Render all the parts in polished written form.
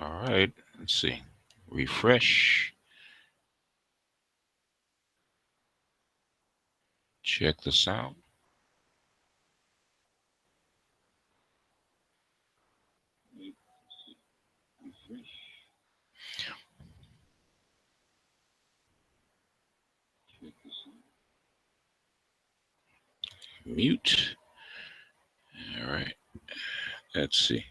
All right, let's see. Refresh. Check this out. Mute. All right, let's see.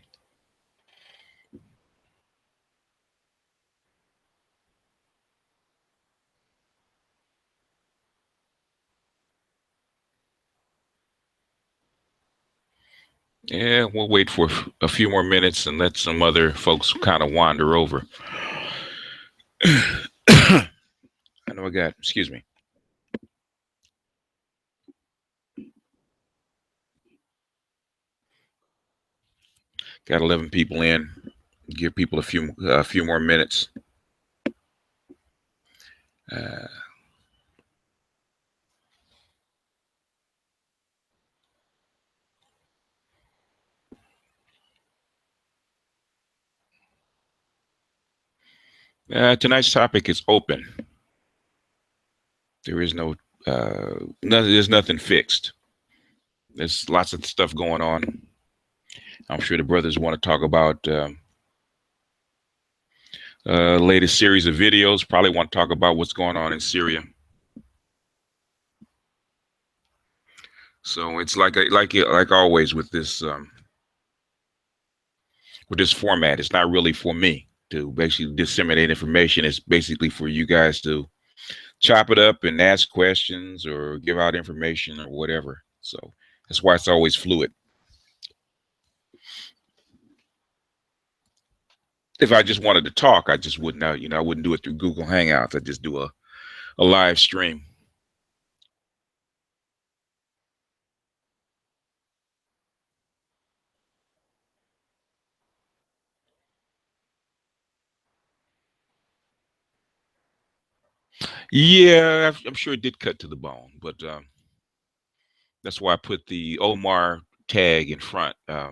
Yeah, we'll wait for a few more minutes and let some other folks kind of wander over. I know I got, excuse me, got 11 people in. Give people a few more minutes. Uh, tonight's topic is open. There is there's nothing fixed. There's lots of stuff going on. I'm sure the brothers want to talk about latest series of videos. Probably want to talk about what's going on in Syria. So it's like always with this format. It's not really for me to basically disseminate information. It's basically for you guys to chop it up and ask questions or give out information or whatever. So that's why it's always fluid. If I just wanted to talk, I just wouldn't, I wouldn't do it through Google Hangouts. I just do a live stream. Yeah, I'm sure it did cut to the bone, but that's why I put the Omar tag in front. A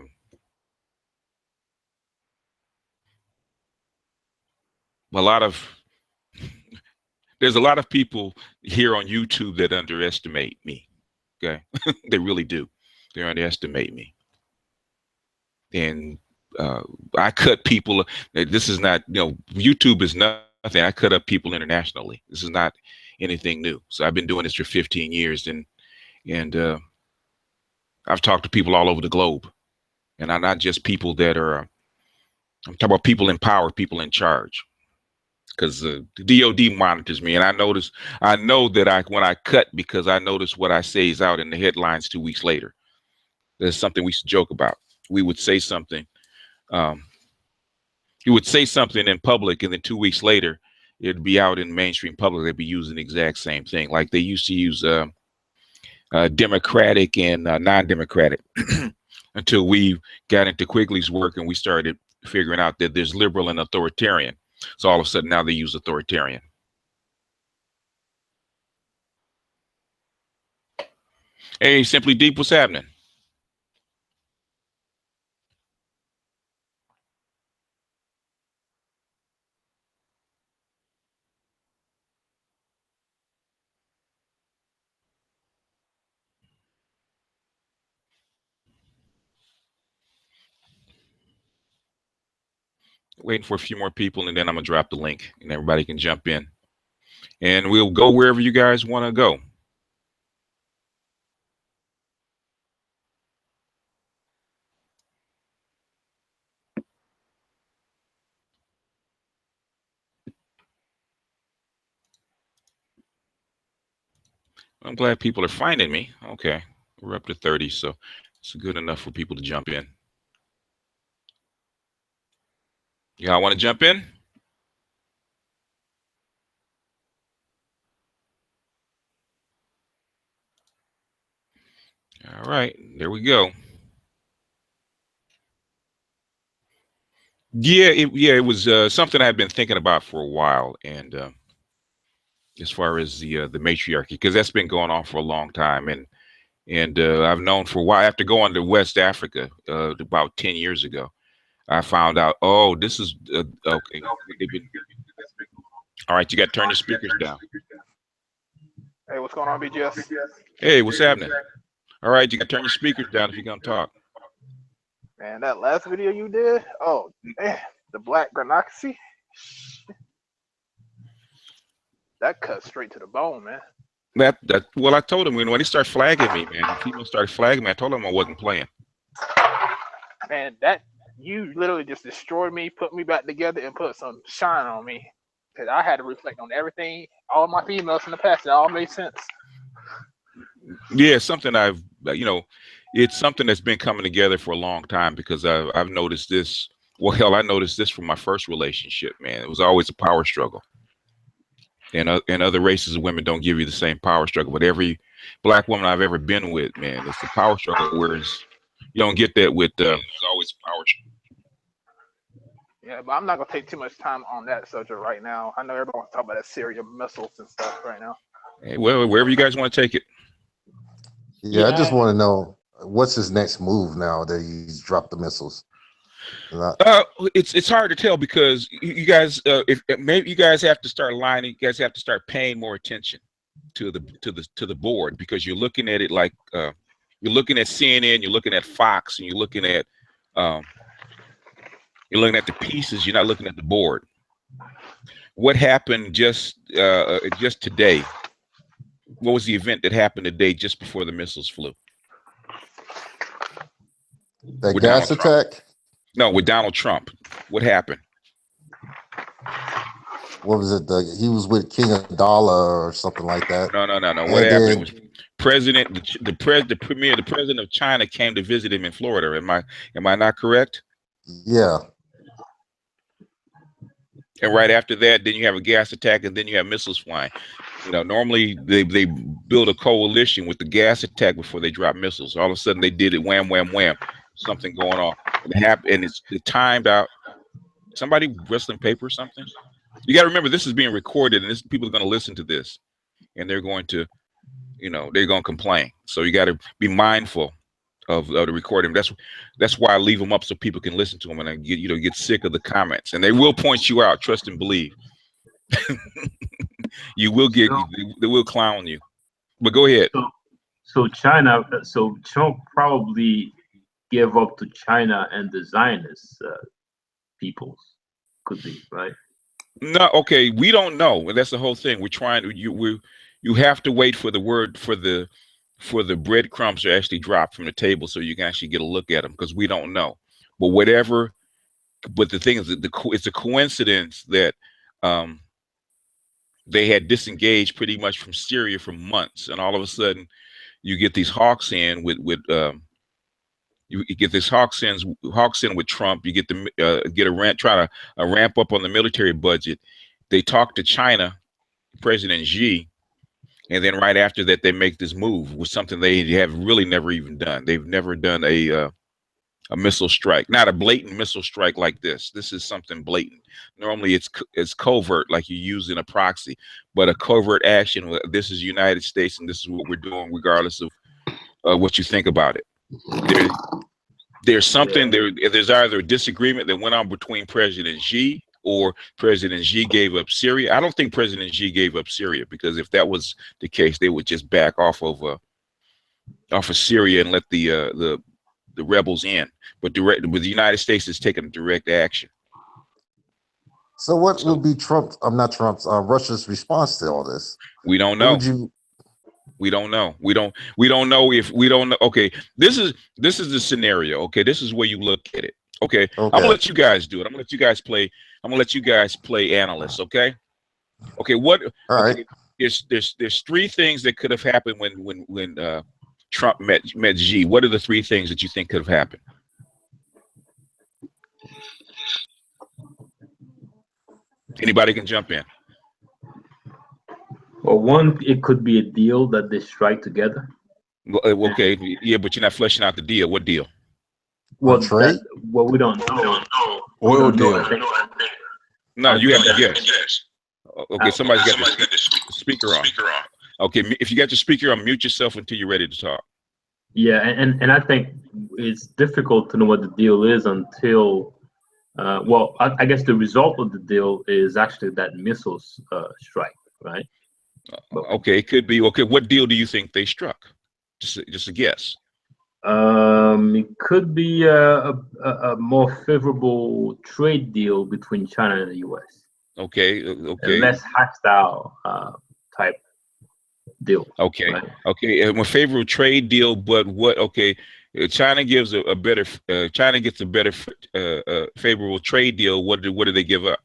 lot of there's a lot of people here on YouTube that underestimate me. Okay, they really do. They underestimate me, and I cut people. This is not, YouTube is nothing. I cut up people internationally. This is not anything new. So I've been doing this for 15 years, and I've talked to people all over the globe, and I'm not just people that are. I'm talking about people in power, people in charge, because the DoD monitors me, and I know that when I cut, because I notice what I say is out in the headlines 2 weeks later. There's something we used to joke about. We would say something. Um, you would say something in public, and then 2 weeks later, it'd be out in mainstream public. They'd be using the exact same thing, like they used to use Democratic and non-Democratic, until we got into Quigley's work and we started figuring out that there's liberal and authoritarian. So all of a sudden now they use authoritarian. Hey, Simply Deep, what's happening? Waiting for a few more people, and then I'm gonna drop the link, and everybody can jump in, and we'll go wherever you guys want to go. I'm glad people are finding me. Okay, we're up to 30, so it's good enough for people to jump in. Y'all want to jump in? All right, there we go. It was something I've been thinking about for a while, and as far as the matriarchy, because that's been going on for a long time, and I've known for a while. After going to West Africa about 10 years ago, I found out, oh, this is okay. All right, you got to turn your speakers down. Hey, what's going on, BGS? Hey, what's happening? All right, you got to turn your speakers down if you're going to talk. Man, that last video you did, oh, man, the black granocracy, that cut straight to the bone, man. Well, I told him when they start flagging me, man, the people started flagging me. I told them I wasn't playing. Man, that you literally just destroyed me, put me back together, and put some shine on me. Because I had to reflect on everything, all my females in the past. It all made sense. Yeah, something it's something that's been coming together for a long time because I've noticed this. Well, hell, I noticed this from my first relationship, man. It was always a power struggle. And other races of women don't give you the same power struggle. But every black woman I've ever been with, man, it's the power struggle. Whereas you don't get that with there's always a power struggle. Yeah, but I'm not gonna take too much time on that subject right now. I know everybody wants to talk about that Syria missiles and stuff right now. Hey, well, wherever you guys want to take it. Yeah, I just want to know what's his next move now that he's dropped the missiles. It's hard to tell because you guys, if maybe you guys have to start lining, you guys have to start paying more attention to the board because you're looking at it like you're looking at CNN, you're looking at Fox, and you're looking at the pieces. You're not looking at the board. What happened just today? What was the event that happened today just before the missiles flew? The gas attack? No, with Donald Trump. What happened? What was it? He was with King of Dollar or something like that. No. What happened was the president of China came to visit him in Florida. Am I not correct? Yeah. And right after that, then you have a gas attack, and then you have missiles flying. Normally they build a coalition with the gas attack before they drop missiles. All of a sudden they did it, wham, wham, wham. Something going on. It happened, and it's timed out. Somebody wrestling paper or something. You got to remember this is being recorded, and people are going to listen to this, and they're going to, they're going to complain. So you got to be mindful of the recording. That's why I leave them up so people can listen to them and get sick of the comments, and they will point you out. Trust and believe. You will they will clown you. But go ahead. So Trump probably gave up to China and the Zionist peoples, could be, right? No, okay, we don't know, and that's the whole thing. We're trying to you have to wait for the word for the breadcrumbs to actually drop from the table so you can actually get a look at them because we don't know. But the thing is that it's a coincidence that they had disengaged pretty much from Syria for months, and all of a sudden you get these hawks in with you get this hawks in with Trump. You get try to ramp up on the military budget. They talk to China, President Xi, and then right after that they make this move with something they have really never even done. They've never done a missile strike, not a blatant missile strike like this. This is something blatant. Normally it's covert, like you use in a proxy, but a covert action. This is the United States, and this is what we're doing, regardless of what you think about it. There's something there. There's either a disagreement that went on between President Xi or President Xi gave up Syria. I don't think President Xi gave up Syria because if that was the case, they would just back off of Syria and let the rebels in. But the United States is taking direct action. So what will be Russia's response to all this? We don't know. We don't know. We don't know if we don't know. Okay, this is the scenario. Okay, this is where you look at it. Okay, I'm gonna let you guys do it. I'm gonna let you guys play analysts. Okay. What? All right. There's three things that could have happened when Trump met Xi. What are the three things that you think could have happened? Anybody can jump in. Well, one, it could be a deal that they strike together. Okay, yeah, but you're not fleshing out the deal. What deal? Well, we don't know. Oil deal. No, you have to guess. Okay, somebody's got the speaker on. Okay, if you got your speaker on, mute yourself until you're ready to talk. Yeah, and I think it's difficult to know what the deal is until Well, I guess the result of the deal is actually that missiles strike, right? But, Okay, it could be. Okay, what deal do you think they struck? Just a guess. it could be a more favorable trade deal between China and the U.S. Okay, A okay, less hostile type deal. okay, Right? okay. A favorable trade deal, but what? Okay, China gives a better. China gets a better favorable trade deal. What do they give up?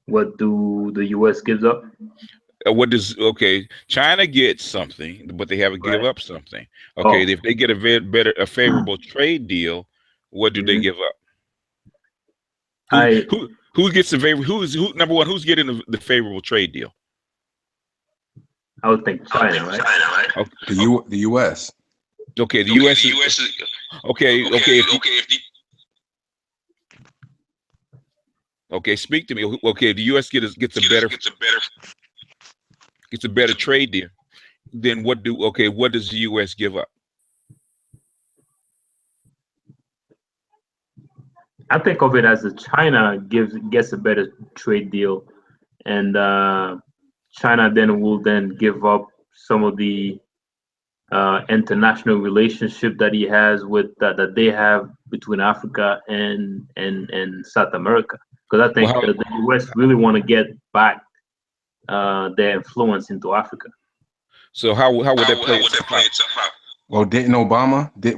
What do the U.S. gives up? What does okay? China gets something, but they have to give Right. up something. Okay, Oh. if they get a a favorable trade deal, what do they Mhm. give up? I Who gets the favor? Who number one? Who's getting the favorable trade deal? I would think China, right? Okay, The U.S. okay, the U.S. is okay. Okay, okay, speak to me. Okay, the U.S. gets a better trade deal. Then what do? Okay, what does the U.S. give up? I think of it as a China gets a better trade deal, and China then will then give up some of the international relationship that he has with that they have between Africa and South America. Because I Well, think the U.S. really want to get back their influence into Africa. so how would that play itself out? Well,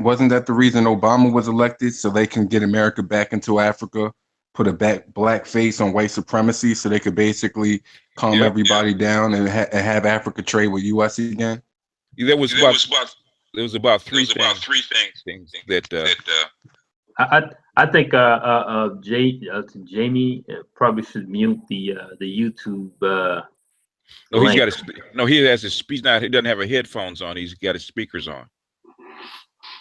wasn't that the reason Obama was elected so they can get America back into Africa, put a black face on white supremacy, so they could basically calm Yep. everybody down and have Africa trade with U.S. again? There was about three things that I think Jamie probably should mute the YouTube no, he's got link. his no, he has his speech not he doesn't have his headphones on, he's got his speakers on.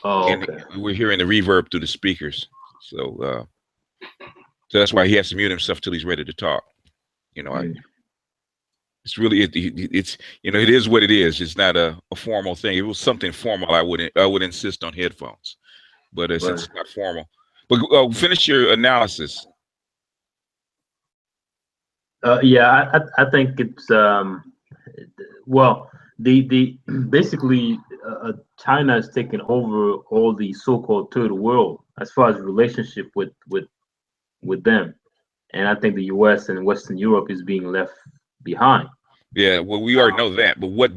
Oh, And okay. we're hearing the reverb through the speakers. So that's why he has to mute himself till he's ready to talk. You know, it's really it's it is what it is. It's not a formal thing. If it was something formal, I would insist on headphones. But since it's not formal, but finish your analysis. Yeah, I think it's well, the basically China has taken over all the so-called third world as far as relationship with them, and I think the U.S. and Western Europe is being left behind. Yeah, well, we already know that. But what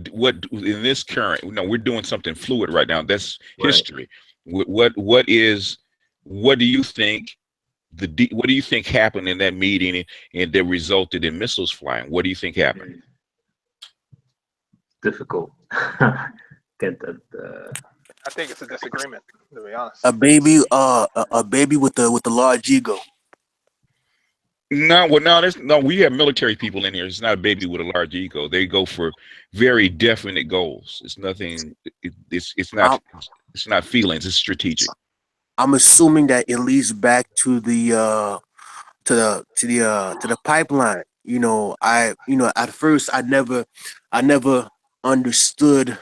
in this current? No, we're doing something fluid right now. That's history. What do you think what do you think happened in that meeting and that resulted in missiles flying? What do you think happened? Difficult. Get that. I think it's a disagreement, to be honest. A baby with the large ego. No, well, no. We have military people in here. It's not a baby with a large ego. They go for very definite goals. It's nothing. It's not feelings. It's strategic. I'm assuming that it leads back to the pipeline. At first I never understood,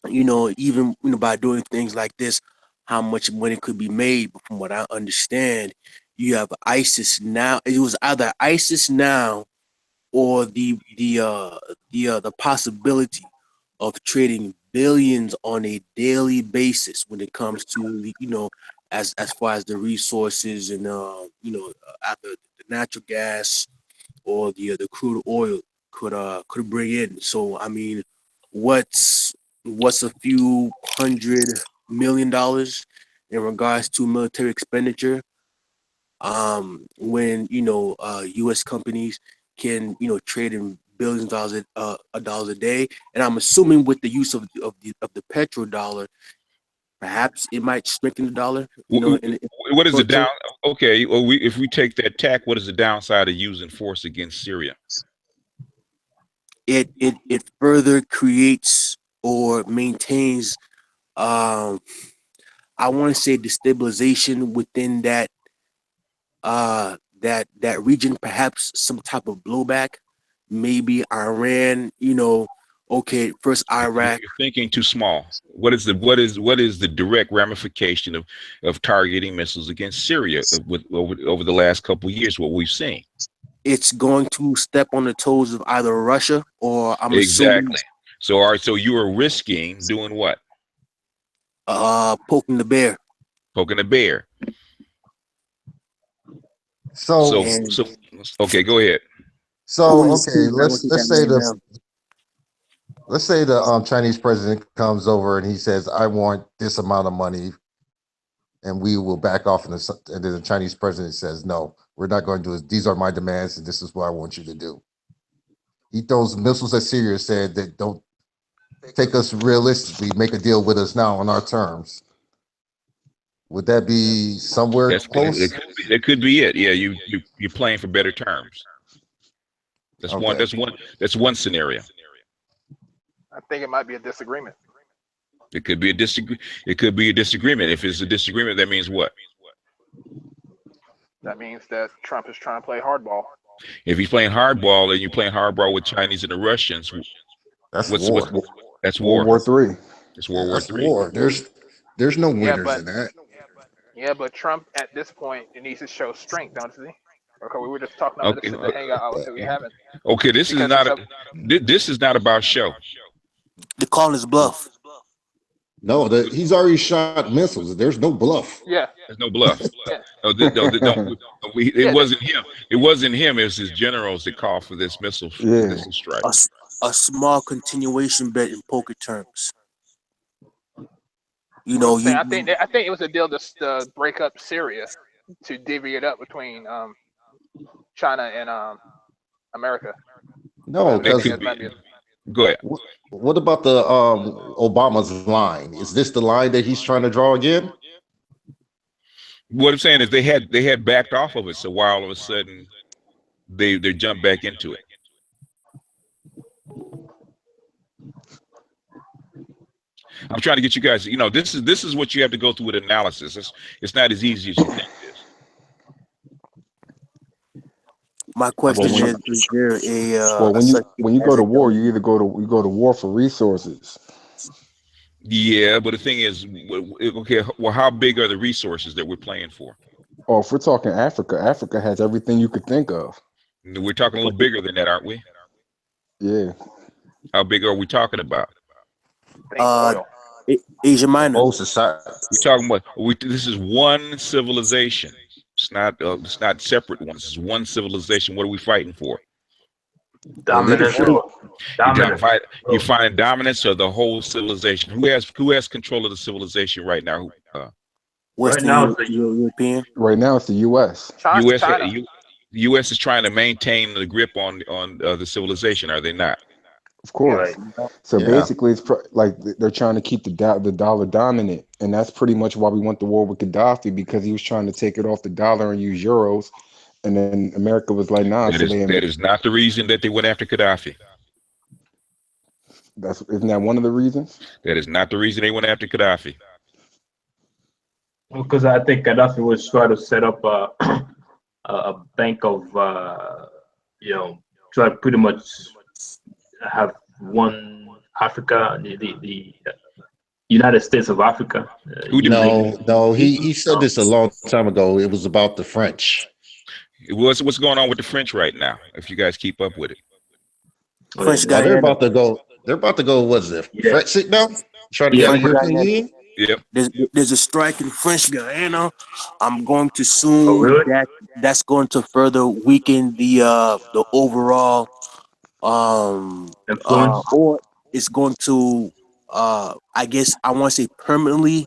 even by doing things like this, how much money could be made. But from what I understand, you have ISIS now. It was either ISIS now or the possibility of trading billions on a daily basis when it comes to as far as the resources and either the natural gas or the crude oil could bring in. So I mean, what's a few $100 million in regards to military expenditure, when U.S. companies can trade in billions of dollars a day, and I'm assuming with the use of the petrodollar, perhaps it might strengthen the dollar. What is the down? Okay, well, if we take that tack, what is the downside of using force against Syria? It further creates or maintains, I want to say, destabilization within that region, perhaps some type of blowback, maybe Iran, okay, first Iraq. You're thinking too small. What is the direct ramification of targeting missiles against Syria over the last couple of years? What we've seen. It's going to step on the toes of either Russia or I'm Exactly. assuming So you are risking doing what? poking the bear. Poking the bear. So Okay, go ahead. okay, let's say let's say the Chinese president comes over and he says, I want this amount of money and we will back off, and then the Chinese president says, no, we're not going to do it. These are my demands and this is what I want you to do. He throws missiles at Syria, said that don't take us realistically, make a deal with us now on our terms. Would that be somewhere close? It could be it. Yeah, you're playing for better terms. That's Okay. That's one scenario. I think it might be a disagreement. It could be a disagreement. If it's a disagreement, that means what? That means that Trump is trying to play hardball. If he's playing hardball and you're playing hardball with Chinese and the Russians, That's war. That's war. World War III. It's World War That's III. war. There's no winners in that. Yeah, but Trump at this point, it needs to show strength, don't you see? Okay, we were just talking about this in the hangout that we haven't. Okay, this is not about show. The call is bluff. No, he's already shot missiles. There's no bluff. Yeah. There's no bluff. Yeah. It wasn't him. It wasn't him. It was his generals that called for this missile strike. A small continuation bet in poker terms. You know, I think it was a deal to break up Syria, to divvy it up between China and America. No, because go ahead. What about the Obama's line? Is this the line that he's trying to draw again? What I'm saying is they had backed off of it, so why all of a sudden they jumped back into it? I'm trying to get you guys. You know, this is what you have to go through with analysis. It's not as easy as you think it is. My question is there a when you go to war, you go to war for resources. Yeah, but the thing is, okay, well, how big are the resources that we're playing for? Oh, if we're talking Africa, Africa has everything you could think of. We're talking a little bigger than that, aren't we? Yeah. How big are we talking about? Asia Minor. Oh, society. We're talking about this is one civilization. It's not separate ones. This is one civilization. What are we fighting for? Dominance. You find dominance of the whole civilization. Who has control of the civilization right now? Right now it's the European. Right now it's the U.S. The U.S. is trying to maintain the grip on the civilization. Are they not? Of course. Right. So basically, it's like they're trying to keep the dollar dominant, and that's pretty much why we went to war with Gaddafi, because he was trying to take it off the dollar and use euros, and then America was like, "Nah." That is not the reason that they went after Gaddafi. Isn't that one of the reasons? That is not the reason they went after Gaddafi. Because I think Gaddafi was trying to set up a bank of, try to pretty much have one Africa, the United States of Africa. He said this a long time ago. It was about the French. What's going on with the French right now? If you guys keep up with it, they're about to go. They're about to go. What's it? Brexit now? Trying to get out of European Union. Yep. There's a strike in French Guyana. I'm going to assume that's going to further weaken the overall or it's going to I guess I want to say permanently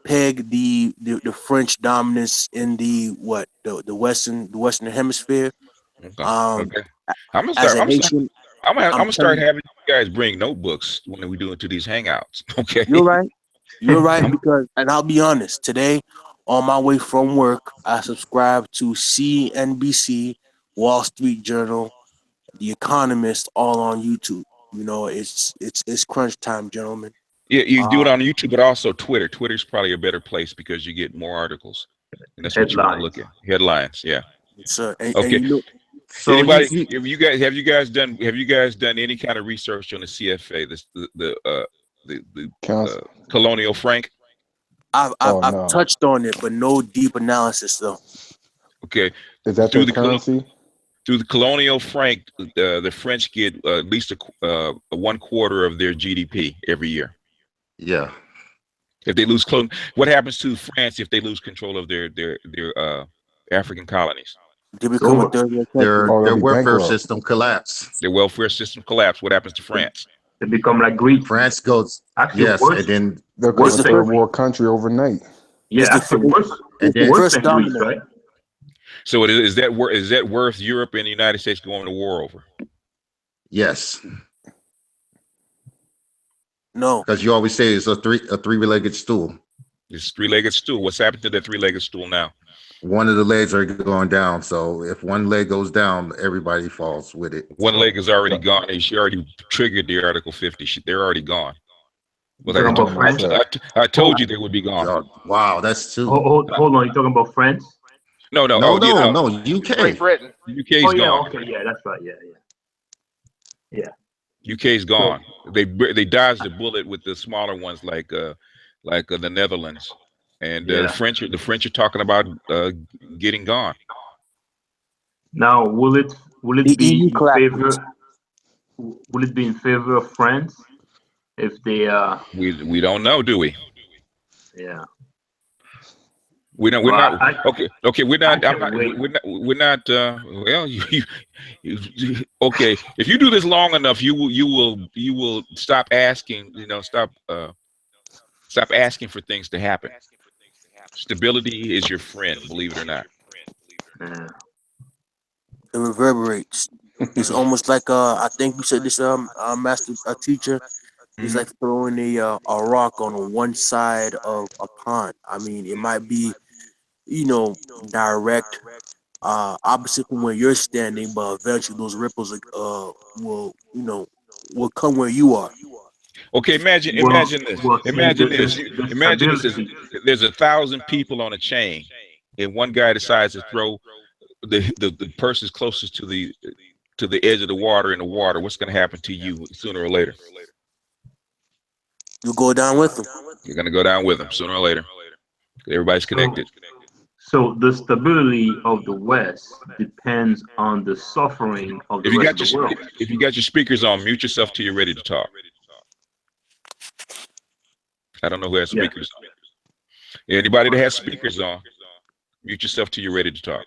peg the French dominance in the Western hemisphere. Okay. I'm gonna start having you guys bring notebooks when we do into these hangouts. Okay. You're right because, and I'll be honest, today on my way from work, I subscribed to CNBC, Wall Street Journal, The Economist, all on YouTube. You know, it's crunch time, gentlemen. Yeah, you do it on YouTube, but also Twitter. Twitter's probably a better place because you get more articles. And that's what you want to look at. Headlines, yeah. Sir. Okay. And So Anybody? he Have you guys done any kind of research on the CFA, the Council. colonial franc? I've Oh I've no. touched on it, but no deep analysis though. Okay, Is that through their currency? through the colonial franc, the French get at least a 1/4 of their GDP every year. yeah. If they lose what happens to France if they lose control of their African colonies? They It's become a over. third world Their country. Oh, they'll their be welfare bankrupt. system collapse. Their welfare system collapse. What happens to France? They become like Greece. France goes Actually, yes, worse. and then They'll become Worse a It's the than third first. Greece. world country overnight. Yeah, It's the actually first. worse. and It's the then Worse first than Greece, domino. right? So is that worth Europe and the United States going to war over? yes, No, because you always say it's a three-legged stool. This three-legged stool. What's happened to that three-legged stool now? One of the legs are going down. So if one leg goes down, everybody falls with it. One leg is already gone. She already triggered the Article 50. They're already gone. You Well, talking about France? I told you they would be gone. Wow, that's two. Hold on. You talking about France? No. No, Oh, yeah, no, Great UK. Britain. UK's Oh yeah. gone. Okay. Yeah, that's right. Yeah. UK's gone. They dodged the bullet with the smaller ones like the Netherlands, and Yeah. the French are talking about getting gone. Now, will it the be EU in collapsed. favor? Will it be in favor of France if they We don't know, do we? yeah. We don't. We're Well, not. Okay. We're not. I I'm not. can't wait. We're not. Well, okay. If you do this long enough, you will stop asking. Stop asking for things to happen. Stability is your friend, believe it or not. Yeah. It reverberates. It's almost like I think you said this master teacher. It's like throwing a rock on one side of a pond. I mean, it might be direct opposite from where you're standing, but eventually those ripples will come where you are. Okay, imagine this. Well, see, Imagine the, this. the Imagine this. stability. There's 1,000 people on a chain, and one guy decides to throw the person's closest to the edge of the water in the water. What's going to happen to you sooner or later? You go down with them. You're going to go down with them sooner or later. Everybody's connected. So the stability of the West depends on the suffering of the rest of the world. If you got your speakers on, mute yourself till you're ready to talk. I don't know who has Yeah. speakers on. Anybody that has speakers on, mute yourself till you're ready to talk.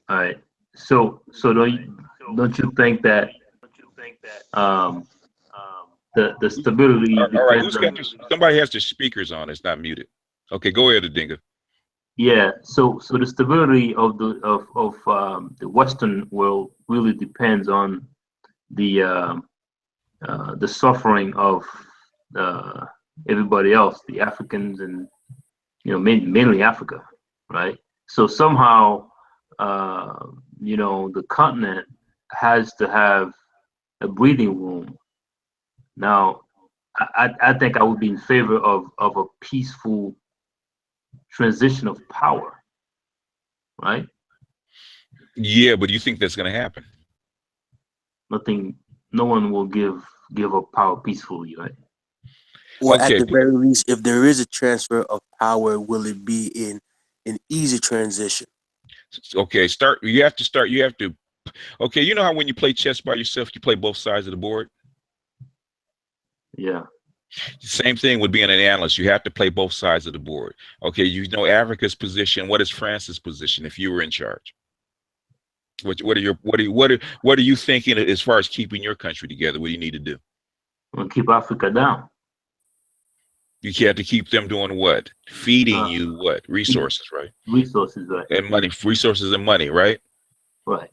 All right. So don't you think that the stability All right, depends on somebody has their speakers on. It's not muted. Okay, go ahead, Adinga. yeah. So the stability of the Western world really depends on the suffering of everybody else, the Africans, and mainly Africa, right? So somehow the continent has to have a breathing room. Now, I think I would be in favor of a peaceful transition of power, right? Yeah, but do you think that's going to happen? No one will give up power peacefully, right? Or Okay. at the very least, if there is a transfer of power, will it be in an easy transition? Okay, you have to. Okay, you know how when you play chess by yourself, you play both sides of the board? Yeah. Same thing would be an analyst. You have to play both sides of the board. Okay, you know Africa's position. What is France's position if you were in charge? What are you thinking as far as keeping your country together? What do you need to do? We'll keep Africa down. You have to keep them doing what? Feeding you what? Resources, right? Resources, right? And money, resources and money, right? Right.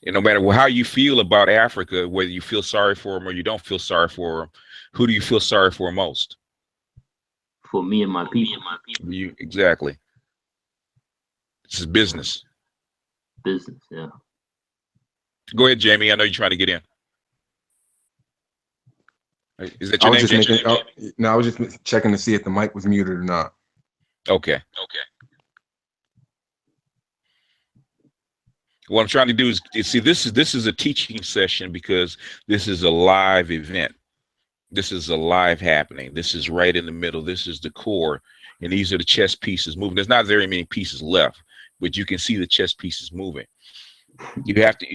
And no matter how you feel about Africa, whether you feel sorry for them or you don't feel sorry for them, who do you feel sorry for most? For me and my people. You exactly. This is business. Business, yeah. Go ahead, Jamie. I know you're trying to get in. Is that your name, Jamie? I was just checking to see if the mic was muted or not. Okay. What I'm trying to do is see, this is a teaching session because this is a live event. This is a live happening. This is right in the middle. This is the core, and these are the chess pieces moving. There's not very many pieces left, but you can see the chess pieces moving. You have to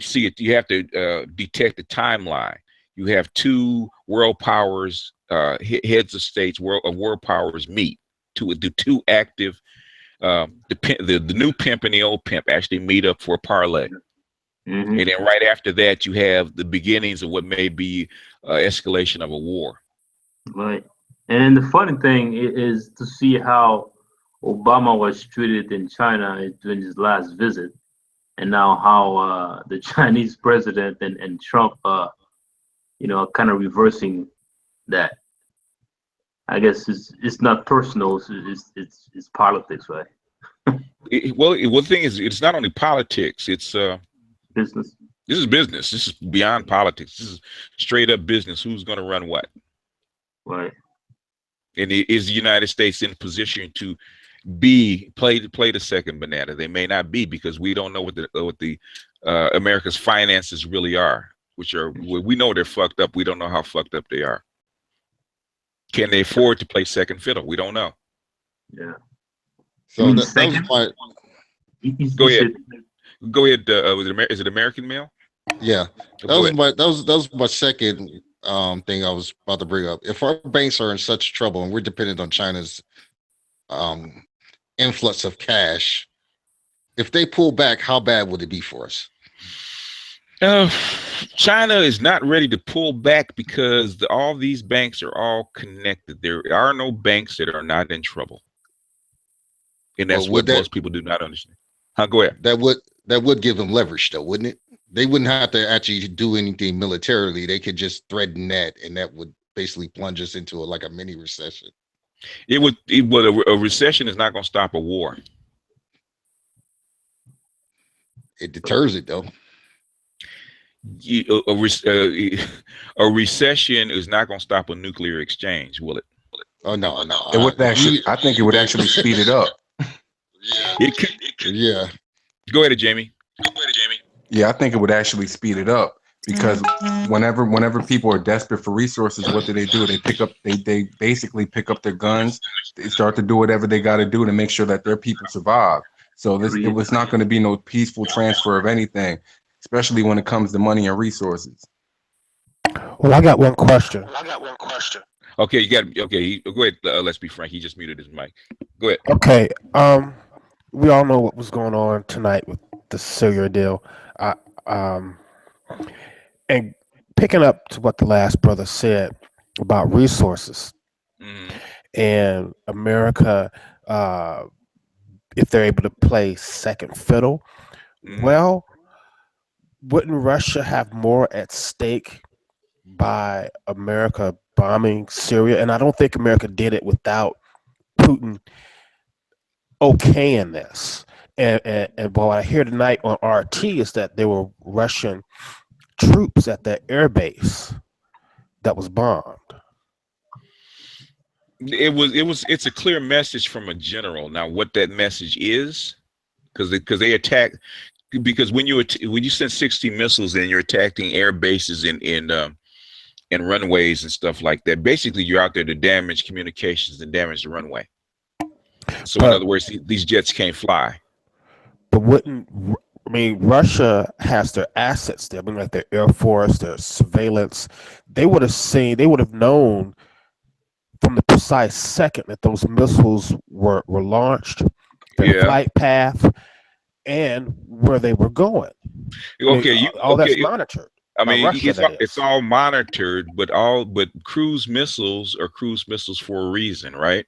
see it. You have to detect the timeline. You have two world powers, heads of states, world powers meet. The two active, the new pimp and the old pimp actually meet up for a parlay. And then right after that, you have the beginnings of what may be escalation of a war. Right. And the funny thing is to see how Obama was treated in China during his last visit, and now how the Chinese president and Trump, kind of reversing that. I guess it's not personal; it's politics, right? Well, the thing is, it's not only politics; it's business. This is business. This is beyond politics. This is straight up business. Who's going to run what? Right. And is the United States in position to play the second banana? They may not be, because we don't know what the America's finances really are, we know they're fucked up. We don't know how fucked up they are. Can they afford to play second fiddle? We don't know. Yeah. So Go ahead. Go ahead. Is it American Mail? Yeah, that was my second thing I was about to bring up. If our banks are in such trouble and we're dependent on China's influx of cash, if they pull back, how bad would it be for us? China is not ready to pull back because all these banks are all connected. There are no banks that are not in trouble, and that's what most people do not understand. Go ahead. That would give them leverage, though, wouldn't it? They wouldn't have to actually do anything militarily. They could just threaten that, and that would basically plunge us into like a mini recession. It would. A recession is not going to stop a war. It deters it, though. A recession is not going to stop a nuclear exchange, will it? Oh no. It would actually. I think it would actually speed it up. It could. Yeah. Go ahead, Jamie. Yeah, I think it would actually speed it up, because whenever people are desperate for resources, what do? They basically pick up their guns. They start to do whatever they got to do to make sure that their people survive. So it was not going to be no peaceful transfer of anything, especially when it comes to money and resources. Well, I got one question. Okay, go ahead. Let's be frank. He just muted his mic. Go ahead. Okay. We all know what was going on tonight with the Syria deal. And picking up to what the last brother said about resources and America, if they're able to play second fiddle, well, wouldn't Russia have more at stake by America bombing Syria? And I don't think America did it without Putin okaying this. And what I hear tonight on RT is that there were Russian troops at that air base that was bombed. It's a clear message from a general. Now, what that message is, because they attack, because when you send 60 missiles and you're attacking air bases and runways and stuff like that, basically you're out there to damage communications and damage the runway. So in other words, these jets can't fly. But Russia has their assets there. Like their Air Force, their surveillance. They would have known from the precise second that those missiles were launched, their flight path, and where they were going. Okay, that's monitored. I mean, it's all monitored, but cruise missiles are cruise missiles for a reason, right?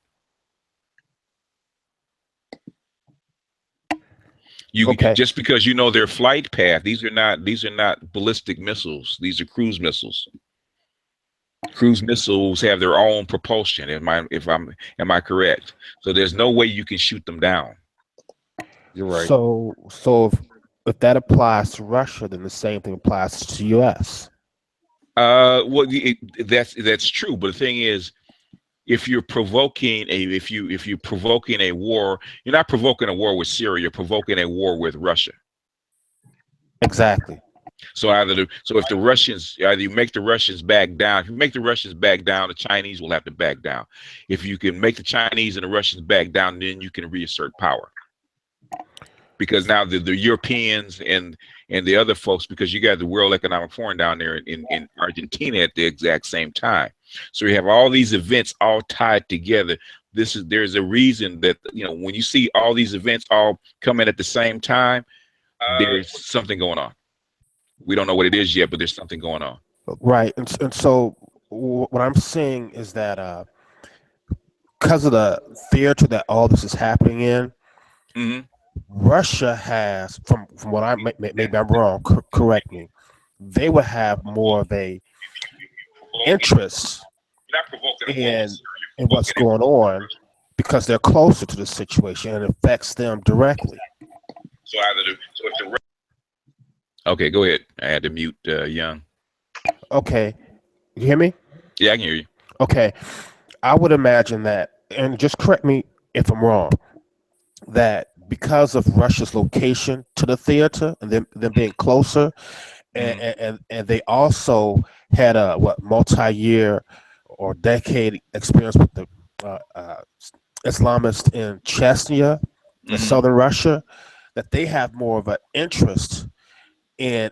Just because you know their flight path, these are not ballistic missiles. These are cruise missiles. Cruise missiles have their own propulsion. Am I correct? So there's no way you can shoot them down. You're right. So if that applies to Russia, then the same thing applies to the U.S. Well, that's true. But the thing is, if you're provoking if you're provoking a war, you're not provoking a war with Syria, you're provoking a war with Russia. Exactly. So if the Russians, either you make the Russians back down. If you make the Russians back down, the Chinese will have to back down. If you can make the Chinese and the Russians back down, then you can reassert power. Because now the Europeans and the other folks, because you got the World Economic Forum down there in Argentina at the exact same time. So you have all these events all tied together. There's a reason that, you know, when you see all these events all come in at the same time, there's something going on. We don't know what it is yet, but there's something going on. Right. And so what I'm saying is that because of the theater that all this is happening in, Russia has, from what I maybe I'm wrong, correct me, they would have more of a interest in what's going on because they're closer to the situation and it affects them directly. Okay, go ahead. I had to mute Young. Okay, you hear me? Yeah, I can hear you. Okay, I would imagine that, and just correct me if I'm wrong, that because of Russia's location to the theater and them being closer, and they also had a multi-year or decade experience with the Islamists in Chechnya, in southern Russia, that they have more of an interest in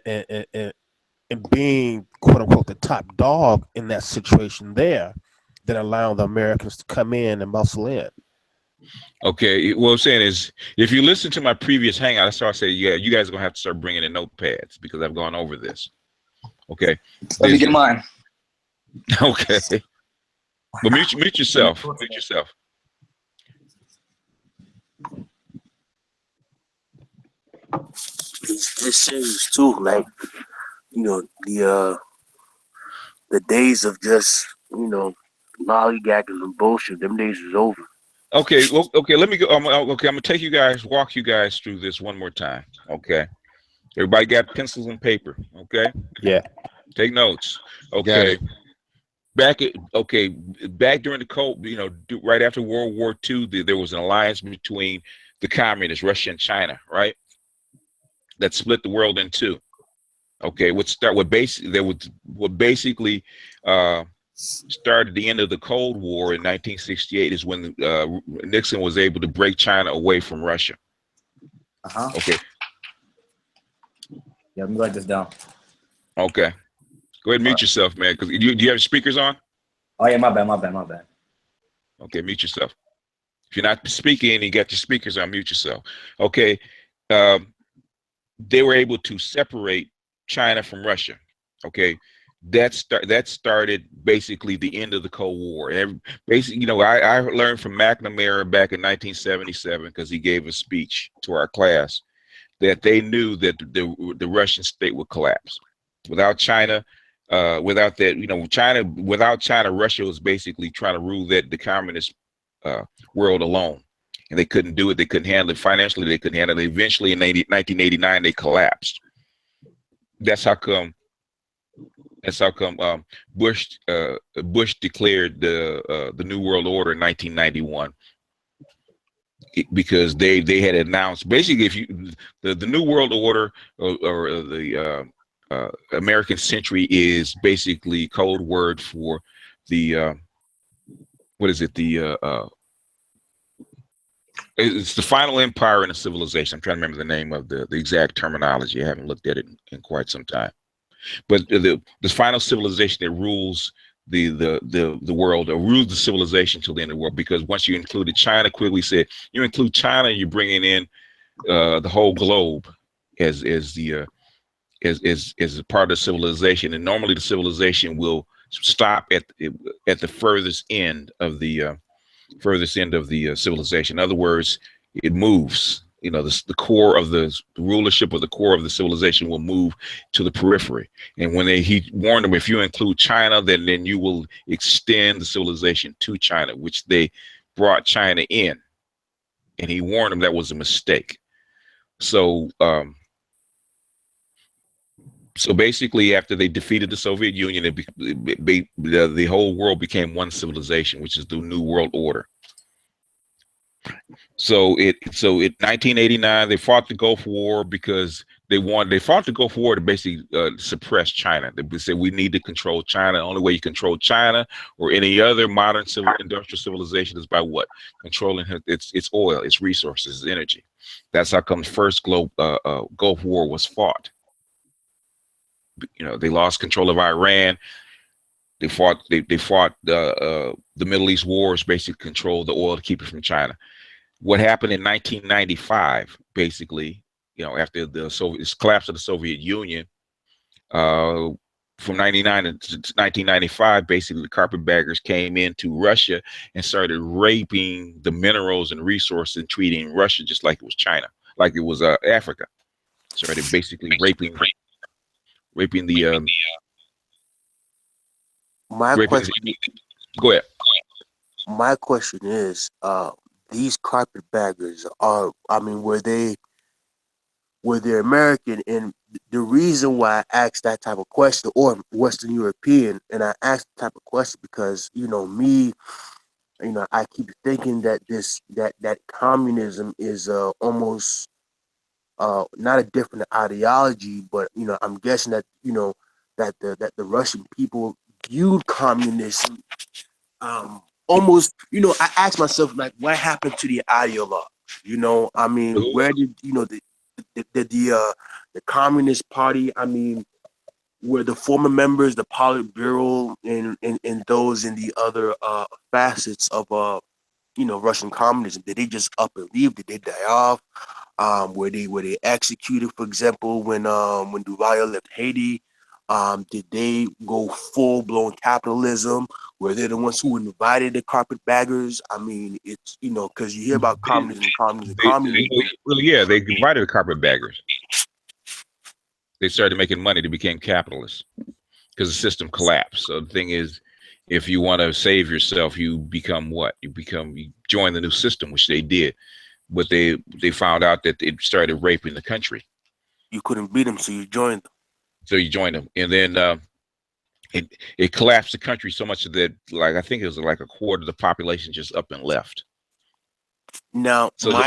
being, quote unquote, the top dog in that situation there than allowing the Americans to come in and muscle in. Okay, what I'm saying is, if you listen to my previous hangout, I started saying, yeah, you guys are gonna have to start bringing in notepads because I've gone over this. Okay, let me get mine. Okay, but mute yourself. Mute yourself. This series too, like, you know, the days of just, you know, lollygagging and bullshit, them days is over. Okay, well, okay, let me go. Okay, I'm gonna walk you guys through this one more time. Okay, everybody got pencils and paper. Okay, yeah, take notes. Okay, back during the Cold, you know, right after World War II, there was an alliance between the communists, Russia and China, right? That split the world in two. Okay, what basically started the end of the Cold War in 1968 is when Nixon was able to break China away from Russia. Okay. Yeah, let me write this down. Okay. Go ahead and mute yourself, man. Because do you have speakers on? Oh yeah, my bad. Okay, mute yourself. If you're not speaking and you got your speakers on, mute yourself. Okay. They were able to separate China from Russia. Okay. That started basically the end of the Cold War. Basically, you know, I learned from McNamara back in 1977 because he gave a speech to our class that they knew that the Russian state would collapse without China. Without that, you know, without China, Russia was basically trying to rule the communist world alone, and they couldn't do it. They couldn't handle it financially. They couldn't handle it. Eventually, in 1989, they collapsed. That's how come Bush declared the New World Order in 1991, because they had announced basically, if you the New World Order or the American century is basically code word for the what is it, it's the final empire in a civilization. I'm trying to remember the name of the exact terminology. I haven't looked at it in quite some time. But the final civilization that rules the world, or rules the civilization till the end of the world. Because once you included China, quickly said, you include China, you're bringing in the whole globe as a part of civilization. And normally the civilization will stop at the furthest end of the civilization. In other words, it moves. You know, the core of the rulership, or the core of the civilization, will move to the periphery. And when he warned them, if you include China, then you will extend the civilization to China, which they brought China in. And he warned them that was a mistake. So So basically, after they defeated the Soviet Union, the whole world became one civilization, which is the New World Order. So in 1989 they fought the Gulf War because they fought the Gulf War to basically suppress China. They said we need to control China. The only way you control China or any other modern industrial civilization is by what? Controlling its oil, its resources, its energy. That's how come first Gulf War was fought. You know, they lost control of Iran. They fought the Middle East wars, basically control the oil to keep it from China. What happened in 1995, basically, you know, after the collapse of the Soviet Union, from 99 to 1995, basically the carpetbaggers came into Russia and started raping the minerals and resources and treating Russia just like it was China, like it was Africa. Started basically raping the My question. Go ahead. My question is, these carpetbaggers were they American? And the reason why I asked that type of question, or Western European, and I asked that type of question because, you know, I keep thinking that that communism is almost not a different ideology, but, you know, I'm guessing that, you know, that the Russian people viewed communism almost, you know, I asked myself, like, what happened to the ideologues? You know, I mean, where did, you know, the Communist Party, I mean, were the former members, the Politburo, and those in the other facets of you know, Russian communism, did they just up and leave? Did they die off? Were they executed, for example, when Duvalier left Haiti? Did they go full blown capitalism? Were they the ones who invited the carpetbaggers? I mean, it's, you know, because you hear about communism. Well, yeah, they invited the carpetbaggers. They started making money. They became capitalists because the system collapsed. So the thing is, if you want to save yourself, you become what? You join the new system, which they did. But they found out that it started raping the country. You couldn't beat them, so you joined them. So you joined them, and then it collapsed the country so much that, like, I think it was like a quarter of the population just up and left. Now, so what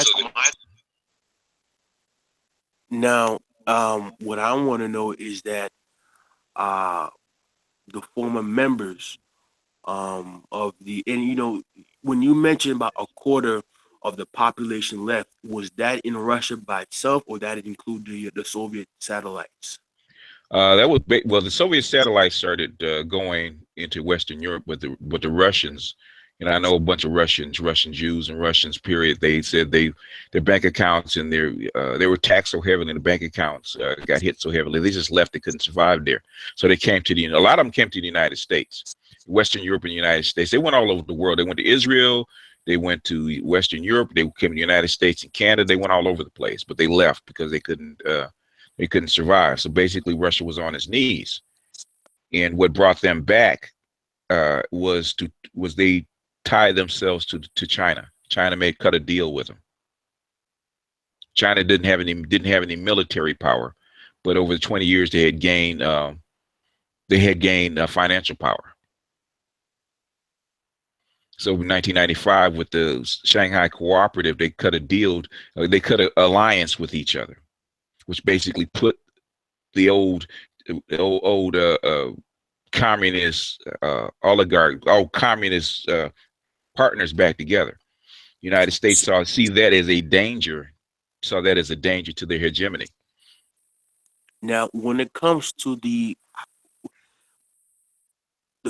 I want to know is that the former members of the, and, you know, when you mentioned about a quarter of the population left, was that in Russia by itself, or that it included the Soviet satellites? That was well, the Soviet satellites started going into Western Europe with the Russians. And I know a bunch of Russian Jews and Russians, period. They said their bank accounts and they were taxed so heavily, and the bank accounts got hit so heavily. They just left. They couldn't survive there. So they came to a lot of them came to the United States, Western Europe and the United States. They went all over the world. They went to Israel. They went to Western Europe. They came to the United States and Canada. They went all over the place, but they left because they couldn't survive. So basically Russia was on its knees. And what brought them back was they tied themselves to China. China cut a deal with them. China didn't have any military power, but over the 20 years they had gained financial power. So in 1995, with the Shanghai Cooperative, they cut a deal. They cut an alliance with each other, which basically put the old communist communist partners back together. United States saw that as a danger to their hegemony. Now, when it comes to the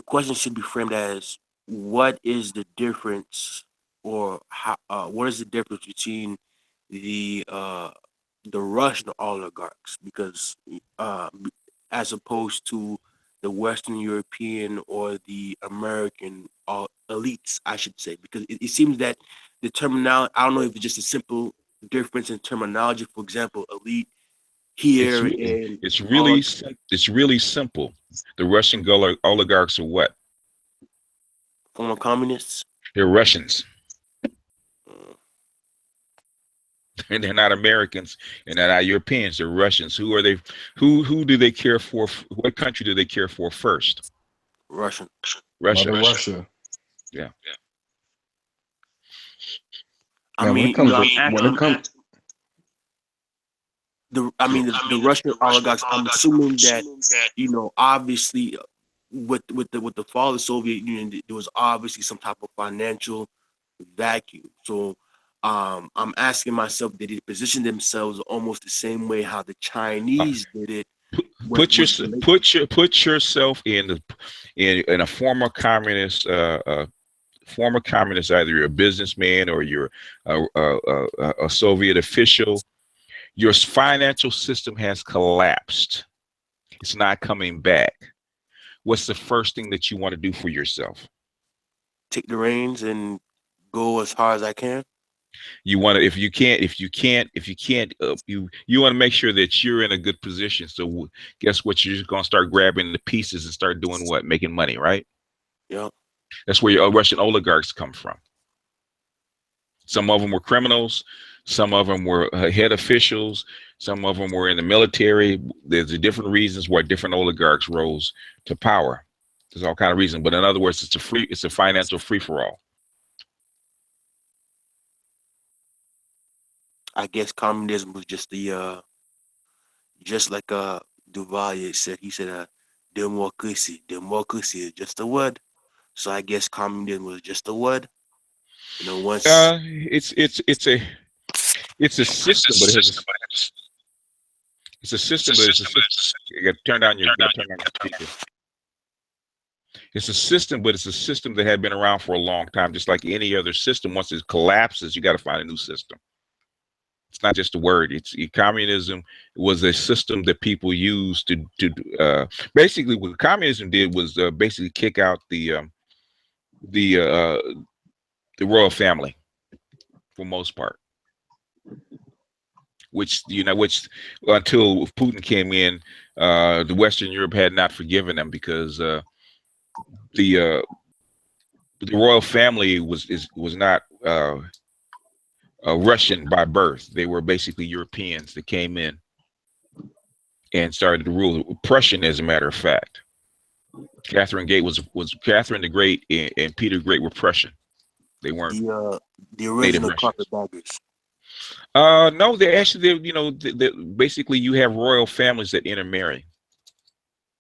question should be framed as, what is the difference, or what is the difference between the Russian oligarchs, because as opposed to the Western European or the American elites, I should say, because it seems that the terminology, I don't know if it's just a simple difference in terminology. For example, elite here, it's really simple. The Russian oligarchs are what? Former communists. They're Russians. and they're not Americans, and they're not Europeans. They're Russians. Who are they? Who do they care for? What country do they care for first? Russian. Russia. Mother Russia. Yeah. I Now, when mean, it comes to I'm when it asking comes, the Russian oligarchs. I'm assuming that obviously, with the fall of the Soviet Union, there was obviously some type of financial vacuum. So, I'm asking myself, did they position themselves almost the same way how the Uh, Chinese did it with put your with relate? put yourself in a former communist. Either you're a businessman or you're a Soviet official. Your financial system has collapsed. It's not coming back. What's the first thing that you want to do for yourself? Take the reins and go as hard as I can. You want to, you want to make sure that you're in a good position. So guess what? You're just going to start grabbing the pieces and start doing what? Making money, right? Yeah. That's where your Russian oligarchs come from. Some of them were criminals. Some of them were head officials. Some of them were in the military. There's different reasons why different oligarchs rose to power. There's all kind of reasons. But in other words, it's a financial free for all. I guess communism was just like Duvalier said. He said democracy. Democracy is just a word. So I guess communism was just a word. Once It's a system, but it's a system, but it's a system. You got to turn down your speaker. It's a system, but it's a system that had been around for a long time, just like any other system. Once it collapses, you got to find a new system. It's not just a word. Communism was a system that people used to basically what communism did was basically kick out the royal family for most part. Which until Putin came in, the Western Europe had not forgiven them because the royal family was not Russian by birth. They were basically Europeans that came in and started to rule. Prussian, as a matter of fact. Catherine Catherine the Great and Peter the Great were Prussian. They weren't the native original Russians. carpetbaggers. No, they actually, basically you have royal families that intermarry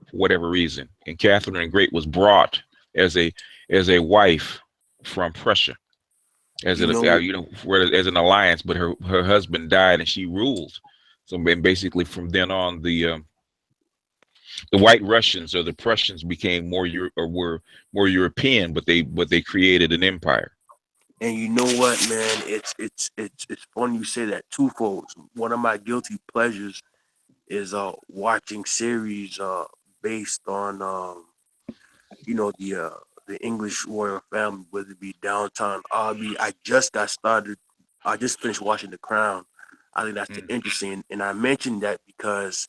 for whatever reason. And Catherine the Great was brought as a wife from Prussia as You an know, as an alliance, but her husband died and she ruled. So basically from then on, the White Russians or the Prussians became were more European, but they created an empire. and you know what, man? It's funny you say that twofold. One of my guilty pleasures is watching series based on the English royal family, whether it be Downtown Abbey. I just finished watching The Crown. I think that's interesting, and I mentioned that because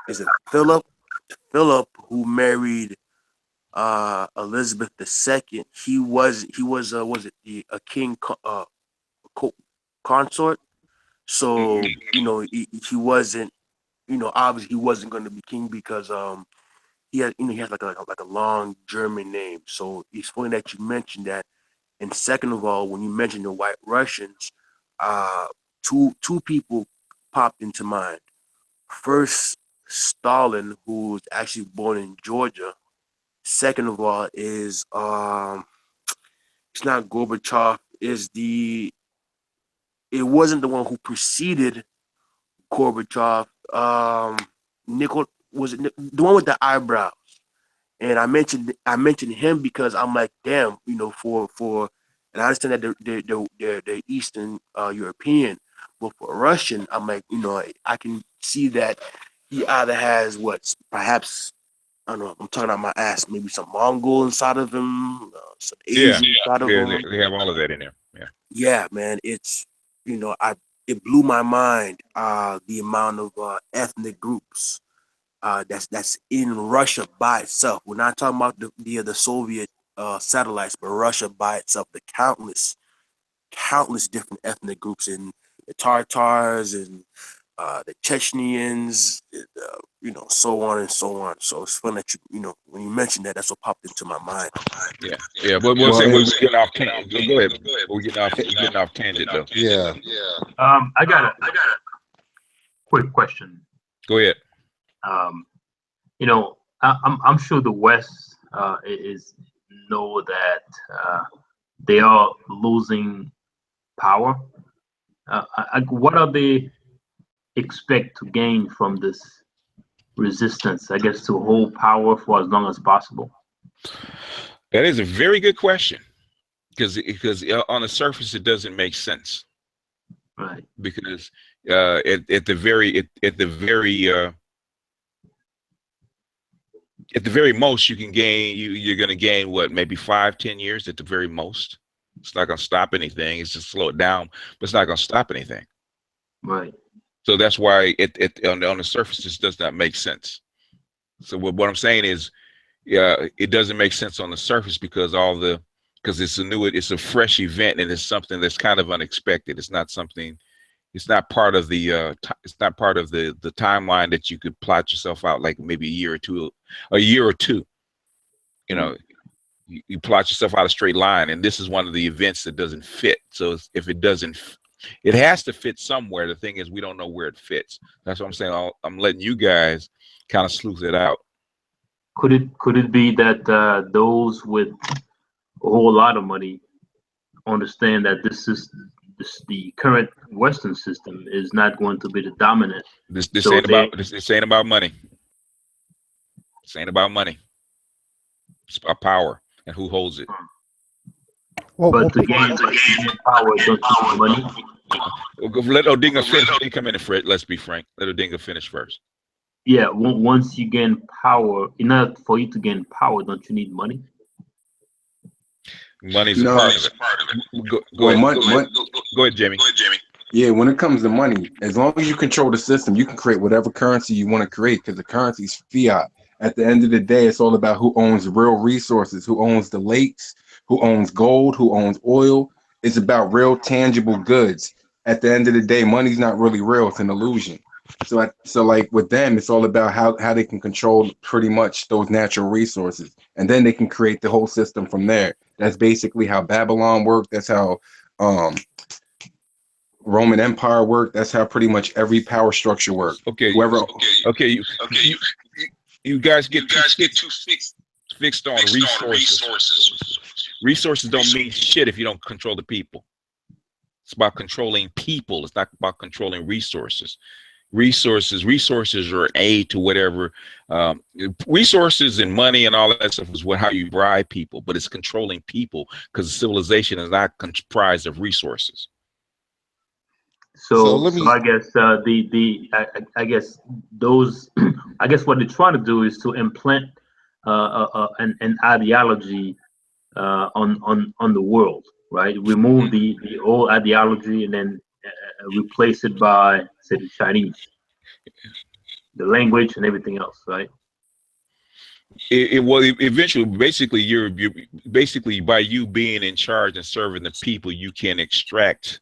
is it Philip who married Elizabeth II? Was it a king co- consort? So he wasn't obviously he wasn't going to be king because he has like a long German name. So it's funny that you mentioned that. And second of all, when you mentioned the White Russians, uh, two people popped into mind. First, Stalin, who was actually born in Georgia. Second of all, is it's not Gorbachev. It wasn't the one who preceded Gorbachev. Nikol was it the one with the eyebrows? And I mentioned him because I'm like, damn, for and I understand that they're Eastern European, but for Russian, I'm like, I can see that he either has what perhaps I don't know. I'm talking out my ass. Maybe some Mongol inside of him, some Yeah, Asian inside of yeah, him. they have all of that in there. Yeah. Yeah, man. I it blew my mind. The amount of ethnic groups that's in Russia by itself. We're not talking about the Soviet satellites, but Russia by itself, the countless. countless different ethnic groups in the Tartars and the Chechens, so on and so on. So it's fun that when you mentioned that, that's what popped into my mind. Yeah. But we'll say we're getting off tangent. Go ahead. We're getting off tangent though. Yeah. I got a quick question. Go ahead. I'm sure the West know that they are losing power. What are they expect to gain from this resistance? I guess to hold power for as long as possible. That is a very good question, because on the surface it doesn't make sense, Right? Because at the very most you can gain, you're going to gain what, maybe 5-10 years at the very most. It's not going to stop anything. It's just slow it down, but it's not going to stop anything. Right. So that's why on the surface this does not make sense. So what I'm saying is, it doesn't make sense on the surface because it's a fresh event, and it's something that's kind of unexpected. It's not part of the timeline that you could plot yourself out, like maybe a year or two. You plot yourself out a straight line, and this is one of the events that doesn't fit. So if it doesn't, it has to fit somewhere. The thing is, we don't know where it fits. That's what I'm saying. I'm letting you guys kind of sleuth it out. Could it be that those with a whole lot of money understand that the current Western system is not going to be the dominant? This ain't about money. This ain't about money. It's about power and who holds it. But to gain power, don't you need money? Let Odinga finish. He come in and Fred. Let's be frank. Let Odinga finish first. Yeah, once you gain power, in order for you to gain power, don't you need money? Money's a part of it. Go ahead, Jamie. Yeah, when it comes to money, as long as you control the system, you can create whatever currency you want to create, because the currency is fiat. At the end of the day, it's all about who owns real resources, who owns the lakes, who owns gold, who owns oil. It's about real tangible goods. At the end of the day, money's not really real. It's an illusion. So like with them, it's all about how they can control pretty much those natural resources, and then they can create the whole system from there. That's basically how Babylon worked. That's how Roman Empire worked. That's how pretty much every power structure worked. Okay. You guys get too fixed on resources. Resources don't mean shit if you don't control the people. It's about controlling people. It's not about controlling resources. Resources are aid to whatever. Resources and money and all that stuff is how you bribe people, but it's controlling people, because civilization is not comprised of resources. So I guess I guess those I guess what they're trying to do is to implant an ideology on the world, right? Remove the old ideology and then replace it by, say, the Chinese, the language and everything else, right? Well, eventually, basically, you're basically, by you being in charge and serving the people, you can extract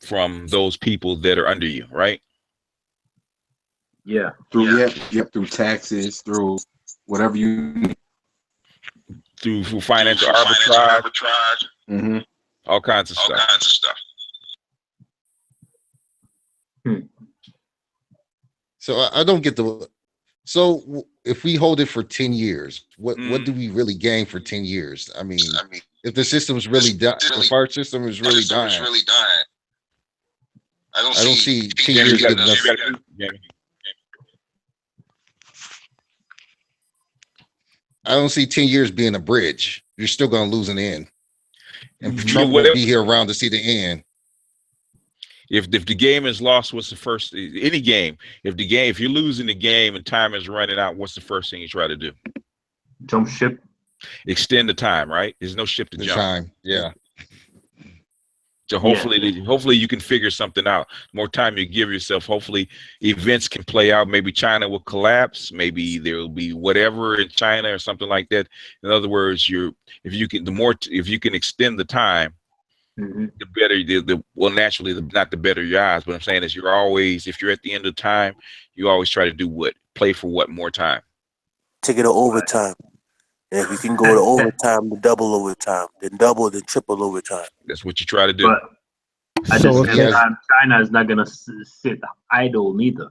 from those people that are under you, right? Yeah. Through taxes, through whatever you need. Through financial arbitrage. Mm-hmm. All kinds of stuff. So I don't get so if we hold it for 10 years, what do we really gain for 10 years? I mean, if the system's really if our system is really dying, I don't see 10 years good enough. I don't see 10 years being a bridge. You're still going to lose in the end. And Trump won't be here around to see the end. If the game is lost, what's the first, any game, if you're losing the game and time is running out, what's the first thing you try to do? Jump ship. Extend the time, right? There's no ship to jump. Time, yeah. So hopefully you can figure something out. The more time you give yourself, hopefully events can play out. Maybe China will collapse. Maybe there will be whatever in China or something like that. In other words, if you can extend the time, the better well, naturally, not the better your odds. But I'm saying is you're always, if you're at the end of time, you always try to do what? Play for what? More time. Take it to overtime. And if you can go to overtime, the double overtime, then double, then triple overtime. That's what you try to do. But at the same time, China is not gonna sit idle neither.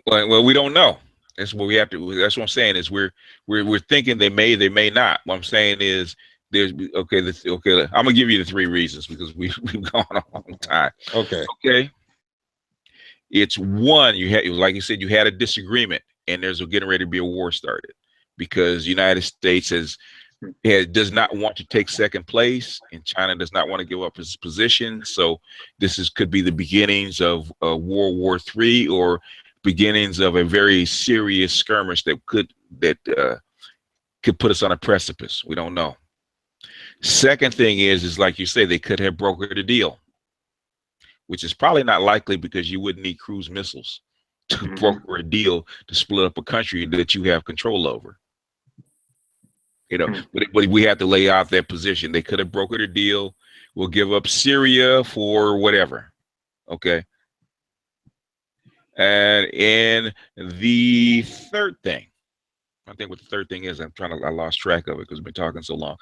Well, we don't know. That's what we have to. That's what I'm saying is we're thinking they may not. What I'm saying is there's okay. I'm gonna give you the 3 reasons because we've gone a long time. Okay. It's one, you had, like you said, you had a disagreement, and there's getting ready to be a war started because the United States does not want to take second place, and China does not want to give up its position. So this could be the beginnings of World War III or beginnings of a very serious skirmish that could put us on a precipice. We don't know. Second thing is like you say, they could have brokered a deal, which is probably not likely because you wouldn't need cruise missiles to broker a deal to split up a country that you have control over. But we have to lay out that position. They could have brokered a deal. We'll give up Syria for whatever. Okay. And the third thing, I think what the third thing is, I lost track of it because we've been talking so long.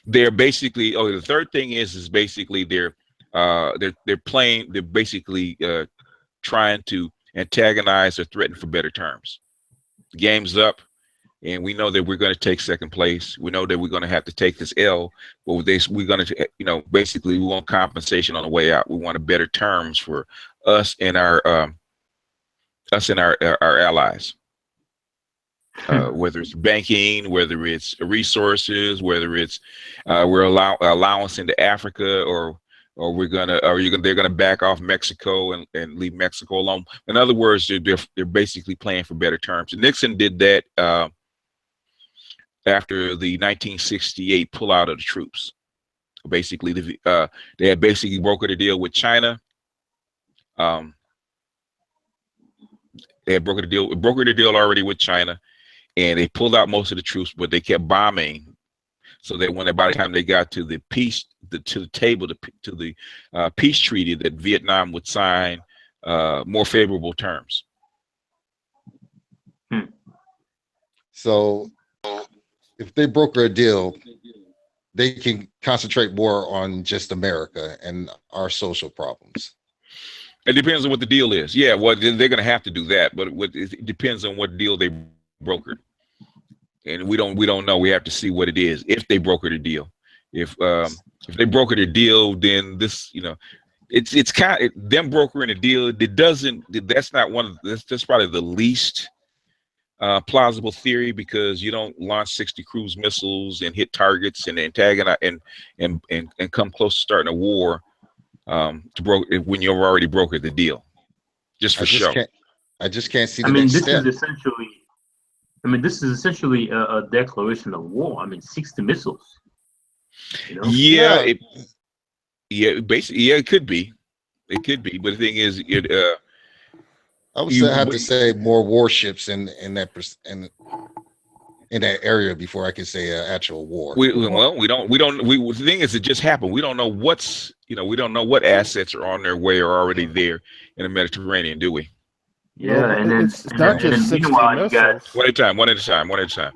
They're basically, the third thing is basically they're basically trying to antagonize or threaten for better terms. The game's up, and we know that we're going to take second place. We know that we're going to have to take this L, but we're going to, basically we want compensation on the way out. We want a better terms for us and our allies. Whether it's banking, whether it's resources, whether it's we're allowance into Africa, or they're gonna back off Mexico and leave Mexico alone. In other words, they're basically playing for better terms. And Nixon did that after the 1968 pullout of the troops. Basically, they had basically brokered a deal with China. They had brokered a deal already with China. And they pulled out most of the troops, but they kept bombing, so that by the time they got to the peace, to the peace treaty, that Vietnam would sign more favorable terms. So, if they broker a deal, they can concentrate more on just America and our social problems. It depends on what the deal is. Yeah, well, they're going to have to do that, but it depends on what deal they brokered. And we don't know. We have to see what it is if they brokered a deal. If they brokered a deal, then this, it's kind of them brokering a deal. That's probably the least plausible theory, because you don't launch 60 cruise missiles and hit targets and antagonize and come close to starting a war when you've already brokered the deal, just for show. I just can't see the next step. This is essentially a declaration of war. 60 missiles. Yeah, basically, it could be. It could be, but the thing is, I would have to say more warships in that area before I could say an actual war. The thing is, it just happened. We don't know we don't know what assets are on their way or already there in the Mediterranean, do we? Yeah, and then it's not just 60 missiles. One at a time.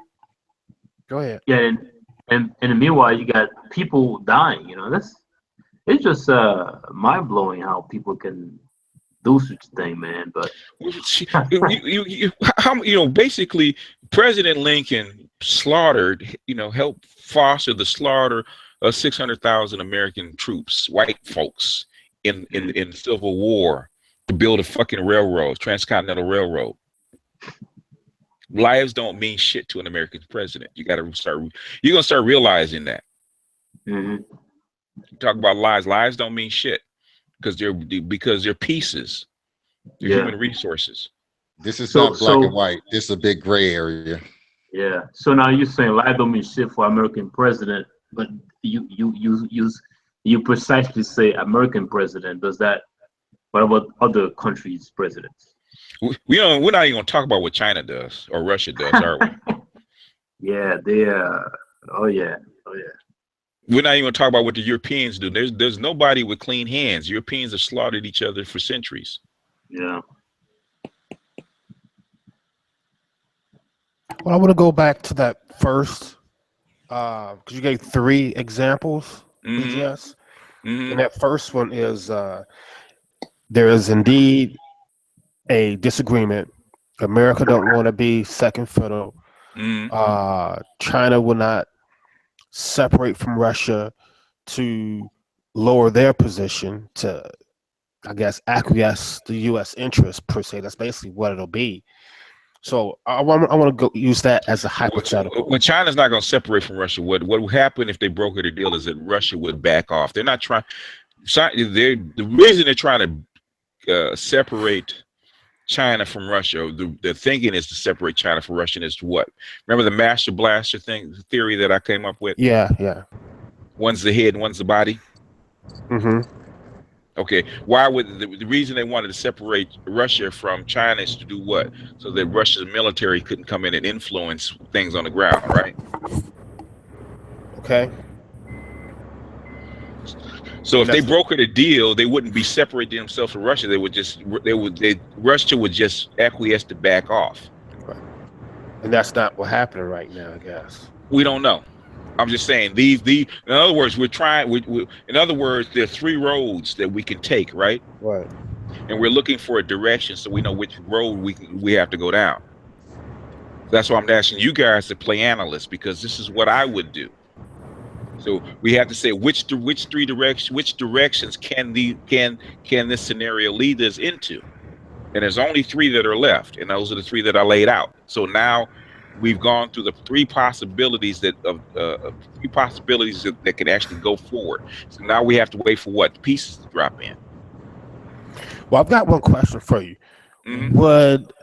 Go ahead. Yeah, and in the meanwhile, you got people dying. It's just mind blowing how people can do such a thing, man. But basically, President Lincoln helped foster the slaughter of 600,000 American troops, white folks, in the Civil War, to build a fucking railroad, transcontinental railroad. Lives don't mean shit to an American president. You're gonna start realizing that. You talk about lives. Lives don't mean shit because they're pieces. They're human resources. This is not black and white. This is a big gray area. Yeah. So now you're saying lives don't mean shit for American president, but you precisely say American president. Does that? What about other countries' presidents? We're not even gonna talk about what China does or Russia does, are we? Yeah, they are. Oh yeah. We're not even talking about what the Europeans do. There's nobody with clean hands. Europeans have slaughtered each other for centuries. Yeah. Well, I want to go back to that first, because you gave 3 examples, BGS. And that first one is there is indeed a disagreement. America don't want to be second fiddle. China will not separate from Russia to lower their position to, I guess, acquiesce the U.S. interest per se. That's basically what it'll be. So I want to go use that as a hypothetical. When China's not going to separate from Russia, what would happen if they brokered a deal is that Russia would back off. They're not trying. The reason they're trying to separate China from Russia, the thinking is to separate China from Russia is what? Remember the master blaster theory that I came up with? Yeah. One's the head and one's the body. Okay, why would the reason they wanted to separate Russia from China is to do what? So that Russia's military couldn't come in and influence things on the ground, right? Okay. So if they brokered a deal, they wouldn't be separating themselves from Russia. Russia would just acquiesce to back off. Right. And that's not what's happening right now, I guess. We don't know. I'm just saying in other words, in other words, there are 3 roads that we can take, right? Right. And we're looking for a direction so we know which road we have to go down. That's why I'm asking you guys to play analysts, because this is what I would do. So we have to say which directions can this scenario lead us into? And there's only 3 that are left, and those are the 3 that I laid out. So now we've gone through the 3 possibilities that can actually go forward. So now we have to wait for what? The pieces to drop in. Well, I've got one question for you. Would,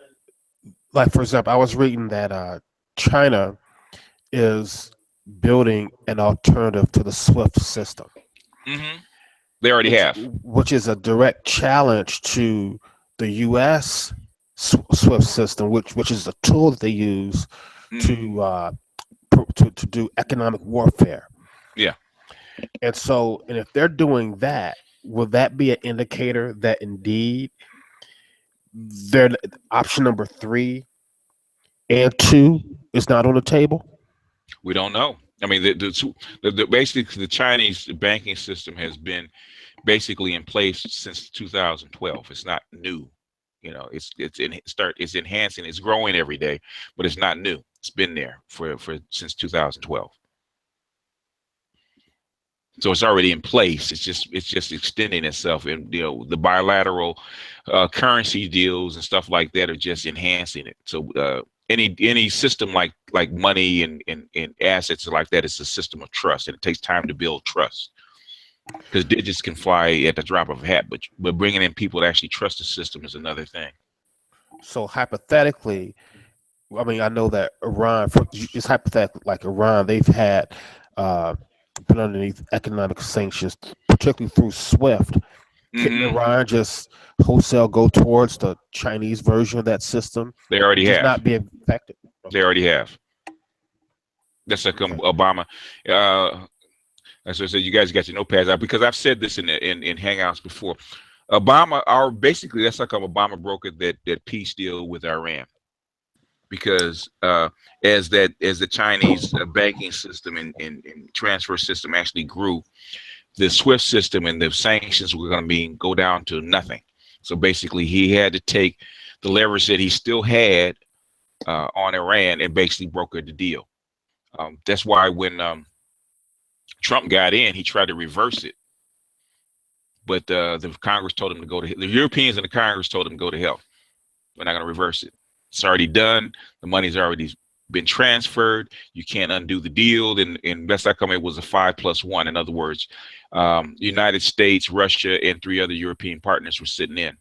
like, for example, I was reading that China is building an alternative to the SWIFT system. They already have. Which is a direct challenge to the U.S. SWIFT system, which is a tool that they use to do economic warfare. Yeah. And so, and if they're doing that, will that be an indicator that indeed their option number 3 and 2 is not on the table? We don't know. I mean, basically the Chinese banking system has been basically in place since 2012. It's not new. You know, it's enhancing, it's growing every day, but it's not new. It's been there since 2012. So it's already in place. It's just extending itself, and the bilateral currency deals and stuff like that are just enhancing it. So any system like money and assets like that is a system of trust, and it takes time to build trust, because digits can fly at the drop of a hat, but bringing in people that actually trust the system is another thing. So hypothetically, I mean, I know that Iran, it's hypothetical, like Iran, they've had been underneath economic sanctions, particularly through SWIFT. Can Iran just wholesale go towards the Chinese version of that system? They already have. Not be affected. They already have. That's like Obama. As I said, you guys got your notepads out, because I've said this in Hangouts before. Obama, basically, that's like Obama brokered that peace deal with Iran, because as the Chinese banking system and transfer system actually grew, the SWIFT system and the sanctions were going to go down to nothing. So basically, he had to take the leverage that he still had on Iran and basically brokered the deal. That's why when Trump got in, he tried to reverse it, but the Congress told him to go to the Europeans, and the Congress told him to go to hell. We're not going to reverse it. It's already done. The money's already been transferred. You can't undo the deal. And best outcome, it was a 5+1. In other words, United States, Russia, and 3 other European partners were sitting in.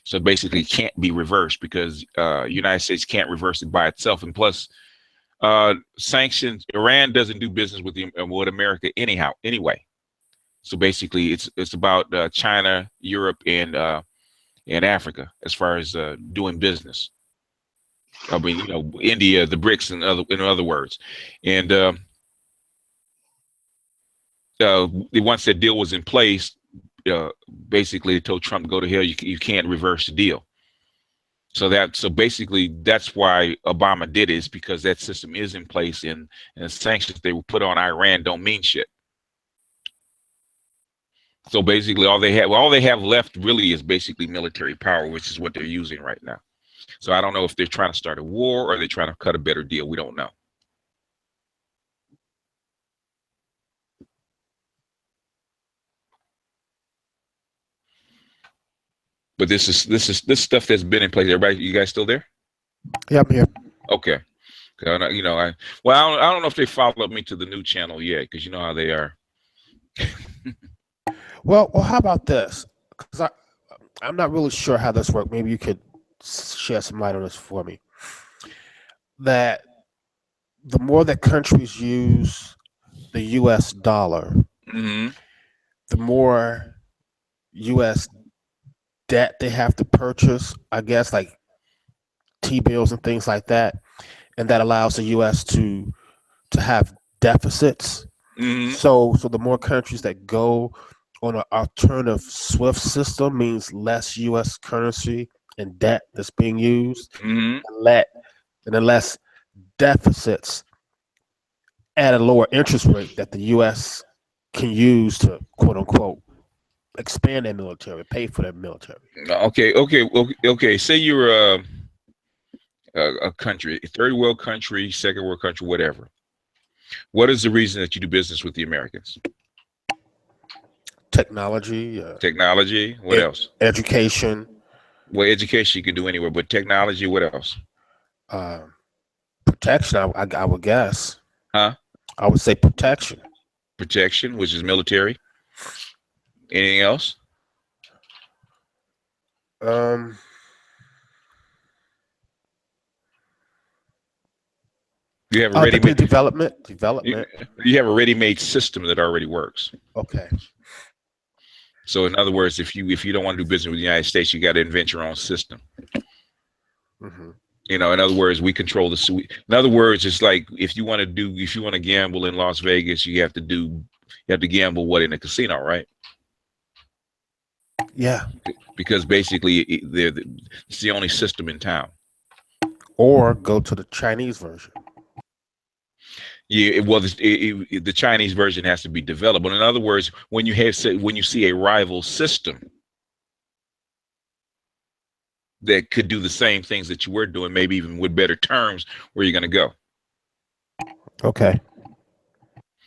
So basically, it can't be reversed, because United States can't reverse it by itself. And plus, sanctions. Iran doesn't do business with America anyway. So basically, it's about China, Europe, and Africa as far as doing business. I mean, India, the BRICS, in other words, and once that deal was in place, basically they told Trump to go to hell. You can't reverse the deal. So basically that's why Obama did it, is because that system is in place, and the sanctions they were put on Iran don't mean shit. So basically all they have left really is basically military power, which is what they're using right now. So I don't know if they're trying to start a war or they're trying to cut a better deal. We don't know. But this stuff that's been in place. Everybody, you guys still there? Yeah, I'm here. Okay. I don't know if they followed me to the new channel yet, because you know how they are. Well, how about this? Because I'm not really sure how this works. Maybe you could shed some light on this for me. That the more that countries use the U.S. dollar, Mm-hmm. the more U.S. debt they have to purchase, I guess, like T-bills and things like that, and that allows the U.S. to have deficits. Mm-hmm. So the more countries that go on an alternative SWIFT system means less U.S. currency and debt that's being used, Mm-hmm. and then less deficits at a lower interest rate that the U.S. can use to, quote unquote, expand their military, pay for their military. Okay. Say you're a country, a third world country, second world country, whatever. What is the reason that you do business with the Americans? Technology. Technology. What else? Education. Well, education you can do anywhere, but technology. What else? Protection. I would guess. Huh? I would say protection. Protection, which is military. Anything else? You have a ready-made development. You have a ready-made system that already works. Okay. So in other words, if you don't want to do business with the United States, you got to invent your own system. Mm-hmm. You know, in other words, we control the. In other words, it's like if you want to gamble in Las Vegas, you have to gamble in a casino, right? Yeah. Because basically, it's the only system in town. Or go to the Chinese version. Yeah, well, the Chinese version has to be developed. But in other words, when you see a rival system that could do the same things that you were doing, maybe even with better terms, where you're going to go. Okay.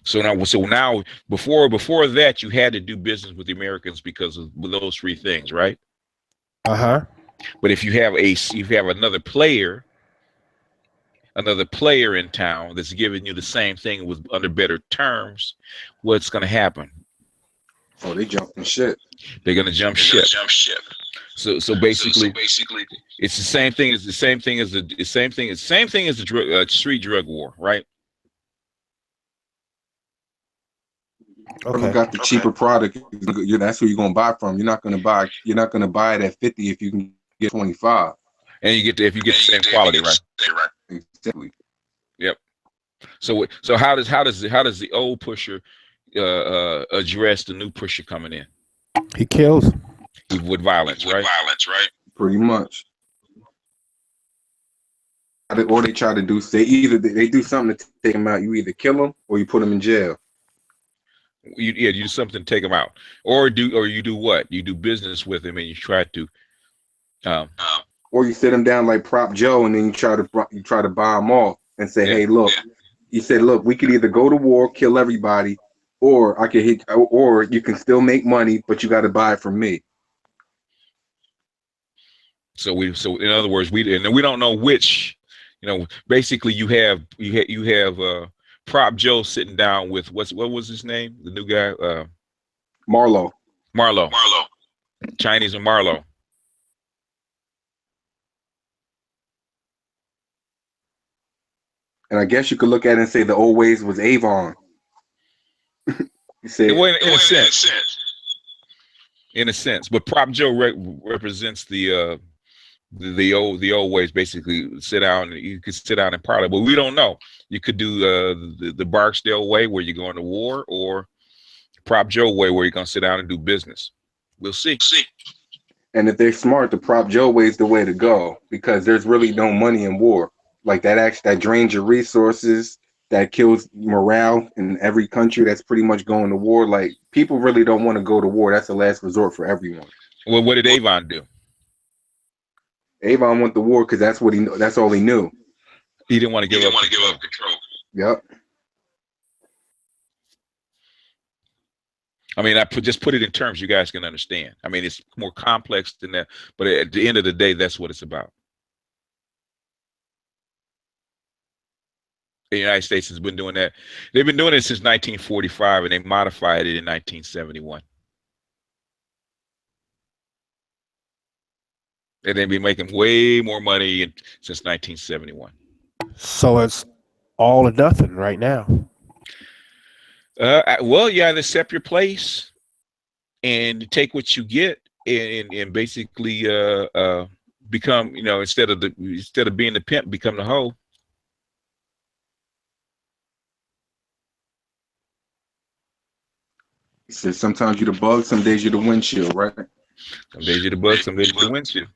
So now, before that, you had to do business with the Americans because of those three things, right? Uh-huh. But if you have another player in town that's giving you the same thing under better terms, what's going to happen? Oh, they jumping ship. They're going to jump ship. So basically, it's the same thing as the street drug war, right? Whoever got the cheaper product, that's who you're gonna buy from. You're not gonna buy it at 50 if you can get 25. And if you get the same quality, right? Exactly. Yep. So how does the old pusher address the new pusher coming in? He kills with violence, right? Pretty much. Or they try to do. They do something to take them out. You either kill them or you put them in jail. You do something to take them out, or you do what? You do business with them and you try to. Or you sit them down like Prop Joe, and then you try to buy them off and say, "Hey, look," he said, "Look, we could either go to war, kill everybody, or I could or you can still make money, but you got to buy it from me." So in other words, we don't know which. You know, basically, you have Prop Joe sitting down with what was his name? The new guy, Marlo. Chinese and Marlo. And I guess you could look at it and say the old ways was Avon. You say, in a sense, but Prop Joe represents the old ways. Basically, sit down. You could sit down and parley, but we don't know. You could do the Barksdale way, where you're going to war, or Prop Joe way where you're gonna sit down and do business. We'll see. And if they're smart, the prop Joe way is the way to go because there's really no money in war. Like that drains your resources, that kills morale in every country that's pretty much going to war. Like people really don't want to go to war. That's the last resort for everyone. Well, what did Avon do? Avon went to war because that's all he knew. He didn't want to give up control. Yep. I mean, just put it in terms you guys can understand. I mean, it's more complex than that, but at the end of the day, that's what it's about. The United States has been doing that. They've been doing it since 1945, and they modified it in 1971. And they've been making way more money since 1971. So it's all or nothing right now. Well, you either accept your place and take what you get, and basically become, instead of being the pimp, become the hoe. He says sometimes you're the bug, some days you're the windshield, right? Some days you're the bug, some days you're the windshield.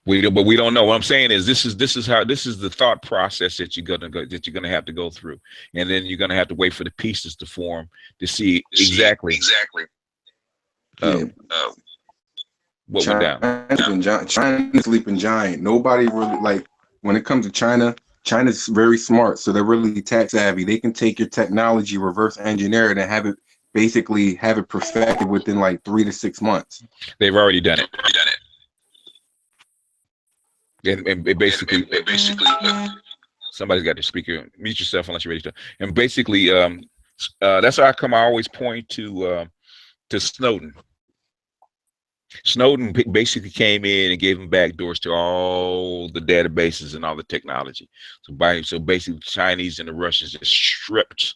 But we don't know. What I'm saying is this is the thought process that you're gonna have to go through, and then you're gonna have to wait for the pieces to form to see exactly what went down. China's sleeping giant. Nobody really, like, when it comes to China's very smart, so they're really tech savvy. They can take your technology, reverse engineer it, and have it perfected within like 3 to 6 months. They've already done it. And basically, somebody's got the speaker. Mute yourself unless you're ready to. And basically, that's how I always point to Snowden. Snowden basically came in and gave him back doors to all the databases and all the technology. So basically, the Chinese and the Russians just stripped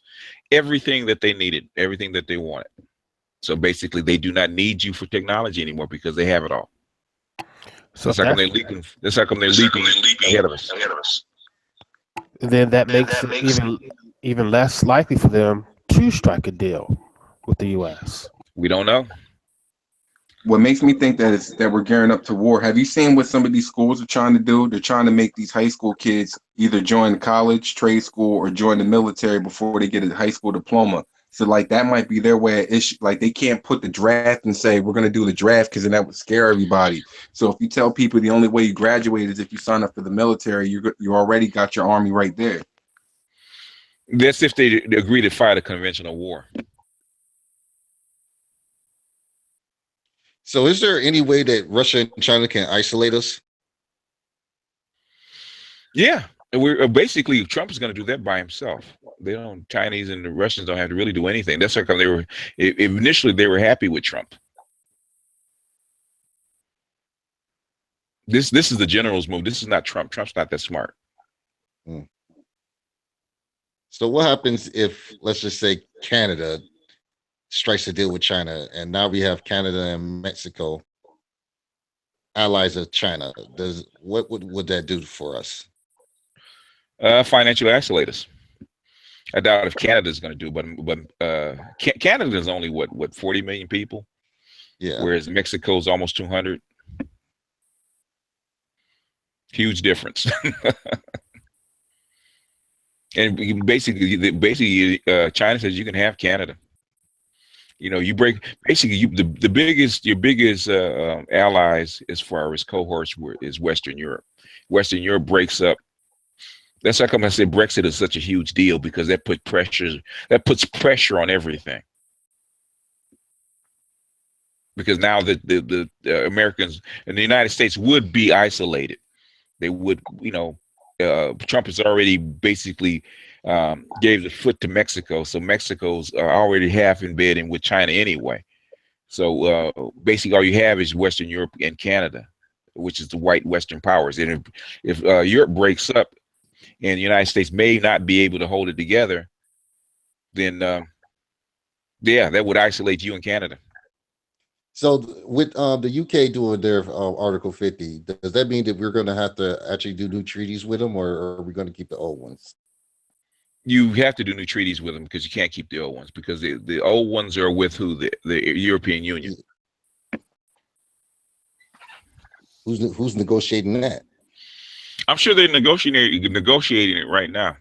everything that they needed, everything that they wanted. So basically, they do not need you for technology anymore because they have it all. So that's how come they're leaping. That's how come they're leaping ahead of us. Then that makes it even less likely for them to strike a deal with the U.S. We don't know. What makes me think that we're gearing up to war. Have you seen what some of these schools are trying to do? They're trying to make these high school kids either join college, trade school, or join the military before they get a high school diploma. So like that might be their way of issue. Like they can't put the draft and say we're going to do the draft because then that would scare everybody. So if you tell people the only way you graduate is if you sign up for the military, you already got your army right there. That's if they agree to fight a conventional war. So is there any way that Russia and China can isolate us? Yeah. We're basically Trump is going to do that by himself. Chinese and the Russians don't have to really do anything. That's how come initially they were happy with Trump. This is the general's move. This is not Trump. Trump's not that smart. So what happens if, let's just say, Canada strikes a deal with China, and now we have Canada and Mexico allies of China? What would that do for us? Financially isolate us. I doubt if Canada's going to do, but Canada is only what 40 million people. Yeah. Whereas Mexico's almost 200. Huge difference. And basically, China says you can have Canada. You break basically your biggest allies as far as cohorts is Western Europe. Western Europe breaks up. That's how come I said Brexit is such a huge deal, because that puts pressure on everything. Because now the Americans and the United States would be isolated. They would, Trump has already basically gave the foot to Mexico. So Mexico's already half in bed and with China anyway. So basically all you have is Western Europe and Canada, which is the white Western powers. And if Europe breaks up and the United States may not be able to hold it together, then that would isolate you and Canada. So with the UK doing their Article 50, does that mean that we're going to have to actually do new treaties with them, or are we going to keep the old ones? You have to do new treaties with them because you can't keep the old ones, because the old ones are with who? The European Union. Who's negotiating that? I'm sure they're negotiating it right now.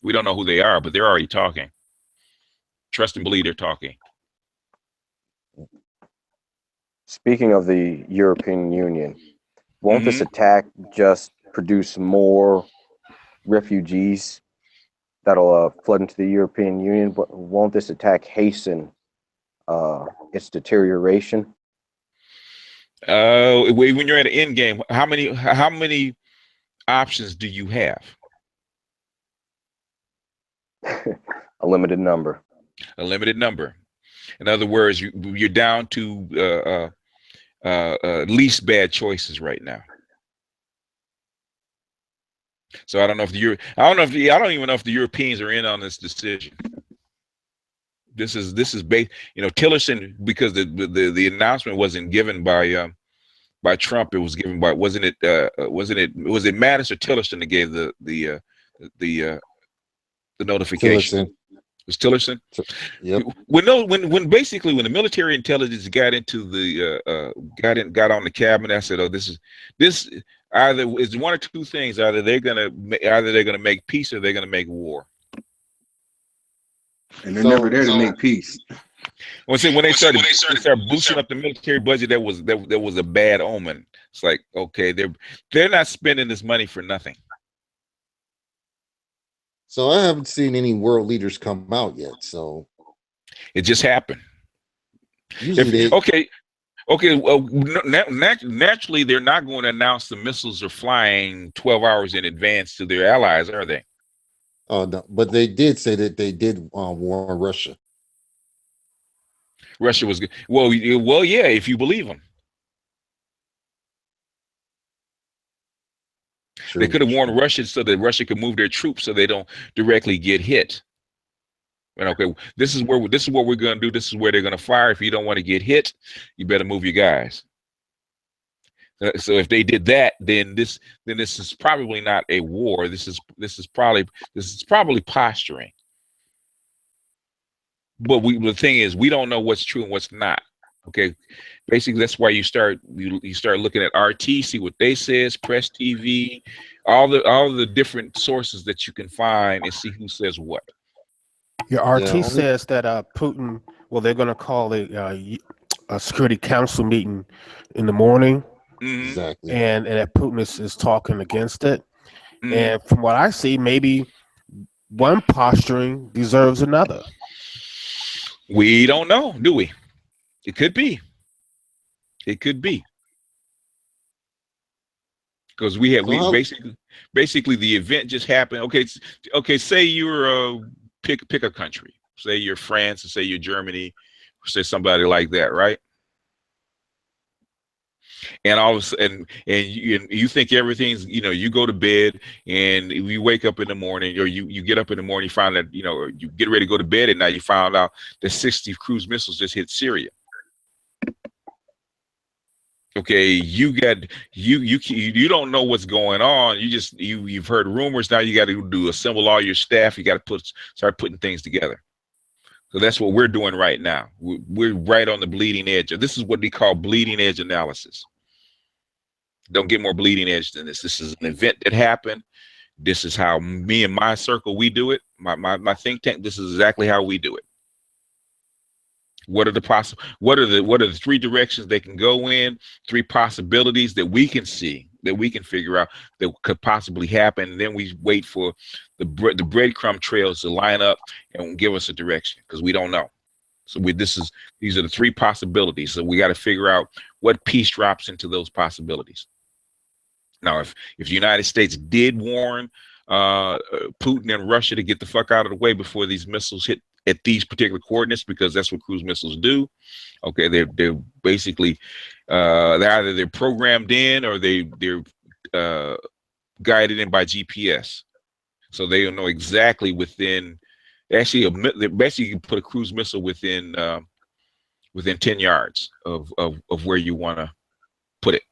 We don't know who they are, but they're already talking. Trust and believe they're talking. Speaking of the European Union, won't this attack just produce more refugees that'll flood into the European Union? But won't this attack hasten its deterioration? When you're at an end game, how many options do you have? A limited number. A limited number. In other words, you're down to least bad choices right now. So I don't know if I don't even know if the Europeans are in on this decision. This is based, Tillerson, because the announcement wasn't given by Trump. It was given by, was it Mattis or Tillerson that gave the notification? Tillerson. It was Tillerson. Yep. When basically when the military intelligence got into got on the cabinet, I said, oh, this either is one or two things. Either they're gonna make peace or they're gonna make war. And they're never there to make peace. When they started boosting up the military budget, that was a bad omen. It's like, okay, they're not spending this money for nothing. So I haven't seen any world leaders come out yet. So it just happened. Okay. Well, naturally, they're not going to announce the missiles are flying 12 hours in advance to their allies, are they? Oh no, but they did say that they did warn Russia. Russia was good. Well, yeah, if you believe them. True, they could have warned Russia so that Russia could move their troops so they don't directly get hit. And okay, this is what we're going to do. This is where they're going to fire. If you don't want to get hit, you better move your guys. So if they did that, then this is probably not a war. This is probably posturing. But the thing is, we don't know what's true and what's not. Okay, basically that's why you start looking at RT, see what they says, Press TV, all the different sources that you can find, and see who says what. Your RT says that Putin, well, they're going to call a Security Council meeting in the morning. Mm-hmm. Exactly. And that Putin is talking against it. Mm-hmm. And from what I see, maybe one posturing deserves another. We don't know, do we? It could be. It could be. Because basically the event just happened. Okay, say you're pick a country. Say you're France, or say you're Germany, or say somebody like that, right? And all of a sudden, and you think everything's, you go to bed and you wake up in the morning, or you get up in the morning, you find that, you get ready to go to bed, and now you found out that 60 cruise missiles just hit Syria. Okay, you don't know what's going on. You've heard rumors. Now you got to assemble all your staff. You got to start putting things together. So that's what we're doing right now. We're right on the bleeding edge. This is what we call bleeding edge analysis. Don't get more bleeding edge than this. This is an event that happened. This is how me and my circle, we do it. My think tank, this is exactly how we do it. What are the three directions they can go in, three possibilities that we can see, that we can figure out that could possibly happen, and then we wait for the breadcrumb trails to line up and give us a direction, because we don't know. So these are the three possibilities. So we got to figure out what piece drops into those possibilities. Now, if the United States did warn Putin and Russia to get the fuck out of the way before these missiles hit at these particular coordinates, because that's what cruise missiles do. Okay, they're basically they're programmed in, or they're guided in by GPS, so they don't know exactly within. Actually, basically you can put a cruise missile within 10 yards of where you want to put it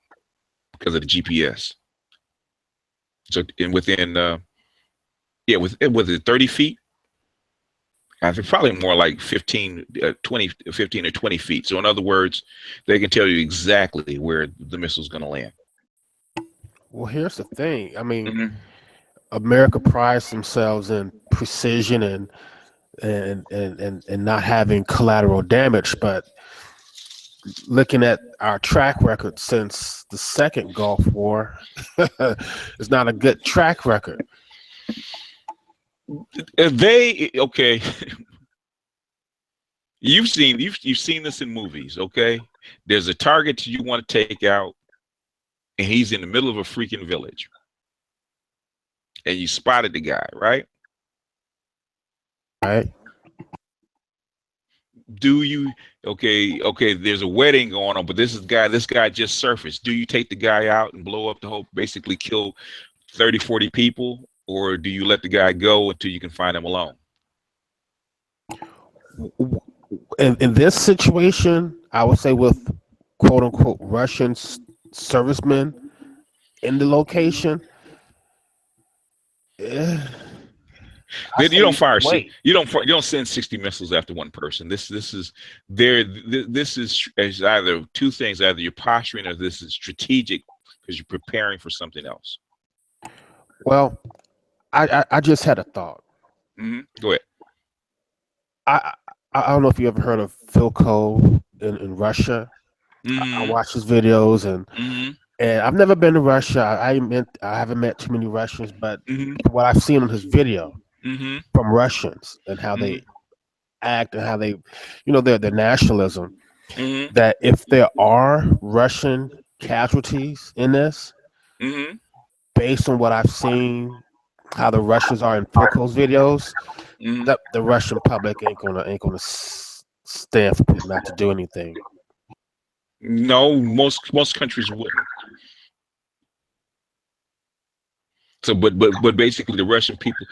because of the GPS. So within Yeah, was it 30 feet? I think probably more like 15 or 20 feet. So in other words, they can tell you exactly where the missile's going to land. Well, here's the thing. I mean, Mm-hmm. America prides themselves in precision and not having collateral damage, but looking at our track record since the second Gulf War, it's not a good track record. Okay. You've seen this in movies, okay? There's a target you want to take out, and he's in the middle of a freaking village. And you spotted the guy, right? Right. Do you okay, there's a wedding going on, but this guy just surfaced. Do you take the guy out and blow up the whole, basically kill 30, 40 people, or do you let the guy go until you can find him alone? In this situation, I would say with quote unquote Russian servicemen in the location, Then you don't fire. You don't send 60 missiles after one person. This is either two things: either you're posturing, or this is strategic because you're preparing for something else. Well, I just had a thought. Mm-hmm. Go ahead. I don't know if you ever heard of Philco in Russia. Mm-hmm. I watch his videos and I've never been to Russia. I haven't met too many Russians, but what I've seen on his video from Russians and how they act and how they, their nationalism, that if there are Russian casualties in this, based on what I've seen, how the Russians are in Philco's videos, the Russian public ain't gonna stand for people not to do anything. No, most countries wouldn't. So, but basically, the Russian people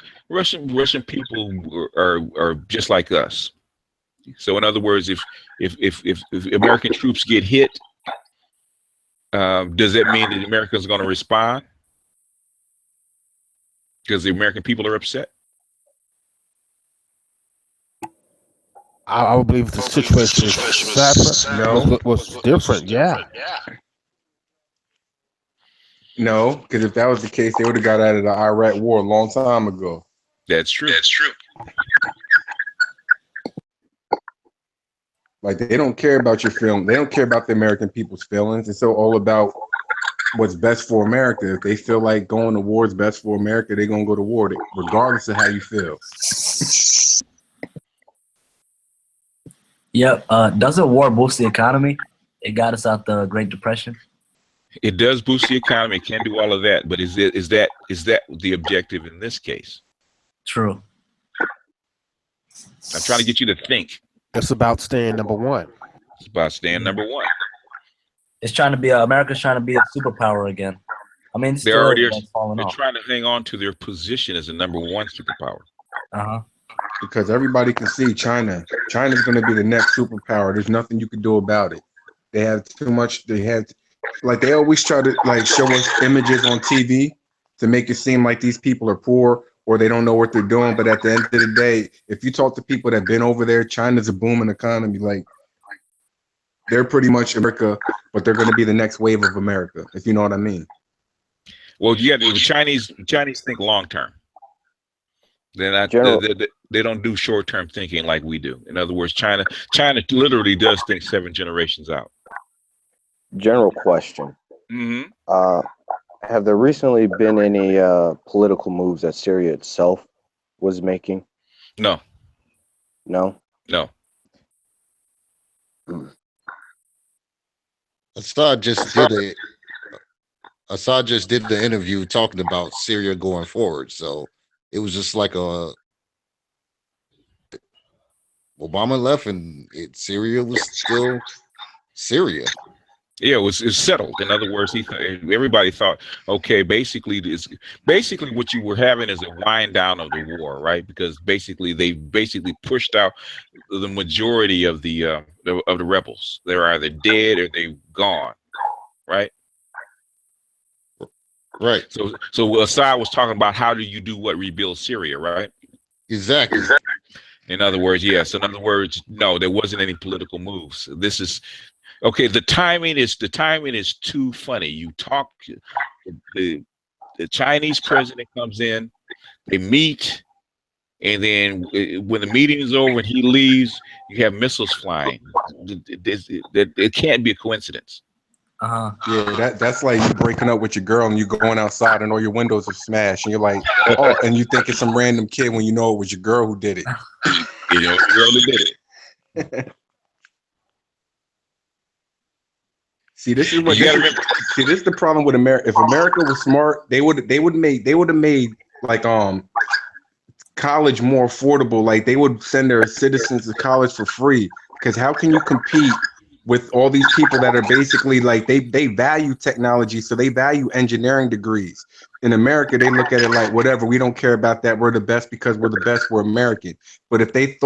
are just like us. So, in other words, if American troops get hit, does that mean that the Americans are going to respond? Because the American people are upset. I would believe the situation is separate. No, was different. Yeah. No, because if that was the case, they would have got out of the Iraq War a long time ago. That's true. That's true. Like, they don't care about your film. They don't care about the American people's feelings. It's all about what's best for America. If they feel like going to war is best for America, they're going to go to war, regardless of how you feel. Yep. Doesn't war boost the economy? It got us out the Great Depression. It does boost the economy. It can do all of that, but is that the objective in this case? True. I'm trying to get you to think. It's about staying number one. It's about staying number one. It's trying to be America's trying to be a superpower again. I mean, they're trying to hang on to their position as a number one superpower. Because everybody can see China's going to be the next superpower. There's nothing you can do about it. They have too much. They always try to show us images on TV to make it seem like these people are poor or they don't know what they're doing. But at the end of the day, if you talk to people that have been over there, China's a booming economy. Like, they're pretty much America, but they're going to be the next wave of America, if you know what I mean. Well, yeah, the Chinese think long term. They're not. They don't do short term thinking like we do. In other words, China literally does think 7 generations out. General question. Have there recently been any political moves that Syria itself was making? No. No? No. Assad just did the interview talking about Syria going forward. So it was just like Obama left and Syria was still Syria. Yeah, it's settled. In other words, everybody thought, okay, basically what you were having is a wind down of the war, right? Because they pushed out the majority of the rebels. They're either dead or they've gone, right? Right. So Assad was talking about how do you do what, rebuild Syria, right? Exactly. In other words, yes. In other words, no, there wasn't any political moves. This is okay. The timing is too funny. You talk, the Chinese president comes in, they meet, and then when the meeting is over and he leaves, you have missiles flying. It can't be a coincidence. Yeah, that's like you breaking up with your girl and you going outside and all your windows are smashed and you're like, oh, and you think it's some random kid when you know it was your girl who did it. You know, the girl who did it. See, this is the problem with America. If America was smart, they would have made like college more affordable. Like they would send their citizens to college for free. Because how can you compete with all these people that are basically like they value technology, so they value engineering degrees. In America, they look at it like whatever, we don't care about that. We're the best because we're the best. We're American. But if they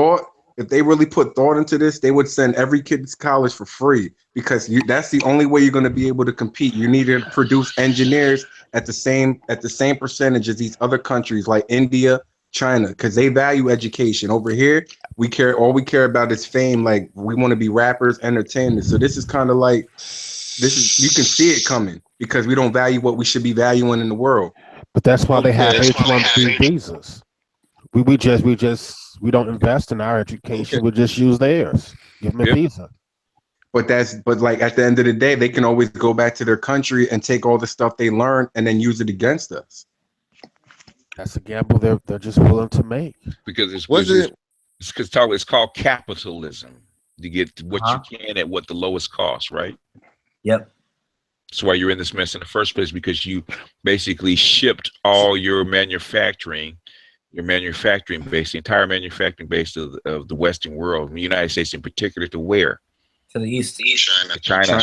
really put thought into this, they would send every kid to college for free because that's the only way you're going to be able to compete. You need to produce engineers at the same percentage as these other countries like India, China, because they value education. Over here, all we care about is fame. Like we want to be rappers, entertainers. So this is kind of like you can see it coming because we don't value what we should be valuing in the world. But that's why they have H-1B visas. We don't invest in our education. We just use theirs. Give them a visa. But like at the end of the day, they can always go back to their country and take all the stuff they learned and then use it against us. That's a gamble they're just willing to make. Because it's called capitalism. You get what you can at what the lowest cost, right? Yep. That's why you're in this mess in the first place, because you basically shipped all your manufacturing base, the entire manufacturing base of the Western world, the United States in particular, to where? To the east. China.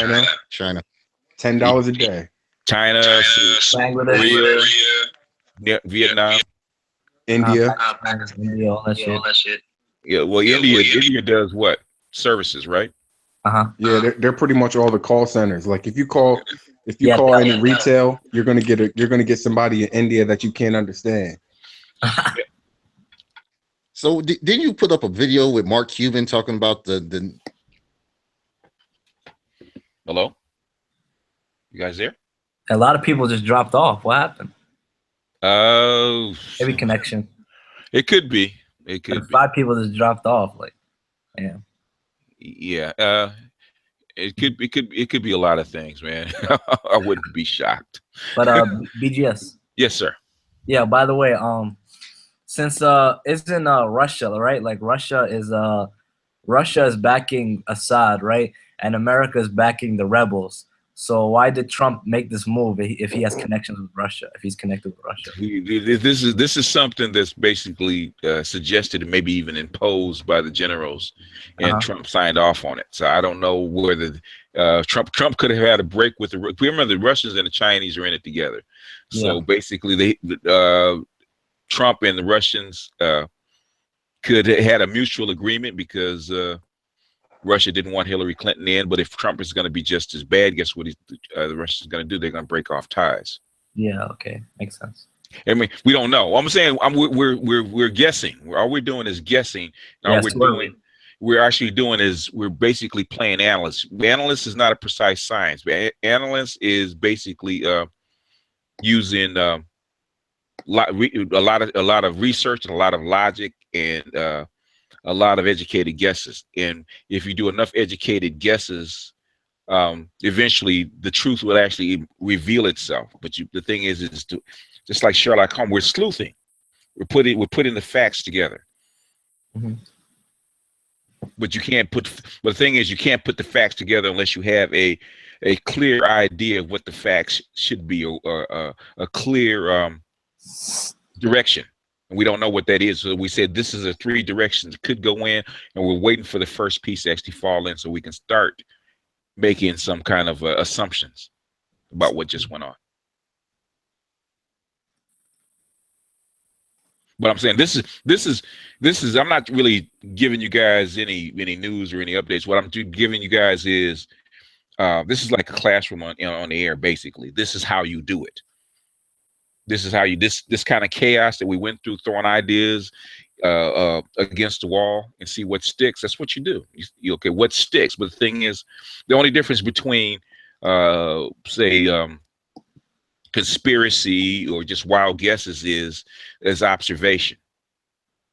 $10 a day. China, Korea, Vietnam, India. All that shit. Yeah, well, India does what? Services, right? Yeah, they're pretty much all the call centers. Like if you call any retail, you're gonna get somebody in India that you can't understand. So didn't you put up a video with Mark Cuban talking about the Hello? You guys there? A lot of people just dropped off. What happened? Oh, maybe connection. It could be. It could be. 5 people just dropped off. Like, yeah. Yeah. It could be a lot of things, man. I wouldn't be shocked. But BGS. Yes, sir. Yeah. By the way, since it's in Russia, right? Like Russia is backing Assad, right? And America is backing the rebels. So why did Trump make this move if he has connections with Russia? If he's connected with Russia? This is something that's basically suggested and maybe even imposed by the generals, and Trump signed off on it. So I don't know whether Trump could have had a break with remember the Russians and the Chinese are in it together. So basically, Trump and the Russians could have had a mutual agreement because Russia didn't want Hillary Clinton in, but if Trump is going to be just as bad, guess what the Russians are going to do? They're going to break off ties. Yeah. Okay. Makes sense. I mean, we don't know. I'm saying we're guessing. All we're doing is guessing. We're actually doing is we're basically playing analyst. Analyst is not a precise science. Analyst is basically using a lot of research and a lot of logic and a lot of educated guesses. And if you do enough educated guesses, eventually the truth will actually reveal itself. But the thing is just like Sherlock Holmes, we're sleuthing. We're putting the facts together. But you can't but the thing is you can't put the facts together unless you have a clear idea of what the facts should be, or a clear direction. We don't know what that is. So we said this is a 3 directions it could go in, and we're waiting for the first piece to actually fall in so we can start making some kind of assumptions about what just went on. But I'm saying this is I'm not really giving you guys any news or any updates. What I'm giving you guys is this is like a classroom on the air. Basically, this is how you do it. This is how you this kind of chaos that we went through, throwing ideas against the wall and see what sticks. That's what you do. Okay, what sticks? But the thing is, the only difference between say conspiracy or just wild guesses is observation.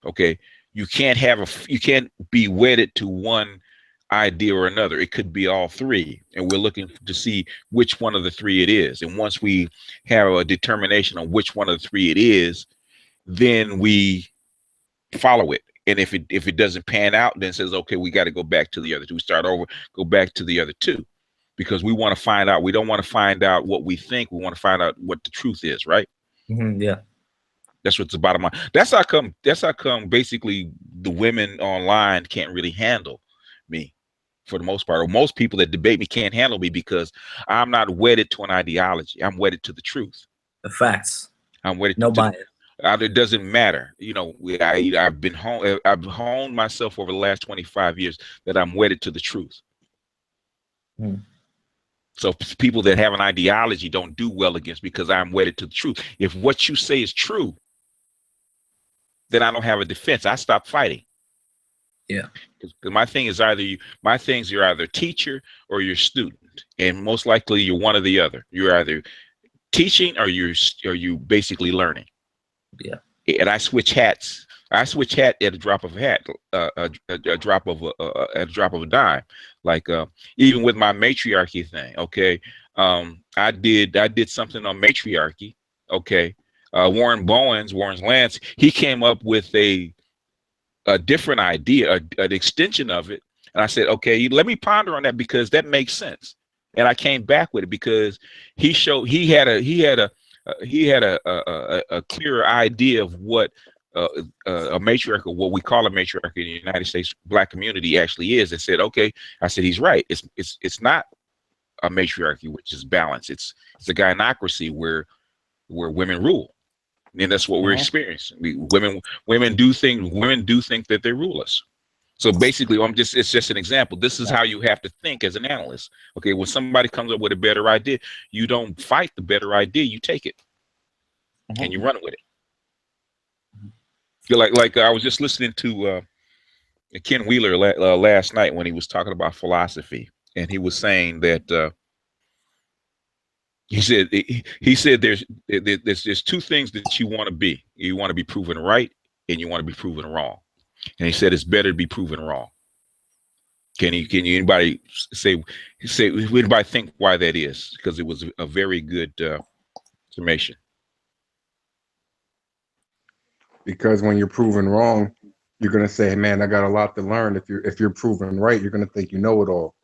Okay, you can't be wedded to one idea or another. It could be all three, and we're looking to see which one of the three it is. And once we have a determination on which one of the three it is, then we follow it. And if it doesn't pan out, then it says, okay, we got to go back to the other two. We start over, go back to the other two, because we want to find out. We don't want to find out what we think. We want to find out what the truth is, right? Yeah. That's what's the bottom line. That's how come basically the women online can't really handle me for the most part. Or most people that debate me can't handle me because I'm not wedded to an ideology. I'm wedded to the truth. The facts. I'm wedded no to bias. it doesn't matter. You know, I've honed myself over the last 25 years that I'm wedded to the truth. So people that have an ideology don't do well against because I'm wedded to the truth. If what you say is true, then I don't have a defense. I stop fighting. Yeah. Because my thing is you're either teacher or you're student, and most likely you're one or the other. You're either teaching or you basically learning. Yeah. And I switch hats. I switch hat at a drop of a hat, a drop of a dime. Like even with my matriarchy thing. Okay, I did something on matriarchy. Okay, Warren Lance, he came up with a different idea, an extension of it, and I said, okay, let me ponder on that because that makes sense. And I came back with it because he had a clearer idea of what a matriarch, or what we call a matriarch in the United States Black community actually is, and said, okay, I said he's right. It's not a matriarchy which is balanced. It's a gynocracy where women rule, and that's what we're experiencing. Women do think that they rule us. So basically, it's just an example. This is how you have to think as an analyst. Okay, when somebody comes up with a better idea, you don't fight the better idea, you take it and you run with it. Like I was just listening to Ken Wheeler last night when he was talking about philosophy, and he was saying that he said there's two things that you want to be. You want to be proven right, and you want to be proven wrong. And he said it's better to be proven wrong. Can you anybody say anybody think why that is? Because it was a very good summation. Because when you're proven wrong, you're gonna say, "Man, I got a lot to learn." If you're proven right, you're gonna think you know it all.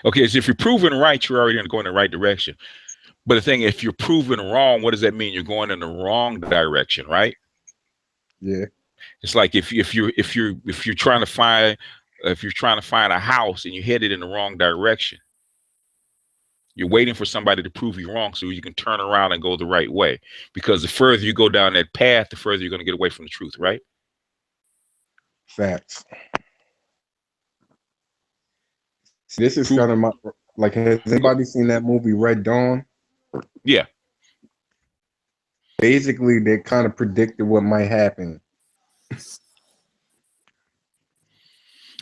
Okay, so if you're proven right, you're already going in the right direction. But the thing, if you're proven wrong, what does that mean? You're going in the wrong direction, right? Yeah. It's like if you're trying to find a house and you're headed in the wrong direction, you're waiting for somebody to prove you wrong so you can turn around and go the right way. Because the further you go down that path, the further you're going to get away from the truth, right? Facts. This is kind of like, has anybody seen that movie Red Dawn? Yeah. Basically, they kind of predicted what might happen.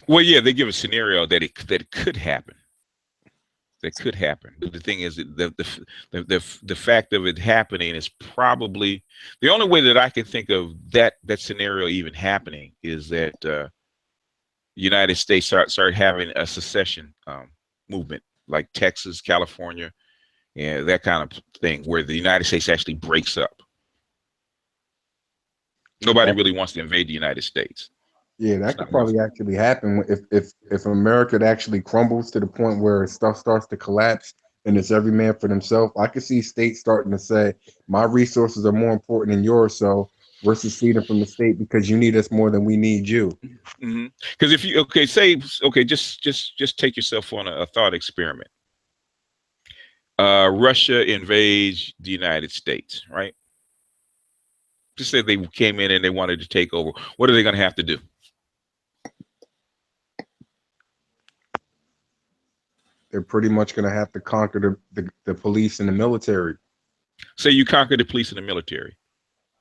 Well, yeah, they give a scenario that it could happen. That could happen. But the thing is, the fact of it happening is probably the only way that I can think of that scenario even happening is that the United States start having a secession movement, like Texas, California, and that kind of thing, where the United States actually breaks up. Nobody really wants to invade the United States. Yeah, that could probably actually happen if America actually crumbles to the point where stuff starts to collapse and it's every man for themselves. I could see states starting to say, my resources are more important than yours, so we're seceding from the state because you need us more than we need you. Because if you just take yourself on a thought experiment. Russia invades the United States, right? Just say they came in and they wanted to take over. What are they going to have to do? They're pretty much going to have to conquer the police and the military. Say you conquer the police and the military.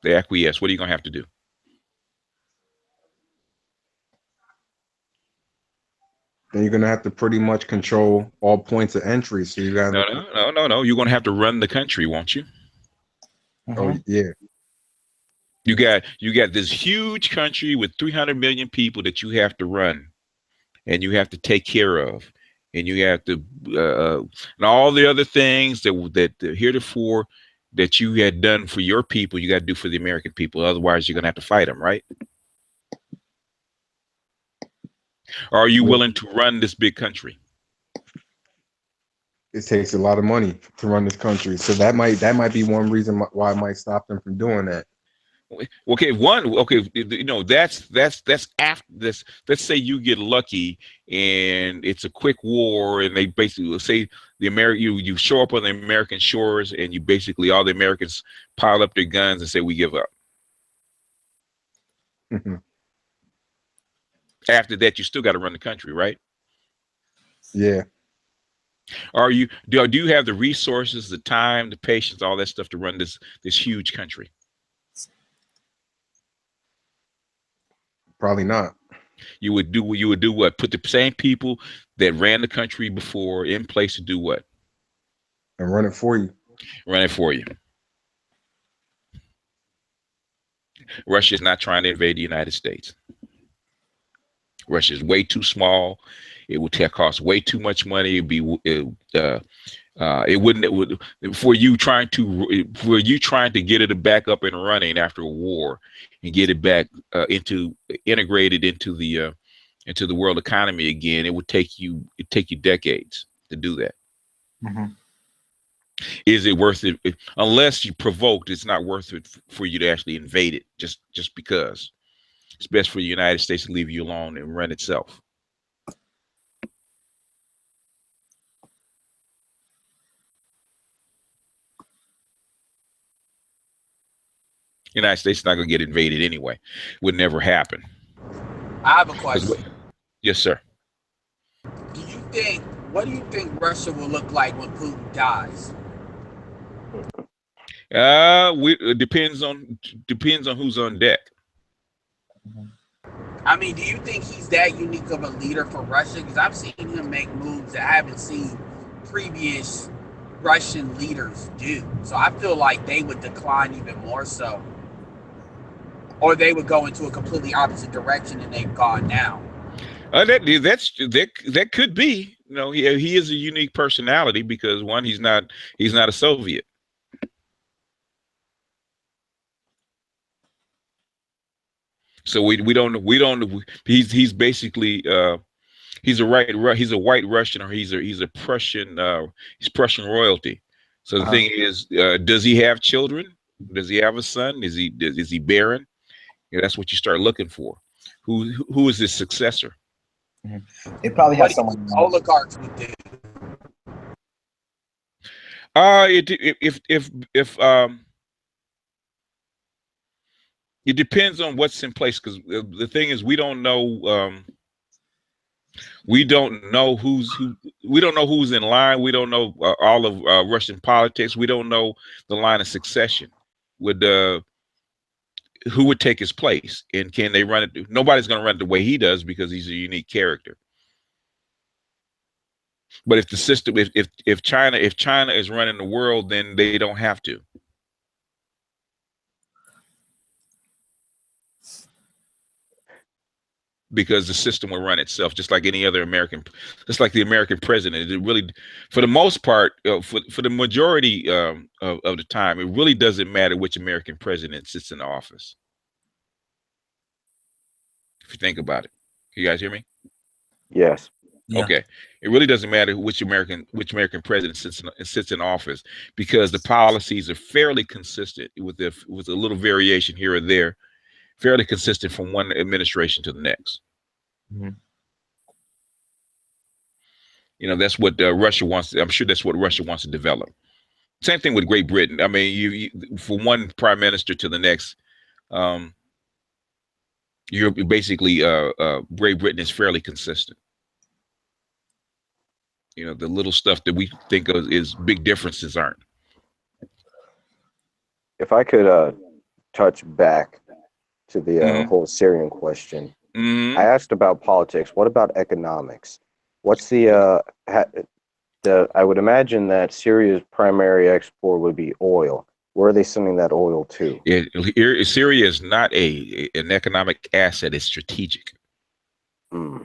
They acquiesce. What are you going to have to do? Then you're gonna have to pretty much control all points of entry. So you gotta. No. You're going to have to run the country, won't you? Oh yeah. You got this huge country with 300 million people that you have to run, and you have to take care of, and you have to and all the other things that heretofore that you had done for your people, you got to do for the American people. Otherwise, you're going to have to fight them, right? Or are you willing to run this big country? It takes a lot of money to run this country, so that might be one reason why it might stop them from doing that. Okay, that's after this. Let's say you get lucky and it's a quick war, and they basically say you show up on the American shores, and you basically all the Americans pile up their guns and say we give up. After that, you still got to run the country, right? Yeah. Do you have the resources, the time, the patience, all that stuff to run this huge country? Probably not. You would do what? Put the same people that ran the country before in place to do what? And run it for you. Run it for you. Russia is not trying to invade the United States. Russia is way too small. It would cost way too much money. For you trying to get it back up and running after a war and get it back integrated into the world economy again. It'd take you decades to do that. Is it worth it? Unless you provoked, it's not worth it for you to actually invade it. Just because it's best for the United States to leave you alone and run itself. United States is not going to get invaded anyway. Would never happen. I have a question. Yes, sir. What do you think Russia will look like when Putin dies? It depends on who's on deck. I mean, do you think he's that unique of a leader for Russia? Because I've seen him make moves that I haven't seen previous Russian leaders do. So I feel like they would decline even more so. Or they would go into a completely opposite direction than they've gone now. That could be. You know, he is a unique personality because one, he's not a Soviet. So we don't he's basically he's a white Russian, or he's a Prussian he's Prussian royalty. So the thing is, does he have children? Does he have a son? Is he barren? Yeah, that's what you start looking for. Who is his successor? They probably have someone oligarchs would do. It depends on what's in place, because the thing is, we don't know who's in line. We don't know all of Russian politics. We don't know the line of succession. Who would take his place, and can they run it? Nobody's going to run it the way he does because he's a unique character. But if the system, if China is running the world, then they don't have to. Because the system will run itself, just like any other American, just like the American president. It really, for the most part, for the majority of the time, it really doesn't matter which American president sits in office. If you think about it, you guys hear me? Yes. Yeah. Okay. It really doesn't matter which American president sits in office, because the policies are fairly consistent with a little variation here or there, fairly consistent from one administration to the next. Mm-hmm. You know, that's what Russia wants. I'm sure that's what Russia wants to develop. Same thing with Great Britain. I mean, you from one prime minister to the next, you're basically Great Britain is fairly consistent. You know, the little stuff that we think of is big differences aren't. if I could touch back to the Mhm. whole Syrian question, Mhm. I asked about politics. What about economics? What's I would imagine that Syria's primary export would be oil. Where are they sending that oil to? Syria is not an economic asset; it's strategic. Hmm.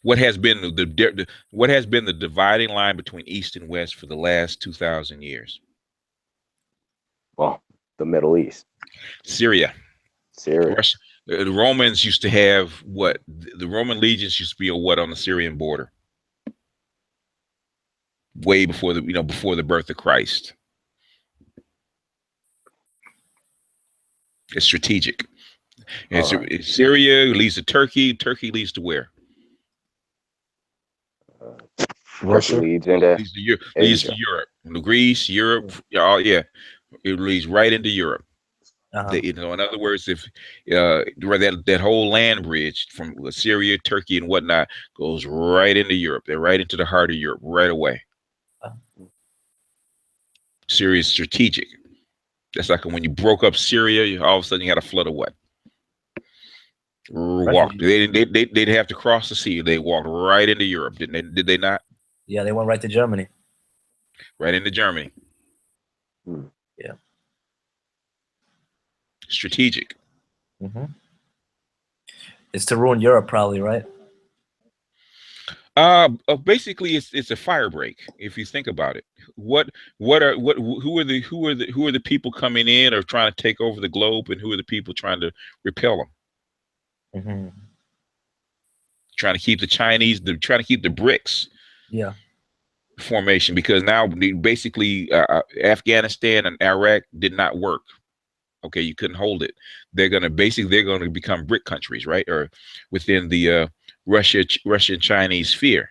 What has been what has been the dividing line between East and West for the last 2,000 years? Well, the Middle East, Syria. Syria. Russia. The Romans used to have what? The Roman legions used to be on the Syrian border, way before before the birth of Christ. It's strategic. It's Syria leads to Turkey. Turkey leads to where? Russia leads into leads to Asia. Europe. Greece, Europe. Yeah, it leads right into Europe. In other words, if that whole land bridge from Syria, Turkey, and whatnot goes right into Europe, they're right into the heart of Europe right away. Syria is strategic. That's like when you broke up Syria, all of a sudden you had a flood of what? Walked. They'd have to cross the sea. They walked right into Europe, didn't they? Did they not? Yeah, they went right to Germany. Right into Germany. Yeah. Strategic. It's to ruin Europe, probably, right? Basically, it's a fire break. If you think about it, who are the people coming in or trying to take over the globe, and who are the people trying to repel them? Trying to keep the Chinese, trying to keep the BRICS. Yeah. Formation, because now basically Afghanistan and Iraq did not work. Okay, you couldn't hold it. They're going to become BRIC countries, right? Or within the Russian Chinese sphere.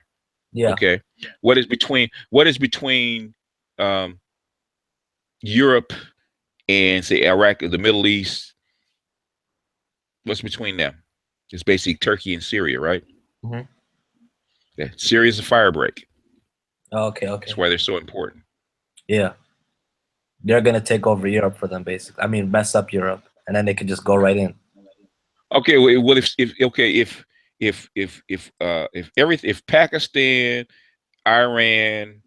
Yeah. Okay. What is between Europe and say Iraq or the Middle East? What's between them? It's basically Turkey and Syria, right? Yeah, Syria is a fire break. Okay. That's why they're so important. Yeah. They're gonna take over Europe for them, basically. I mean, mess up Europe, and then they can just go right in. Okay. Well, if Pakistan, Iran,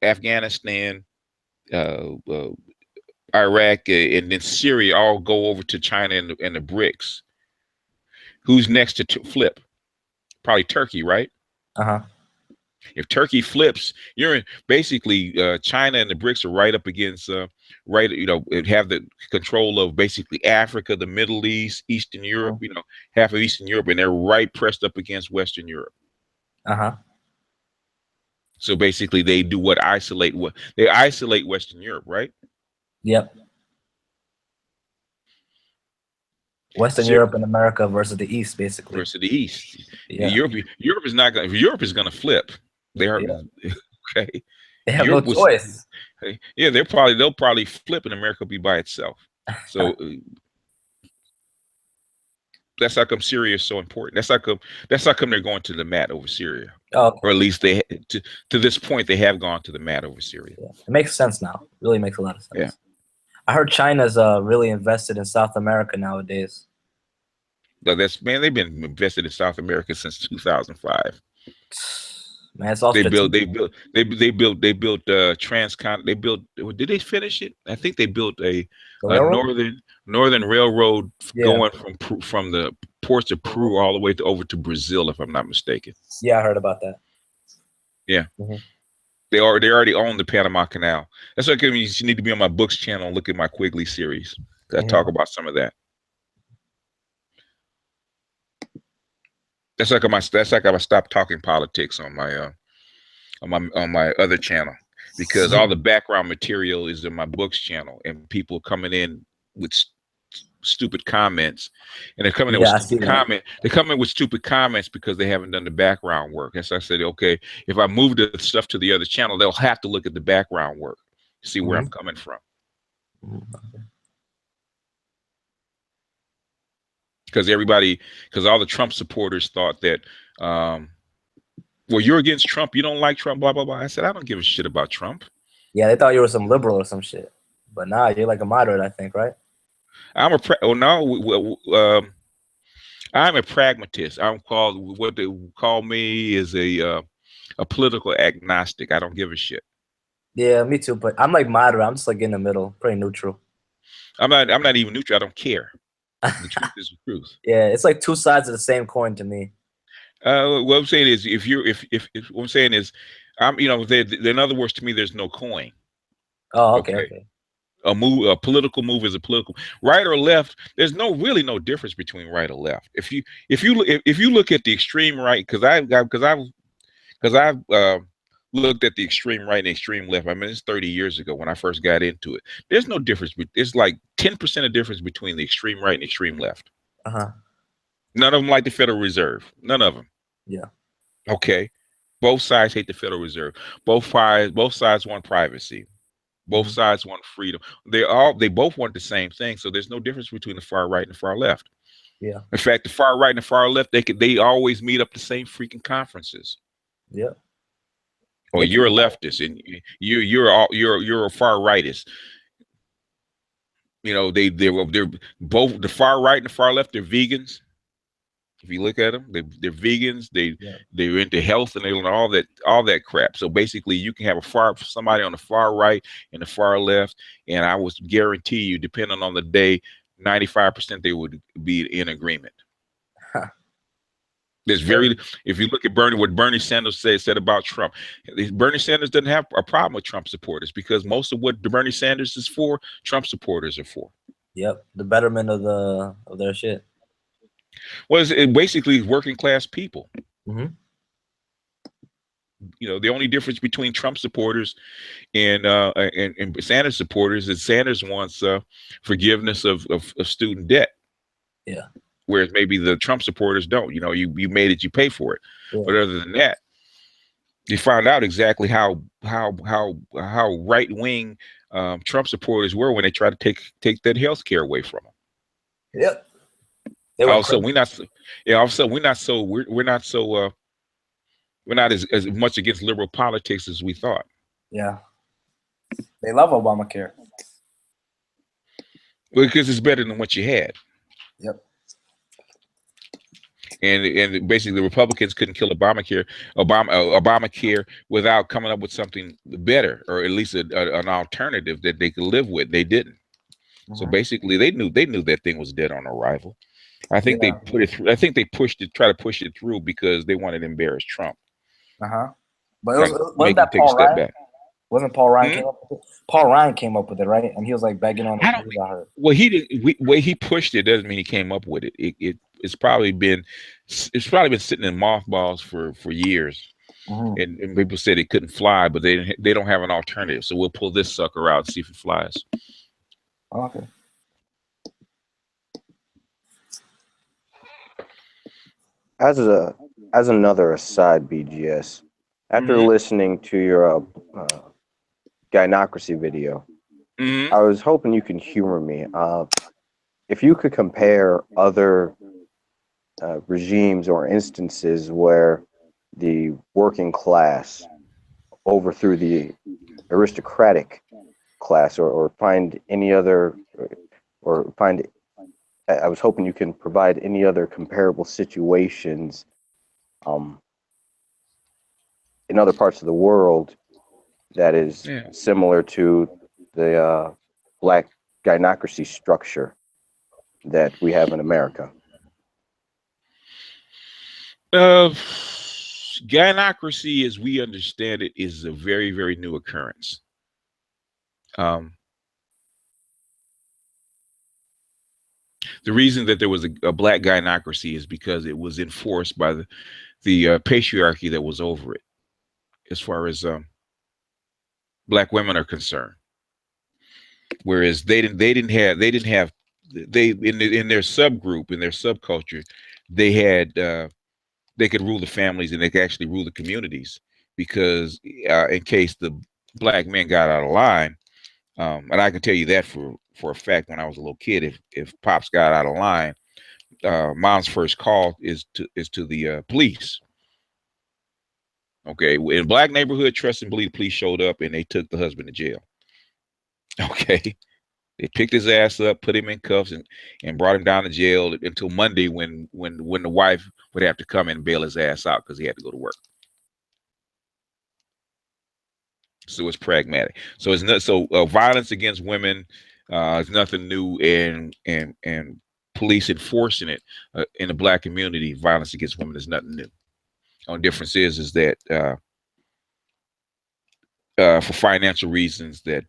Afghanistan, Iraq, and then Syria all go over to China and the BRICS, who's next to flip? Probably Turkey, right? If Turkey flips, you're in basically China and the BRICS are right up against have the control of basically Africa, the Middle East, Eastern Europe, half of Eastern Europe, and they're right pressed up against Western Europe. So basically they do what? They isolate Western Europe, right? Yep. Western Europe and America versus the East, basically. Versus the East. Yeah. Europe is not going. Europe is going to flip. They are okay. They have no choice. Yeah, they'll probably flip, and America will be by itself. So that's how come Syria is so important. That's how come they're going to the mat over Syria. Okay. Or at least they to this point they have gone to the mat over Syria. Yeah. It makes sense now. Really makes a lot of sense. Yeah. I heard China's really invested in South America nowadays. But they've been invested in South America since 2005. Man, it's all they built transcon. They built. Did they finish it? I think they built a northern railroad going from the ports of Peru all the way over to Brazil, if I'm not mistaken. Yeah, I heard about that. Yeah. They already own the Panama Canal. That's why you need to be on my books channel and look at my Quigley series. I talk about some of that. That's like I stopped talking politics on my other channel, because all the background material is in my books channel, and people coming in with stupid comments, and they're coming in with stupid comments. They come in with stupid comments because they haven't done the background work. And so I said, okay, if I move the stuff to the other channel, they'll have to look at the background work to see where I'm coming from. Because all the Trump supporters thought that, well, you're against Trump, you don't like Trump, blah, blah, blah. I said, I don't give a shit about Trump. Yeah, they thought you were some liberal or some shit. But nah, you're like a moderate, I think, right? I'm a I'm a pragmatist. I'm called, what they call me is a political agnostic. I don't give a shit. Yeah, me too. But I'm like moderate. I'm just like in the middle, pretty neutral. I'm not even neutral. I don't care. The truth is the truth. Yeah, it's like two sides of the same coin to me. What I'm saying is, if what I'm saying is, in other words, to me, there's no coin. Oh, okay. A political move is a political, right or left. There's really no difference between right or left. If you look at the extreme right, because I've looked at the extreme right and extreme left. I mean, it's 30 years ago when I first got into it. There's no difference. It's like 10% of difference between the extreme right and extreme left. None of them like the Federal Reserve. None of them. Yeah. Okay. Both sides hate the Federal Reserve. Both sides want privacy. Both sides want freedom. They both want the same thing. So there's no difference between the far right and the far left. Yeah. In fact, the far right and the far left, they always meet up the same freaking conferences. Yeah. Or you're a leftist and you're a far rightist. You know, they're both, the far right and the far left, they're vegans. If you look at them, they're vegans. They're into health and they all that crap. So basically, you can have somebody on the far right and the far left, and I would guarantee you, depending on the day, 95% they would be in agreement. There's if you look at what Bernie Sanders said about Trump, Bernie Sanders doesn't have a problem with Trump supporters because most of what Bernie Sanders is for, Trump supporters are for. Yep, the betterment of their shit. Well, it basically working class people. Mm-hmm. You know, the only difference between Trump supporters and Sanders supporters is Sanders wants forgiveness of student debt. Yeah. Whereas maybe the Trump supporters don't. You know, you made it, you pay for it. Yeah. But other than that, you found out exactly how right wing Trump supporters were when they tried to take that health care away from them. Yep. Also, we're not as much against liberal politics as we thought. Yeah. They love Obamacare. Because it's better than what you had. Yep. And basically, the Republicans couldn't kill Obamacare without coming up with something better, or at least an alternative that they could live with. They didn't. So basically, they knew that thing was dead on arrival. I think they put it through. I think they try to push it through because they wanted to embarrass Trump. But wasn't that Paul Ryan? Wasn't Paul Ryan came up with it? Paul Ryan came up with it, right? And he was like begging on it. Well, he didn't. Way he pushed it doesn't mean he came up with it. It's probably been sitting in mothballs for years. And people said it couldn't fly, but they don't have an alternative. So we'll pull this sucker out and see if it flies. Okay. As another aside, BGS, after listening to your gynocracy video, I was hoping you can humor me. If you could compare other regimes or instances where the working class overthrew the aristocratic class, or find any other, I was hoping you can provide any other comparable situations in other parts of the world that is similar to the black gynocracy structure that we have in America. Gynocracy, as we understand it, is a very, very new occurrence. The reason that there was a black gynocracy is because it was enforced by the patriarchy that was over it, as far as black women are concerned. Whereas in their subgroup, in their subculture, they could rule the families and they could actually rule the communities, because in case the black men got out of line, and I can tell you that for a fact, when I was a little kid, if pops got out of line, mom's first call is to the police. Okay, in black neighborhood, trust and believe, the police showed up and they took the husband to jail. Okay. They picked his ass up, put him in cuffs, and brought him down to jail until Monday when the wife would have to come in and bail his ass out because he had to go to work. So it's pragmatic. So it's not so violence against women is nothing new, and police enforcing it in the black community. Violence against women is nothing new. The only difference is that for financial reasons that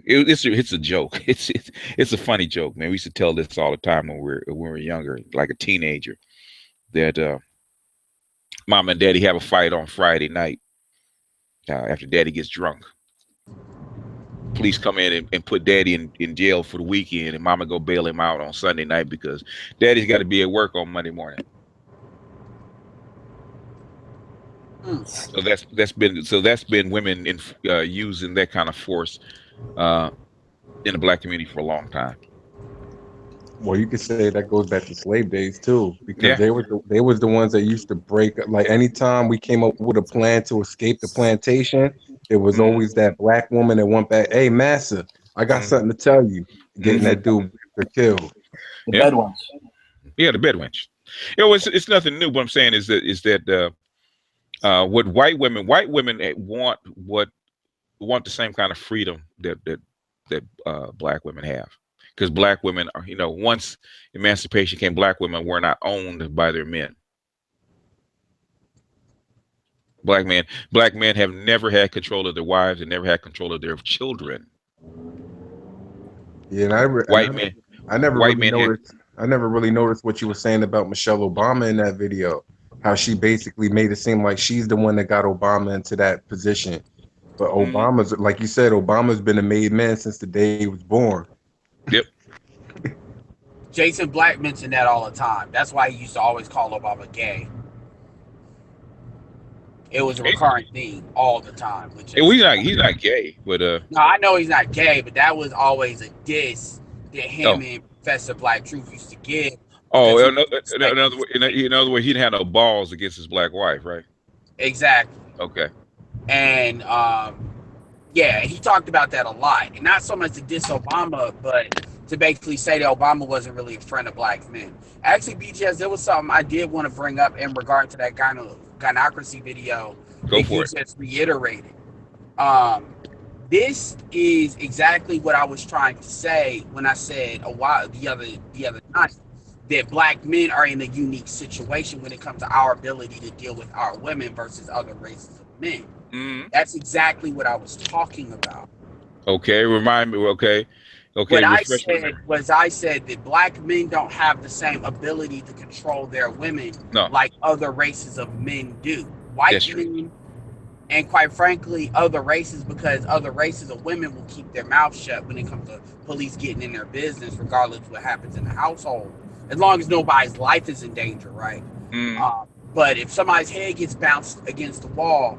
it's a joke. It's a funny joke, man. We used to tell this all the time when we were younger, like a teenager, that mom and daddy have a fight on Friday night after daddy gets drunk. Police come in and put daddy in jail for the weekend, and mama go bail him out on Sunday night because daddy's got to be at work on Monday morning. So that's been women using that kind of force in the black community for a long time. Well, you could say that goes back to slave days too, because they was the ones that used to break. Like anytime we came up with a plan to escape the plantation, there was always that black woman that went back. Hey, massa, I got something to tell you. Getting that dude killed. The bed wench. Yeah, the bed wench. You know, it's nothing new. What I'm saying is that what white women want the same kind of freedom that black women have. Because black women are, once emancipation came, black women were not owned by their men. Black men have never had control of their wives and never had control of their children. Yeah, and I never really noticed what you were saying about Michelle Obama in that video. How she basically made it seem like she's the one that got Obama into that position. But Obama's, like you said, Obama's been a made man since the day he was born. Yep. Jason Black mentioned that all the time. That's why he used to always call Obama gay. It was a recurring theme all the time. He's not gay, but no, I know he's not gay, but that was always a diss that him and Professor Black Truth used to give. Oh, in other words, he didn't have no balls against his black wife, right? Exactly. Okay. And yeah, he talked about that a lot, and not so much to diss Obama, but to basically say that Obama wasn't really a friend of black men. Actually, BGS, there was something I did want to bring up in regard to that gynocracy video that you just reiterated. This is exactly what I was trying to say when I said the other night that black men are in a unique situation when it comes to our ability to deal with our women versus other races of men. That's exactly what I was talking about. Okay, remind me. Okay. What I said that black men don't have the same ability to control their women like other races of men do. White men, and quite frankly, other races, because other races of women will keep their mouth shut when it comes to police getting in their business, regardless of what happens in the household, as long as nobody's life is in danger, right? But if somebody's head gets bounced against the wall,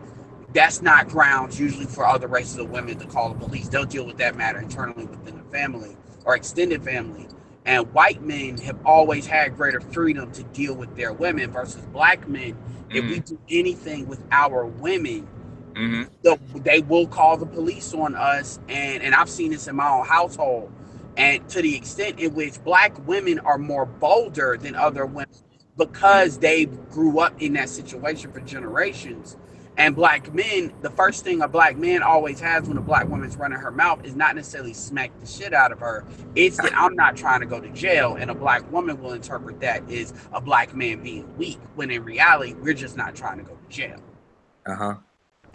that's not grounds usually for other races of women to call the police. They'll deal with that matter internally within the family or extended family. And white men have always had greater freedom to deal with their women versus black men. If we do anything with our women, they will call the police on us. And I've seen this in my own household. And to the extent in which black women are more bolder than other women because they grew up in that situation for generations. And black men, the first thing a black man always has when a black woman's running her mouth is not necessarily smack the shit out of her. It's that I'm not trying to go to jail. And a black woman will interpret that as a black man being weak, when in reality, we're just not trying to go to jail.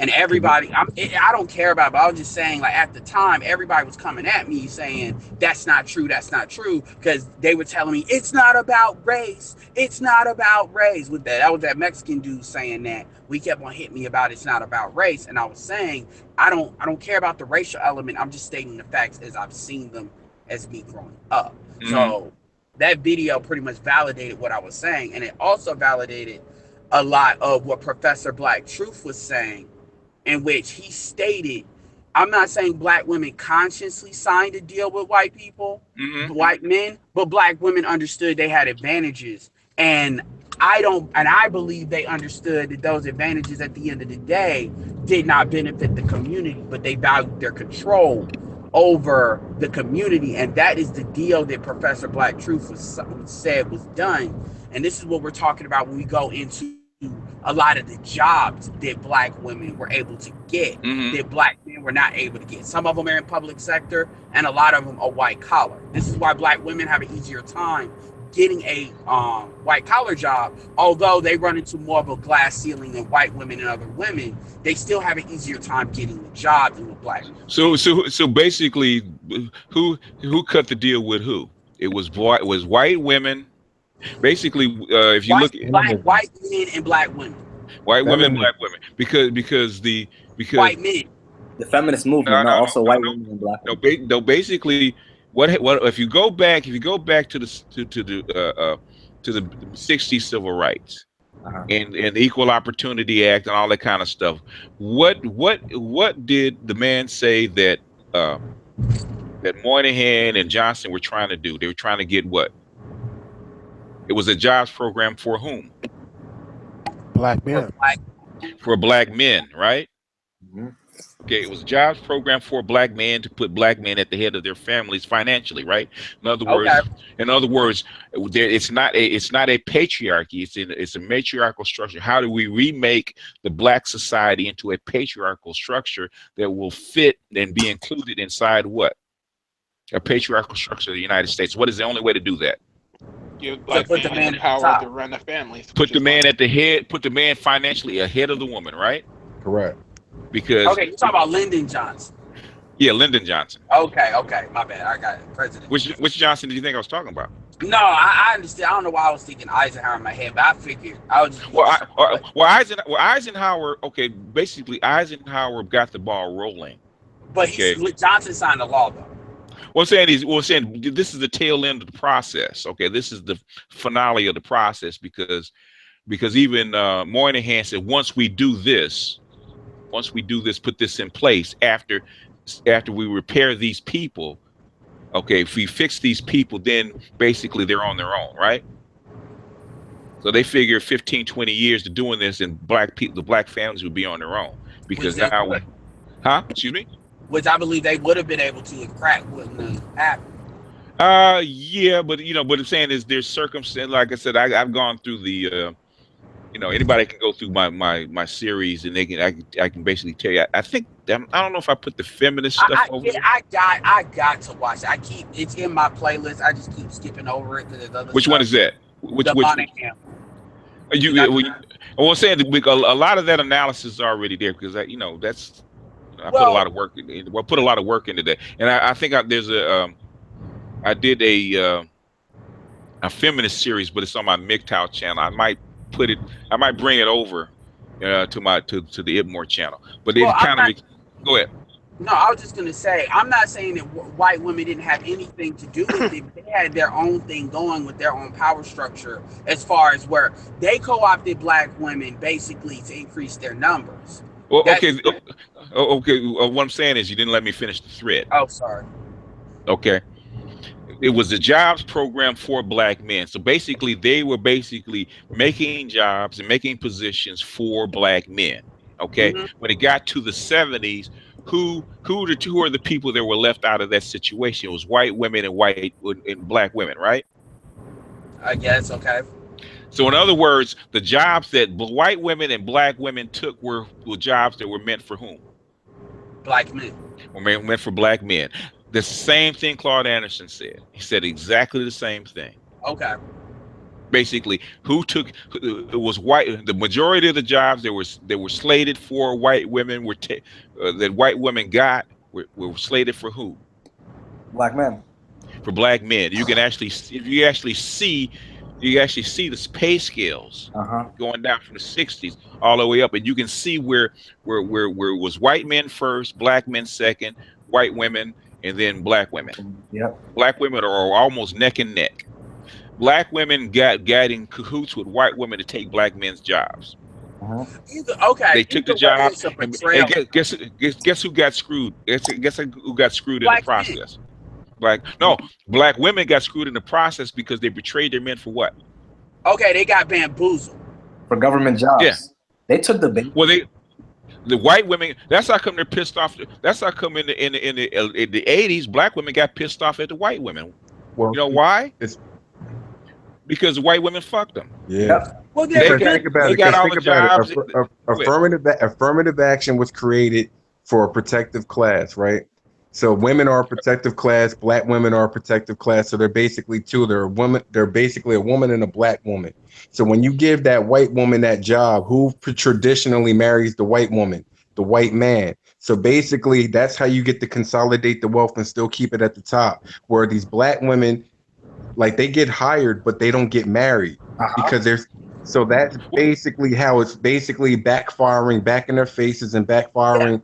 And everybody, I don't care about it, but I was just saying, like, at the time, everybody was coming at me saying, that's not true, because they were telling me, it's not about race, with that was that Mexican dude saying that. We kept on hitting me about it's not about race, and I was saying, I don't care about the racial element, I'm just stating the facts as I've seen them as me growing up. So that video pretty much validated what I was saying, and it also validated a lot of what Professor Black Truth was saying, in which he stated, I'm not saying black women consciously signed a deal with white people, white men, but black women understood they had advantages. And I believe they understood that those advantages at the end of the day did not benefit the community, but they valued their control over the community, and that is the deal that Professor Black Truth said was done. And this is what we're talking about when we go into a lot of the jobs that Black women were able to get, that Black men were not able to get. Some of them are in public sector, and a lot of them are white collar. This is why Black women have an easier time getting a white collar job. Although they run into more of a glass ceiling than white women and other women, they still have an easier time getting the job than the Black women. So basically, who cut the deal with who? It was white women. Basically, if you look at white men and Black women, white women and Black women, because white men, the feminist movement, also white women and Black women. No, basically, what if you go back to the 60s civil rights and the Equal Opportunity Act and all that kind of stuff, what did the man say that Moynihan and Johnson were trying to do? They were trying to get what? It was a jobs program for whom? Black men. For Black men, right? Okay, it was a jobs program for Black men to put Black men at the head of their families financially, right? In other words, it's not a patriarchy. It's a matriarchal structure. How do we remake the Black society into a patriarchal structure that will fit and be included inside what? A patriarchal structure of the United States. What is the only way to do that? Give Black men the power to run the families. Put the man at the head. Put the man financially ahead of the woman, right? Correct. Because you're talking about Lyndon Johnson. Yeah, Lyndon Johnson. Okay, my bad. I got it. President. Which Johnson do you think I was talking about? No, I understand. I don't know why I was thinking Eisenhower in my head, but I figured I was just. Eisenhower. Okay, basically Eisenhower got the ball rolling. But Johnson signed the law though. What I'm saying this is the tail end of the process. Okay, this is the finale of the process because even Moynihan said once we do this, put this in place after we repair these people. Okay, if we fix these people, then basically they're on their own, right? So they figure 15, 20 years to doing this, and the Black families would be on their own because now, excuse me. Which I believe they would have been able to if crack wouldn't have happened. Yeah, but what I'm saying is there's circumstance. Like I said, I've gone through the, anybody can go through my series and I can basically tell you. I think I don't know if I put the feminist stuff over. Yeah, I got to watch it. It's in my playlist. I just keep skipping over it because there's other. Which stuff. One is that? Which Moynihan. Well, saying a lot of that analysis is already there because that's. I put a lot of work. Put a lot of work into that, and I think there's I did a feminist series, but it's on my MGTOW channel. I might bring it over to the Ibmore channel. But go ahead. No, I was just gonna say I'm not saying that white women didn't have anything to do with it. They had their own thing going with their own power structure, as far as where they co-opted Black women basically to increase their numbers. Well, okay. What I'm saying is you didn't let me finish the thread. Oh, sorry. Okay. It was a jobs program for Black men. So basically, they were making jobs and making positions for Black men. Okay. When it got to the 70s, who are the people that were left out of that situation? It was white women and Black women, right? I guess. Okay. So in other words, the jobs that white women and Black women took were jobs that were meant for whom? Black men. Meant for Black men. The same thing Claude Anderson said. He said exactly the same thing. Okay. Basically, it was white. The majority of the jobs that were slated for white women that white women got were slated for who? Black men. For Black men. You can actually see the pay scales going down from the 60s all the way up, and you can see where it was white men first, Black men second, white women, and then Black women. Yep. Black women are almost neck and neck. Black women got in cahoots with white women to take Black men's jobs. They took the job, and guess who got screwed? Guess who got screwed in the process? Black women got screwed in the process because they betrayed their men for what? Okay, they got bamboozled for government jobs. Yeah, they took the bait. Well, The white women. That's how come they're pissed off. That's how come in the 80s, black women got pissed off at the white women. Well, You know why? it's Because the white women fucked them. yeah. Well, They Because got think about they it. got Because all think the about jobs. it. Affirmative action was created for a protective class, right? So women are a protective class. Black women are a protective class. So they're basically two. They're a woman. They're basically a woman and a black woman. So when you give that white woman that job, who traditionally marries the white woman? The white man. So basically, that's how you get to consolidate the wealth and still keep it at the top. Where these black women, like they get hired, but they don't get married because there's. So that's basically how it's basically backfiring back in their faces and backfiring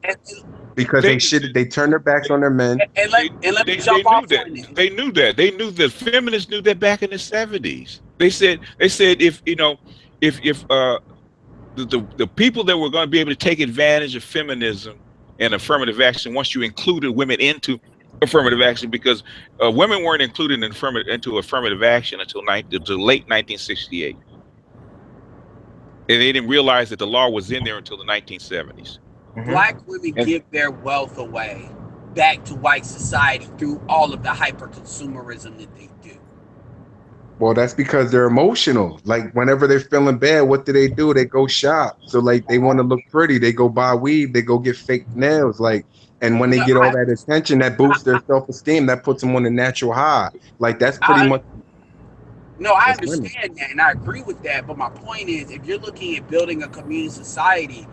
because they turn their backs on their men. And let me jump off on it. They knew that. They knew that feminists knew that back in the 70s. They said if the people that were going to be able to take advantage of feminism and affirmative action once you included women into affirmative action, because women weren't included into affirmative action until late 1968. And they didn't realize that the law was in there until the 1970s. Black women give their wealth away back to white society through all of the hyper consumerism that they do. Well, that's because they're emotional. Like whenever they're feeling bad, what do? They go shop. So like they want to look pretty. They go buy weave. They go get fake nails. Like, and when they get all that attention, that boosts their self-esteem. That puts them on a natural high. Like that's pretty much. No, I understand that, and I agree with that. But my point is, if you're looking at building a community society,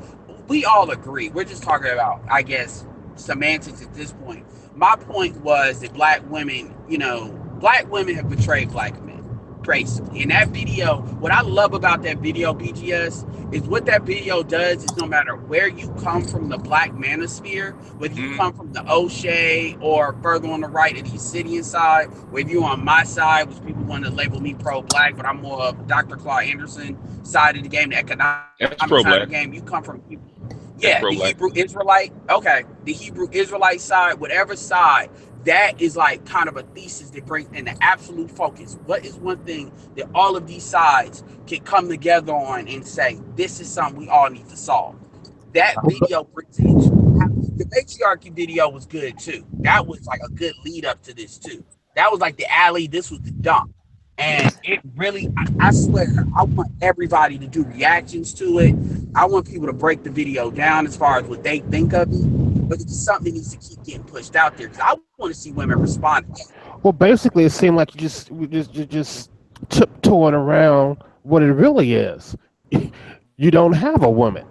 we all agree. We're just talking about, I guess, semantics at this point. My point was that black women have betrayed black men, basically. In that video, what I love about that video, BGS, is what that video does is no matter where you come from the black manosphere, whether you come from the O'Shea or further on the right of the Obsidian side, whether you're on my side, which people want to label me pro-black, but I'm more of Dr. Claude Anderson side of the game, the economic side of the game. You come from the Hebrew Israelite, the Hebrew Israelite side, whatever side, that is like kind of a thesis that brings in the absolute focus. What is one thing that all of these sides can come together on and say, this is something we all need to solve? That video brings it into the matriarchy video was good too. That was like a good lead up to this too. That was like the alley, this was the dump. And it really, I swear, I want everybody to do reactions to it. I want people to break the video down as far as what they think of it. But it's something that needs to keep getting pushed out there because I want to see women respond. Well, basically, it seemed like you just tiptoeing around what it really is. You don't have a woman.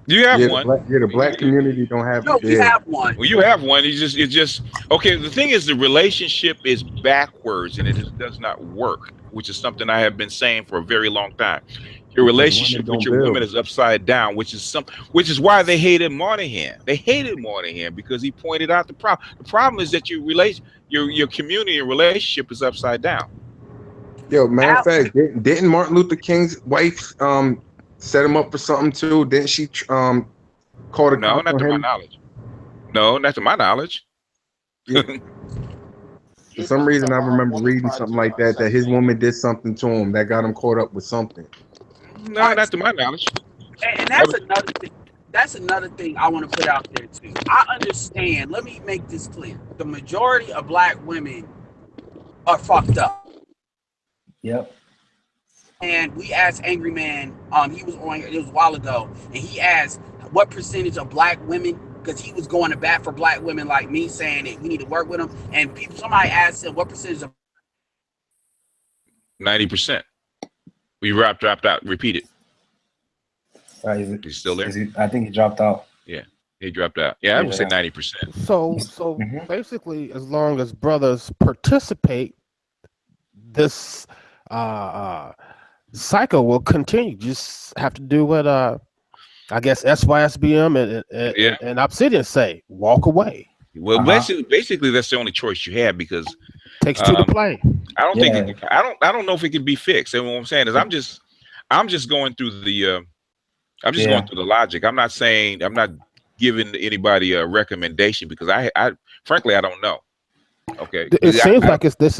You have one. The black community don't have. No, you have one. Well, you have one. It's just okay. The thing is, the relationship is backwards, and it does not work, which is something I have been saying for a very long time. Your relationship with your woman is upside down, which is why they hated Moynihan. They hated Moynihan because he pointed out the problem. The problem is that your community and relationship is upside down. Yo, matter of fact, didn't Martin Luther King's wife set him up for something too? Didn't she call the No, not to my knowledge. No, not to my knowledge. Yeah. For some reason, I remember reading something like that his woman did something to him that got him caught up with something. No, not to my knowledge. And that's another thing. That's another thing I want to put out there too. I understand. Let me make this clear. The majority of black women are fucked up. Yep. And we asked Angry Man, he was on, it was a while ago, and he asked what percentage of black women, because he was going to bat for black women like me, saying that we need to work with them. And somebody asked him what percentage of 90%. We dropped out. Repeat it. He's still there? I think he dropped out. Yeah, he dropped out. Yeah, I would say 90%. So basically, as long as brothers participate, this cycle will continue. Just have to do what I guess SYSBM and Obsidian say: walk away. Well, basically, that's the only choice you have because takes two to play. I don't think I don't know if it can be fixed. And what I'm saying is, I'm just going through the going through the logic. I'm not giving anybody a recommendation because I frankly I don't know. Okay, it seems like this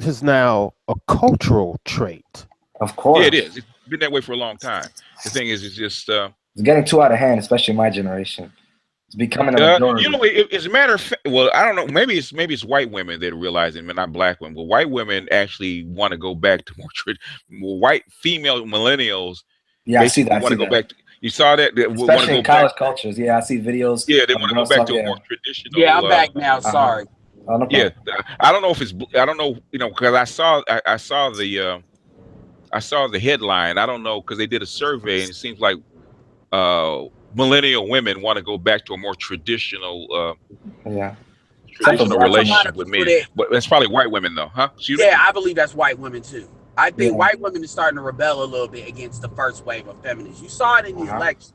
is now a cultural trait. Of course, yeah, it is been that way for a long time. The thing is, it's just it's getting too out of hand, especially my generation. It's becoming a majority. you know, as a matter of fact, well, I don't know. Maybe it's white women that are realizing, but not black women. But white women actually want to go back to more white female millennials. Yeah, I see that. Want to go back to. You saw that? Especially in college cultures. Yeah, I see videos. Yeah, they want to go back to a more traditional. Yeah, I'm back now. Sorry. No yeah, I don't know if it's. I don't know. You know, because I saw the headline. I don't know because they did a survey and it seems like millennial women want to go back to a more traditional traditional relationship with men. But that's probably white women though, huh? I believe that's white women too. I think white women are starting to rebel a little bit against the first wave of feminists. You saw it in the election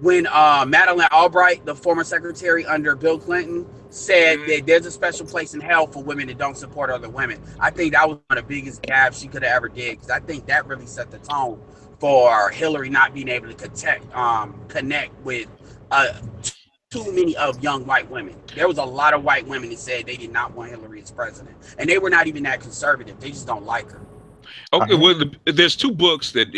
when Madeleine Albright, the former secretary under Bill Clinton, said that there's a special place in hell for women that don't support other women. I think that was one of the biggest gafes she could have ever did, because I think that really set the tone for Hillary not being able to connect with too many of young white women. There was a lot of white women that said they did not want Hillary as president, and they were not even that conservative. They just don't like her. Okay, well, there's two books that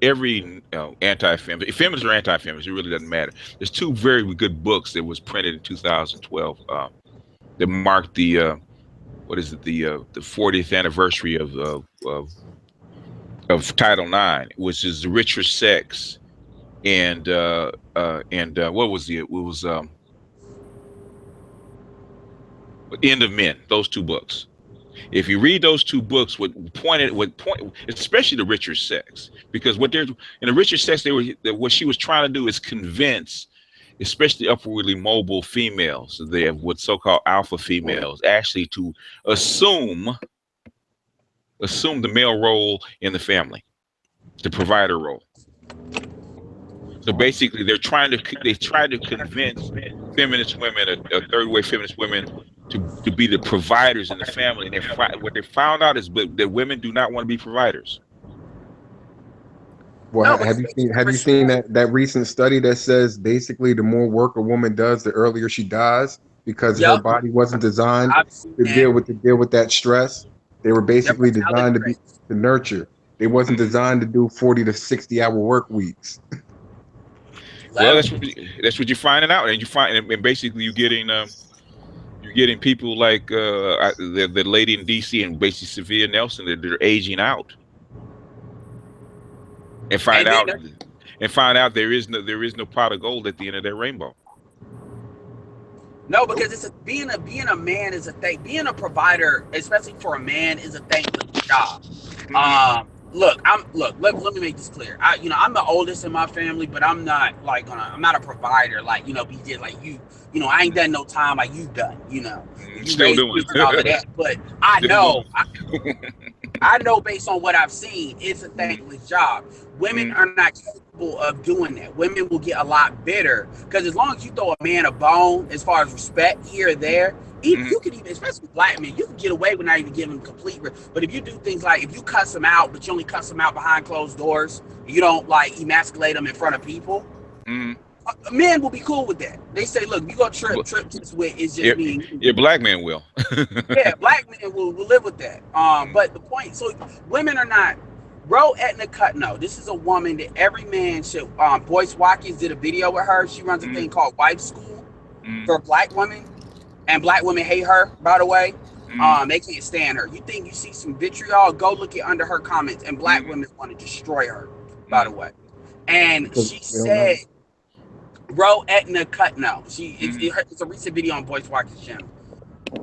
every anti-feminist, feminists or anti-feminists, it really doesn't matter. There's two very good books that was printed in 2012 that marked the the 40th anniversary of Title IX, which is The Richer Sex and what was it? It was End of Men. Those two books. If you read those two books, especially The Richer Sex, because in The Richer Sex, what she was trying to do is convince, especially upwardly mobile females, they have what so-called alpha females, actually to assume the male role in the family, the provider role. So basically, they try to convince feminist women, third wave feminist women, to be the providers in the family. And what they found out is that women do not want to be providers. Well, have you seen that recent study that says basically the more work a woman does, the earlier she dies, because her body wasn't designed to deal with that stress. They were basically designed to nurture. They wasn't designed to do 40 to 60-hour work weeks. Well, that's what you're finding out, and basically you're getting people like the lady in DC and basically Sophia Nelson that they're aging out, and find out there is no pot of gold at the end of that rainbow. No, because being a man is a thing. Being a provider, especially for a man, is a thankless job. Look, let me make this clear. I'm the oldest in my family, but I'm not I'm not a provider. BJ, like you I ain't done no time like you've done. You still doing all of that. But I know based on what I've seen, it's a thankless job. Women are not capable of doing that. Women will get a lot bitter because as long as you throw a man a bone, as far as respect here or there. You can even, especially black men, you can get away with not even giving them complete. But if you do things like if you cuss them out, but you only cuss them out behind closed doors, you don't emasculate them in front of people. Men will be cool with that. They say, "Look, you gonna trip this way? It's just me." Yeah, black men will. Yeah, black men will live with that. But the point, so women are not. Ro Etna Cutno. This is a woman that every man should. Boyce Watkins did a video with her. She runs a thing called Wife School for black women. And black women hate her, by the way. They can't stand her. You think you see some vitriol? Go look at under her comments. And black women want to destroy her, by the way. And she said, Ro Etna Cutno. It's a recent video on Boyce Watkins' channel.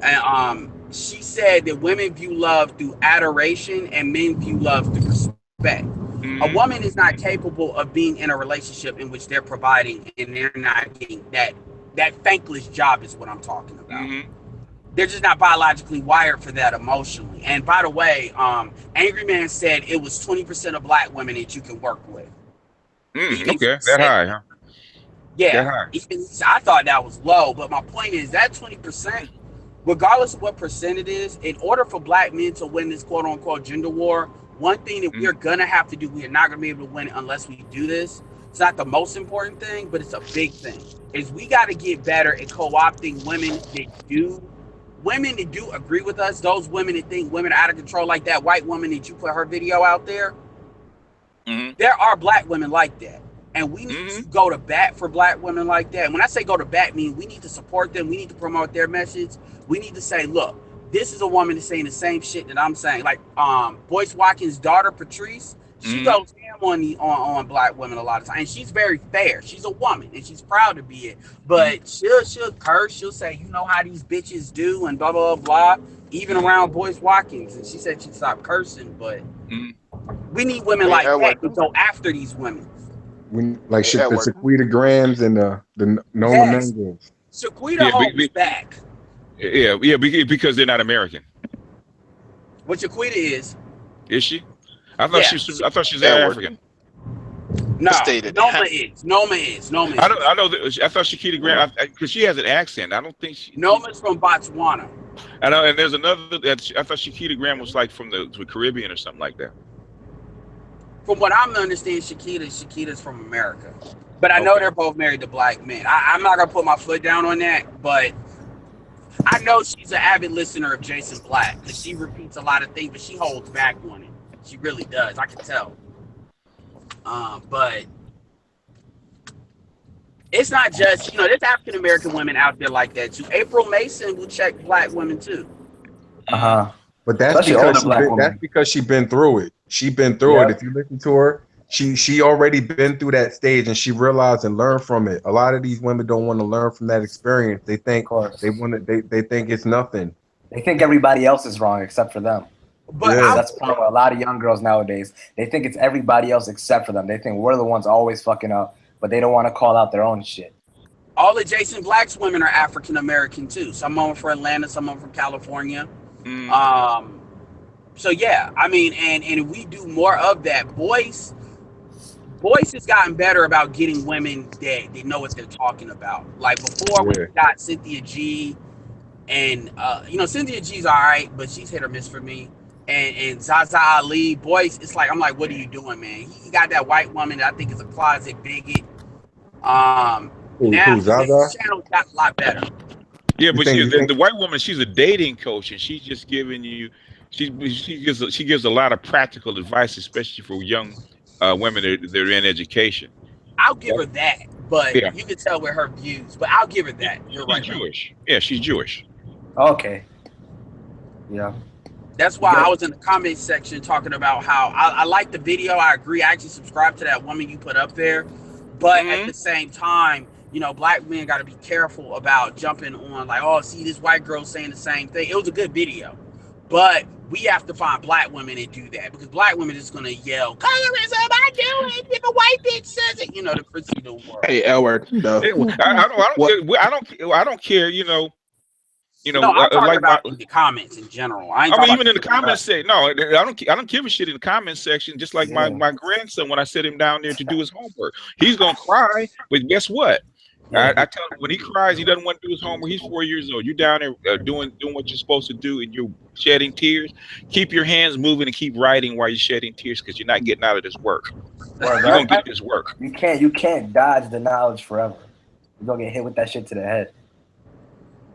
And she said that women view love through adoration and men view love through respect. A woman is not capable of being in a relationship in which they're providing and they're not getting that thankless job is what I'm talking about. They're just not biologically wired for that emotionally. And by the way, Angry Man said it was 20% of black women that you can work with. Okay, that high, huh? Yeah, that high. I thought that was low, but my point is that 20%, regardless of what percent it is, in order for black men to win this quote unquote gender war, one thing that we're gonna have to do, we are not gonna be able to win it unless we do this. It's not the most important thing, but it's a big thing. Is we got to get better at co-opting women that do women that do agree with us, those women that think women are out of control, like that white woman that you put her video out there, there are black women like that. And we need to go to bat for black women like that. And when I say go to bat, I mean we need to support them. We need to promote their message. We need to say, look, this is a woman that's saying the same shit that I'm saying. Like Boyce Watkins' daughter, Patrice, she goes ham on black women a lot of times. And she's very fair. She's a woman and she's proud to be it. But she'll curse. She'll say, you know how these bitches do and blah, blah, blah, even around Boyce Watkins. And she said she'd stop cursing. But we need women like that to go after these women. We like the Shaquita Grahams and the Noma Mangos. Shaquita holds back. Yeah, because they're not American. What Shaquita is? Is she? I thought she was African. No, Noma is. I know that. I thought Shaquita Graham because she has an accent. I don't think she. Noma's from Botswana. I know, and there's another that I thought Shaquita Graham was like from the Caribbean or something like that. From what I'm understanding, Shaquita's from America. But I know they're both married to black men. I'm not going to put my foot down on that, but I know she's an avid listener of Jason Black because she repeats a lot of things, but she holds back on it. She really does. I can tell. But it's not just, there's African-American women out there like that too. April Mason will check black women too. But that's because she's been through it. She's been through it. If you listen to her, she already been through that stage and she realized and learned from it. A lot of these women don't want to learn from that experience. They think they think it's nothing. They think everybody else is wrong except for them. But that's probably a lot of young girls nowadays. They think it's everybody else except for them. They think we're the ones always fucking up, but they don't want to call out their own shit. All of Jason Black's women are African American too. Some of them from Atlanta, some of them from California. So yeah, I mean, and if we do more of that, Boyce has gotten better about getting women that they know what they're talking about. Like before, we got Cynthia G, and Cynthia G's all right, but she's hit or miss for me. And Zaza Ali, Boyce, it's like I'm like, what are you doing, man? He got that white woman that I think is a closet bigot. Now his channel got a lot better. Yeah, but the white woman, she's a dating coach, and she's just giving you. She gives a lot of practical advice, especially for young women that are in education. I'll give her that, but you can tell with her views. But I'll give her that. You're right. She's Jewish. Yeah, she's Jewish. Okay. Yeah. That's why I was in the comment section talking about how I like the video. I agree. I actually subscribe to that woman you put up there, but at the same time, black men got to be careful about jumping on like, oh, see this white girl saying the same thing. It was a good video, but we have to find black women that do that because black women are just gonna yell, "Colorism! I do it if a white bitch says it." To critique the world. Hey, Elward. No. I don't care. I'm talking about in the comments in general. Even in the comments section. No, I don't give a shit in the comment section. Just like my grandson, when I set him down there to do his homework, he's gonna cry. But guess what? I tell him when he cries, he doesn't want to do his homework. He's 4 years old. You're down there doing what you're supposed to do, and you're shedding tears. Keep your hands moving and keep writing while you're shedding tears, because you're not getting out of this work. You're gonna get this work. You can't dodge the knowledge forever. You're gonna get hit with that shit to the head.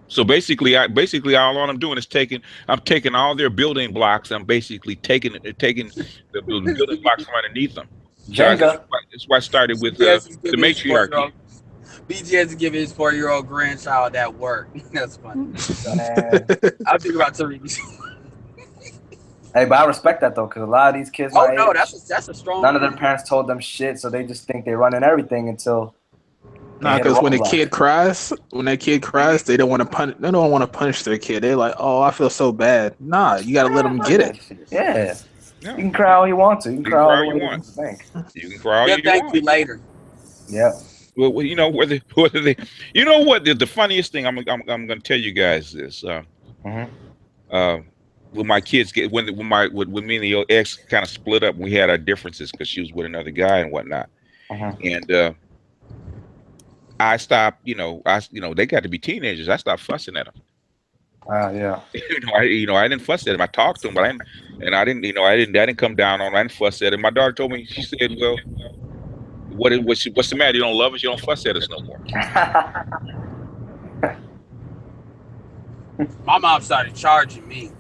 So basically, all I'm doing is taking all their building blocks. I'm basically taking the building blocks from underneath them. Jenga. That's why I started with the matriarchy. BG has to give his 4-year-old grandchild that work. That's funny. I'm thinking about Tariq. Hey, but I respect that though, because a lot of these kids. That's a strong. None of their parents told them shit, so they just think they're running everything until. Nah, because when that kid cries, they don't want to punish. They don't want to punish their kid. They're like, "Oh, I feel so bad." Nah, you got to let them get it. Yeah. You can cry all you want to. You can cry all you want. You can cry all you want. Thank you later. Yeah. Well, whether they, the funniest thing I'm going to tell you guys is, when my kids when me and the ex kind of split up, we had our differences because she was with another guy and whatnot, and I stopped. They got to be teenagers. I stopped fussing at them. Yeah. I didn't fuss at him. I talked to him, but I didn't come down on him. I didn't fuss at him. My daughter told me, she said, well, what's the matter? You don't love us? You don't fuss at us no more. My mom started charging me.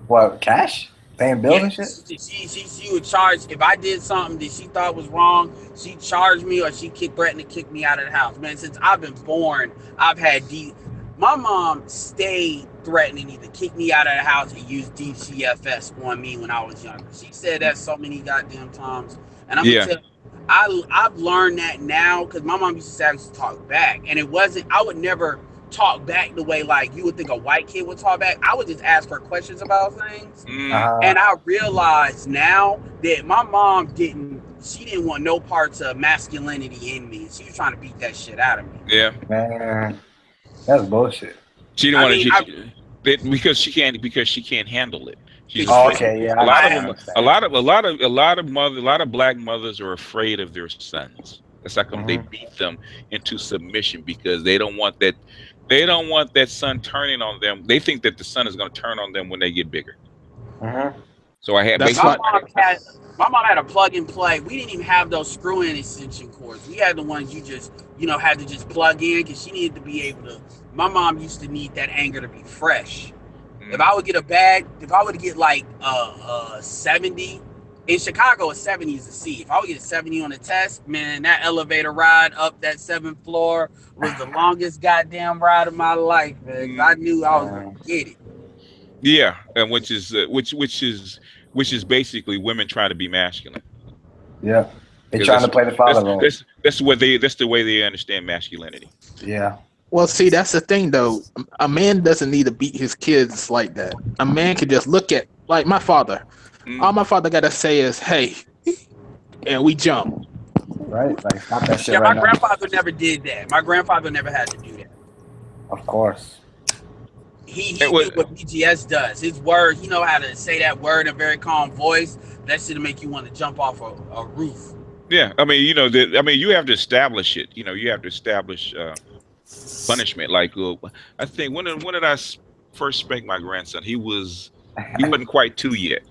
What, cash? Paying bills and shit? She would charge if I did something that she thought was wrong. She charged me, or she threatened to kick me out of the house. Man, since I've been born, I've had my mom stayed threatening either kick me out of the house and use DCFS on me when I was younger. She said that so many goddamn times. And I'm gonna tell you, I've learned that now, because my mom used to say I used to talk back, and it wasn't. I would never talk back the way like you would think a white kid would talk back. I would just ask her questions about things, and I realize now that my mom didn't want no parts of masculinity in me. She was trying to beat that shit out of me. Yeah, man, that's bullshit. She didn't want to because she can't handle it. Okay, yeah. A lot of black mothers are afraid of their sons. That's how come they beat them into submission, because they don't want that. They don't want that son turning on them. They think that the son is going to turn on them when they get bigger. So I had my mom had a plug and play. We didn't even have those screw-in extension cords. We had the ones you just had to just plug in, because she needed to be able to. My mom used to need that anger to be fresh. If I would get like 70 in Chicago, a 70 is a C. If I would get a 70 on the test, man, that elevator ride up that 7th floor was the longest goddamn ride of my life, man. I knew I was gonna get it. Yeah, and which is basically women trying to be masculine. Yeah, they're trying to play the father role. That's the way they understand masculinity. Yeah. Well, see, that's the thing, though. A man doesn't need to beat his kids like that. A man can just look at, like my father. All my father got to say is, hey, and we jump. Right? Like, stop that shit my grandfather never did that. My grandfather never had to do that. Of course. He did what BGS does. His word, he know how to say that word in a very calm voice. That should make you want to jump off a roof. Yeah, I mean, you have to establish it. You have to establish punishment. Like, I think when did I first spank my grandson? He wasn't quite 2 yet.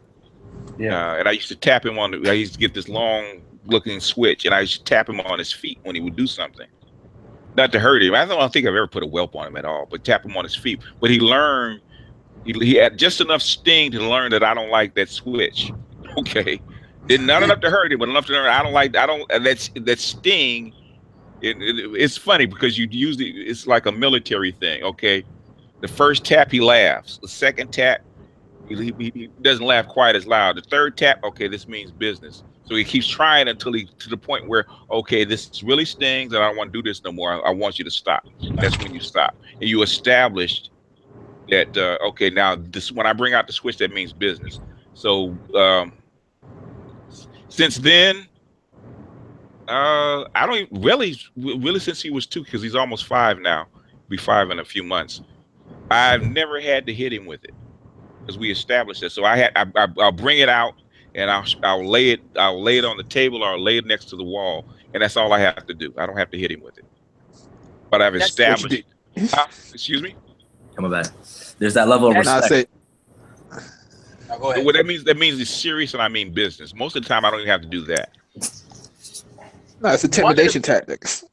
Yeah. And I used to tap him I used to get this long looking switch, and I used to tap him on his feet when he would do something. Not to hurt him. I don't think I've ever put a whelp on him at all, but tap him on his feet. But he learned, he had just enough sting to learn that I don't like that switch. Okay. Not enough to hurt him, but enough to learn that sting. It's funny because you usually, it's like a military thing. Okay. The first tap, he laughs. The second tap, he doesn't laugh quite as loud. The third tap, okay, this means business. So he keeps trying until to the point where, okay, this really stings and I don't want to do this no more. I want you to stop. That's when you stop. And you establish that, okay, now when I bring out the switch, that means business. So since then, I don't really since he was 2, because he's almost 5 now, be 5 in a few months. I've never had to hit him with it, because we established that. So I'll bring it out, and I'll lay it on the table, or I'll lay it next to the wall, and that's all I have to do. I don't have to hit him with it. But I've established. Excuse me. Come back. There's that level of respect. Go ahead. Well, that means it's serious, and I mean business. Most of the time, I don't even have to do that. No, it's intimidation tactics.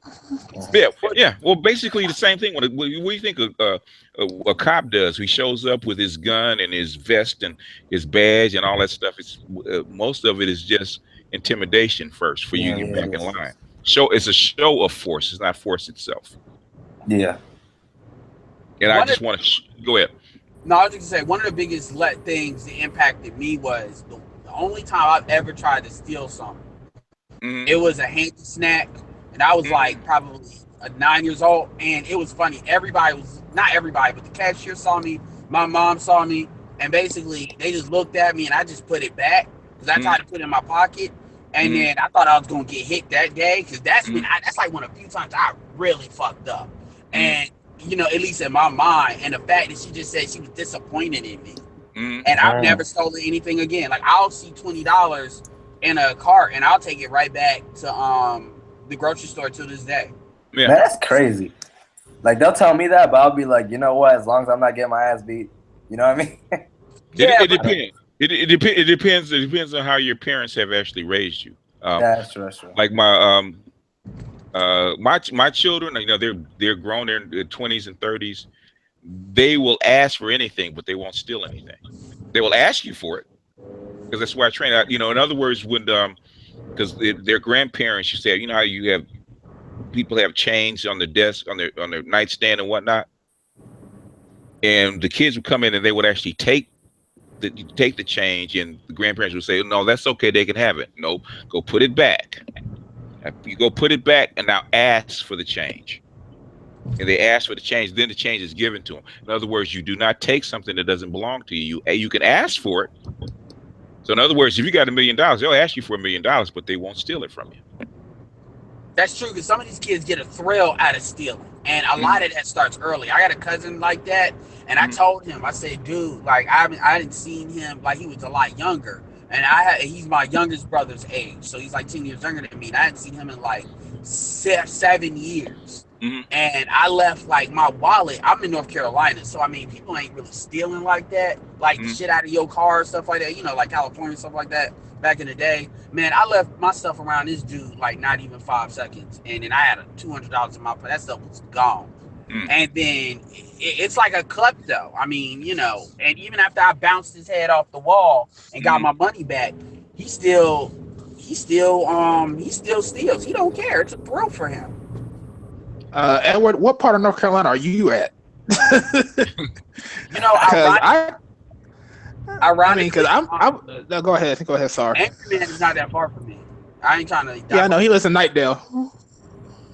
Yeah. Well, basically the same thing. What do you think a cop does? He shows up with his gun and his vest and his badge and all that stuff. It's most of it is just intimidation first for you to get back in line. It's a show of force. It's not force itself. Yeah. And I just want to go ahead. No, I was just gonna say, one of the biggest things that impacted me was the only time I've ever tried to steal something. It was a handy snack, and I was like probably 9 years old, and it was funny. Not everybody, but the cashier saw me, my mom saw me, and basically they just looked at me, and I just put it back, because I tried to put it in my pocket, and then I thought I was gonna get hit that day, because that's like one of the few times I really fucked up, and at least in my mind, and the fact that she just said she was disappointed in me, and I've never stolen anything again. Like, I'll see $20 in a cart, and I'll take it right back to the grocery store to this day. Yeah. Man, that's crazy. Like, they'll tell me that, but I'll be like, you know what? As long as I'm not getting my ass beat, you know what I mean? It depends. It depends on how your parents have actually raised you. That's true. Like my my children, they're grown, they're in their 20s and 30s. they will ask for anything, but they won't steal anything. They will ask you for it, because that's why I train out. You know, in other words, when because their grandparents, you say, you know how you have people have change on their desk, on their nightstand and whatnot, and the kids would come in and they would actually take the change, and the grandparents would say, no, that's okay, they can have it. No, go put it back. You go put it back and now ask for the change. And they ask for the change, then the change is given to them. In other words, you do not take something that doesn't belong to you. You can ask for it. So in other words, if you got $1 million, they'll ask you for $1 million, but they won't steal it from you. That's true, because some of these kids get a thrill out of stealing, and a lot of that starts early. I got a cousin like that, and I told him, I said, dude, like I hadn't seen him, like he was a lot younger, and he's my youngest brother's age, so he's like 10 years younger than me, and I hadn't seen him in like 7 years. And I left like my wallet. I'm in North Carolina, so I mean, people ain't really stealing like that, like shit out of your car, stuff like that. You know, like California, stuff like that. Back in the day, man, I left my stuff around this dude like not even 5 seconds, and then I had $200 in my pocket. That stuff was gone. And then it's like a klepto. I mean, you know, and even after I bounced his head off the wall and got my money back, he still steals. He don't care. It's a thrill for him. Edward, what part of North Carolina are you at? You know, ironically, because I'm no, go ahead, sorry. Anchorman is not that far from me. I ain't trying to. Yeah, I know he lives in Nightdale.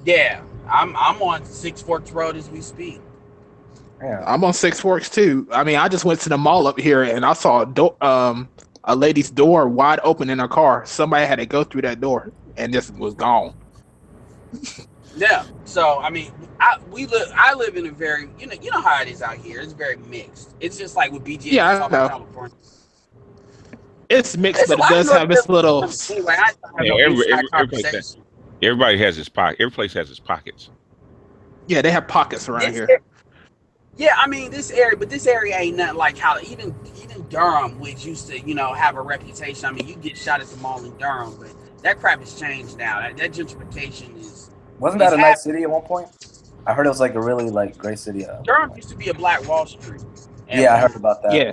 Yeah, I'm on Six Forks Road as we speak. Yeah, I'm on Six Forks too. I mean, I just went to the mall up here and I saw a lady's door wide open in her car. Somebody had to go through that door and just was gone. Yeah, so I mean, I live in a very you know how it is out here. It's very mixed. It's just like with BGA. Yeah, I know. California. It's mixed, but it does have its little. Everybody has his pocket. Every place has its pockets. Yeah, they have pockets around here. Yeah, I mean this area ain't nothing like how even Durham, which used to have a reputation. I mean, you get shot at the mall in Durham, but that crap has changed now. That gentrification is. Wasn't that a nice city at one point? I heard it was like a really great city. Durham used to be a Black Wall Street. Yeah, I heard about that. Yeah.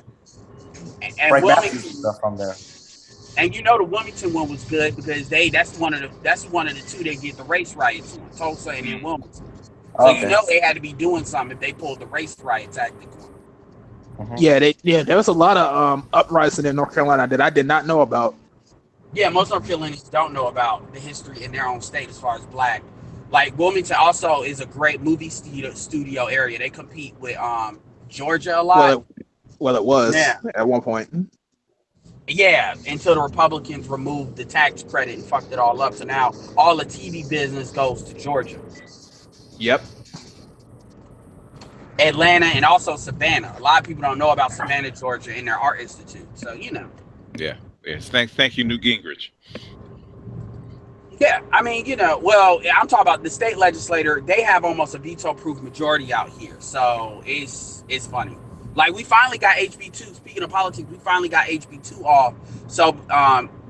And Wilmington stuff from there. And the Wilmington one was good because that's one of the two they get the race riots on, Tulsa and then Wilmington. So they had to be doing something if they pulled the race riots tactic on. Yeah, there was a lot of uprising in North Carolina that I did not know about. Yeah, most North Carolinians don't know about the history in their own state as far as Black. Like Wilmington also is a great movie studio area. They compete with Georgia a lot. Well, it was at one point. Yeah, until the Republicans removed the tax credit and fucked it all up. So now all the TV business goes to Georgia. Yep. Atlanta and also Savannah. A lot of people don't know about Savannah, Georgia, in their art institute. So Yeah. Yes. Thank you, Newt Gingrich. Yeah, I mean, well, I'm talking about the state legislator. They have almost a veto-proof majority out here, so it's funny. Like we finally got HB2. Speaking of politics, we finally got HB2 off. So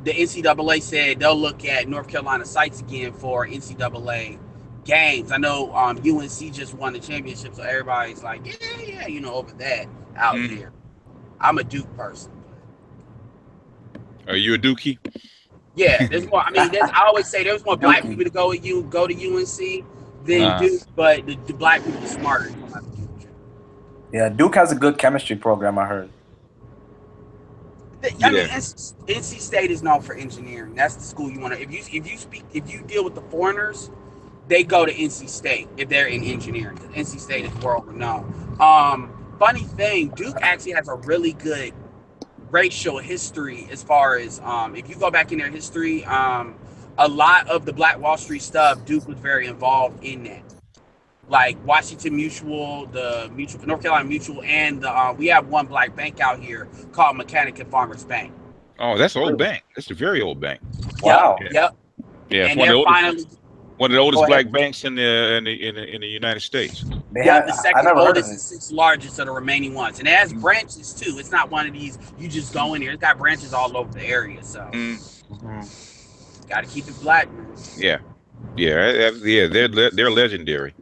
the NCAA said they'll look at North Carolina sites again for NCAA games. I know UNC just won the championship, so everybody's like, yeah, over that out here. I'm a Duke person. Are you a Dookie? Yeah, there's more. I mean, I always say there's more Black people to go to UNC than Duke, but the Black people are smarter. Yeah, Duke has a good chemistry program, I heard. I mean, NC State is known for engineering. That's the school you want to. If you deal with the foreigners, they go to NC State if they're in engineering. NC State is world renowned. Funny thing, Duke actually has a really good racial history as far as if you go back in their history, a lot of the Black Wall Street stuff, Duke was very involved in that. Like Washington Mutual, North Carolina Mutual, and we have one Black bank out here called Mechanic and Farmers Bank. Oh, that's an old bank. That's a very old bank. Wow. Yep. Yeah, and one of the oldest Black banks in the United States. The second oldest and sixth largest of the remaining ones, and it has branches too. It's not one of these you just go in here. It's got branches all over the area, so got to keep it Black, man. Yeah. They're legendary.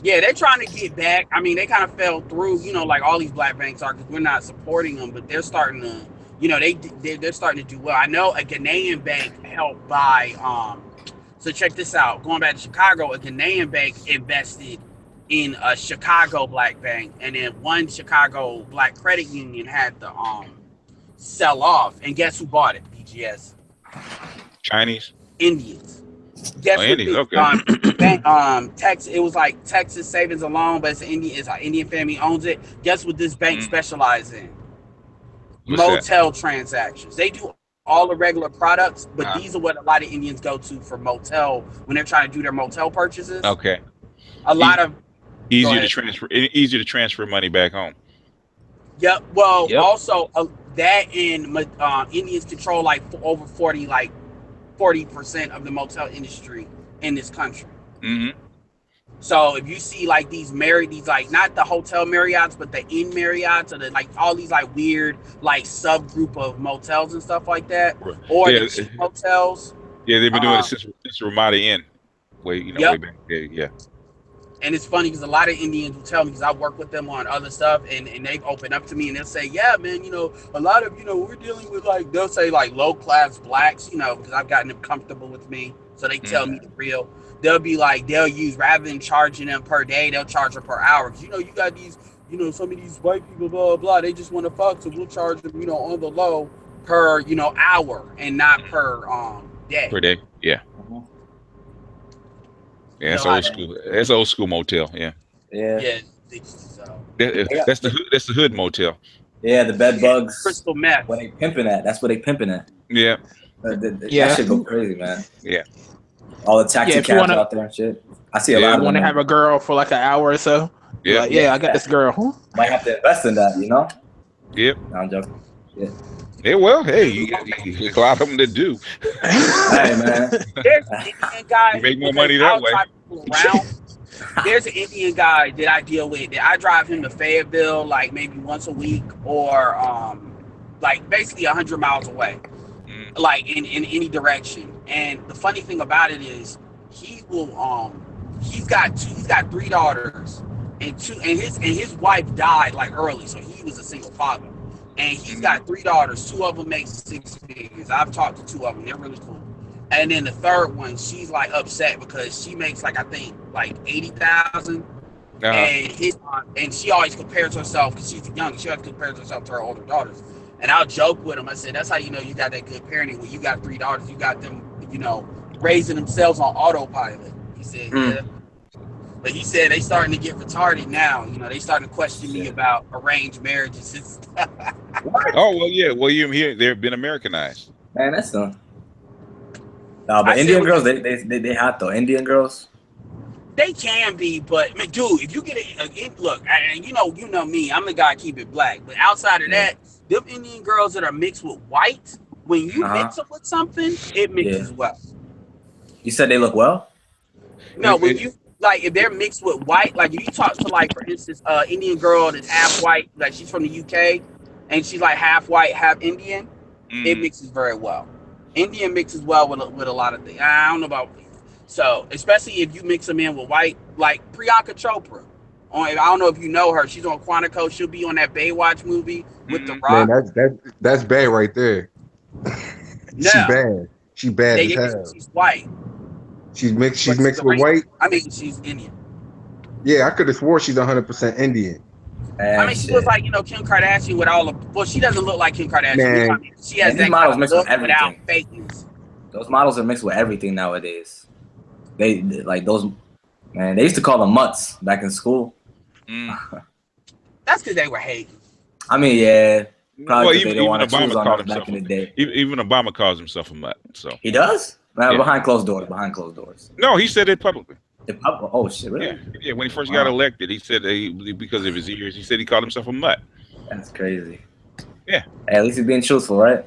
Yeah, they're trying to get back. I mean, they kind of fell through, you know, like all these black banks are, because we're not supporting them, but they're starting to, you know, they're starting to do well. I know a Ghanaian bank helped buy. So check this out. Going back to Chicago, a Ghanaian bank invested in a Chicago black bank, and then one Chicago black credit union had to sell off. And guess who bought it? BGS. Chinese. Indians. Guess what? Indians. Okay. Texas. It was like Texas Savings and Loan, but it's an Indian family owns it. Guess what this bank specializes in? What's motel transactions. They do all the regular products, but these are what a lot of Indians go to for motel when they're trying to do their motel purchases. Okay. A lot of easier to transfer money back home. Yep. Well, also that in Indians control like over 40% of the motel industry in this country. Mm-hmm. So if you see like these like not the hotel Marriotts, but the Inn Marriotts, or the like all these like weird like subgroup of motels and stuff like that, or the cheap motels. Yeah, they've been doing it since Ramada Inn, way back there. Yeah. And it's funny because a lot of Indians will tell me, because I work with them on other stuff, and they've opened up to me and they'll say, yeah, man, you know, a lot of, you know, we're dealing with like, they'll say like low class blacks, you know, because I've gotten them comfortable with me. So they tell me the real. They'll be like, they'll use, rather than charging them per day, they'll charge them per hour. Because, you know, you got these, you know, some of these white people, blah, blah, blah, they just want to fuck. So we'll charge them, you know, on the low per, you know, hour and not per day. Per day, yeah. Yeah, it's old school. It's old school motel. Yeah. Yeah. That's the hood motel. Yeah, the bed bugs. Crystal meth. When they pimping at, that's what they pimping at. Yeah. That shit go crazy, man. Yeah. All the taxi cabs out there and shit. I see a lot of them. Want to have a girl for like an hour or so? Yeah. Like, I got this girl. Might have to invest in that, you know? Yep. No, I'm joking. Yeah. Yeah, well, hey, you a lot of them that do. Hey, man. There's an Indian guy. You make more money that way. There's an Indian guy that I deal with that I drive him to Fayetteville like maybe once a week, or like basically 100 miles away, like in any direction. And the funny thing about it is he will he's got 3 daughters, and his wife died like early, so he was a single father. And he's got 3 daughters. 2 of them make 6 figures. I've talked to 2 of them. They're really cool. And then the third one, she's like upset because she makes like, I think like 80,000. And she always compares herself, because she's young. She always compares herself to her older daughters. And I'll joke with him. I said, that's how you know you got that good parenting. When you got 3 daughters, you got them, you know, raising themselves on autopilot. He said, yeah. But he said they starting to get retarded now. You know, they starting to question me about arranged marriages and stuff. Oh, well, yeah. Well, they've been Americanized. Man, that's done. No, but Indian girls, they hot though. Indian girls. They can be, but man, dude, if you get look, and you know me, I'm the guy keep it black. But outside of that, them Indian girls that are mixed with white, when you mix them with something, it mixes well. You said they look well? No, when you like if they're mixed with white, like if you talk to like for instance, Indian girl that's half white, like she's from the UK, and she's like half white, half Indian, it mixes very well. Indian mixes well with a lot of things. I don't know about. So, especially if you mix them in with white, like Priyanka Chopra. I don't know if you know her. She's on Quantico. She'll be on that Baywatch movie with The Rock. Man, that's bad right there. No. She bad. She bad as hell. She's white. She's mixed with white. I mean, she's Indian. Yeah, I could have swore she's 100% Indian. I mean, she looks like, Kim Kardashian with all the. Well, she doesn't look like Kim Kardashian. Man. I mean, she has that models kind of mixed look with everything. without fakeness. Those models are mixed with everything nowadays. They like those. Man, they used to call them mutts back in school. That's because they were hating. I mean, yeah. Probably Well, they didn't want to choose on us back in the day. Even Obama calls himself a mutt. So he does? Yeah. Behind closed doors. Behind closed doors. No, he said it publicly. Oh shit! Really? Yeah. When he first got elected, he said because of his ears, he said he called himself a mutt. That's crazy. Yeah. Hey, at least he's being truthful, right?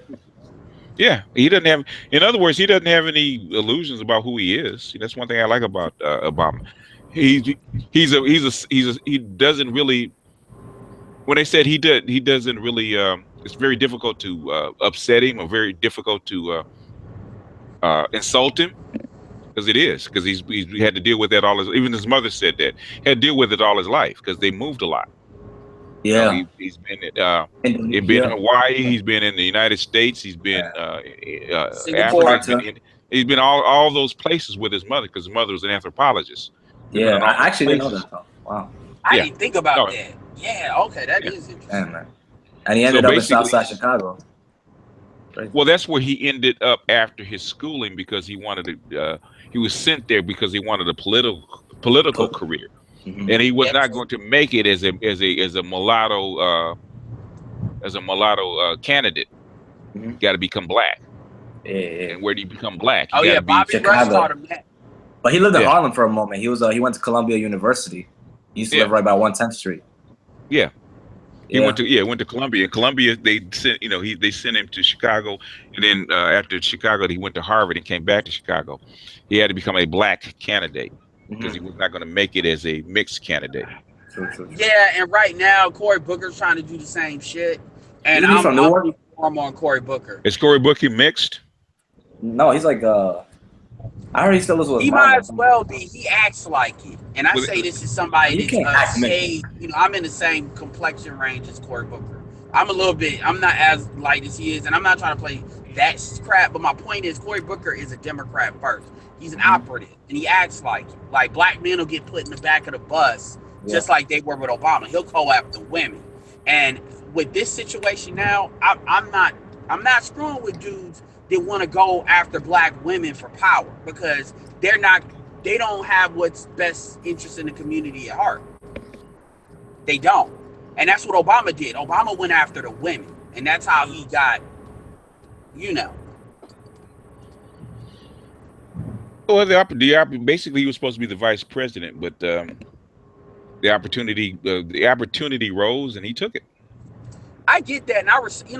Yeah, he doesn't have. In other words, he doesn't have any illusions about who he is. That's one thing I like about Obama. He doesn't really. When they said he doesn't really. It's very difficult to upset him, or very difficult to insult him. because it is, because he had to deal with that all his. Even his mother said that had to deal with it all his life because they moved a lot. Yeah. He's been Indonesia. in Hawaii. He's been in the United States. He's been Singapore. Africa. He's been all those places with his mother because his mother was an anthropologist. Yeah, I actually didn't know that though. Wow. I didn't think about that. Yeah, okay, that is interesting. Damn, man. And he ended up in Southside Chicago. Right. Well, that's where he ended up after his schooling because he wanted to. He was sent there because he wanted a political career, and he was not going to make it as a mulatto candidate. Got to become black. Yeah. And where do you become black? Oh yeah, Bobby Rush taught him that. But he lived in Harlem for a moment. He went to Columbia University. He used to live right by 110th Street. Yeah. He went to Columbia. In Columbia, they sent they sent him to Chicago, and then after Chicago, he went to Harvard and came back to Chicago. He had to become a black candidate because he was not going to make it as a mixed candidate. Yeah, and right now Cory Booker's trying to do the same shit, and I'm on Cory Booker. Is Cory Booker mixed? No, he's like I heard he still lives with his mom. He might as well be. He acts like it, and I say this is somebody that's stayed. I'm in the same complexion range as Cory Booker. I'm not as light as he is, and I'm not trying to play that crap. But my point is, Cory Booker is a Democrat first. He's an operative, and he acts like it. Like black men will get put in the back of the bus, just like they were with Obama. He'll go after women, and with this situation now, I'm not screwing with dudes that want to go after black women for power because they don't have what's best interest in the community at heart. They don't. And that's what Obama did. Obama went after the women, and that's how he got, Well, basically he was supposed to be the vice president, but the opportunity rose and he took it. I get that, and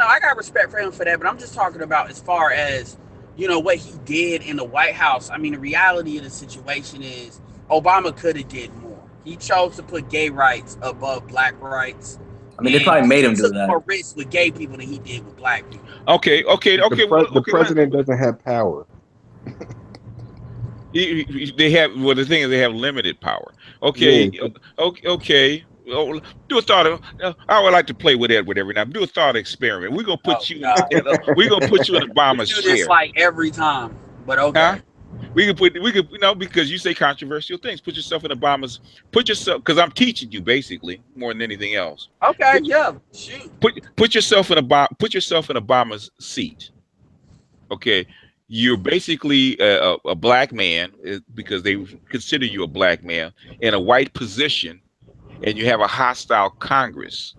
I got respect for him for that, but I'm just talking about as far as, what he did in the White House. I mean, the reality of the situation is Obama could have did more. He chose to put gay rights above black rights. I mean, they probably made him do that. He took more risks with gay people than he did with black people. Okay. The president doesn't have power. The thing is they have limited power. Okay. Well, do a thought. I would like to play with Edward every now. Do a thought experiment. We're gonna put you. We're gonna put you in Obama's chair. We do this like every time, but okay. Huh? We could because you say controversial things. Put yourself, because I'm teaching you basically more than anything else. Okay, shoot. Put yourself in Obama's seat. Okay, you're basically a black man because they consider you a black man in a white position. And you have a hostile Congress.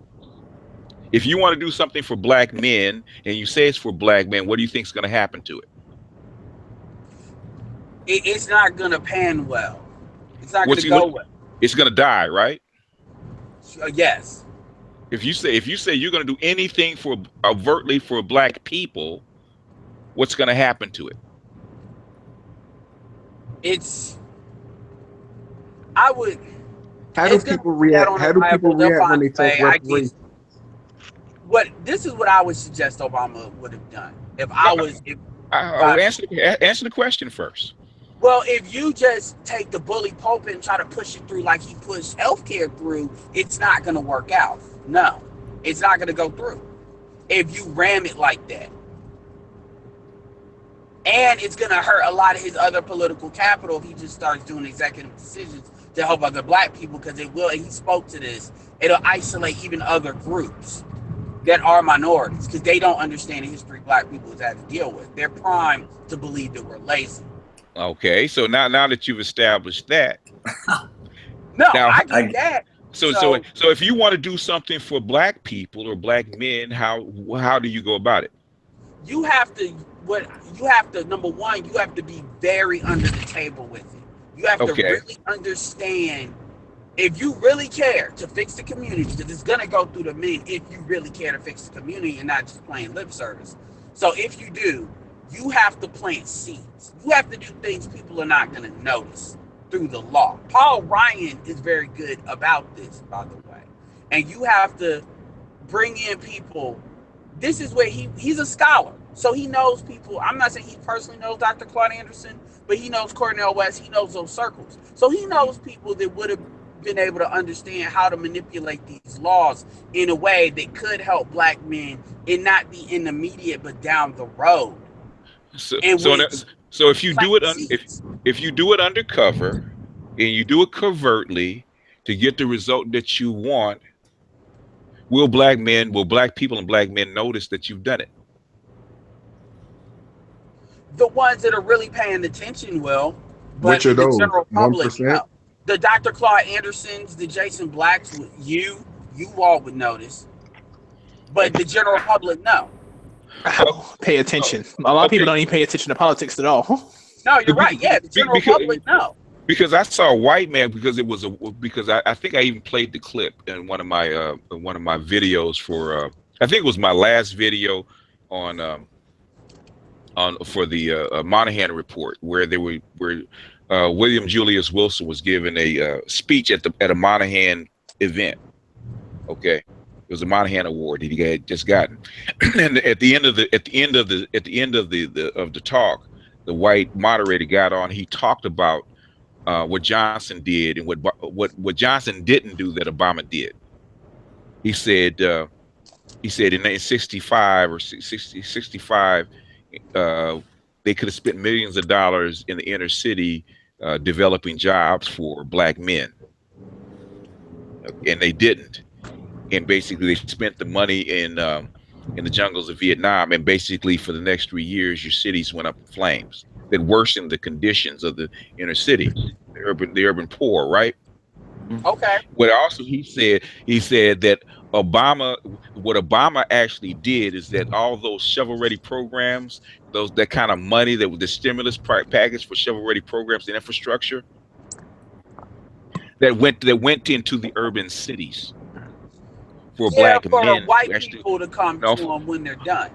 If you want to do something for black men and you say it's for black men, what do you think is going to happen to it? It's not going to pan well. It's not going to go well. It's going to die, right? Yes. If you say you're going to do anything overtly for black people, what's going to happen to it? How do people react when they take reparations? This is what I would suggest Obama would have done answer the question first. Well, if you just take the bully pulpit and try to push it through like he pushed healthcare through, it's not going to work out. No, it's not going to go through. If you ram it like that. And it's going to hurt a lot of his other political capital if he just starts doing executive decisions to help other black people, because it will, and he spoke to this, it'll isolate even other groups that are minorities because they don't understand the history black people have had to deal with. They're primed to believe that we're lazy. Okay, so now that you've established that. I get that. So if you want to do something for black people or black men, how do you go about it? You have to number one, you have to be very under the table with it. You have to really understand, if you really care to fix the community, because it's going to go through the men if you really care to fix the community and not just playing lip service. So if you do, you have to plant seeds. You have to do things people are not going to notice through the law. Paul Ryan is very good about this, by the way. And you have to bring in people. This is where he's a scholar. So he knows people. I'm not saying he personally knows Dr. Claude Anderson, but he knows Cornel West. He knows those circles, so he knows people that would have been able to understand how to manipulate these laws in a way that could help black men and not be in the immediate but down the road. So if you do it if you do it undercover and you do it covertly to get the result that you want, will black people and black men notice that you've done it? The ones that are really paying attention will, but Which are the those? general public, 1%? no. The Dr. Claude Andersons, the Jason Blacks, you all would notice, but the general public, no. Pay attention. A lot of people don't even pay attention to politics at all. No, you're right. Yeah, the general public, no. Because I saw a white man, because I think I even played the clip in one of my videos for I think it was my last video on for the Monahan report, where William Julius Wilson was giving a speech at a Monahan event. Okay, it was a Monahan Award that he had just gotten, and at the end of the talk, the white moderator got on. He talked about what Johnson did and what Johnson didn't do that Obama did. He said in 1965 or 65. They could have spent millions of dollars in the inner city developing jobs for black men, and they didn't. And basically, they spent the money in the jungles of Vietnam. And basically, for the next 3 years, your cities went up in flames. That worsened the conditions of the inner city, the urban poor, right? Okay. But also, he said that what Obama actually did is that all those shovel-ready programs, that kind of money, the stimulus package for shovel-ready programs and infrastructure, that went into the urban cities for black men, white people to come to them when they're done.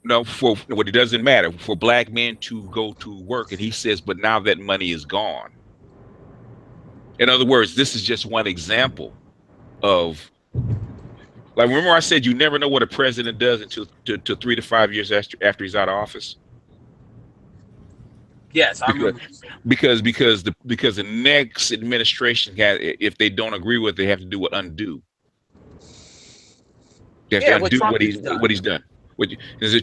No, for what it doesn't matter for black men to go to work, and he says, but now that money is gone. In other words, this is just one example of, like, remember I said you never know what a president does until 3 to 5 years after he's out of office. Yes, I remember. Because the next administration if they don't agree with it, they have to do what undo. They have to undo what he's done.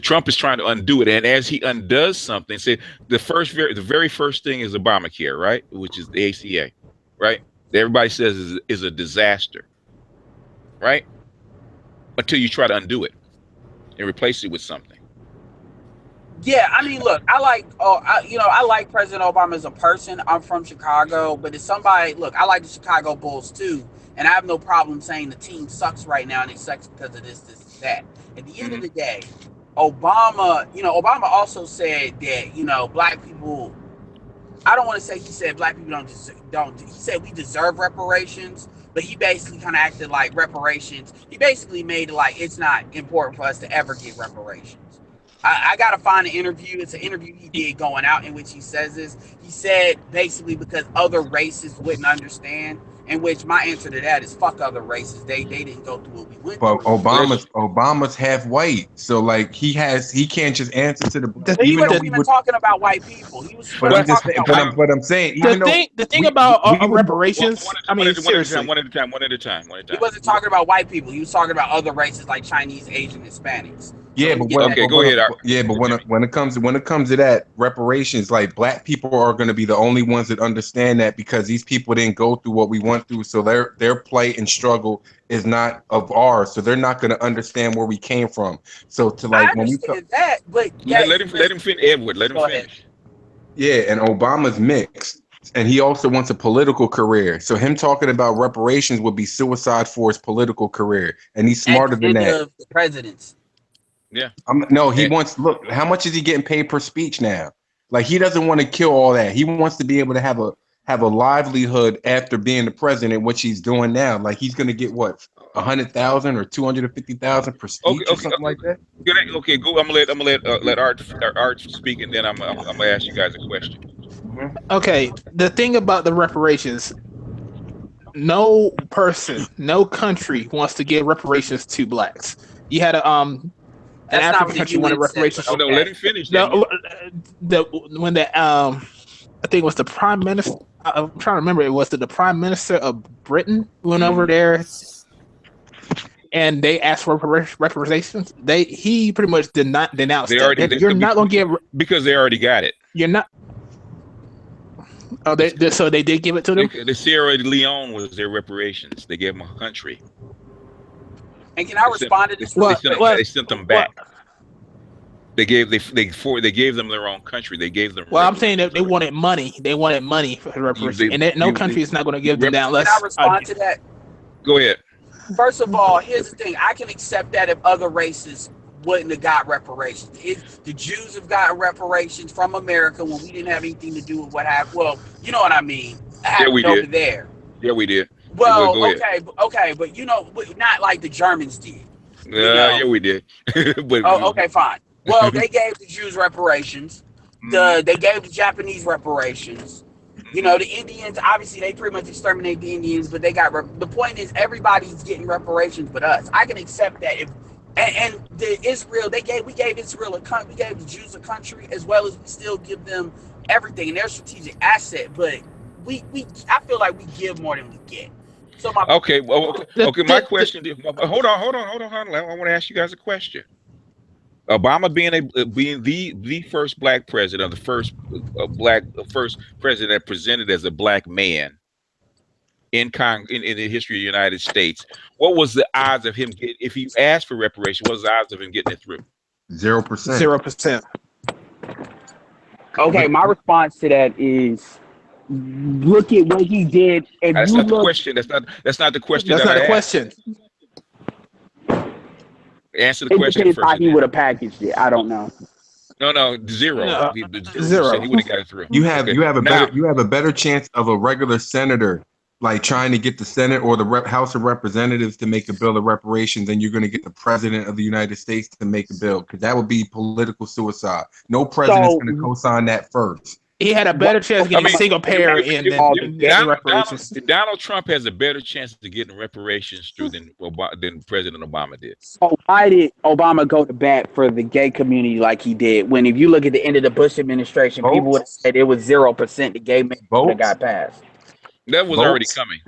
Trump is trying to undo it, and as he undoes something, say the very first thing is Obamacare, right? Which is the ACA, right? Everybody says is a disaster, right? Until you try to undo it and replace it with something. Yeah, I mean, look, I like President Obama as a person. I'm from Chicago, but as somebody, look, I like the Chicago Bulls too, and I have no problem saying the team sucks right now, and it sucks because of this, that. At the end of the day, Obama also said that, black people, I don't want to say he said black people don't, he said we deserve reparations, but he basically kind of acted like reparations. He basically made it like it's not important for us to ever get reparations. I got to find an interview. It's an interview he did going out in which he says this. He said basically because other races wouldn't understand, in which my answer to that is fuck other races. They didn't go through what we went through. But Obama's half white, so like he can't just answer to the. He wasn't even talking about white people. He was. But I'm saying the thing about reparations. I mean, seriously, one at a time. He wasn't talking about white people. He was talking about other races like Chinese, Asian, Hispanics. Yeah, but go ahead. Yeah, but when it comes to that reparations, like black people are going to be the only ones that understand that because these people didn't go through what we went through, so their plight and struggle is not of ours, so they're not going to understand where we came from. So to like when we that, but let him finish, Edward. Let him finish. Yeah, and Obama's mixed, and he also wants a political career. So him talking about reparations would be suicide for his political career, and he's smarter than that. Of the presidents. Yeah. He wants. Look, how much is he getting paid per speech now? Like he doesn't want to kill all that. He wants to be able to have a livelihood after being the president, which he's doing now. Like he's going to get what, 100,000 or 250,000 per speech or something like that. Okay, go. I'm gonna let Art speak, and then I'm gonna ask you guys a question. Okay, the thing about the reparations, no person, no country wants to give reparations to blacks. You had an African country wanted reparations. No, let him finish. When the I think it was the prime minister. I'm trying to remember. It was the prime minister of Britain went over there, and they asked for reparations. He pretty much did not denounce that. You're not going to give because they already got it. You're not. Oh, so they did give it to them. The Sierra Leone was their reparations. They gave them a country. And can I respond to this? They sent them back. They gave them their own country. They gave them. Well, I'm saying that they wanted money. They wanted money for reparations, and no country is not going to give them that. Can I respond to that? Go ahead. First of all, here's the thing. I can accept that if other races wouldn't have got reparations. If the Jews have gotten reparations from America when we didn't have anything to do with what happened. Well, you know what I mean. Yeah, we over did. There. Yeah, we did. Well, okay, but not like the Germans did. Yeah, we did. But, okay, fine. Well, they gave the Jews reparations. They gave the Japanese reparations. The Indians, obviously, they pretty much exterminate the Indians, but they got. The point is, everybody's getting reparations, but us. I can accept that if. And the Israel, we gave Israel a country, we gave the Jews a country, as well as we still give them everything, and they're a strategic asset. But I feel like we give more than we get. So my My question. Hold on. I want to ask you guys a question. Obama being the first black president, the first president that presented as a black man in the history of the United States, what was the odds of him getting, if he asked for reparation, what was the odds of him getting it through? 0%. 0%. Okay, my response to that is look at what he did. That's not the question. That's not the question. That's not the question. Answer the question first. How he would have packaged it. I don't know. No, zero. Zero. He would have got it through. You have a better chance of a regular senator like trying to get the Senate or the House of Representatives to make a bill of reparations than you're going to get the President of the United States to make a bill, because that would be political suicide. No president's going to co-sign that first. He had a better chance of getting single payer in than reparations. Donald Trump has a better chance of getting reparations through than President Obama did. So why did Obama go to bat for the gay community like he did? When if you look at the end of the Bush administration, people would have said it was 0% the gay men that got passed. That was already coming.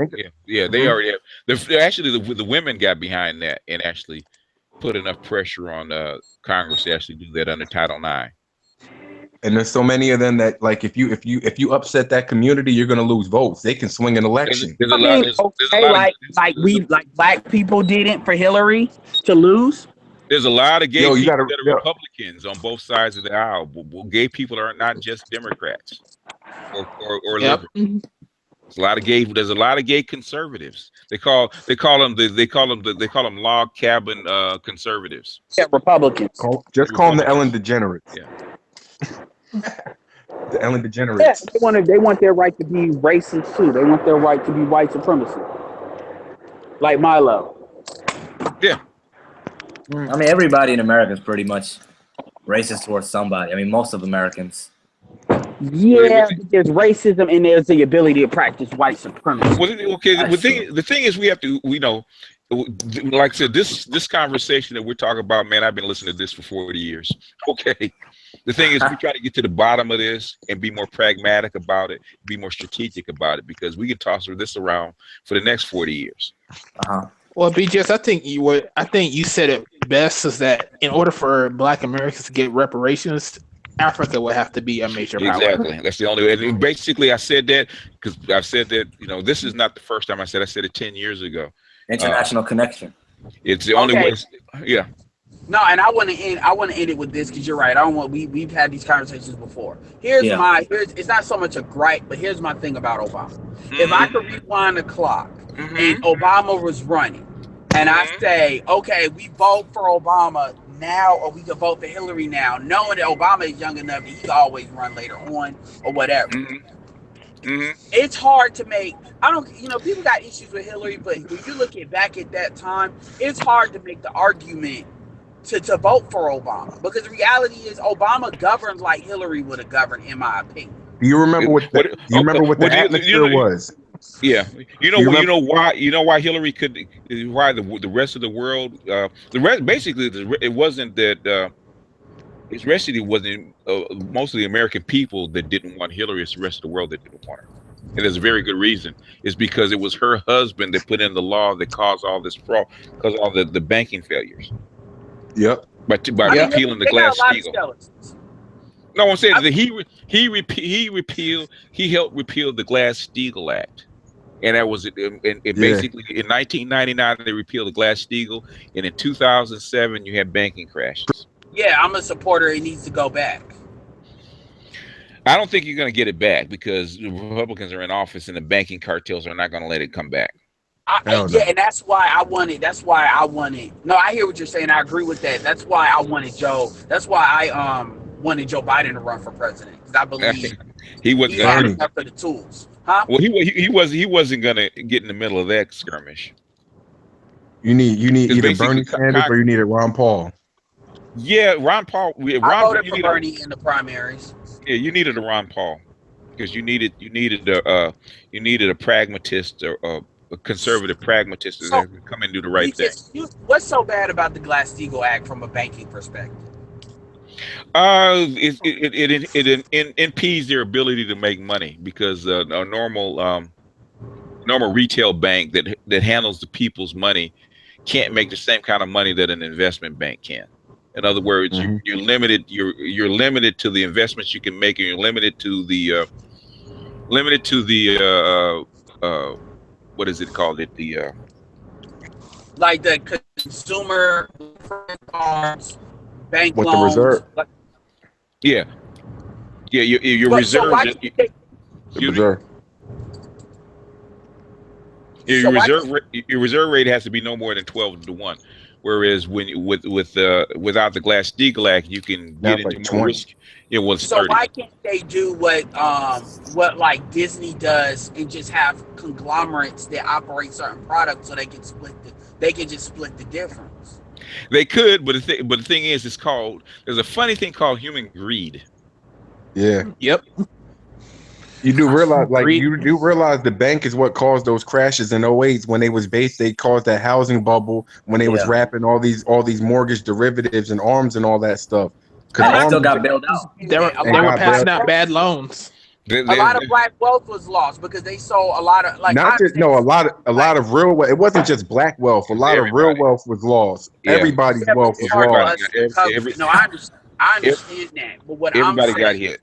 Yeah, they already have. Actually, the women got behind that and actually put enough pressure on Congress to actually do that under Title IX. And there's so many of them that, like, if you upset that community, you're going to lose votes. They can swing an election. Like black people didn't for Hillary to lose. There's a lot of gay people that are Republicans on both sides of the aisle. Gay people are not just Democrats or liberals. There's a lot of gay conservatives. They call them log cabin conservatives. Yeah, Republicans. Just call them the Ellen DeGeneres. Yeah. The Ellen DeGeneres. Yeah, they want their right to be racist too. They want their right to be white supremacy. Like Milo. Yeah. I mean, everybody in America is pretty much racist towards somebody. I mean, most of Americans. Yeah, there's racism and there's the ability to practice white supremacy. Well, okay, the thing is, we have to, like I said, this conversation that we're talking about, man, I've been listening to this for 40 years. Okay. The thing is, we try to get to the bottom of this and be more pragmatic about it, be more strategic about it, because we can toss this around for the next 40 years. Well, BJS, I think you said it best, is that in order for Black Americans to get reparations, Africa would have to be a major power. Exactly. That's the only way. And basically, I said that because I've said that, this is not the first time I said it 10 years ago. International connection. It's the only way. Yeah. No, and I want to end it with this, because you're right. We've had these conversations before. It's not so much a gripe, but here's my thing about Obama. If I could rewind the clock and Obama was running, and I say, okay, we vote for Obama now, or we could vote for Hillary now, knowing that Obama is young enough that he can always run later on or whatever. It's hard to make. People got issues with Hillary, but when you look back at that time, it's hard to make the argument to vote for Obama, because the reality is Obama governed like Hillary would have governed, in my opinion. Do you remember what the atmosphere was? Yeah, you know why Hillary why the rest of the world, it wasn't that It's actually wasn't most of the American people that didn't want Hillary. It's the rest of the world that didn't want her. And there's a very good reason. It's because it was her husband that put in the law that caused all this fraud, caused all the banking failures. Yep. By repealing the they got a lot of Glass-Steagall. skeletons. No, I'm saying that he helped repeal the Glass-Steagall Act. And that was it. And basically, in 1999, they repealed the Glass-Steagall, and in 2007, you had banking crashes. Yeah, I'm a supporter. It needs to go back. I don't think you're going to get it back because the Republicans are in office, and the banking cartels are not going to let it come back. Yeah, and that's why I wanted. No, I hear what you're saying. I agree with that. That's why I wanted Joe. That's why I wanted Joe Biden to run for president, because I believe he wasn't had enough of the tools. Huh? Well, he wasn't going to get in the middle of that skirmish. You need either Bernie Sanders or you need a Ron Paul. Yeah, Ron Paul. I voted for Bernie in the primaries. Yeah, you needed a Ron Paul because you needed a pragmatist or a conservative pragmatist that could come and do the right thing. What's so bad about the Glass-Steagall Act from a banking perspective? It impedes their ability to make money because a normal retail bank that handles the people's money can't make the same kind of money that an investment bank can. In other words, you're limited. You're limited to the investments you can make, and you're limited to the what is it called? Like the consumer cards, bank with loans. the reserve. Yeah. Your reserve. Your reserve rate has to be no more than 12-1. Whereas without the Glass-Steagall Act, you can get into more risk. It was 30. So why can't they do what like Disney does and just have conglomerates that operate certain products so they can just split the difference? They could, but the thing is, there's a funny thing called human greed. Yeah. Yep. You do realize, the bank is what caused those crashes in 2008 when they caused that housing bubble when they was wrapping all these mortgage derivatives and arms and all that stuff. And they still got bailed out. They were passing out bad loans. A lot of black wealth was lost because they sold a lot of a lot of real wealth. It wasn't just black wealth. A lot of real wealth was lost. Yeah. Everybody's wealth was lost. No, I understand that. But what everybody got hit.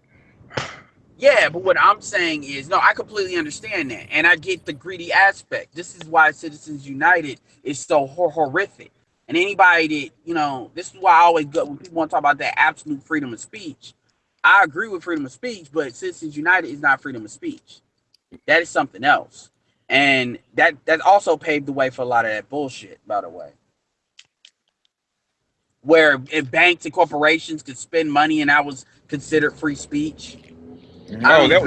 Yeah, but what I'm saying is, no, I completely understand that. And I get the greedy aspect. This is why Citizens United is so horrific. And anybody that, this is why I always go when people want to talk about that absolute freedom of speech. I agree with freedom of speech, but Citizens United is not freedom of speech. That is something else. And that also paved the way for a lot of that bullshit, by the way. Where if banks and corporations could spend money and that was considered free speech. Oh, that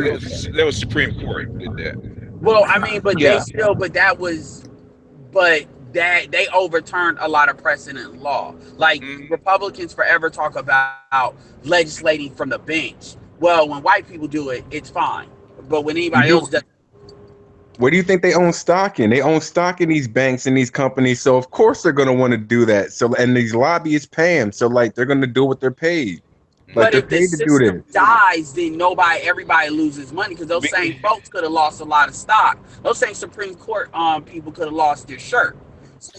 was Supreme Court did that. Well, I mean, but they overturned a lot of precedent law. Like Republicans forever talk about legislating from the bench. Well, when white people do it, it's fine. But when anybody else does, what do you think they own stock in? They own stock in these banks and these companies, so of course they're going to want to do that. So, and these lobbyists pay them, so like they're going to do what they're paid. But if the system dies, then everybody loses money because those same folks could have lost a lot of stock. Those same Supreme Court people could have lost their shirt.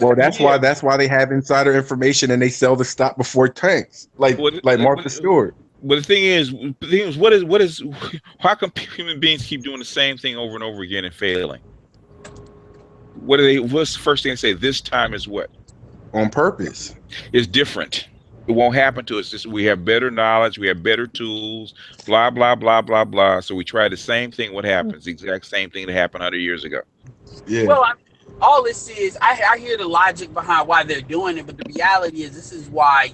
Well, that's why they have insider information and they sell the stock before it tanks, like Martha Stewart. But the thing is, how come human beings keep doing the same thing over and over again and failing? What's the first thing they say? This time is what? On purpose. It's different. It won't happen to us. We have better knowledge. We have better tools, blah, blah, blah, blah, blah. So we try the same thing. What happens? The exact same thing that happened 100 years ago. Yeah. Well, all this is, I hear the logic behind why they're doing it, but the reality is this is why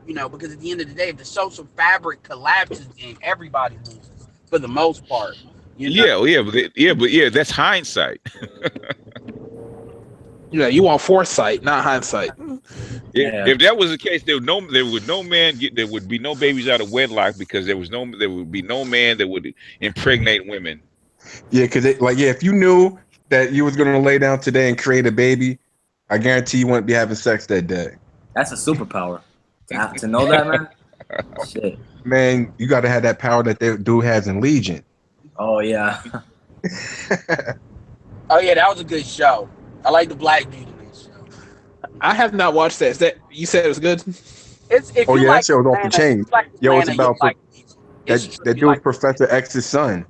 because at the end of the day, if the social fabric collapses, then everybody loses for the most part. But that's hindsight. Yeah, you want foresight, not hindsight. Yeah. If that was the case, there would be no babies out of wedlock because there would be no man that would impregnate women. Yeah, because if you knew that you was gonna lay down today and create a baby, I guarantee you wouldn't be having sex that day. That's a superpower. To know that, man. Shit. Man, you got to have that power that that dude has in Legion. Oh yeah. Oh yeah, that was a good show. I like the black dude in that show. I have not watched that. Is that you said it was good? It's if Oh you yeah, like that show's off the Atlanta, chain. if you like Yo, it's Atlanta, you'll about like Legion. It's that trippy dude like Professor X's son.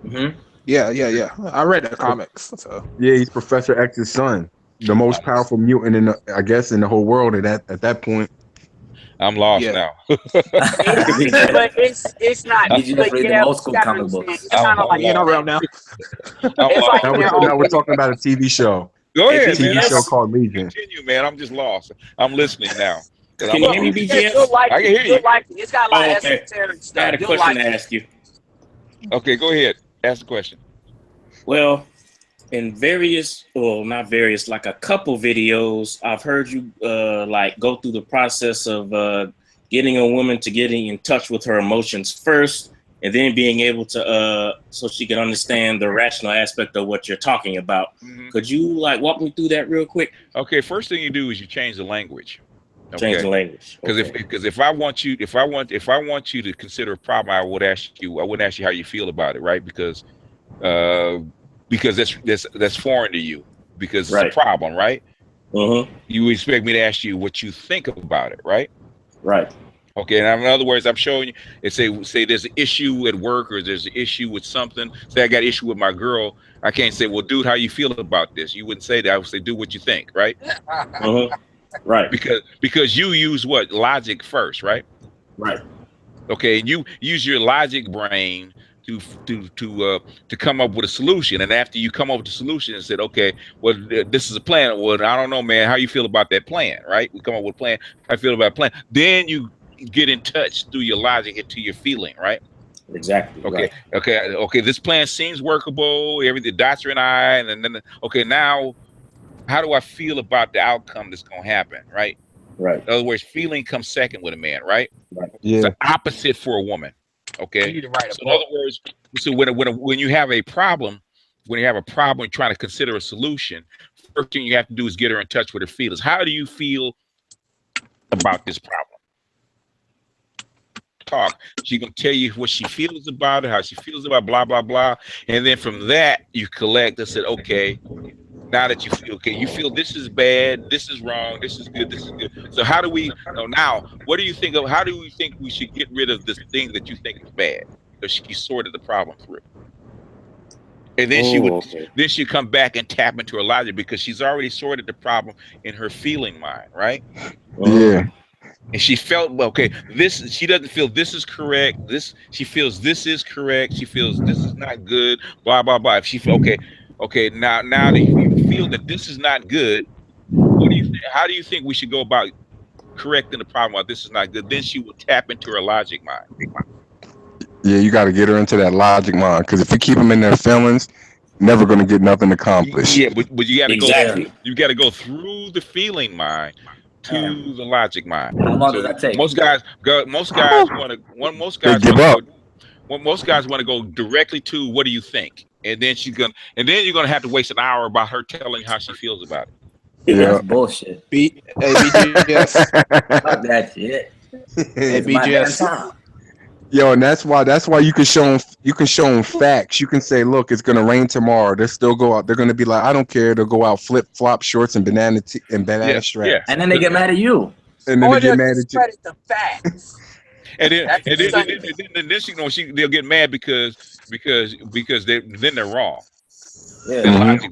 Mm-hmm. Yeah. I read the comics. So Yeah, he's Professor X's son, the most powerful mutant in the, I guess, in the whole world at that point. I'm lost Yeah. now. but it's not. You just But read yeah, them old you school gotta comic understand. books. It's kind of I'm like you in our lost. realm now. I'm it's lost. like Now in their we're, own. now we're talking about a TV show. Go Hey, ahead, TV man. show BGS, called Legion. Continue, man. I'm just lost. I'm listening now. 'Cause can I'm you hear me, lost. Yeah, you'll BGS? like I can it. hear You'll you. like it. It's got a lot Oh, of okay. esoteric I stuff. had a You'll question like to it. ask you. Okay, go ahead. Ask the question. Well, in various, well, not various, like a couple videos, I've heard you like go through the process of getting a woman to getting in touch with her emotions first, and then being able to so she can understand the rational aspect of what you're talking about. Mhm. Could you like walk me through that real quick? Okay, first thing you do is you change the language. Change the Okay. language. Because Okay. if I want you to consider a problem, I wouldn't ask you how you feel about it, right? Because that's foreign to you, because it's a Right. problem, right? Mm-hmm. You expect me to ask you what you think about it, right? Right. Okay, and in other words, I'm showing you. It say there's an issue at work, or there's an issue with something. Say I got an issue with my girl. I can't say, well, dude, how you feel about this? You wouldn't say that. I would say, do what you think, right? Mm-hmm. Right. Because you use what? Logic first, right? Right. Okay, and you use your logic brain to come up with a solution. And after you come up with a solution and said, okay, well, this is a plan. Well, I don't know, man. How you feel about that plan, right? We come up with a plan. How you feel about a plan? Then you get in touch through your logic and to your feeling, right? Exactly. Okay, Right. okay. This plan seems workable. Everything dots are in I, and then okay, now how do I feel about the outcome that's going to happen, right? Right. In other words, feeling comes second with a man, right? Right. It's Yeah. the opposite for a woman. Okay. You need to write a So in other book. words, so when you have a problem, trying to consider a solution, first thing you have to do is get her in touch with her feelings. How do you feel about this problem? Talk. She's gonna tell you what she feels about it, how she feels about blah blah blah, and then from that you collect and said, okay, now that you feel okay, you feel this is bad, this is wrong, this is good, this is good. So how do we now? What do you think of? How do we think we should get rid of this thing that you think is bad? Because she sorted the problem through, and then then she'd come back and tap into her logic because she's already sorted the problem in her feeling mind, right? Yeah. And she felt, well, okay, she doesn't feel this is correct. She feels this is correct. She feels this is not good. Blah blah blah. If she feel okay, now that you feel that this is not good, what do you think? How do you think we should go about correcting the problem? While this is not good, then she will tap into her logic mind. Yeah, you got to get her into that logic mind, because if you keep them in their feelings, never going to get nothing accomplished. Yeah, but you got to Exactly. go. You got to go through the feeling mind to the logic mind. How long does that take? Most guys want to. Most They guys give want up. to go. Well, most guys want to go directly to what do you think, and then you're gonna have to waste an hour about her telling how she feels about it. Yeah. That's bullshit. BGS. Fuck that shit. Hey, It's my damn BGS. time. Yo, and that's why you can show them facts. You can say, look, it's gonna rain tomorrow. They still go out. They're gonna be like, I don't care. They'll go out flip flop shorts and banana straps. Yeah. And then they get mad at you. And then Or they get they'll mad at you. discredit the facts. And then That's and the then they'll get mad because they're wrong. Yeah. Then logic,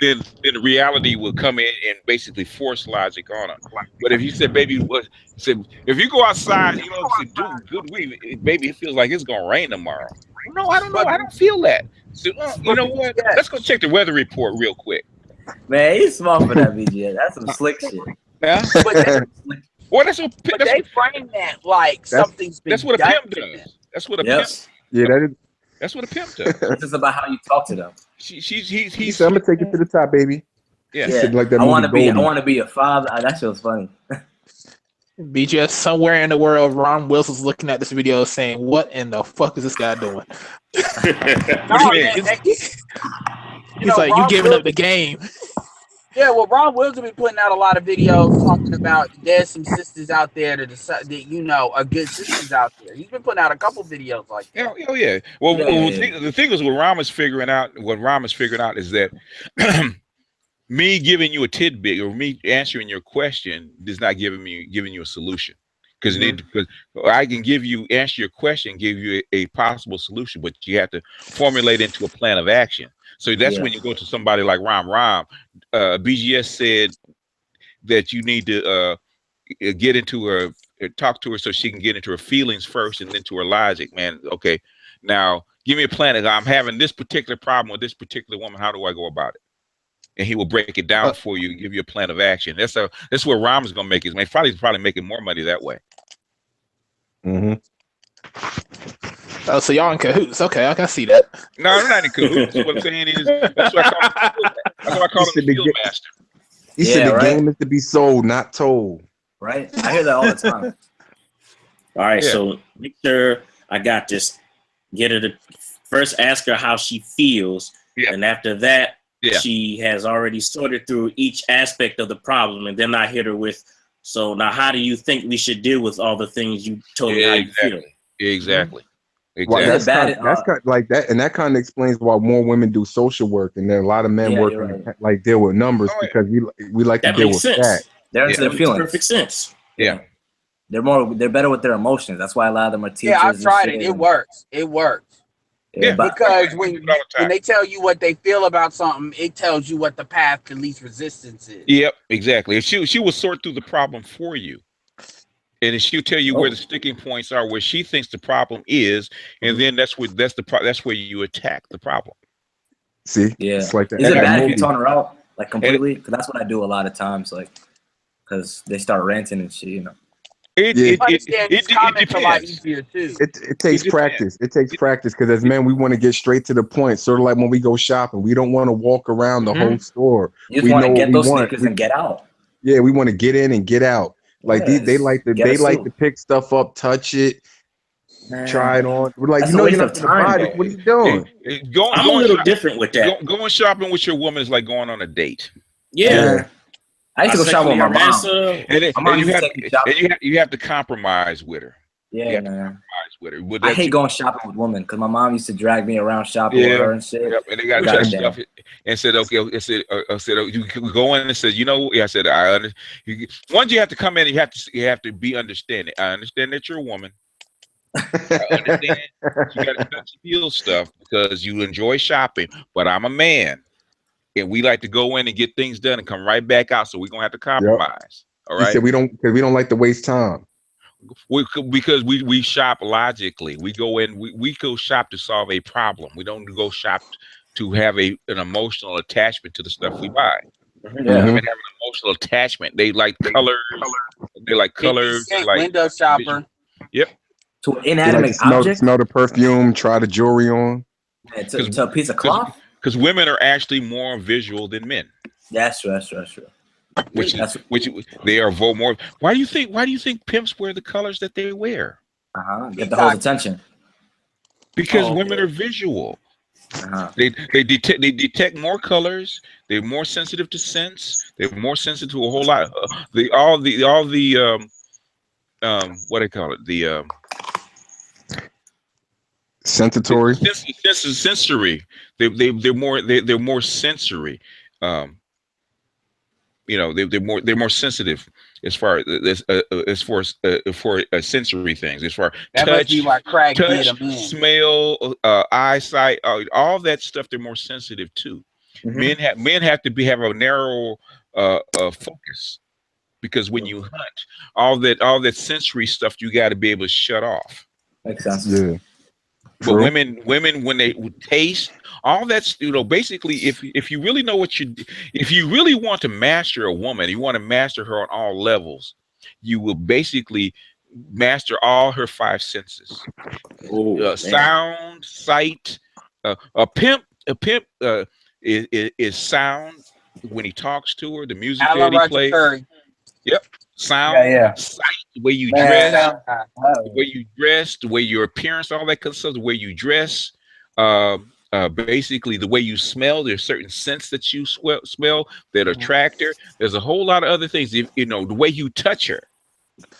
then the reality will come in and basically force logic on them. But if you said, baby, if you go outside, say, dude, good week, baby, it feels like it's gonna rain tomorrow. No, I don't know. I don't feel that. So, you know what? Let's go check the weather report real quick. Man, he's smart for that, BGS. That's some slick shit. Yeah. But Well, they frame that like something's been that's what a done pimp to them. does. That's what a Yep. pimp. Yeah, That's what a pimp does. It's just about how you talk to them. he said, I'm gonna take you to the top, baby. Yeah. He said, like that I want to movie be. I Goldie. want to be a father. That shit was funny. BGS. Somewhere in the world, Ron Wilson's looking at this video saying, "What in the fuck is this guy doing?" No, mean? man, He's like, "You giving up the game." Yeah, well, Ron Wills will be putting out a lot of videos talking about there's some sisters out there that decide that are good sisters out there. He's been putting out a couple videos like that. Oh yeah. Well, Yeah, well yeah, the thing is, what Rama's figuring out is that me giving you a tidbit or me answering your question is not giving you a solution. Because I can answer your question, give you a possible solution, but you have to formulate into a plan of action. So that's when you go to somebody like Ram. BGS said that you need to get into her, talk to her so she can get into her feelings first and then to her logic, man. Okay, now give me a plan. I'm having this particular problem with this particular woman. How do I go about it? And he will break it down for you and give you a plan of action. That's where Ram is going to make his money. He's probably making more money that way. Oh, so y'all in cahoots? Okay, I can see that. No, I'm not in cahoots. What I'm saying is that's what I call him the field master. He said the game is to be sold, not told. Right? I hear that all the time. All right, so make sure I got this. Get her to first ask her how she feels, and after that, she has already sorted through each aspect of the problem, and then I hit her with, so now how do you think we should deal with all the things you told me how you feel? Exactly. Well, that's kind of like that, and that kind of explains why more women do social work, and then a lot of men work like deal with numbers because we like to deal with that. They're into their feelings. Perfect sense. Yeah. They're better with their emotions. That's why a lot of them are teachers. Yeah, I've tried it. It works. It works. Yeah, because when they tell you what they feel about something, it tells you what the path to least resistance is. Yep, exactly. If she will sort through the problem for you. And she'll tell you where the sticking points are, where she thinks the problem is, and then that's where you attack the problem. See, it's like that. Is it bad if you tone her out like completely? Because that's what I do a lot of times, like because they start ranting and shit, It depends. A lot easier too. It takes practice. It takes practice because as men, we want to get straight to the point. Sort of like when we go shopping, we don't want to walk around the whole store. You just want to get those sneakers and get out. Yeah, we want to get in and get out. Like they like to pick stuff up, touch it, try it on. We're like, you're not gonna buy it. What are you doing? I'm a little different with that. Going shopping with your woman is like going on a date. Yeah. I used to go shopping with my mom. You have to compromise with her. Yeah, man. I hate going shopping with women because my mom used to drag me around shopping with her and shit. Yep. And they got to touch stuff and said, okay. I said, you can go in and said, I said, I understand. Once you have to come in, you have to be understanding. I understand that you're a woman. I understand you got to touch the feel stuff because you enjoy shopping, but I'm a man. And we like to go in and get things done and come right back out. So we're gonna have to compromise. All right. He said we don't like to waste time. Because we shop logically. We go in. We go shop to solve a problem. We don't go shop to have an emotional attachment to the stuff we buy. Women have an emotional attachment. They like colors. They like colors. They like window shopper. Yep. To an inanimate object. Smell the perfume. Try the jewelry on. Yeah, to a piece of cloth. Because women are actually more visual than men. That's true. Which they are more. Why do you think pimps wear the colors that they wear? Get the whole attention. Because women are visual. They detect more colors. They're more sensitive to scents. They're more sensitive to a whole lot. All the what do they call it? The sensory. Sensory. They're more sensory. They're more sensitive as far as sensory things, as far as touch, smell, eyesight, all that stuff. They're more sensitive to. Men have to have a narrow focus, because when you hunt, all that sensory stuff you got to be able to shut off. Makes sense. Yeah. But women, when they taste, all that's, basically, if you really know if you really want to master a woman, you want to master her on all levels, you will basically master all her five senses: sound, sight. A pimp is sound when he talks to her, the music that he plays. Yep. Sound, sight, the way you dress, the way your appearance, all that kind of stuff, the way you dress. basically the way you smell. There's certain scents that you smell that attract her. There's a whole lot of other things. If, you know, the way you touch her.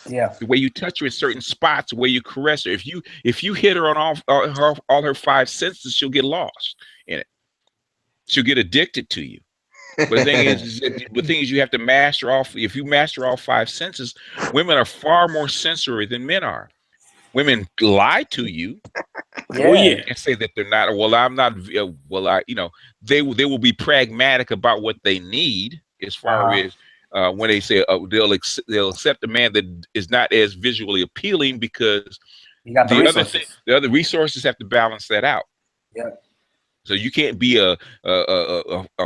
Yeah. The way you touch her in certain spots, the way you caress her. If you hit her on all her five senses, she'll get lost in it. She'll get addicted to you. But the thing is, you have to master all. If you master all five senses, women are far more sensory than men are. Women lie to you. Yeah. Oh, yeah. And say that they're not. Well, I'm not. Well, you know, they will be pragmatic about what they need as far as. When they say they'll accept a man that is not as visually appealing because the other resources have to balance that out. Yeah. So you can't be a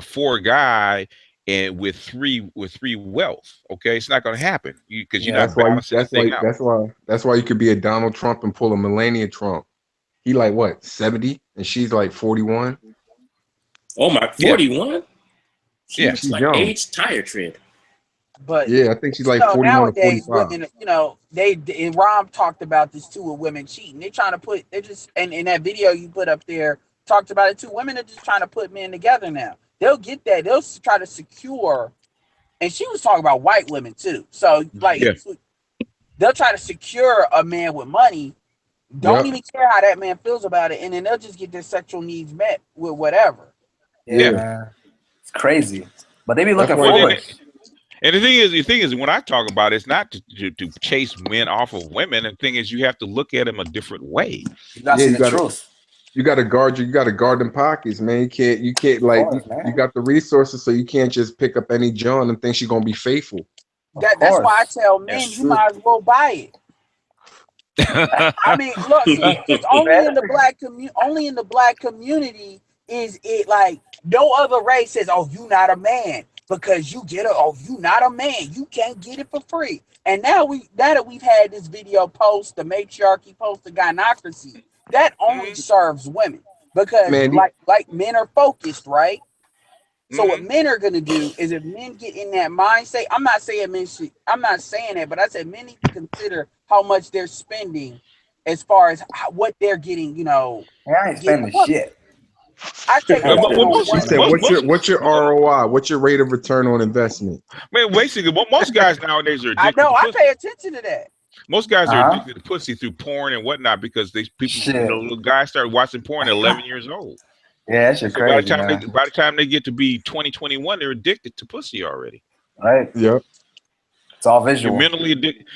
four guy and with three wealth. Okay, it's not going to happen because you're not balancing the thing out. That's why you could be a Donald Trump and pull a Melania Trump. He like what 70 and she's like 41. Oh my, 41. She's like young. age tire tread. But yeah, I think she's like 41 nowadays, or 45. women, you know, and Rom talked about this too with women cheating. They're trying to put, and in that video you put up there, talked about it too. Women are just trying to put men together now. They'll get that. They'll try to secure, and she was talking about white women too. So like, they'll try to secure a man with money. Don't even care how that man feels about it, and then they'll just get their sexual needs met with whatever. Yeah. It's crazy, but they be looking foolish. And the thing is, when I talk about it, it's not to chase men off of women. And the thing is, you have to look at them a different way. You got to see the truth. You got to guard them pockets, man. You can't like you got the resources, so you can't just pick up any John and think she's gonna be faithful. That's why I tell men you might as well buy it. I mean, look, it's only in the black community is it like no other race says, "Oh, you not a man." Because you get you not a man, you can't get it for free. And now that we've had this video post, the matriarchy post, the gynocracy, that only serves women because like men are focused, right? So what men are gonna do is if men get in that mindset, I'm not saying that, but I said men need to consider how much they're spending as far as what they're getting. You know, I ain't spending shit. I take what's your ROI? What's your rate of return on investment? Man, basically, most guys nowadays are I addicted know. to I pussy. pay attention to that. Most guys are addicted to pussy through porn and whatnot because little guys start watching porn at 11 years old. Yeah, that's just crazy. By the time they get to be 20, 21, they're addicted to pussy already. Right. Yep. It's all visual.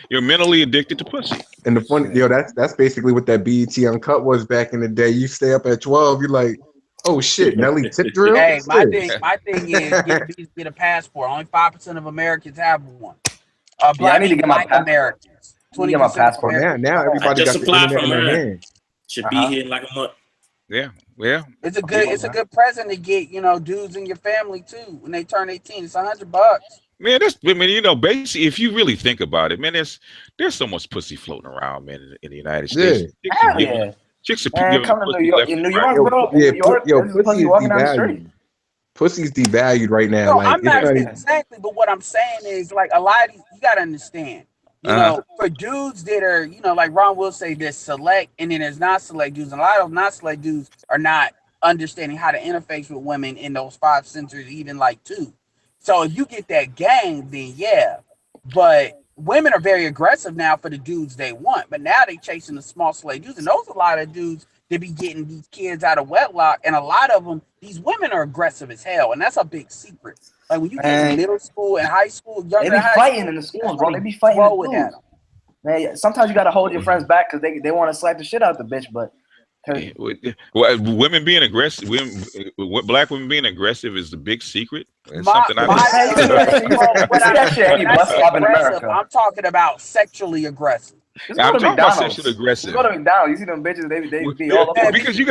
You're mentally addicted to pussy. And the funny, that's basically what that BET Uncut was back in the day. You stay up at 12, you're like, oh shit, Nelly tip drill. Hey, my thing is get a passport. Only 5% of Americans have one. I need to get my Americans. 20% get my passport. Now everybody got the internet in their hands. Should be here in like a month. Yeah. It's a good present to get, dudes in your family too when they turn 18. It's $100. Man, basically, if you really think about it, man, there's so much pussy floating around, man, in the United States. Yeah. Chicks are giving pussy in New York, bro. Pussy's devalued. Pussy's devalued right now. No, I'm not exactly, but what I'm saying is like a lot of these, you gotta understand. For dudes that are, like Ron will say, there's select and then there's not select dudes. And a lot of not select dudes are not understanding how to interface with women in those 5 centuries, even like 2. So if you get that game, then yeah. But women are very aggressive now for the dudes they want. But now they chasing the small slave dudes. And those are a lot of dudes that be getting these kids out of wedlock. And a lot of them, these women are aggressive as hell. And that's a big secret. Like when you get in middle school and high school, they be fighting in the schools, bro. They be fighting in the schools. Man, sometimes you gotta hold your friends back because they want to slap the shit out the bitch. But women being aggressive, black women being aggressive is the big secret. It's I'm talking about sexually aggressive. I'm talking about sexually aggressive. Go to McDonald's. You see them bitches? They be all over. Because you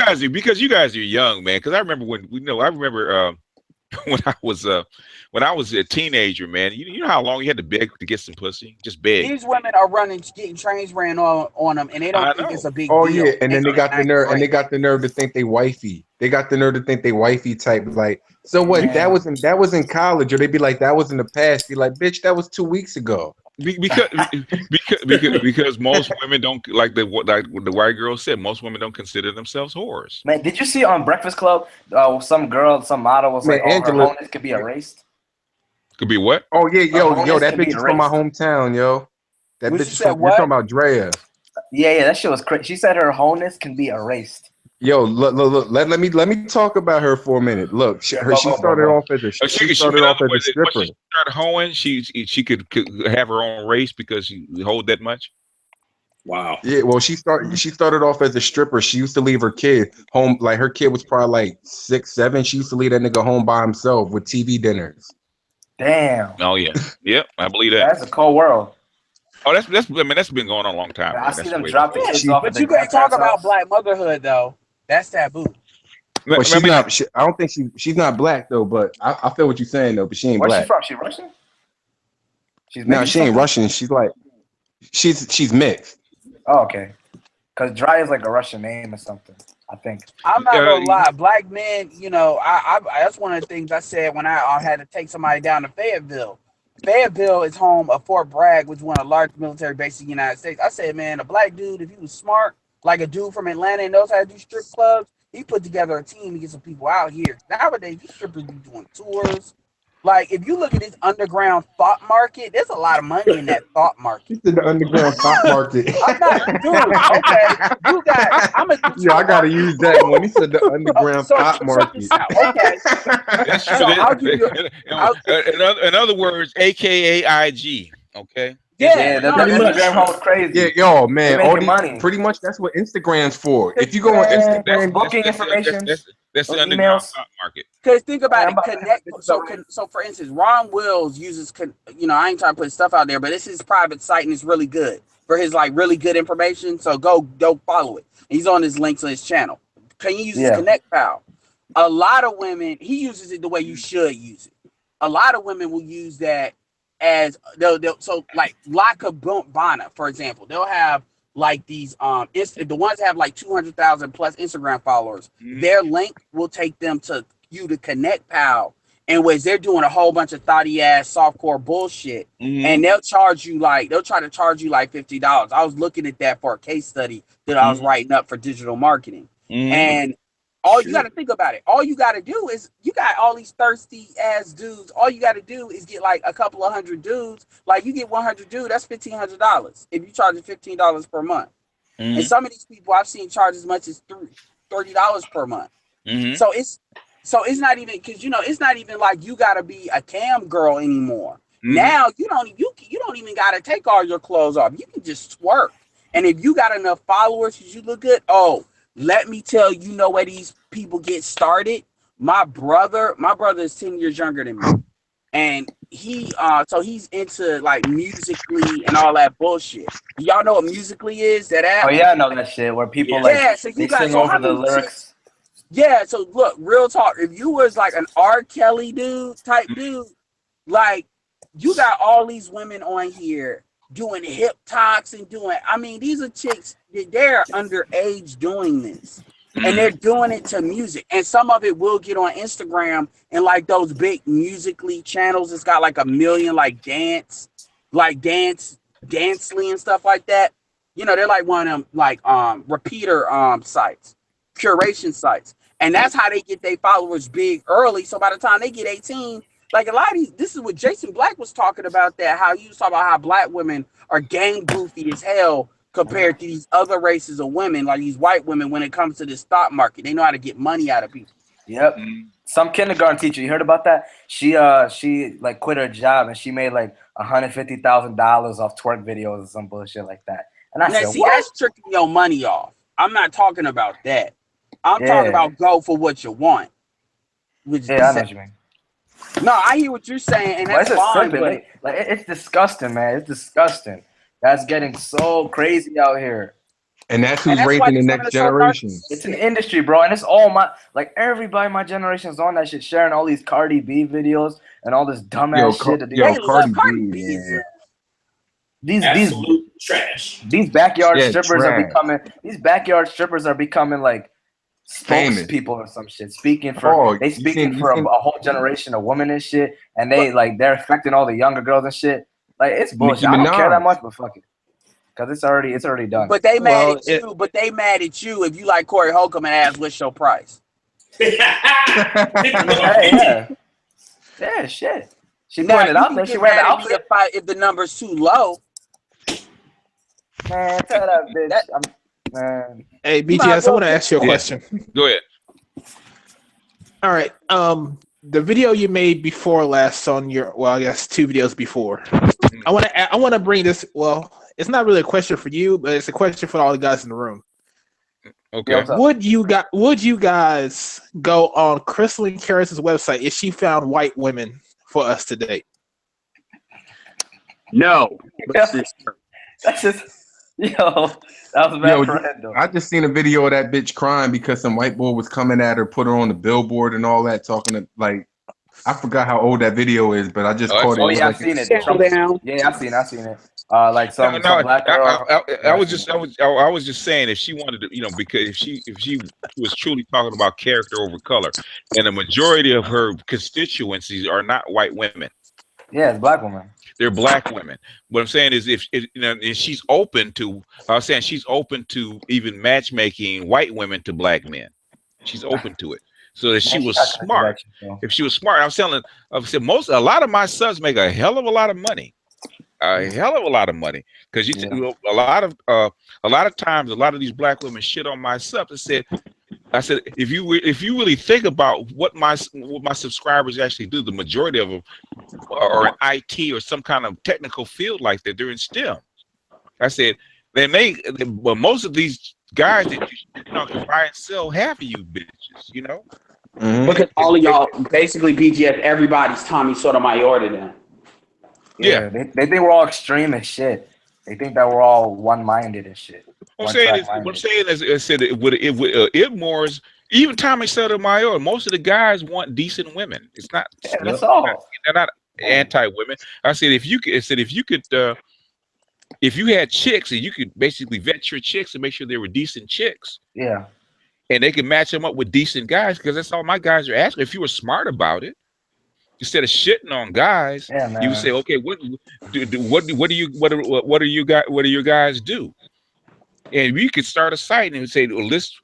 guys are young, man. Because I remember when I was a teenager, man. You know how long you had to beg to get some pussy? Just beg. These women are getting trains ran on them, and they don't think it's a big deal. Oh yeah, and then they got the nerve, to think they wifey. They got the nerve to think they wifey type. Like, so what? Yeah. That was in college, or they'd be like, that was in the past. Be like, bitch, that was 2 weeks ago. because most women don't like the white girl said. Most women don't consider themselves whores. Man, did you see on Breakfast Club? Some model was Man, like, "Oh, Angela, her honus could be erased." Could be what? oh yeah, yo, honus that can be bitch is from my erased. hometown, yo. That What bitch she is said? from. You're talking What? about Drea. Yeah, that shit was crazy. She said her honus can be erased. Yo, look. Let me talk about her for a minute. Look, she started Go. off as a She she started in off other as a words, once stripper. she started hoeing, she could have her own race because she hold that much. Wow. Yeah, well, she started off as a stripper. She used to leave her kid home, like her kid was probably like 6, 7. She used to leave that nigga home by himself with TV dinners. Damn. Oh yeah, yep, I believe that. That's a cold world. Oh, that's I mean that's been going on a long time, I man. see That's them the way drop the that's kids off at But the you can't talk grandparents' about house. black motherhood though. That's taboo. But I she's mean, not. I don't think she's not black though. But I feel what you're saying though. But she ain't Where's she black. from? She Russian? She's No, mixed she or ain't something? Russian. She's like she's mixed. Oh, okay. Because Dry is like a Russian name or something, I think. I'm not gonna lie, black men. You know, I that's one of the things I said when I had to take somebody down to Fayetteville. Fayetteville is home of Fort Bragg, which is one of the largest military bases in the United States. I said, man, a black dude, if he was smart, like a dude from Atlanta and knows how to do strip clubs, he put together a team to get some people out here. Nowadays, these strippers be doing tours. Like, if you look at this underground thought market, there's a lot of money in that thought market. She's in the underground stock market. I'm not, dude. Okay, you got. I'm gonna. Yeah, I gotta use that one. He said the underground stock market. Okay. That's true. So I'll give you. In other words, AKA IG. Okay. Yeah, the Instagram hole's crazy. Yeah, yo, man, They're all making these money. pretty much that's what Instagram's for. If you go on Instagram, booking information, that's the underground stock market. Because think about it, connect. So for instance, Ron Wills uses, I ain't trying to put stuff out there, but it's his private site and it's really good for his like really good information. So go follow it. He's on his links on his channel. Can you use his Connect Pal? A lot of women, he uses it the way you should use it. A lot of women will use that as so like Laka Bana, for example, they'll have like these the ones that have like 200,000 plus Instagram followers. Their link will take them to you to Connect Pal, in which they're doing a whole bunch of thotty ass softcore bullshit, and they'll try to charge you like $50. I was looking at that for a case study that I was writing up for digital marketing, and all you got to think about it. All you got to do is you got all these thirsty ass dudes. All you got to do is get like a couple of hundred dudes. Like you get 100 dudes, that's $1,500 if you charge $15 per month. And some of these people I've seen charge as much as $30 per month. So it's not even because it's not even like you got to be a cam girl anymore. Now you don't even got to take all your clothes off. You can just twerk. And if you got enough followers because you look good, let me tell you, where these people get started. My brother is 10 years younger than me. And he's into like Musically and all that bullshit. Y'all know what Musically is? That app? Oh yeah, I know that shit where people so you guys sing over the lyrics. Yeah, so look, real talk. If you was like an R. Kelly type dude, like you got all these women on here doing hip talks and these are chicks that they're underage doing this. And they're doing it to music. And some of it will get on Instagram and like those big Musically channels. It's got like 1 million like Dancely and stuff like that. They're like one of them like repeater sites, curation sites. And that's how they get their followers big early. So by the time they get 18, like a lot of these, this is what Jason Black was talking about, that how he was talking about how black women are gang goofy as hell compared to these other races of women, like these white women, when it comes to this stock market. They know how to get money out of people. Yep. Some kindergarten teacher, you heard about that? She like quit her job and she made like $150,000 off twerk videos or some bullshit like that. And I said, what? That's tricking your money off. I'm not talking about that. I'm talking about go for what you want. I know what you mean. No, I hear what you're saying, and that's fine. But it's disgusting, man. It's disgusting. That's getting so crazy out here. And that's who's raping the next generation. It's an industry, bro, and it's all everybody in my generation is on that shit, sharing all these Cardi B videos and all this dumbass shit. Cardi B, yeah. Absolute trash. These backyard strippers are becoming. These backyard strippers are becoming like spokespeople or some shit, speaking for a whole generation of women and shit, and they're affecting all the younger girls and shit. Like it's bullshit. Nicki I don't care that Minaj. much, but fuck it, because it's already done. But they mad Well, at you. But they mad at you if you like Corey Holcomb and ask what's your price. Hey, yeah, shit. She Now pointed you out can there. She get wear the mad at me outfit. if the number's too low. Man, tell that bitch. Man. Hey, You might as BGS, I well want to ask you a Yeah. question. Go ahead. All right. The video you made before last on your, well, I guess 2 videos before. I want to bring this. Well, it's not really a question for you, but it's a question for all the guys in the room. Okay. Yeah, what's up? Would you guys go on Crystalline Karras' website if she found white women for us to date? No. That's just, yo, that was bad for Ed, though. I just seen a video of that bitch crying because some white boy was coming at her, put her on the billboard and all that, talking to, like, I forgot how old that video is, but I just caught it. Oh It was yeah, like I've seen it. Calm down. Yeah, I've seen it. Like some black girl. I was just saying, if she wanted to, because if she was truly talking about character over color, and the majority of her constituencies are not white women. Yeah, it's black women. They're black women. What I'm saying is, if she's open to, she's open to even matchmaking white women to black men. She's open to it. So that she was smart. If she was smart, I said a lot of my sons make a hell of a lot of money. A hell of a lot of money, because a lot of times a lot of these black women shit on my subs and said, if you really think about what my subscribers actually do, the majority of them are in IT or some kind of technical field like that. They're in STEM. I said but most of these guys that you can buy and sell half of you bitches, Look at all of y'all. Basically, BGS, everybody's Tommy Sotomayor to them. Yeah, they think we're all extreme and shit. They think that we're all one-minded and shit. What I'm saying is, I said it more, even Tommy Sotomayor, most of the guys want decent women. It's not. That's all. They're not anti-women. I said if you had chicks and you could basically vet your chicks and make sure they were decent chicks. Yeah. And they can match them up with decent guys, because that's all my guys are asking. If you were smart about it, instead of shitting on guys, you would say, okay, what do your guys do? And you could start a site and say, list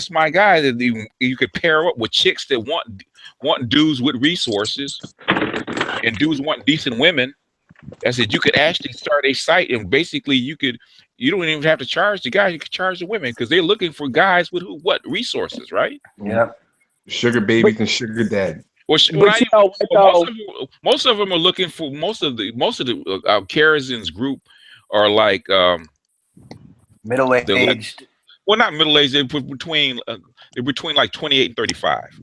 my guys, and you could pair up with chicks that want dudes with resources, and dudes want decent women. I said you could actually start a site, and basically you don't even have to charge the guys. You could charge the women, because they're looking for guys with resources, right? Yeah. Sugar babies and sugar daddy. Most of them are looking for, most of the Karazins group are like middle-aged. Well, not middle-aged. They're between like 28 and 35.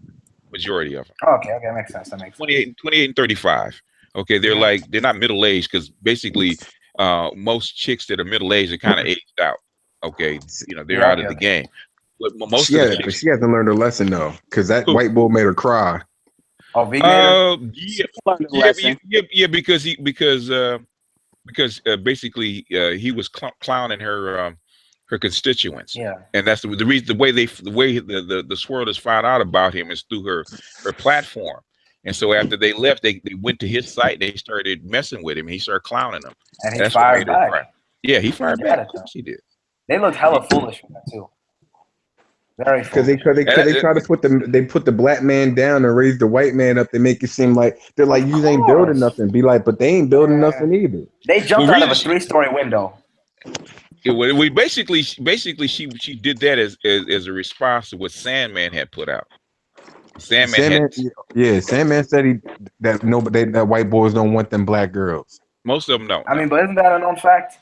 Majority of them. Okay, makes sense. That makes 28 and 35. Okay, they're not middle-aged, because basically most chicks that are middle-aged are kind of aged out. Okay, they're out of the game. But but she hasn't learned her lesson though, because that white bull made her cry. Oh, because basically he was clowning her constituents. Yeah, and that's the reason. The way the swirlers found out about him is through her platform. And so after they left, they went to his site and they started messing with him. He started clowning them. And he fired back. Yeah, he fired back. Of course he did. They looked hella foolish with that too. Very because they try to put the black man down and raise the white man up. They make it seem like they're like, you ain't building nothing. Be like, but they ain't building nothing either. They jumped out of a 3-story window. We basically she did that as a response to what Sandman had put out. Sandman said that white boys don't want them black girls. Most of them don't. I mean, but isn't that a known fact?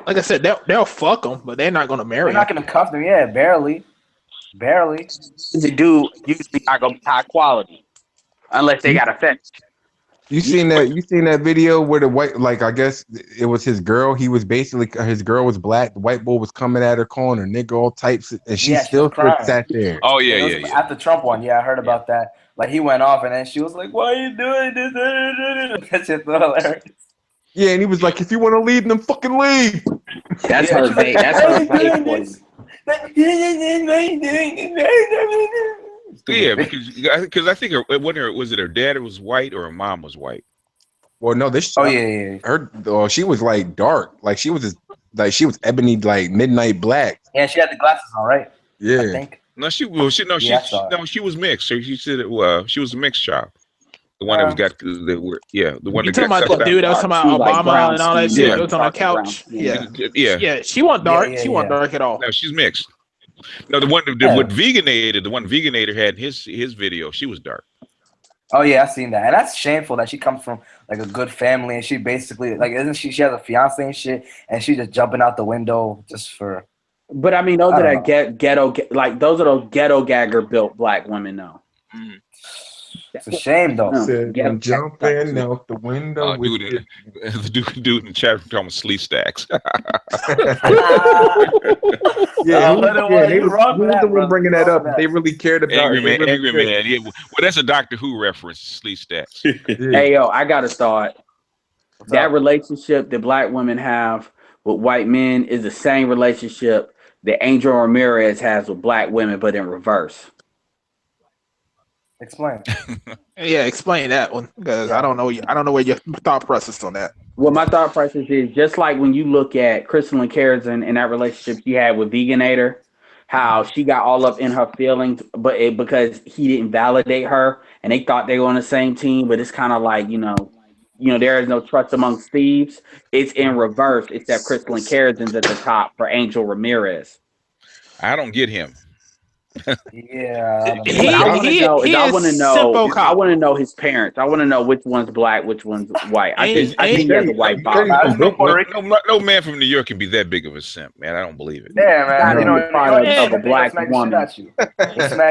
Like I said, they'll fuck them, but they're not going to marry. They're not going to cuff them. Yeah, barely. The dude usually not going to be high quality unless they got a fetish. You seen that video where the white, like, I guess it was his girl. He was basically, his girl was black. The white boy was coming at her, calling her nigga, all types, and she still sat there. Oh yeah. At the Trump one, I heard about that. Like, he went off, and then she was like, "Why are you doing this?" That's just hilarious. Yeah, and he was like, "If you want to leave, then fucking leave." That's her bait. That's her bait poison. Yeah, because I think was it her dad was white or her mom was white? Well, no, this. Oh yeah. Her. She was like dark. Like she was ebony, like midnight black. Yeah, she had the glasses on, right? Yeah. I think. No, she was mixed. So she said she was a mixed child. The one that was got the one You that talking got about the dude that was talking about Obama and all that shit? That was on the couch. Yeah. She wasn't dark. She wasn't dark at all. No, she's mixed. No, the one what Veganator, the one Veganator had in his video, she was dark. Oh yeah, I've seen that, and that's shameful that she comes from like a good family, and she basically like isn't she? She has a fiance and shit, and she just jumping out the window just for. But I mean, those are that ghetto, like those are those ghetto gagger built black women, though. Mm. It's a shame, though. I'm jumping out the window. Dude in the chat room talking about sleeve stacks. They were the one bringing that up. They really cared about Angry Man. Yeah. Well, that's a Doctor Who reference. Sleeve stacks. Hey yo, I gotta start. That relationship that black women have with white men is the same relationship that Angel Ramirez has with black women, but in reverse. Explain. Yeah, explain that one because I don't know where your thought process on that. Well, my thought process is just like when you look at Crystal and Karen and that relationship she had with Veganator, how she got all up in her feelings, but because he didn't validate her, and they thought they were on the same team, but it's kind of like there is no trust amongst thieves. It's in reverse. It's that Crystal and Kara's at the top for Angel Ramirez. I don't get him. Yeah, I want to know his parents. I want to know which one's black, which one's white. I think he has a white father. No man from New York can be that big of a simp, man. I don't believe it. Yeah, man. Of a black woman.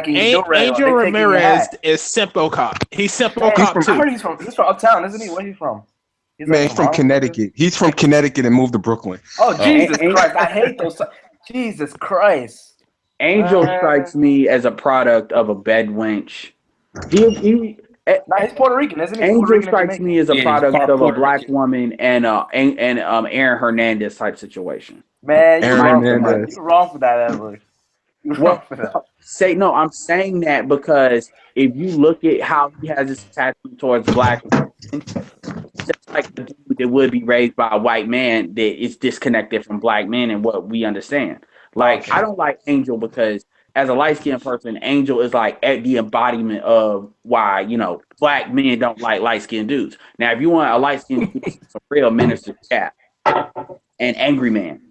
Angel Ramirez is Simple Cop. He's Simple Cop too. I heard he's from Uptown, isn't he? Where's he from? He's from Connecticut. He's from Connecticut and moved to Brooklyn. Oh Jesus Christ! I hate those. Jesus Christ. Angel strikes me as a product of a bed wench. He's Puerto Rican, isn't he? Angel strikes me as a product of a black woman and Aaron Hernandez type situation. Man, you're wrong for that, Edward. You're wrong for that. I'm saying that because if you look at how he has this attachment towards black women, just like the dude that would be raised by a white man that is disconnected from black men and what we understand. Like, I don't like Angel because as a light-skinned person, Angel is like at the embodiment of why, black men don't like light-skinned dudes. Now, if you want a light-skinned dude, it's a real minister cat and angry man.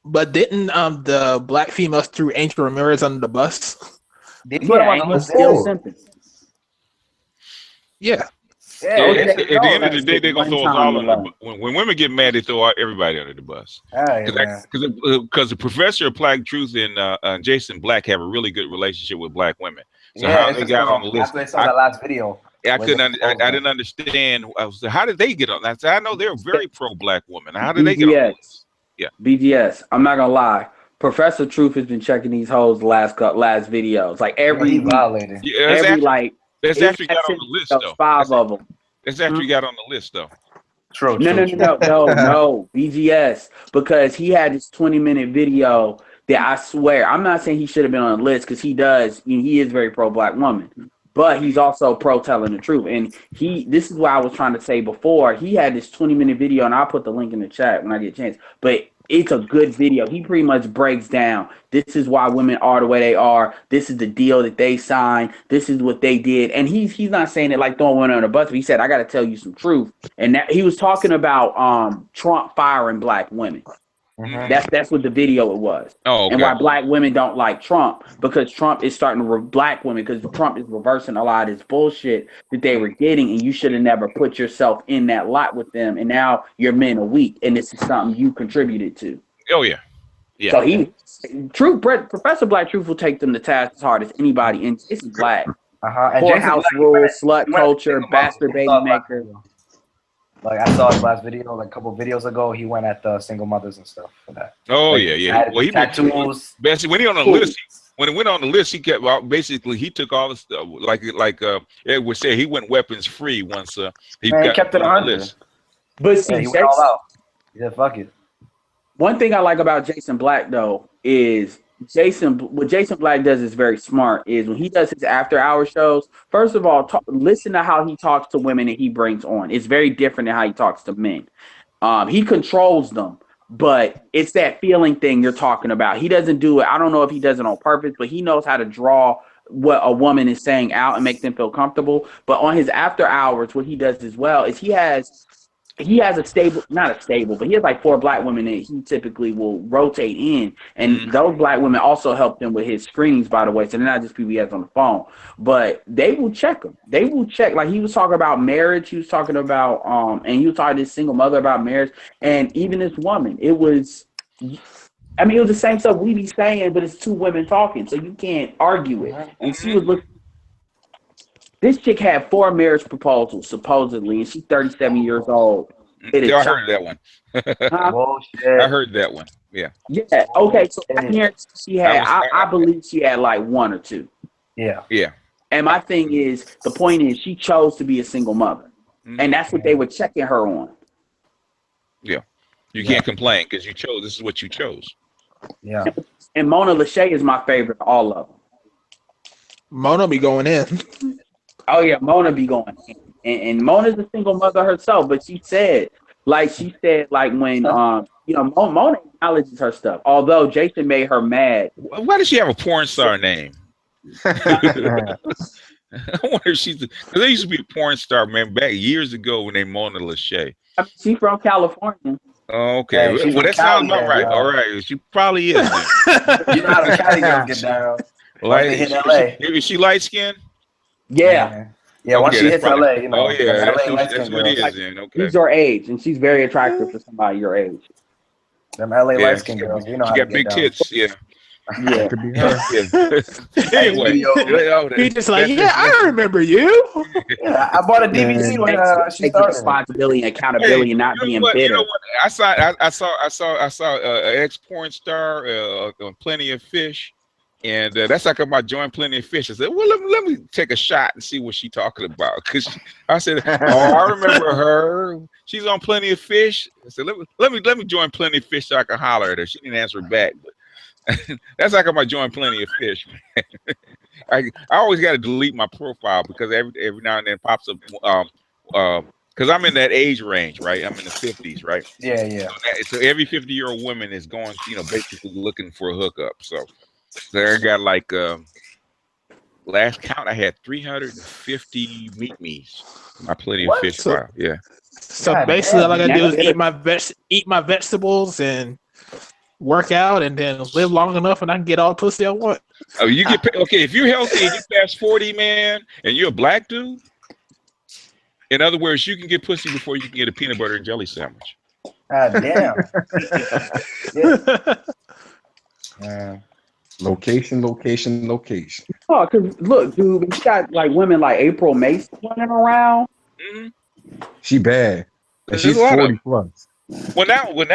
But didn't the black females threw Angel Ramirez under the bus? Angel's still simping. Yeah. At the end of the day, they're gonna throw us all under the bus. When women get mad, they throw everybody under the bus. Because the professor of Black Truth and Jason Black have a really good relationship with black women. So how they got on the list? I saw that last video. I didn't understand. How did they get on that? I know they're very pro black women. How did they get on the list? Yeah, BGS. I'm not gonna lie. Professor Truth has been checking these hoes the last videos. Like every violated. That's after you got on the list, though. 5 of them. That's after you got on the list, though. True. No, BGS. Because he had this 20-minute video that I swear, I'm not saying he should have been on the list because he does. He is very pro-black woman. But he's also pro-telling the truth. And this is what I was trying to say before. He had this 20-minute video, and I'll put the link in the chat when I get a chance. But it's a good video. He pretty much breaks down, this is why women are the way they are. This is the deal that they signed. This is what they did. And he's not saying it like throwing women on the bus, but he said, I got to tell you some truth. And that, he was talking about Trump firing black women. Mm-hmm. That's what the video was. Oh, okay. And why black women don't like Trump, because Trump is starting to black women, because Trump is reversing a lot of this bullshit that they were getting, and you should have never put yourself in that lot with them, and now your men are weak, and this is something you contributed to. Oh yeah. So Professor Black Truth will take them to task as hard as anybody, and this is black. Courthouse rules, slut culture, bastard baby maker. Like I saw his last video, like a couple videos ago. He went at the single mothers and stuff for that. Oh like, yeah. Well, he tattoos. Basically, when he on the list, when it went on the list, he kept basically he took all the stuff like Ed would say, he went weapons free once he kept it on the list. But see, he went all out. Yeah, fuck it. One thing I like about Jason Black though is What Jason Black does is very smart. Is when he does his after-hour shows. First of all, listen to how he talks to women that he brings on. It's very different than how he talks to men. He controls them, but it's that feeling thing you're talking about. He doesn't do it. I don't know if he does it on purpose, but he knows how to draw what a woman is saying out and make them feel comfortable. But on his after hours, what he does as well is he has a stable, not a stable, but he has like 4 black women that he typically will rotate in. And those black women also help him with his screenings, by the way. So they're not just people he has on the phone, but they will check him. They will check. Like he was talking about marriage. He was talking about, and he was talking to this single mother about marriage. And even this woman, it was the same stuff we be saying, but it's 2 women talking. So you can't argue it. And she was looking. This chick had 4 marriage proposals, supposedly, and she's 37 years old. I heard that one. I heard that one. Yeah. Yeah. Okay. So she had, I believe she had like 1 or 2. Yeah. Yeah. And my thing is, the point is, she chose to be a single mother, and that's what they were checking her on. Yeah. You can't complain because you chose. This is what you chose. Yeah. And Mona Lachey is my favorite of all of them. Mona be going in. Oh yeah, Mona be going in. And Mona's a single mother herself, but she said when Mona acknowledges her stuff. Although Jason made her mad. Why does she have a porn star name? I wonder if she's because there used to be a porn star, man, back years ago when they Mona Lachey. I mean, she's from California. Okay, well that sounds about right. All right, she probably is. You know how the Cali girls get down. Is she light skinned? Yeah. Yeah, once she hits LA, you know. Oh yeah, that's what it is. Then okay. She's your age, and she's very attractive for somebody your age. Them LA light skin girls, you know. She got big tits. Yeah. Yeah. Could be her. Anyway, He just like, yeah, I remember you. Yeah, I bought a DVD when she started. Responsibility and accountability and not being bitter. You know what? I saw an ex porn star on Plenty of Fish. And that's like about joining Plenty of Fish. I said, well, let me take a shot and see what she's talking about. Because I said, oh, I remember her. She's on Plenty of Fish. I said, let me join Plenty of Fish so I can holler at her. She didn't answer back. But that's like about joining Plenty of Fish. I always got to delete my profile because every now and then pops up. Because I'm in that age range, right? I'm in the 50s, right? Yeah. So every 50-year-old woman is going, basically looking for a hookup. So I got like last count, I had 350 meet-me's. My Plenty of Fish file. Yeah. So basically, all I gotta do is eat my vegetables and work out, and then live long enough, and I can get all the pussy I want. Oh, you get okay if you're healthy and you pass 40, man, and you're a black dude. In other words, you can get pussy before you can get a peanut butter and jelly sandwich. God damn. Yeah. Location. Oh, because look, dude, you got like women like April Mason running around. She bad. And she's 40 plus. Well, now, with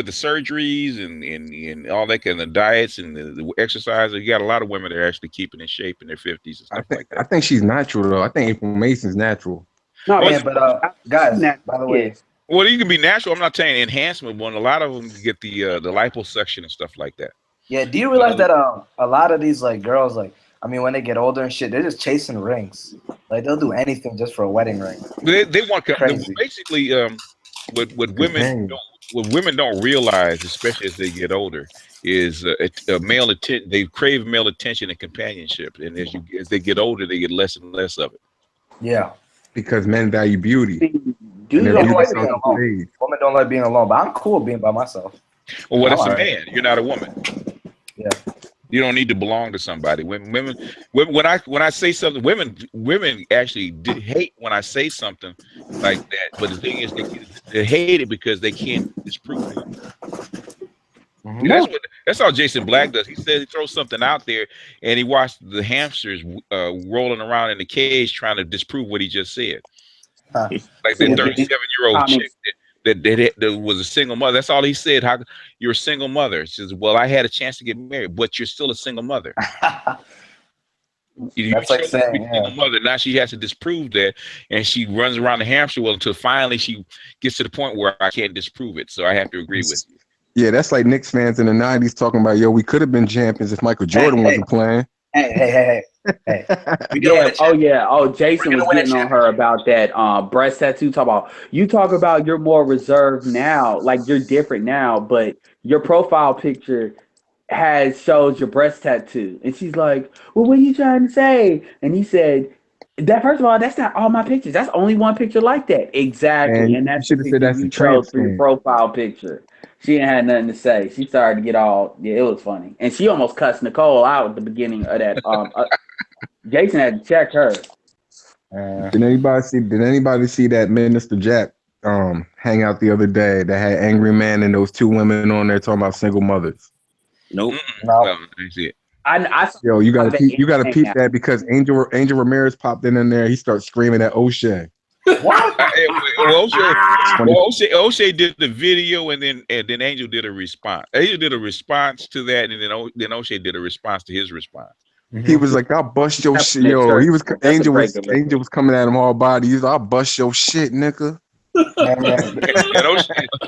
the surgeries and all that kind of diets and the exercise, you got a lot of women that are actually keeping in shape in their 50s and stuff like that. I think she's natural though. I think April Mason's natural. No, yeah, but guys, by the way. Well, you can be natural. I'm not saying enhancement one. A lot of them get the liposuction and stuff like that. Yeah, do you realize that a lot of these like girls, like when they get older and shit, they're just chasing rings. Like they'll do anything just for a wedding ring. They want basically what women don't realize, especially as they get older, is male attention. They crave male attention and companionship, and as they get older, they get less and less of it. Yeah, because men value beauty. Women don't like being alone, but I'm cool being by myself. Well, that's a man. You're not a woman. Yeah. You don't need to belong to somebody. When I say something, women actually hate when I say something like that. But the thing is, they hate it because they can't disprove it. Mm-hmm. That's how Jason Black does. He says he throws something out there, and he watched the hamsters rolling around in the cage trying to disprove what he just said. Like that 37-year-old chick that was a single mother. That's all he said. How you're a single mother? She says, well, I had a chance to get married, but you're still a single mother. That's like saying, single mother. Now she has to disprove that, and she runs around the hamster wheel until finally she gets to the point where I can't disprove it. So I have to agree with you. Yeah, that's like Knicks fans in the '90s talking about, yo, we could have been champions if Michael Jordan wasn't playing. Hey. We gonna win Yeah. a Oh champion. yeah. Oh, We're Jason gonna was win a getting on her about that breast tattoo. Talk about you're more reserved now, like you're different now, but your profile picture shows your breast tattoo, and she's like, "Well, what are you trying to say?" And he said, "That first of all, that's not all my pictures. That's only one picture like that, exactly, And and you that's the should have said picture that's a you tramp chose for your stamp. profile picture." She ain't had nothing to say. She started to get all it was funny, and she almost cussed Nicole out at the beginning of that. Jason had to check her. Did anybody see that Minister Jack hang out the other day that had Angry Man and those two women on there talking about single mothers? Nope. No. I see it. I saw Yo, you gotta that peep that because Angel Ramirez popped in there. He starts screaming at O'Shea. What? O'Shea did the video, and then Angel did a response. Angel did a response to that, and then O'Shea did a response to his response. He was like, "I'll bust your That's shit." a Yo, great- he was that's a Angel great was delivery. coming at him all body. He was, "I'll bust your shit, nigga." And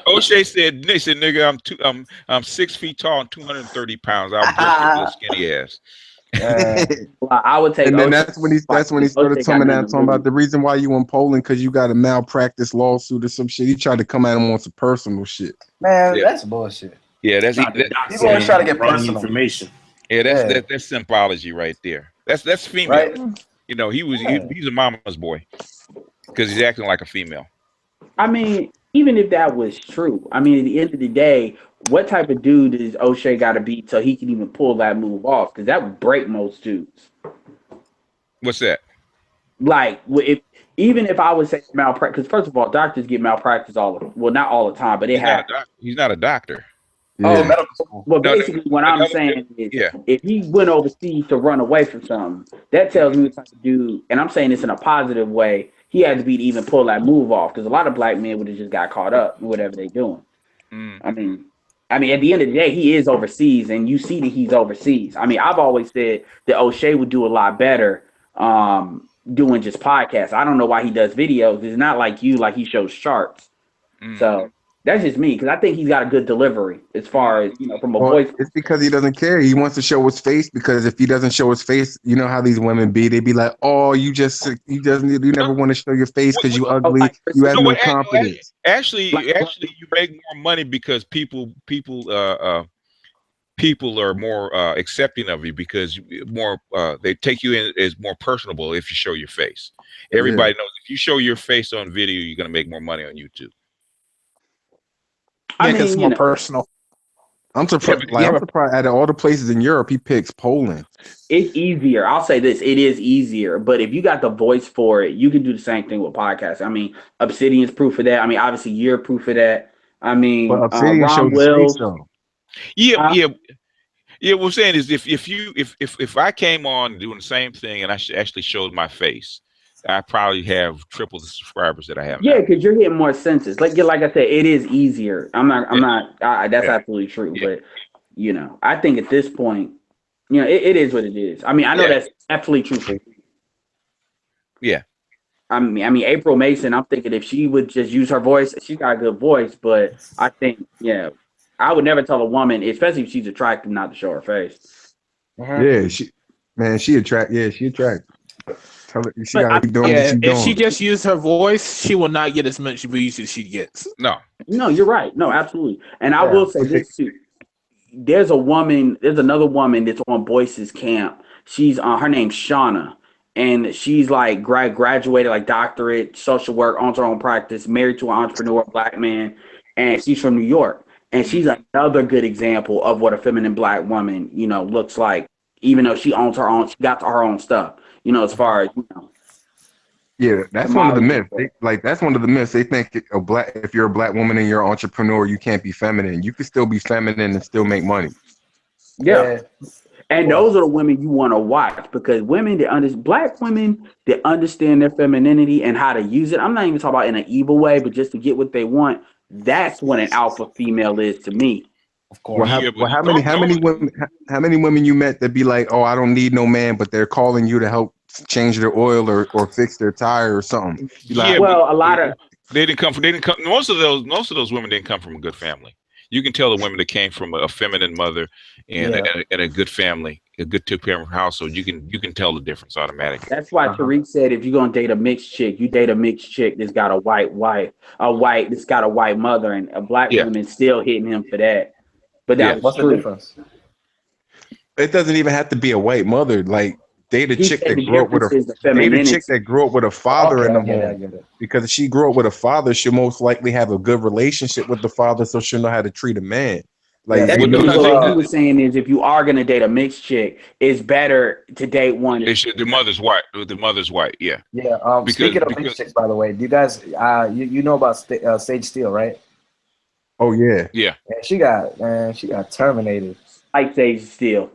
O'Shea said, "Nigga, I'm 6 feet tall and 230 pounds. I'll bust your little skinny ass." Well, I would take. And then O'Shea that's when he O'Shea started got nothing to talking about lose. the reason why you in Poland because you got a malpractice lawsuit or some shit. He tried to come at him on some personal shit. Man, Yeah. that's bullshit. Yeah, that's Not the doc People always try to saying get wrong personal. information. yeah, that's symbology right there. That's female. Right? You know, he's a mama's boy because he's acting like a female. I mean, even if that was true, I mean, at the end of the day, what type of dude is O'Shea got to be so he can even pull that move off? Because that would break most dudes. What's that? Like, even if I would say malpractice, because first of all, doctors get malpractice not all the time, but it happens. He's not a doctor. Oh, Yeah. well, basically, what I'm saying is, if he went overseas to run away from something, that tells me what type of dude, and I'm saying this in a positive way, he had to be to even pull that move off, because a lot of black men would have just got caught up in whatever they're doing. I mean, at the end of the day, he is overseas, and you see that he's overseas. I mean, I've always said that O'Shea would do a lot better doing just podcasts. I don't know why he does videos. It's not like you, like he shows charts. So that's just me, because I think he's got a good delivery as far as, from a voice. It's because he doesn't care. He wants to show his face because if he doesn't show his face, you know how these women be. They be like, "Oh, you never want to show your face because you ugly. You have no confidence." Actually, you make more money because people are more accepting of you because they take you in as more personable if you show your face. Everybody knows if you show your face on video, you're gonna make more money on YouTube. Yeah, because it's more personal. I'm surprised. I'm surprised. Out of all the places in Europe, he picks Poland. It's easier. I'll say this: it is easier. But if you got the voice for it, you can do the same thing with podcasts. I mean, Obsidian's proof of that. I mean, obviously, you're proof of that. I mean, Ron Wells. Yeah. What I'm saying is, if I came on doing the same thing and I actually showed my face, I probably have triple the subscribers that I have. Yeah, because you're getting more senses. Like I said, it is easier. That's absolutely true. Yeah. But I think at this point, it is what it is. I mean, I know that's absolutely true for you. Yeah. I mean, April Mason. I'm thinking if she would just use her voice, she's got a good voice. But I think, I would never tell a woman, especially if she's attractive, not to show her face. Yeah, she attract. Yeah, she attract. Tell her she gotta keep doing what she's doing. If she just used her voice, she will not get as much views as she gets. No, you're right. No, absolutely. And I will say this too. There's another woman that's on Boyce's camp. She's her name's Shauna, and she's like graduated, like doctorate, social work, owns her own practice, married to an entrepreneur, black man, and she's from New York. And she's another good example of what a feminine black woman, looks like, even though she owns her own, she got her own stuff, as far as, Yeah, that's one of the myths. That's one of the myths. They think if you're a black woman and you're an entrepreneur, you can't be feminine. You can still be feminine and still make money. Yeah. And those are the women you want to watch, because black women that understand their femininity and how to use it. I'm not even talking about in an evil way, but just to get what they want. That's what an alpha female is to me. Of course. How many women you met that be like, "Oh, I don't need no man," but they're calling you to help change their oil or fix their tire or something? A lot of they didn't come. Most of those women didn't come from a good family. You can tell the women that came from a feminine mother and Yeah. and a good family, a good two-parent household. You can tell the difference automatically. That's why Tariq said if you're gonna date a mixed chick, you date a mixed chick that's got a white wife, a white that's got a white mother, and a black Yeah. woman still hitting him for that. But that Yeah. was What's the true. difference? It doesn't even have to be a white mother. Like date a He chick said that the grew up with difference is the date a chick femininity. that grew up with a father Okay, in the I get it. I home. get it. Because if she grew up with a father, she'll most likely have a good relationship with the father, so she'll know how to treat a man. Like Yeah, That's Well, you no, what know, the he thing was saying is if you are gonna date a mixed chick, it's better to date one. they should, the mother's white. The mother's white. Yeah. Yeah. Because Speaking of mixed chicks, by the way, do you guys you know about Sage Steele, right? oh yeah. yeah. And she got terminated. Like Sage Steele.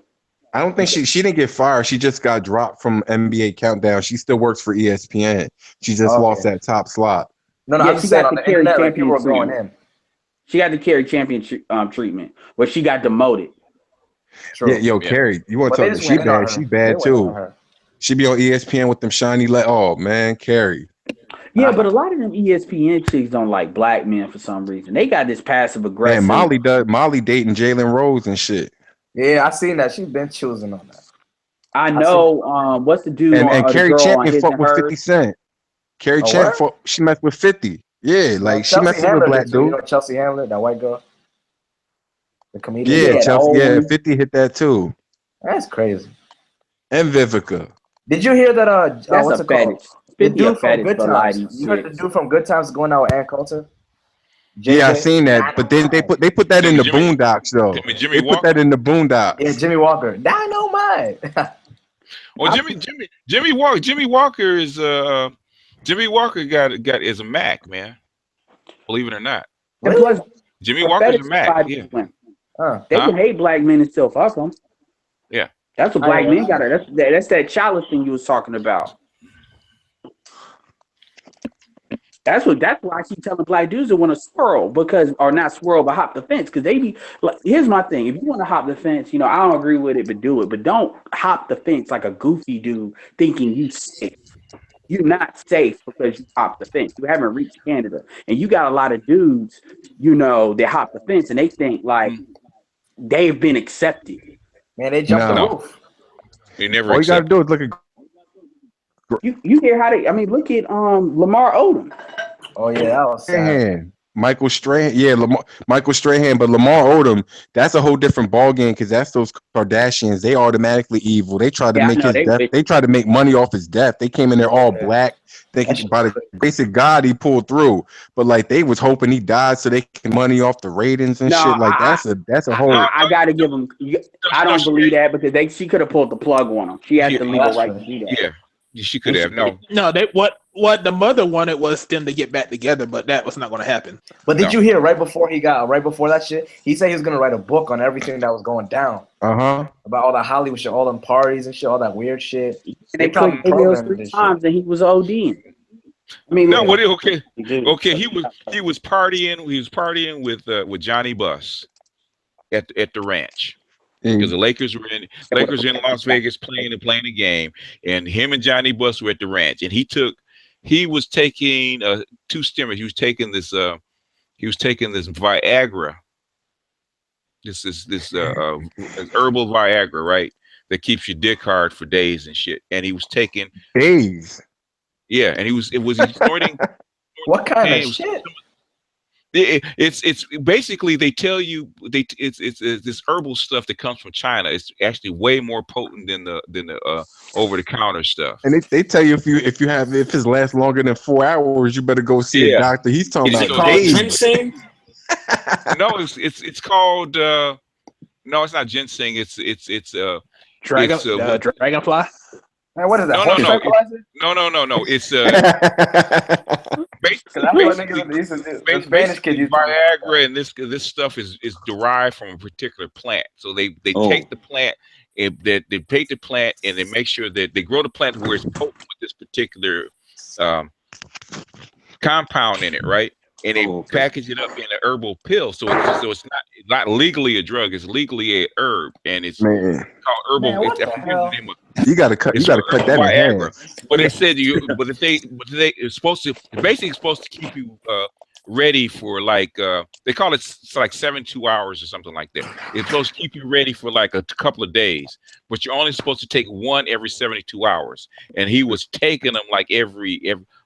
I don't think she didn't get fired. She just got dropped from NBA Countdown. She still works for ESPN. She just lost Okay. that top slot. No, Yeah, I'm she just saying got on the the Carrie internet, like people Champion are going treatment. in. She got the Carrie Champion treatment, where she got demoted. True. Yeah, yo, Yeah. Carrie, you want But to they talk? just She went in on bad. her. She They bad went in on too. her. She be on ESPN with them shiny oh man, Carrie. Yeah, but a lot of them ESPN chicks don't like black men for some reason. They got this passive Man, aggressive. Molly dating Jalen Rose and shit. Yeah, I seen that. She's been choosing on that. I know. What's the dude And on the Carrie girl on Champion his fucked and with hers? 50 Cent. Carrie Oh, Champ what? she messed with 50. Yeah, like she Chelsea messing with Handler black did too. You dude. know Chelsea Handler, that white girl, the comedian. Yeah, Yeah, the Chelsea. old Yeah, one. 50 hit that too. That's crazy. And Vivica. Did you hear that? That's What's a it called? fetish. The 50 a dude from fetish Good for Times. ladies. You heard the dude from Good Times going out with Ann Coulter? Yeah, I JJ? seen that. But then they put that in the Boondocks though. Jimmy They put Walker. that in the Boondocks. Yeah, Jimmy Walker. Dynamite. Well, Jimmy Walker is Jimmy Walker got is a Mac, man. Believe it or not. And plus, Jimmy a Walker's a fetish Mac. for Yeah. women. Huh. They Huh? can hate black men and still fuck them. Yeah. That's what I black know. men got. That's that chalice thing you was talking about. That's why I keep telling black dudes that want to swirl or not swirl, but hop the fence because they be like. Here's my thing: if you want to hop the fence, I don't agree with it, but do it. But don't hop the fence like a goofy dude thinking you safe. You're not safe because you hop the fence. You haven't reached Canada, and you got a lot of dudes, that hop the fence and they think like they've been accepted. Man, they jumped the No. roof. You never All you gotta accept. do is look at You hear how they? I mean, look at Lamar Odom. Oh yeah, that was sad. Strahan. Michael Strahan. Yeah, Michael Strahan, but Lamar Odom, that's a whole different ballgame because that's those Kardashians. They automatically evil. They tried to Yeah, I make know, his they death. wish- They tried to make money off his death. They came in there all Yeah. black, That thinking shit by the grace of God he pulled through. But like they was hoping he died so they can money off the ratings and No, shit. Like I- that's a whole. I got to give them. I don't believe that because she could have pulled the plug on him. She has Yeah, the legal that's right true. to do that. Yeah. She could have. No. No, what the mother wanted was them to get back together, but that was not going to happen. But did No. you hear right before that shit? He said he was gonna write a book on everything that was going down Uh-huh. about all the Hollywood shit, all them parties and shit, all that weird shit. And They they probably took pills programmed 3 this shit. times and he was ODing. I mean, No. look, What? Okay. dude. Okay. He was partying. He was partying with Johnny Buss at the ranch. Because the Lakers were in Las Vegas playing a game, and him and Johnny Buss were at the ranch, and he was taking 2 stimulants. He was taking this Viagra, this herbal Viagra, right? That keeps your dick hard for days and shit. And he was taking days. Yeah, and he was snorting. What kind of shit? It's basically they tell you it's this herbal stuff that comes from China. It's actually way more potent than the over the counter stuff. And they tell you if it lasts longer than 4 hours, you better go see a doctor. He's talking Is it about called days. ginseng? No, it's called no, it's not ginseng. It's dragonfly. Man, what is that? No. It's basically Viagra, and this stuff is derived from a particular plant. So they take the plant, they take the plant, and they make sure that they grow the plant where it's potent with this particular compound in it, right? And they package it up in an herbal pill, so it's not legally a drug. It's legally a herb, and it's called herbal. Man, what the hell? You gotta cut that in half. But they said it's basically supposed to keep you ready for like they call it like 72 hours or something like that. It's supposed to keep you ready for like a couple of days, but you're only supposed to take one every 72 hours. And he was taking them like every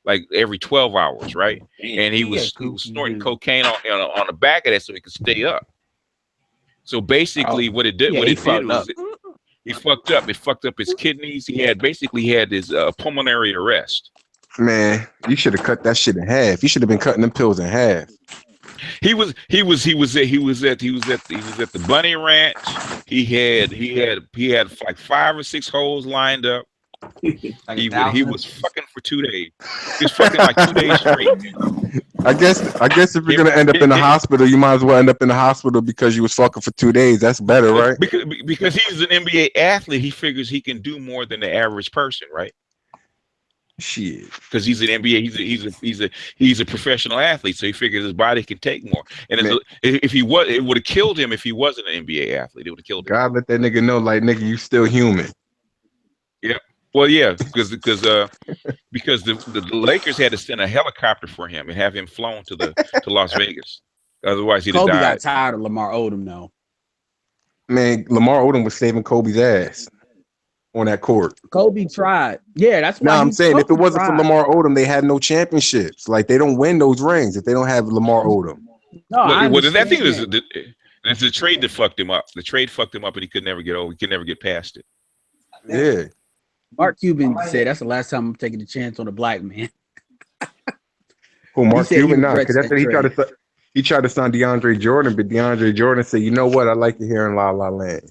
12 hours, right? And he was snorting cocaine on the back of that so he could stay up. So basically, what it did was he fucked up. It fucked up his kidneys. He had his pulmonary arrest. Man, you should have cut that shit in half. You should have been cutting them pills in half. He was at the Bunny Ranch. He had like 5 or 6 holes lined up. He was fucking for 2 days. He was fucking like 2 days straight. I guess if you're gonna end up in the hospital, you might as well end up in the hospital because you was fucking for 2 days. That's better, right? Because he's an NBA athlete, he figures he can do more than the average person, right? Shit. Because he's an NBA, he's a professional athlete, so he figures his body can take more. And it would have killed him if he wasn't an NBA athlete. It would have killed him. God let that nigga know, like, nigga, you still human. Yeah. Well, yeah, because the Lakers had to send a helicopter for him and have him flown to Las Vegas. Otherwise, he'd have died. Kobe got tired of Lamar Odom, though. Man, Lamar Odom was saving Kobe's ass on that court. Kobe tried. Yeah, that's why. No, I'm saying if it wasn't for Lamar Odom, they had no championships. Like, they don't win those rings if they don't have Lamar Odom. No, that thing is it's the trade that fucked him up. The trade fucked him up, and he could never get over. He could never get past it. Yeah. Mark Cuban said that's the last time I'm taking a chance on a black man. Who, Mark Cuban? No, because that's what he tried to sign DeAndre Jordan, but DeAndre Jordan said, "You know what? I like it here in La La Land."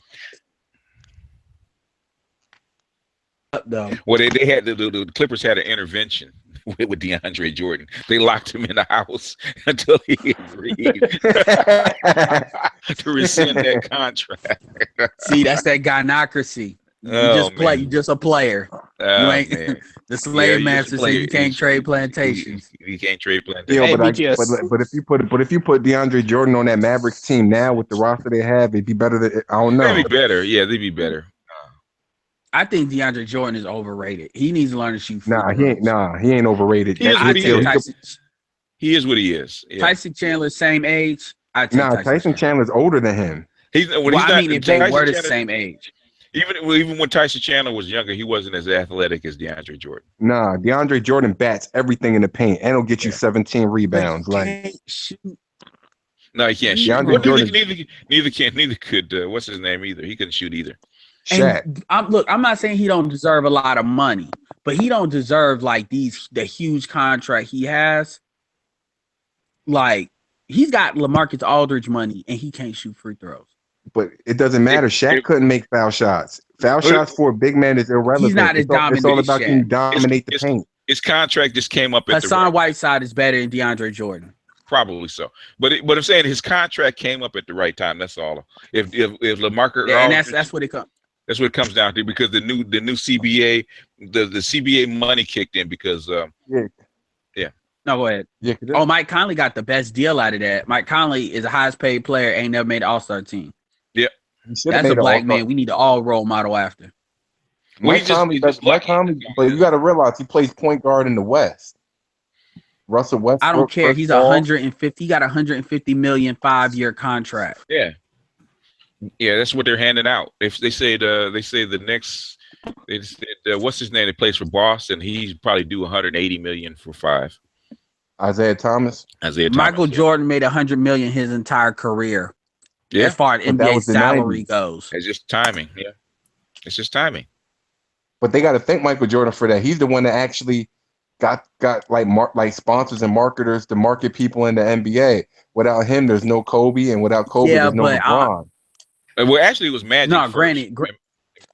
Well, they had the Clippers had an intervention with DeAndre Jordan. They locked him in the house until he agreed to rescind that contract. See, that's that gynocracy. You just a player. You ain't the slave master said you can't trade plantations. You can't trade plantations. Yeah, but if you put DeAndre Jordan on that Mavericks team now with the roster they have, it'd be better than I don't know. They'd be better. Yeah, they'd be better. I think DeAndre Jordan is overrated. He needs to learn to shoot. He ain't overrated. He is what he is. Yeah. Tyson Chandler, same age. Tyson Chandler's older than him. If they were the same age. Even when Tyson Chandler was younger, he wasn't as athletic as DeAndre Jordan. Nah, DeAndre Jordan bats everything in the paint and he'll get you 17 rebounds. Like, no, he can't shoot. Neither could what's his name either. He couldn't shoot either. Shaq. I'm not saying he don't deserve a lot of money, but he don't deserve like the huge contract he has. Like, he's got LaMarcus Aldridge money and he can't shoot free throws. But it doesn't matter. Shaq couldn't make foul shots. Foul shots for a big man is irrelevant. He's not as dominant. It's all about can you dominate the paint. His contract just came up. Hassan Whiteside is better than DeAndre Jordan. Probably so. But I'm saying his contract came up at the right time. That's all. If LaMarcus, and that's what it comes. That's what it comes down to, because the new CBA, the CBA money kicked in because yeah. No, go ahead. Yeah. Mike Conley got the best deal out of that. Mike Conley is the highest paid player, ain't never made an All-Star team. Yeah. That's a black man we need to all role model after. Mike Conley, but you got to realize he plays point guard in the West. Russell Westbrook. I don't care. He's 150. He got 150 million 5-year contract. Yeah. Yeah, that's what they're handing out. If they say the next, they said, what's his name? That plays for Boston. He's probably due 180 million for 5. Isaiah Thomas. Michael Jordan made 100 million his entire career. Yeah, as far as NBA salary goes, it's just timing. Yeah, it's just timing. But they got to thank Michael Jordan for that. He's the one that actually got like sponsors and marketers to market people in the NBA. Without him, there's no Kobe, and without Kobe, there's no LeBron. Well, actually, it was Magic. No, first. granted,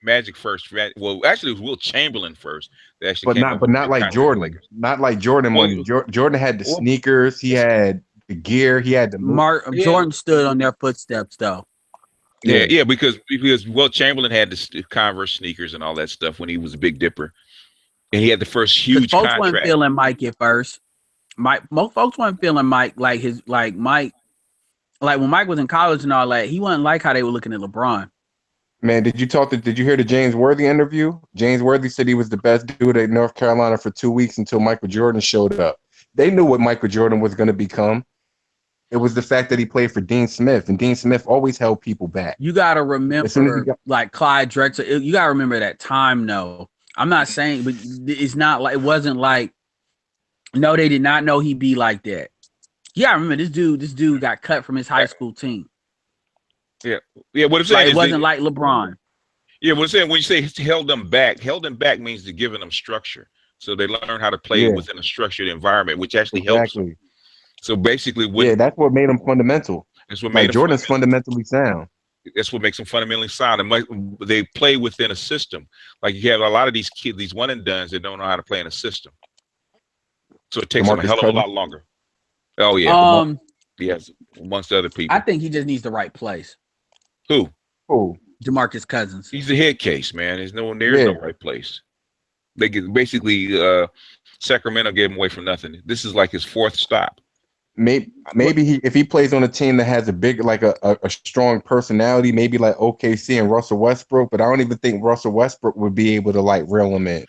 Magic first. Well, actually, it was Will Chamberlain first. But not like Jordan. Not like Jordan money. Jordan had the sneakers. He had the gear. He had the Jordan stood on their footsteps, though. Yeah, because Will Chamberlain had the Converse sneakers and all that stuff when he was a Big Dipper, and he had the first huge contract. Folks weren't feeling Mike at first. Most folks weren't feeling Mike like Mike. Like when Mike was in college and all that, he wasn't like how they were looking at LeBron. Man, did you hear the James Worthy interview? James Worthy said he was the best dude at North Carolina for 2 weeks until Michael Jordan showed up. they knew what Michael Jordan was going to become. It was the fact that he played for Dean Smith, and Dean Smith always held people back. You got to As soon as he remember, got, like Clyde Drexler, you got to remember that time, though. I'm not saying, but it's not like, it wasn't like, no, they did not know he'd be like that. Yeah, I remember this dude got cut from his high school team. Yeah. What I'm saying Like, it is wasn't like LeBron. Yeah, what I'm saying, when you say held them back means they're giving them structure. So they learn how to play within a structured environment, which actually helps them. So basically, that's what made them fundamental. That's what made Jordan's fundamentally sound. That's what makes them fundamentally sound. And they play within a system. Like you have a lot of these kids, these one and dones that don't know how to play in a system. So it takes them a hell of a lot longer. Oh yeah. Yes, amongst other people. I think he just needs the right place. Who? DeMarcus Cousins. He's a head case, man. There's no right place. They get basically Sacramento gave him away for nothing. This is like his fourth stop. Maybe if he plays on a team that has a big, like a strong personality, maybe like OKC and Russell Westbrook, but I don't even think Russell Westbrook would be able to like reel him in.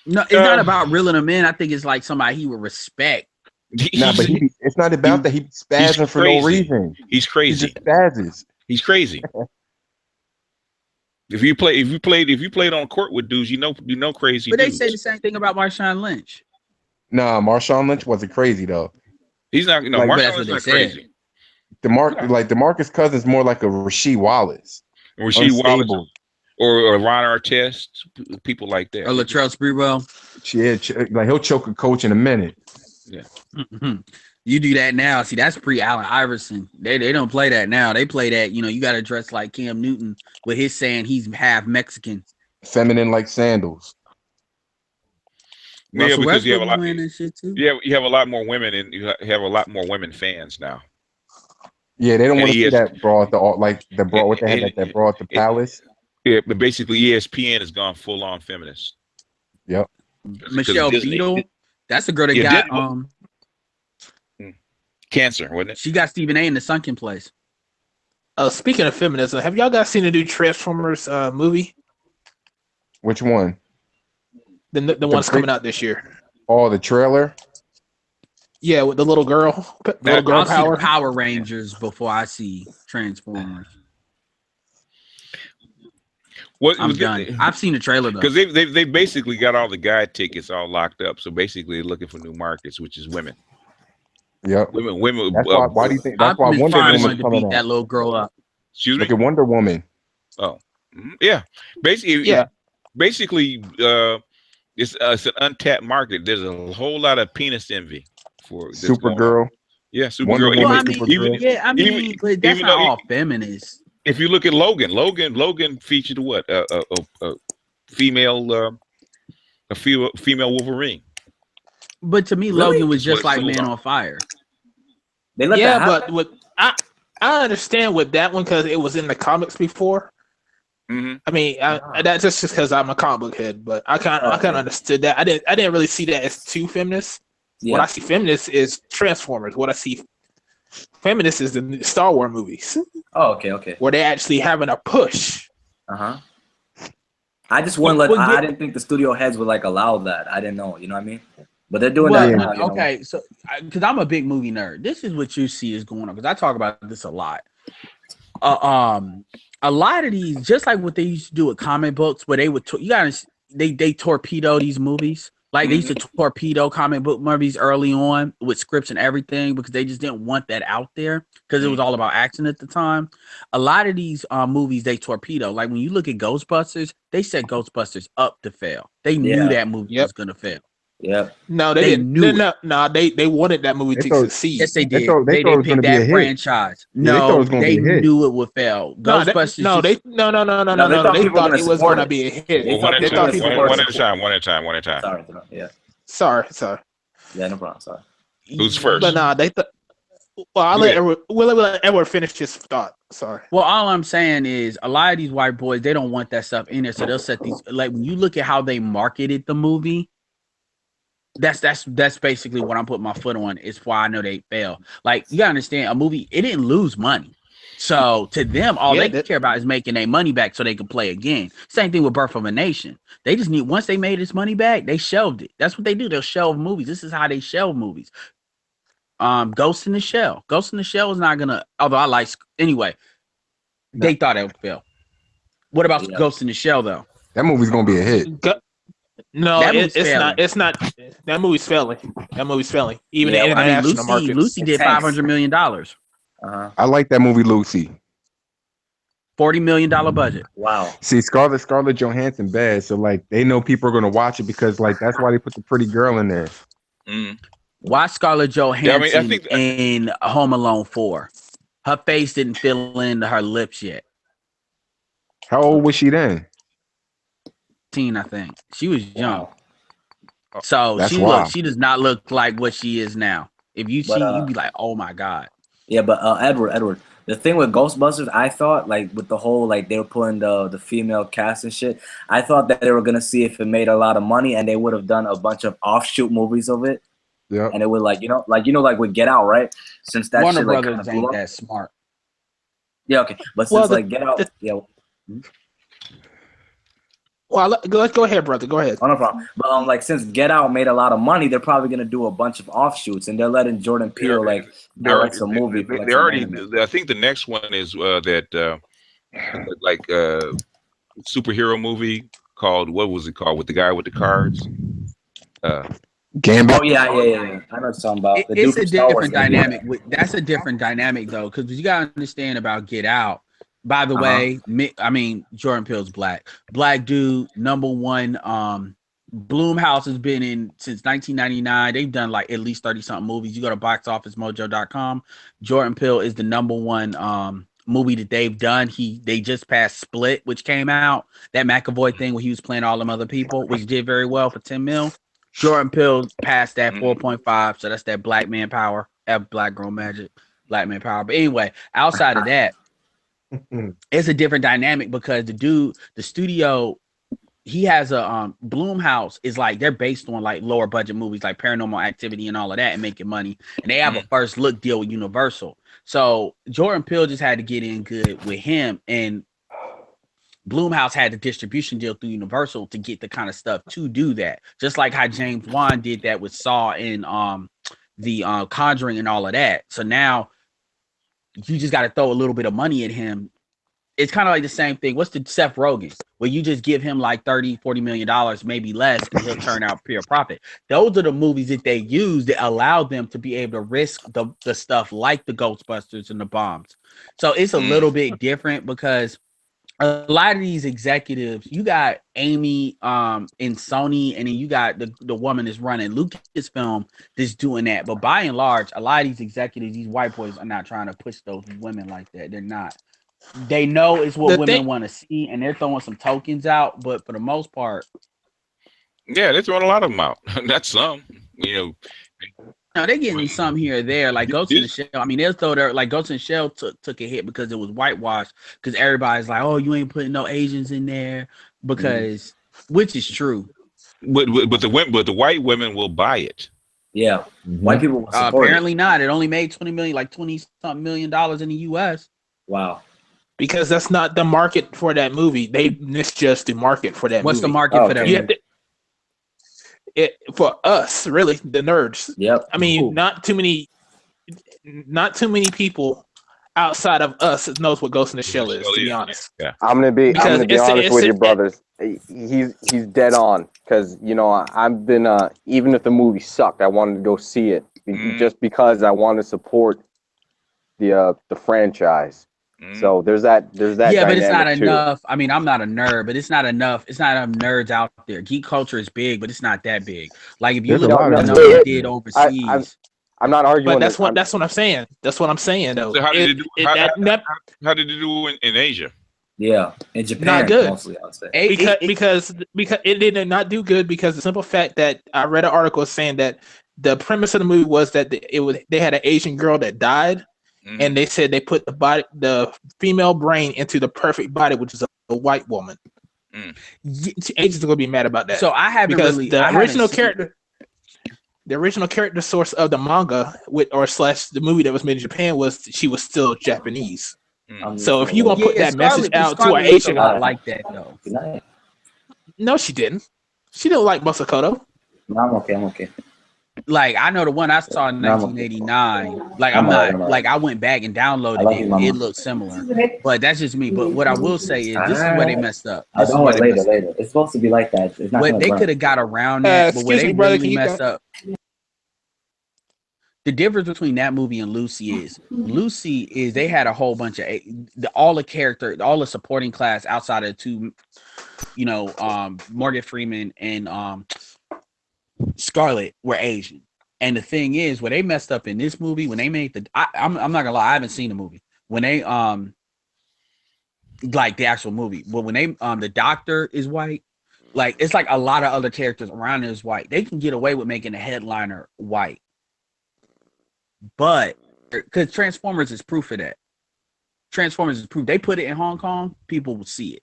No, it's not about reeling him in. I think it's like somebody he would respect. But it's not about that. He's spazzing for no reason. He's crazy. He just spazzes. He's crazy. If you played on court with dudes, you know crazy. But dudes. they say the same thing about Marshawn Lynch. Nah, Marshawn Lynch wasn't crazy though. He's not. No, Marshawn Lynch not crazy. DeMarcus Cousins more like a Rasheed Wallace. Wallace, or Ron Artest, people like that. Or Latrell Sprewell. Yeah, like he'll choke a coach in a minute. Yeah. Mm-hmm. You do that now. See, that's pre-Allen Iverson. They don't play that now. They play that, you got to dress like Cam Newton with his saying he's half Mexican. Feminine like sandals. Yeah, because you have a lot. Yeah, you have a lot more women, and you have a lot more women fans now. Yeah, they don't want to see that brawl at the brawl. What they had at that brawl at the Palace. Yeah, but basically ESPN has gone full on feminist. Yep. Michelle Beadle, that's a girl that got cancer, wasn't it? She got Stephen A in the sunken place. Speaking of feminism, have y'all guys seen the new Transformers movie? Which one? The one's coming out this year. Oh, the trailer? Yeah, with the little girl. I'll see Power Rangers before I see Transformers. I'm done. I've seen the trailer though. Because they basically got all the guy tickets all locked up. So basically they're looking for new markets, which is women. Yep. Women. That's why do you think that's why Wonder Woman is coming beat that little girl up? Excuse me? Look at Wonder Woman. Oh. Yeah. Basically, it's an untapped market. There's a whole lot of penis envy for Supergirl. Yeah, Supergirl. Well, but that's not all feminists. If you look at Logan featured what? A female Wolverine. But to me, Logan was just like Man on Fire. They let that happen? But I understand with that one because it was in the comics before. Mm-hmm. I mean, that's just because I'm a comic book head, but I kind of understood that. I didn't really see that as too feminist. Yeah. What I see feminist is Transformers. What I see feminist is the Star Wars movies. Oh, okay. Where they actually having a push. I just wouldn't I didn't think the studio heads would like allow that. I didn't know. You know what I mean? But they're doing that now. Okay, so because I'm a big movie nerd, this is what you see is going on. Because I talk about this a lot. A lot of these, just like what they used to do with comic books, where they would they torpedo these movies. Like they used to torpedo comic book movies early on with scripts and everything because they just didn't want that out there because it was all about action at the time. A lot of these movies they torpedo. Like when you look at Ghostbusters, they set Ghostbusters up to fail. They knew that movie was gonna fail. Yeah. No, they didn't. No, they wanted that movie to succeed. Yes, they did. They didn't pick that franchise. No, they knew it would fail. Ghostbusters. They thought it was going to be a hit. One at a time. Sorry. Yeah. Sorry. Yeah, no problem. Sorry. Who's first? But no, they thought. Well, I'll let Edward finish his thought. Sorry. Well, all I'm saying is a lot of these white boys, they don't want that stuff in there, so they'll set these. Like when you look at how they marketed the movie. That's basically what I'm putting my foot on. Is why I know they fail. Like you gotta understand, a movie it didn't lose money. So to them, all Yeah, they care about is making their money back so they can play again. Same thing with Birth of a Nation. They just need, once they made its money back, they shelved it. That's what they do. They'll shelve movies. This is how they shelve movies. Ghost in the Shell. Ghost in the Shell is not gonna, although I like, anyway, they thought it would fail. What about Ghost in the Shell though? That movie's gonna be a hit. No, That it's movie's not. It's not. That movie's failing. That movie's failing. Even in I mean, international markets. Lucy did $500 million. I like that movie, Lucy. $40 million budget. Wow. See, Scarlett Johansson bad, so like they know people are gonna watch it because like that's why they put the pretty girl in there. Watch Scarlett Johansson I think in Home Alone 4. Her face didn't fill in her lips yet. How old was she then? 18, I think. She was young. So That's she wild. she does not look like what she is now. If you see, you'd be like, oh my God. Yeah, but Edward, the thing with Ghostbusters, I thought like with the whole like they were pulling the female cast and shit, I thought that they were gonna see if it made a lot of money and they would have done a bunch of offshoot movies of it. Yeah. And it would like with Get Out, right? Since that Warner shit like Brothers kinda blew ain't up. that smart. Yeah, okay. But since like Get Out, yeah. Well, let's go ahead, brother. Go ahead. Oh, no problem. But like since Get Out made a lot of money, they're probably gonna do a bunch of offshoots, and they're letting Jordan Peele like do like some movie. They already. I think the next one is superhero movie called, what was it called, with the guy with the cards? Gambit. Oh yeah. I know what you're talking about. It's a different dynamic. That's a different dynamic though, because you gotta understand about Get Out. By the way, I mean Jordan Peele's black dude, #1. Blumhouse has been in since 1999. They've done like at least 30 something movies. You go to boxofficemojo.com. Jordan Peele is the #1 movie that they've done. They just passed Split, which came out, that McAvoy thing where he was playing all them other people, which did very well for 10 mil. Jordan Peele passed that 4.5, so that's that black man power, black girl magic, black man power. But anyway, outside of that, it's a different dynamic because the studio, he has a Blumhouse is like, they're based on like lower budget movies like Paranormal Activity and all of that and making money, and they have a first look deal with Universal. So Jordan Peele just had to get in good with him, and Blumhouse had the distribution deal through Universal to get the kind of stuff to do that, just like how James Wan did that with Saw and the Conjuring and all of that. So now you just got to throw a little bit of money at him. It's kind of like the same thing. What's the Seth Rogen, where you just give him like $30-40 million, maybe less, and he'll turn out pure profit. Those are the movies that they use that allow them to be able to risk the stuff like the Ghostbusters and the bombs. So it's a little bit different because a lot of these executives, you got Amy in Sony, and then you got the woman that's running Lucasfilm that's doing that. But by and large, a lot of these executives, these white boys, are not trying to push those women like that. They're not. They know it's what women want to see, and they're throwing some tokens out. But for the most part, yeah, they're throwing a lot of them out. Not some, No, they're getting some here or there, like Ghost in the Shell. I mean, they'll throw their, like Ghost in the Shell took a hit because it was whitewashed, because everybody's like, oh, you ain't putting no Asians in there, because which is true. But the white women will buy it. Yeah, white people will support apparently it. not. It only made $20 million in the U.S. Wow. Because that's not the market for that movie. They misjudged the market for that movie. What's the market for that movie? For us, really, the nerds. Yep. I mean, not too many people outside of us knows what Ghost in the Shell is, to be honest. Yeah. I'm gonna be honest with you, it's- brothers. He's dead on, because I've been even if the movie sucked, I wanted to go see it just because I want to support the franchise. So there's that. Yeah, but it's not too. enough. I mean, I'm not a nerd, but it's not enough. It's not enough nerds out there. Geek culture is big, but it's not that big. Like if you look at what they did overseas. I'm not arguing. But that's what I'm saying. That's what I'm saying, though. So how did it do in Asia? Yeah, in Japan, not good. Mostly, I would say. Because it did not do good, because the simple fact that I read an article saying that the premise of the movie was that they had an Asian girl that died. And they said they put the female brain into the perfect body, which is a white woman. Asians are gonna be mad about that. So I haven't because really the original character source of the manga the movie that was made in Japan was she was still Japanese. So if you gonna put that message out to an Scarlett looks a Asian, lot like that though. no, she didn't. She didn't like Masakoto. No, I'm okay. Like I know the one I saw in 1989. Like I'm not like I went back and downloaded it. It looked similar, but that's just me. But what I will say is this is where they messed up. I don't want later. It's supposed to be like that. It's not. What they could have got around that, but where they brother, really messed up. The difference between that movie and Lucy is they had a whole bunch of all the supporting class outside of two, Morgan Freeman and Scarlett were Asian. And the thing is, where they messed up in this movie when they made I'm not gonna lie, I haven't seen the movie. When they like the actual movie, but when they the doctor is white, like it's like a lot of other characters around is white. They can get away with making the headliner white. But because Transformers is proof of that. Transformers is proof. They put it in Hong Kong, people will see it.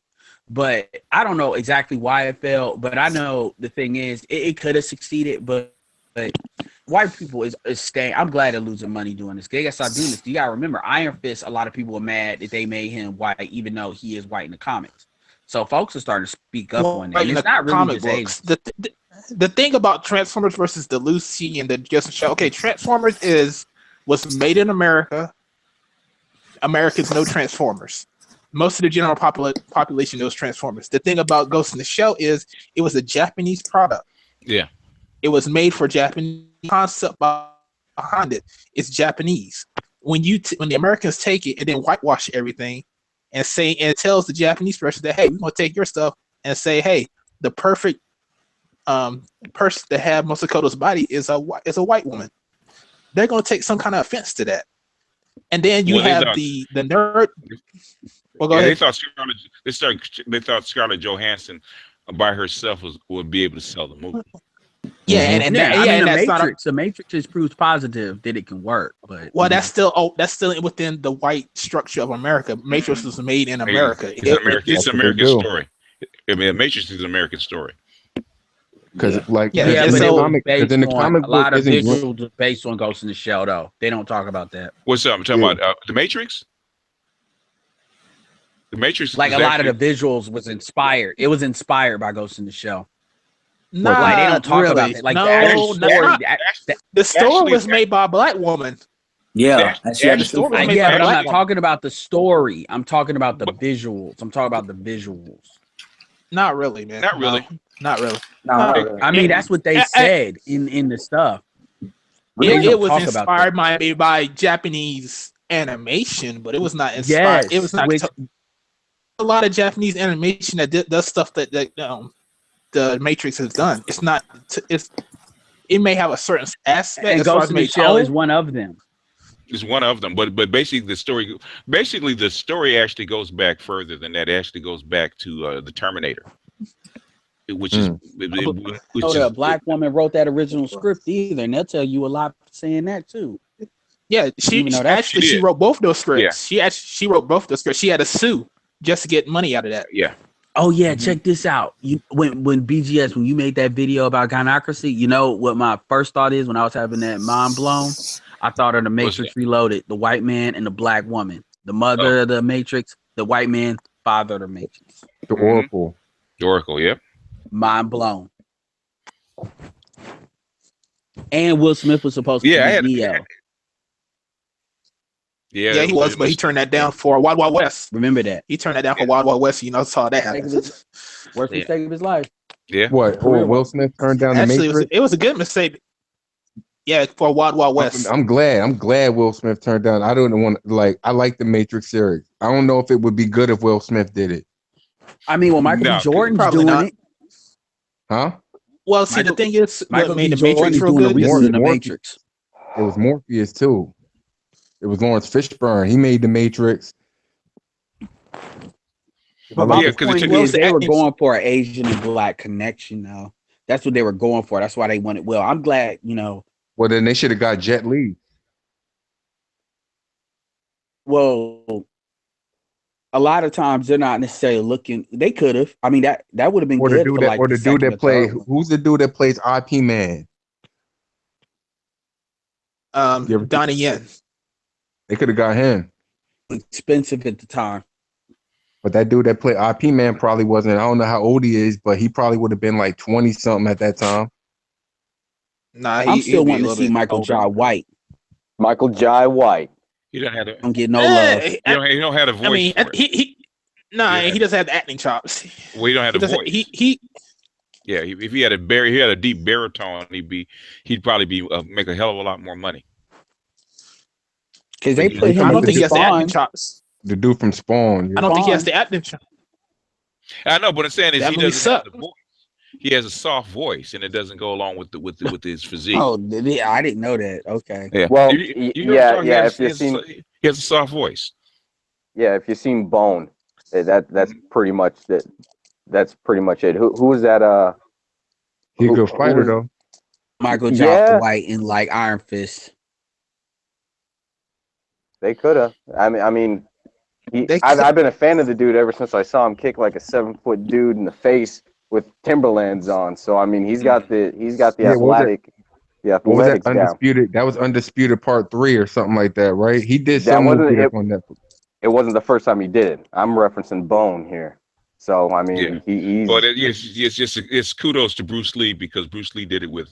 But I don't know exactly why it failed. But I know the thing is, it could have succeeded. But white people is staying. I'm glad they're losing money doing this. They got to stop doing this. You got to remember, Iron Fist. A lot of people were mad that they made him white, even though he is white in the comics. So folks are starting to speak up on it. And it's not really just the thing about Transformers versus the Lucy and the Justin Show. Okay, Transformers was made in America. Americans know Transformers. Most of the general population knows Transformers. The thing about Ghost in the Shell is it was a Japanese product. Yeah. It was made for Japanese. Concept behind it. It's Japanese. When the Americans take it and then whitewash everything and it tells the Japanese person that, hey, we're gonna take your stuff and say, hey, the perfect person to have Masakoto's body is a white woman. They're gonna take some kind of offense to that. And then you have the nerd. Well, go ahead. They thought Scarlett Johansson by herself would be able to sell the movie. Yeah, the Matrix is proof positive that it can work, but that's still within the white structure of America. Matrix was made in America. It's an American story. I mean, Matrix is an American story. Because in the comic a lot book of visuals based on Ghost in the Shell, though they don't talk about that. What's up? I'm talking about the Matrix. The Matrix, like a lot of the visuals was inspired. It was inspired by Ghost in the Shell. No, like they don't talk about it. Like the story was made by a black woman. Yeah, but I'm not talking about the story. I'm talking about the visuals. Not really, man. Not really. Not really. I mean, that's what they said in the stuff. It was inspired by Japanese animation, but it was not inspired. It was not a lot of Japanese animation that does stuff that the Matrix has done. It's not. It may have a certain aspect. And Ghost in the Shell is one of them. It's one of them, but basically the story actually goes back further than that. It actually goes back to the Terminator, which is a black woman wrote that original script either, and they'll tell you a lot saying that too. Yeah, she wrote both those scripts. Yeah. She wrote both those scripts. She had to sue just to get money out of that. Yeah. Oh yeah, check this out. When BGS, when you made that video about gynocracy, you know what my first thought is when I was having that mind blown? I thought of the Matrix Reloaded, the white man and the black woman. The mother of the Matrix, the white man, father of the Matrix. The Oracle. The Oracle, yep. Mind blown. And Will Smith was supposed to be Neo. Yeah, he was, but he turned that down for Wild Wild West. Remember that. He turned that down for Wild Wild West. Saw that happen. Worst mistake of his life. Yeah. What? Will Smith turned down the Matrix? It was a good mistake. Yeah, for Wild Wild West. I'm glad Will Smith turned down. I don't want I like the Matrix series. I don't know if it would be good if Will Smith did it. I mean, well, Michael B. Jordan's doing it. Huh? Well, see, the thing is, Michael made B. the Matrix real good. The Matrix. It was Morpheus too. It was Lawrence Fishburne. He made the Matrix. But my point is they were going for an Asian and black connection now. That's what they were going for. That's why they wanted. Well, I'm glad, Well, then they should have got Jet Li. Well, a lot of times they're not necessarily looking. They could have. I mean, that would have been good. The dude that play. Who's the dude that plays IP Man? Donnie Yen. They could have got him. expensive at the time. But that dude that played IP Man probably wasn't. I don't know how old he is, but he probably would have been like 20 something at that time. Nah, I'm still he'd be a wanting to little see bit Michael older. Jai White. Michael Jai White. He don't have the. Don't get no love. He don't have a voice. I mean, for it. he doesn't have the acting chops. Well, he don't have the voice. He Yeah, if he had a deep baritone, he'd probably be make a hell of a lot more money. Because they put him. I don't think he has the acting Spawn. chops. The dude from Spawn. I don't think he has the acting chops. I know, but I'm saying is That he movie doesn't have sucked. the voice. He has a soft voice, and it doesn't go along with his physique. Oh, I didn't know that. Okay. Yeah. Well, You know yeah. he has a soft voice. Yeah, if you've seen Bone, that's pretty much that. That's pretty much it. Who was that? He's a good fighter though. Michael Jai White in like Iron Fist. They could have. I mean, I've been a fan of the dude ever since I saw him kick like a 7-foot dude in the face with Timberlands on. So I mean, he's got the athletic. Yeah, what was that? down. Undisputed. That was Undisputed Part 3 or something like that, right? He did some movie on Netflix. It wasn't the first time he did it. I'm referencing Bone here. So I mean, he's. But it's kudos to Bruce Lee because Bruce Lee did it with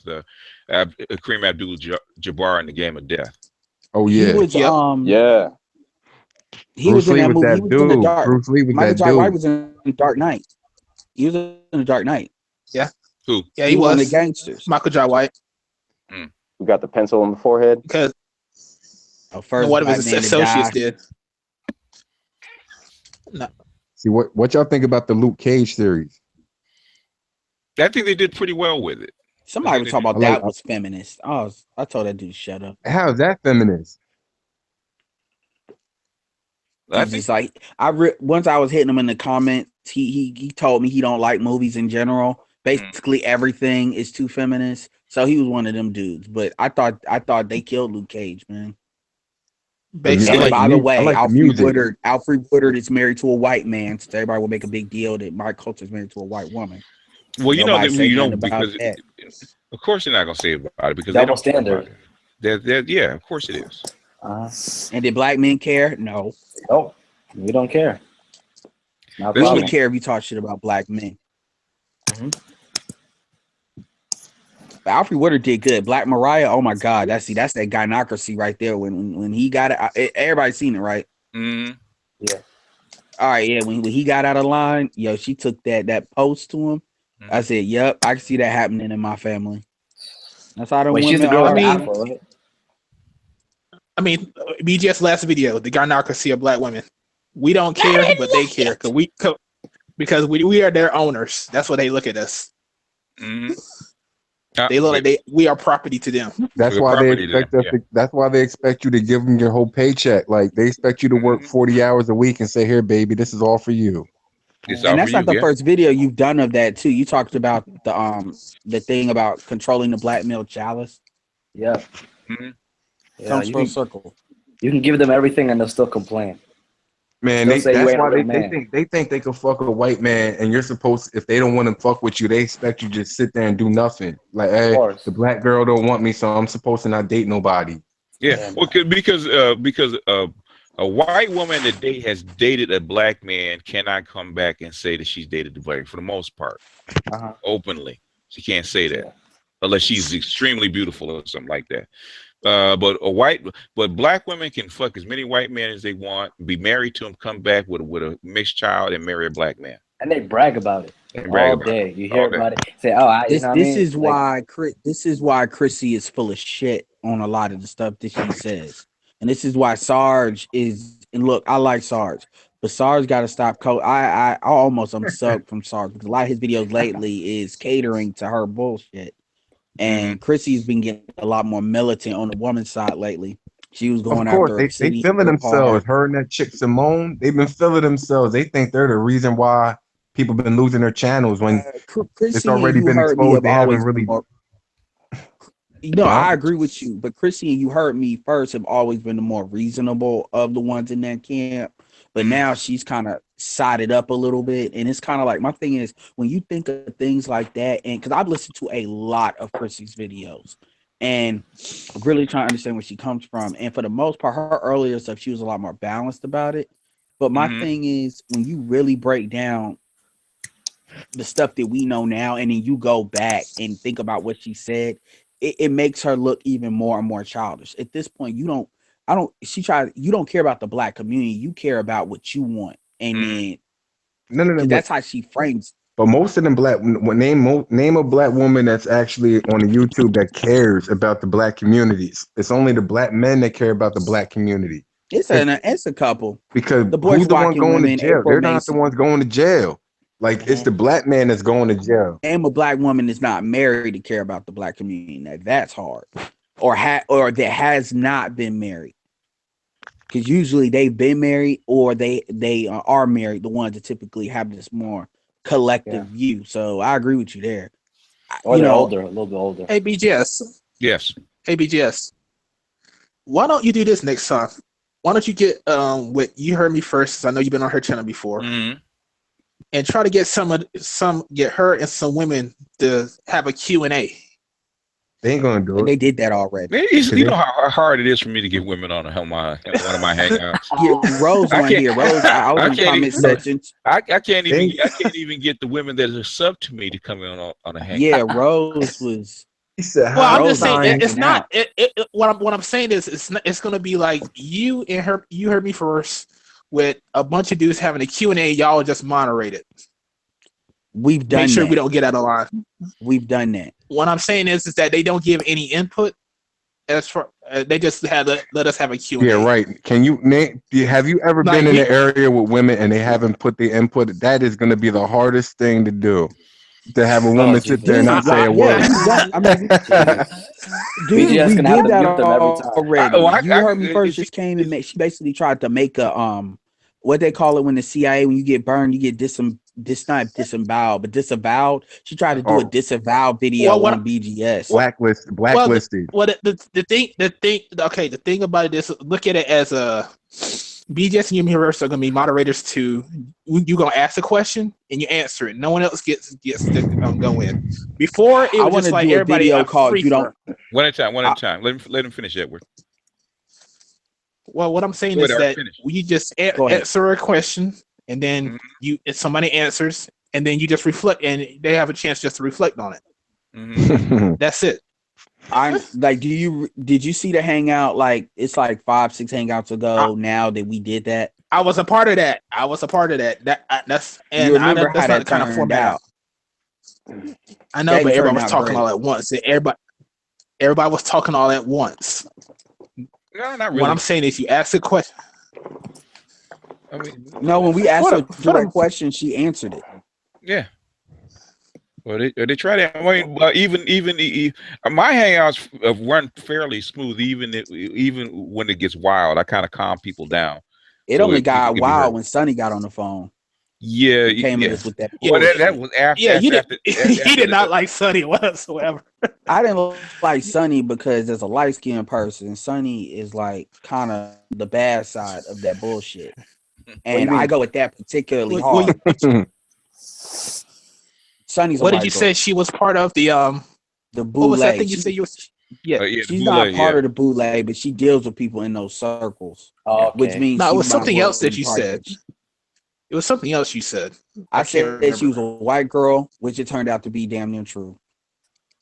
Kareem Abdul-Jabbar in the Game of Death. Oh yeah, he was, yeah. He was in that movie. He was in the Dark. Bruce Lee was Michael that Jai dude. White was in Dark Knight. He was in the Dark Knight. Yeah. Who? Yeah, he was one of the gangsters. Michael Jai White. Who got the pencil on the forehead? Because first what of his associates did. No. See what y'all think about the Luke Cage series? I think they did pretty well with it. Somebody was talking about that was feminist. I told that dude shut up. How is that feminist? He's just like once I was hitting him in the comments, he told me he don't like movies in general. Basically, everything is too feminist. So he was one of them dudes. But I thought they killed Luke Cage, man. Basically, by the way, Alfred Woodard is married to a white man, so everybody will make a big deal that Mike Coulter is married to a white woman. Well, because of course they're not gonna say about it because Double they don't standard. Yeah, of course it is. And did black men care? No. Nope. We don't care. We would care if you talk shit about black men. Mm-hmm. Alfred Woodard did good. Black Mariah, oh my God, that's that gynocracy right there. When he got it, everybody's seen it, right? Mm-hmm. Yeah. All right, yeah. When he got out of line, she took that post to him. Mm-hmm. I said, "Yep, I can see that happening in my family." That's how the women she's the girl are. I mean, BGS last video, the gynocracy of black women. We don't care, but they care because we are their owners. That's what they look at us. Mm-hmm. They look like we are property to them. That's why they expect us. That's why they expect you to give them your whole paycheck. Like they expect you to work 40 hours a week and say, "Here, baby, this is all for you." And that's not the first video you've done of that too. You talked about the thing about controlling the black male chalice. Yeah. Mm-hmm. Comes full circle. You can give them everything and they'll still complain. Man, that's why they think they can fuck a white man, and you're supposed, if they don't want to fuck with you, they expect you to just sit there and do nothing. Like, hey, the black girl don't want me, so I'm supposed to not date nobody. Yeah, well, because a white woman that has dated a black man cannot come back and say that she's dated the black for the most part, openly. She can't say that unless she's extremely beautiful or something like that. But black women can fuck as many white men as they want, be married to them, come back with a mixed child, and marry a black man. And they brag about it all day. You hear about it. Say, this is why Chrissy is full of shit on a lot of the stuff that she says, and this is why Sarge is. And look, I like Sarge, but Sarge got to stop. I'm sucked from Sarge because a lot of his videos lately is catering to her bullshit. And Chrissy's been getting a lot more militant on the woman's side lately. She was going after they feeling themselves. Her and that chick Simone, they've been feeling themselves. They think they're the reason why people been losing their channels when it's already been exposed. They haven't really. I agree with you, but Chrissy, you heard me first, have always been the more reasonable of the ones in that camp. But now she's kind of sided up a little bit. And it's kind of like, my thing is, when you think of things like that, and because I've listened to a lot of Chrissy's videos, and really trying to understand where she comes from. And for the most part, her earlier stuff, she was a lot more balanced about it. But my thing is, when you really break down the stuff that we know now, and then you go back and think about what she said, it makes her look even more and more childish. At this point, you don't care about the black community, you care about what you want. And then no, that's how she frames. But most of them name a black woman that's actually on the YouTube that cares about the black communities. It's only the black men that care about the black community. It's a couple. Because the boys who's the one going women, to jail? April They're not Mason. the ones going to jail. Like it's the black man that's going to jail. And a black woman is not married to care about the black community. Now, that's hard. Or that has not been married. Because usually they've been married or they are married, the ones that typically have this more collective view. So I agree with you there. Or they're older, a little bit older. Hey, BGS. Yes. Hey, BGS. Why don't you do this next time? Why don't you get what You Heard Me First? I know you've been on her channel before, and try to get get her and some women to have a Q&A. They ain't gonna do it. They did that already. You know how hard it is for me to get women on one of my hangouts. Yeah, Rose on here. Rose, I was in the comment section. I can't even get the women that are sub to me to come in on a hangout. Yeah, Rose was. He said, well, I'm just saying it's not. What I'm saying is it's going to be like You Heard Me First with a bunch of dudes having a Q&A. Y'all just moderate it. We've done. Make sure that. we don't get out of line. We've done that. What I'm saying is that they don't give any input. As for they just let us have a Q&A. Yeah, right. Can you name? Have you ever been in an area with women and they haven't put the input? That is going to be the hardest thing to do. To have a woman sit there and not say a word. Dude, we did gonna have to that mute them every time. already. You Heard Me First just came and she basically tried to make a what they call it when the CIA, when you get burned, you get not disemboweled, but disavowed. She tried to do a disavow video on BGS. Blacklisted. Well, the thing about it is, look at it as a BGS and Universe are going to be moderators too. You're going to ask a question and you answer it. No one else gets to go in. Before it was just like everybody video called You Don't. One at a time. Let him finish, Edward. Well, what I'm saying is that you just answer a question, and then if somebody answers, and then you just reflect, and they have a chance just to reflect on it. That's it. I'm like, did you see the hangout? Like, it's like 5-6 hangouts ago now that we did that. I was a part of that. That's and you remember that's how not that kind of turned format out. I know, but everybody was talking all at once. Everybody was talking all at once. No, not really. What I'm saying is, you ask a question. I mean, no, when we asked her a direct question, she answered it. Yeah. Well, they try that. I mean, even my hangouts run fairly smooth. Even when it gets wild, I kind of calm people down. It only got wild when Sonny got on the phone. Yeah, he came at us with that. Well, that was after. Yeah, he did not like Sonny whatsoever. I didn't like Sonny because as a light skinned person, Sonny is like kind of the bad side of that bullshit, and I go with that particularly hard. Sonny's. What did you say? She was part of the boule. What was that thing you said you was? Yeah, she's not part of the boule, but she deals with people in those circles. Which means it was something else that you said. It was something else you said. I said that she was a white girl, which it turned out to be damn near true.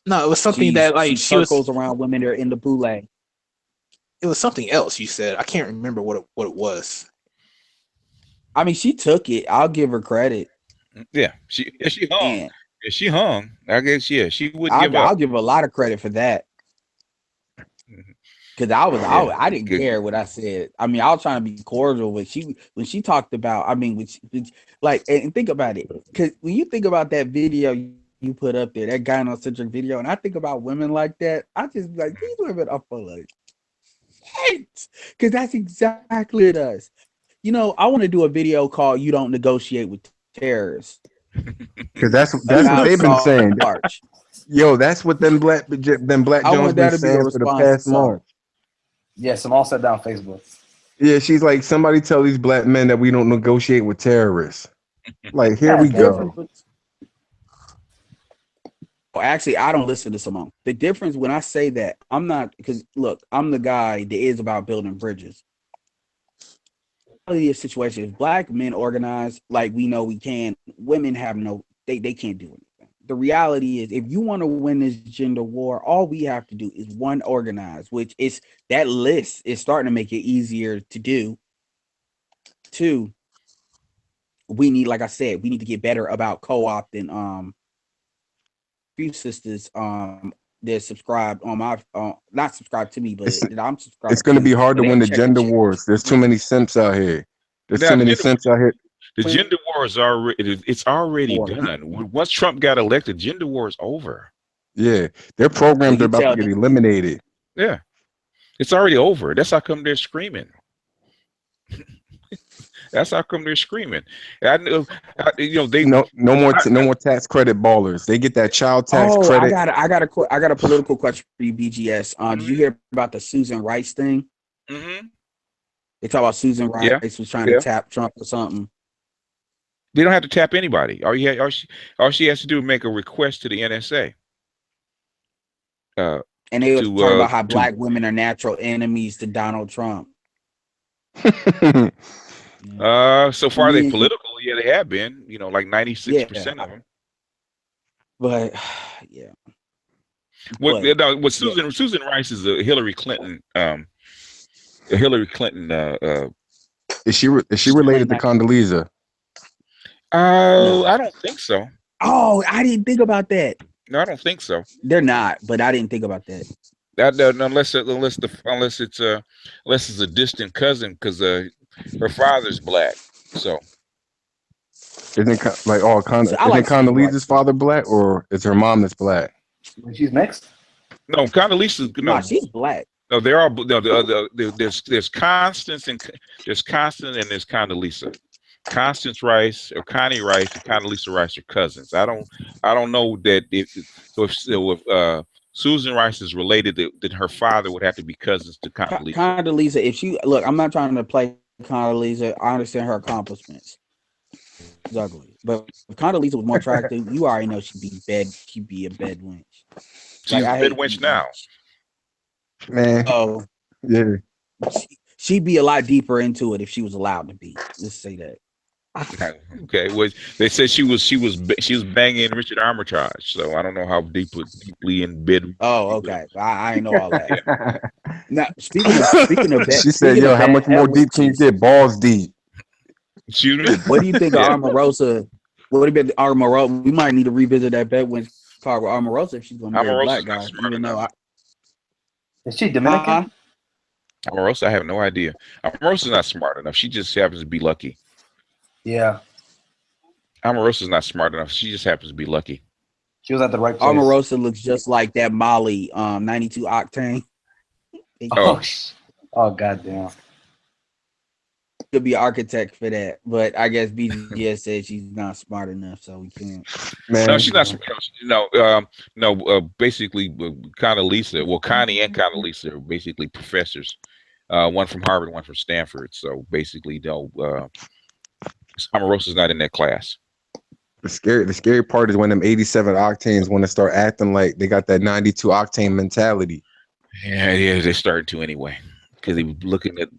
No, it was something that like she circles around women that are in the boule. It was something else you said. I can't remember what it was. I mean, she took it. I'll give her credit. Yeah, she hung. Yeah, she hung. I guess she would. I'll give her a lot of credit for that. Because I didn't care what I said. I mean, I was trying to be cordial when she talked about. I mean, and think about it. Because when you think about that video you put up there, that gynocentric video, and I think about women like that, I just be like, these women are full of hate. Because that's exactly what it does. You know, I want to do a video called "You Don't Negotiate with Terrorists." Because that's what they've been saying. Yo, that's what them black Jones been saying for the past month. Yes, I'm all set down Facebook. Yeah, she's like, somebody tell these black men that we don't negotiate with terrorists. Like, here we go. actually, I don't listen to Simone. The difference when I say that, I'm not, because look, I'm the guy that is about building bridges. The situation is black men organize like we know we can. Women have no, they can't do anything. The reality is, if you want to win this gender war, all we have to do is one, organize, which is that list is starting to make it easier to do. Two, we need, like I said, we need to get better about co-opting few sisters that subscribed on my not subscribed to me, but that I'm subscribed. It's going to be hard to but win they the check gender shit. wars. There's too many simps out here. There's Now, too many gender- simps out here. The gender war is already, it's already done. Once Trump got elected, gender war is over. Yeah, their programs are about to get eliminated. Yeah, it's already over. That's how come they're screaming. That's how come they're screaming. I know, they no more tax credit ballers. They get that child tax credit. I got a political question for you, BGS. Did you hear about the Susan Rice thing? Mm-hmm. They talk about Susan Rice was trying to tap Trump or something. They don't have to tap anybody. All she has to do is make a request to the NSA. And they were talking about how black women are natural enemies to Donald Trump. So far they political. Yeah, they have been. Like 96% of them. But yeah. What Susan Rice is a Hillary Clinton. Is she related to Condoleezza? No. I don't think so. Oh, I didn't think about that. No, I don't think so. They're not, but I didn't think about that. Unless it's a distant cousin, because her father's black. So isn't Condoleezza's father black, or is her mom that's black? She's mixed. No, Condoleezza. No, she's black. No, they're all. No, there's Constance and there's Condoleezza. Constance Rice or Connie Rice and Condoleezza Rice are cousins. I don't know that if Susan Rice is related, that her father would have to be cousins to Condoleezza. Condoleezza, if she look, I'm not trying to play Condoleezza. I understand her accomplishments. She's ugly, but if Condoleezza was more attractive, you already know she'd be a bed wench. She's a bed wench now. Man. Oh yeah. She'd be a lot deeper into it if she was allowed to be. Let's say that. Okay. Well, they said she was banging Richard Armitage, so I don't know how deeply in bed. Oh, okay. I ain't know all that. Now, speaking of that, she said, "Yo, how much more deep can you get? Balls deep." Excuse me. What do you think of Omarosa? What do you think of Omarosa? We might need to revisit that Bedouin part with Omarosa if she's gonna marry a black guy. Even though is she Dominican? Omarosa, I have no idea. Omarosa's not smart enough. She just happens to be lucky. Yeah. Omarosa's not smart enough. She just happens to be lucky. She was at the right place. Omarosa looks just like that Molly 92 octane. Oh goddamn. Could be an architect for that, but I guess BGS said she's not smart enough, so we can't. Man. No, she's not smart. Basically, Condoleezza. Well, Connie and Condoleezza are basically professors. One from Harvard, one from Stanford. So basically, Omarosa's not in that class. The scary part is when them 87 octanes want to start acting like they got that 92 octane mentality. Yeah, they started to anyway. Because they were looking at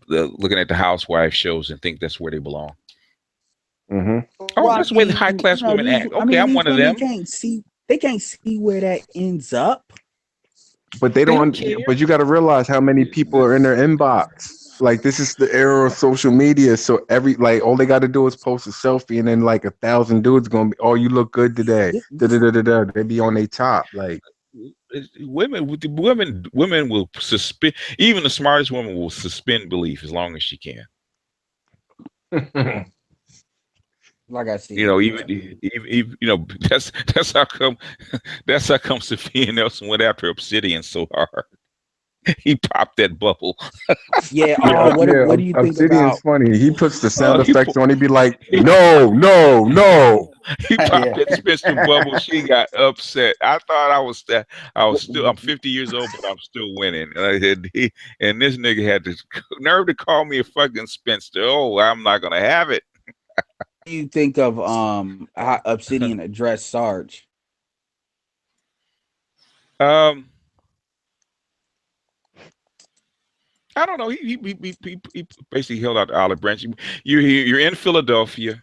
the housewife shows and think that's where they belong. Mm-hmm. Oh, that's where the high class women act. Okay, I'm one of them. They can't see where that ends up. But they don't. But you got to realize how many people are in their inbox. Like, this is the era of social media, so all they got to do is post a selfie, and then like 1,000 dudes gonna be, "Oh, you look good today." They be on their top, like. Women will suspend. Even the smartest woman will suspend belief as long as she can. Like I see, even that's how come Sophia Nelson went after Obsidian so hard. He popped that bubble. Yeah. What do you think Obsidian's funny. He puts the sound effects on. He'd be like, no. He popped that Spencer bubble. She got upset. I thought I'm 50 years old, but I'm still winning. And this nigga had the nerve to call me a fucking spinster. Oh, I'm not gonna have it. What do you think of how Obsidian addressed Sarge? Um, I don't know. He basically held out the olive branch. You're in Philadelphia.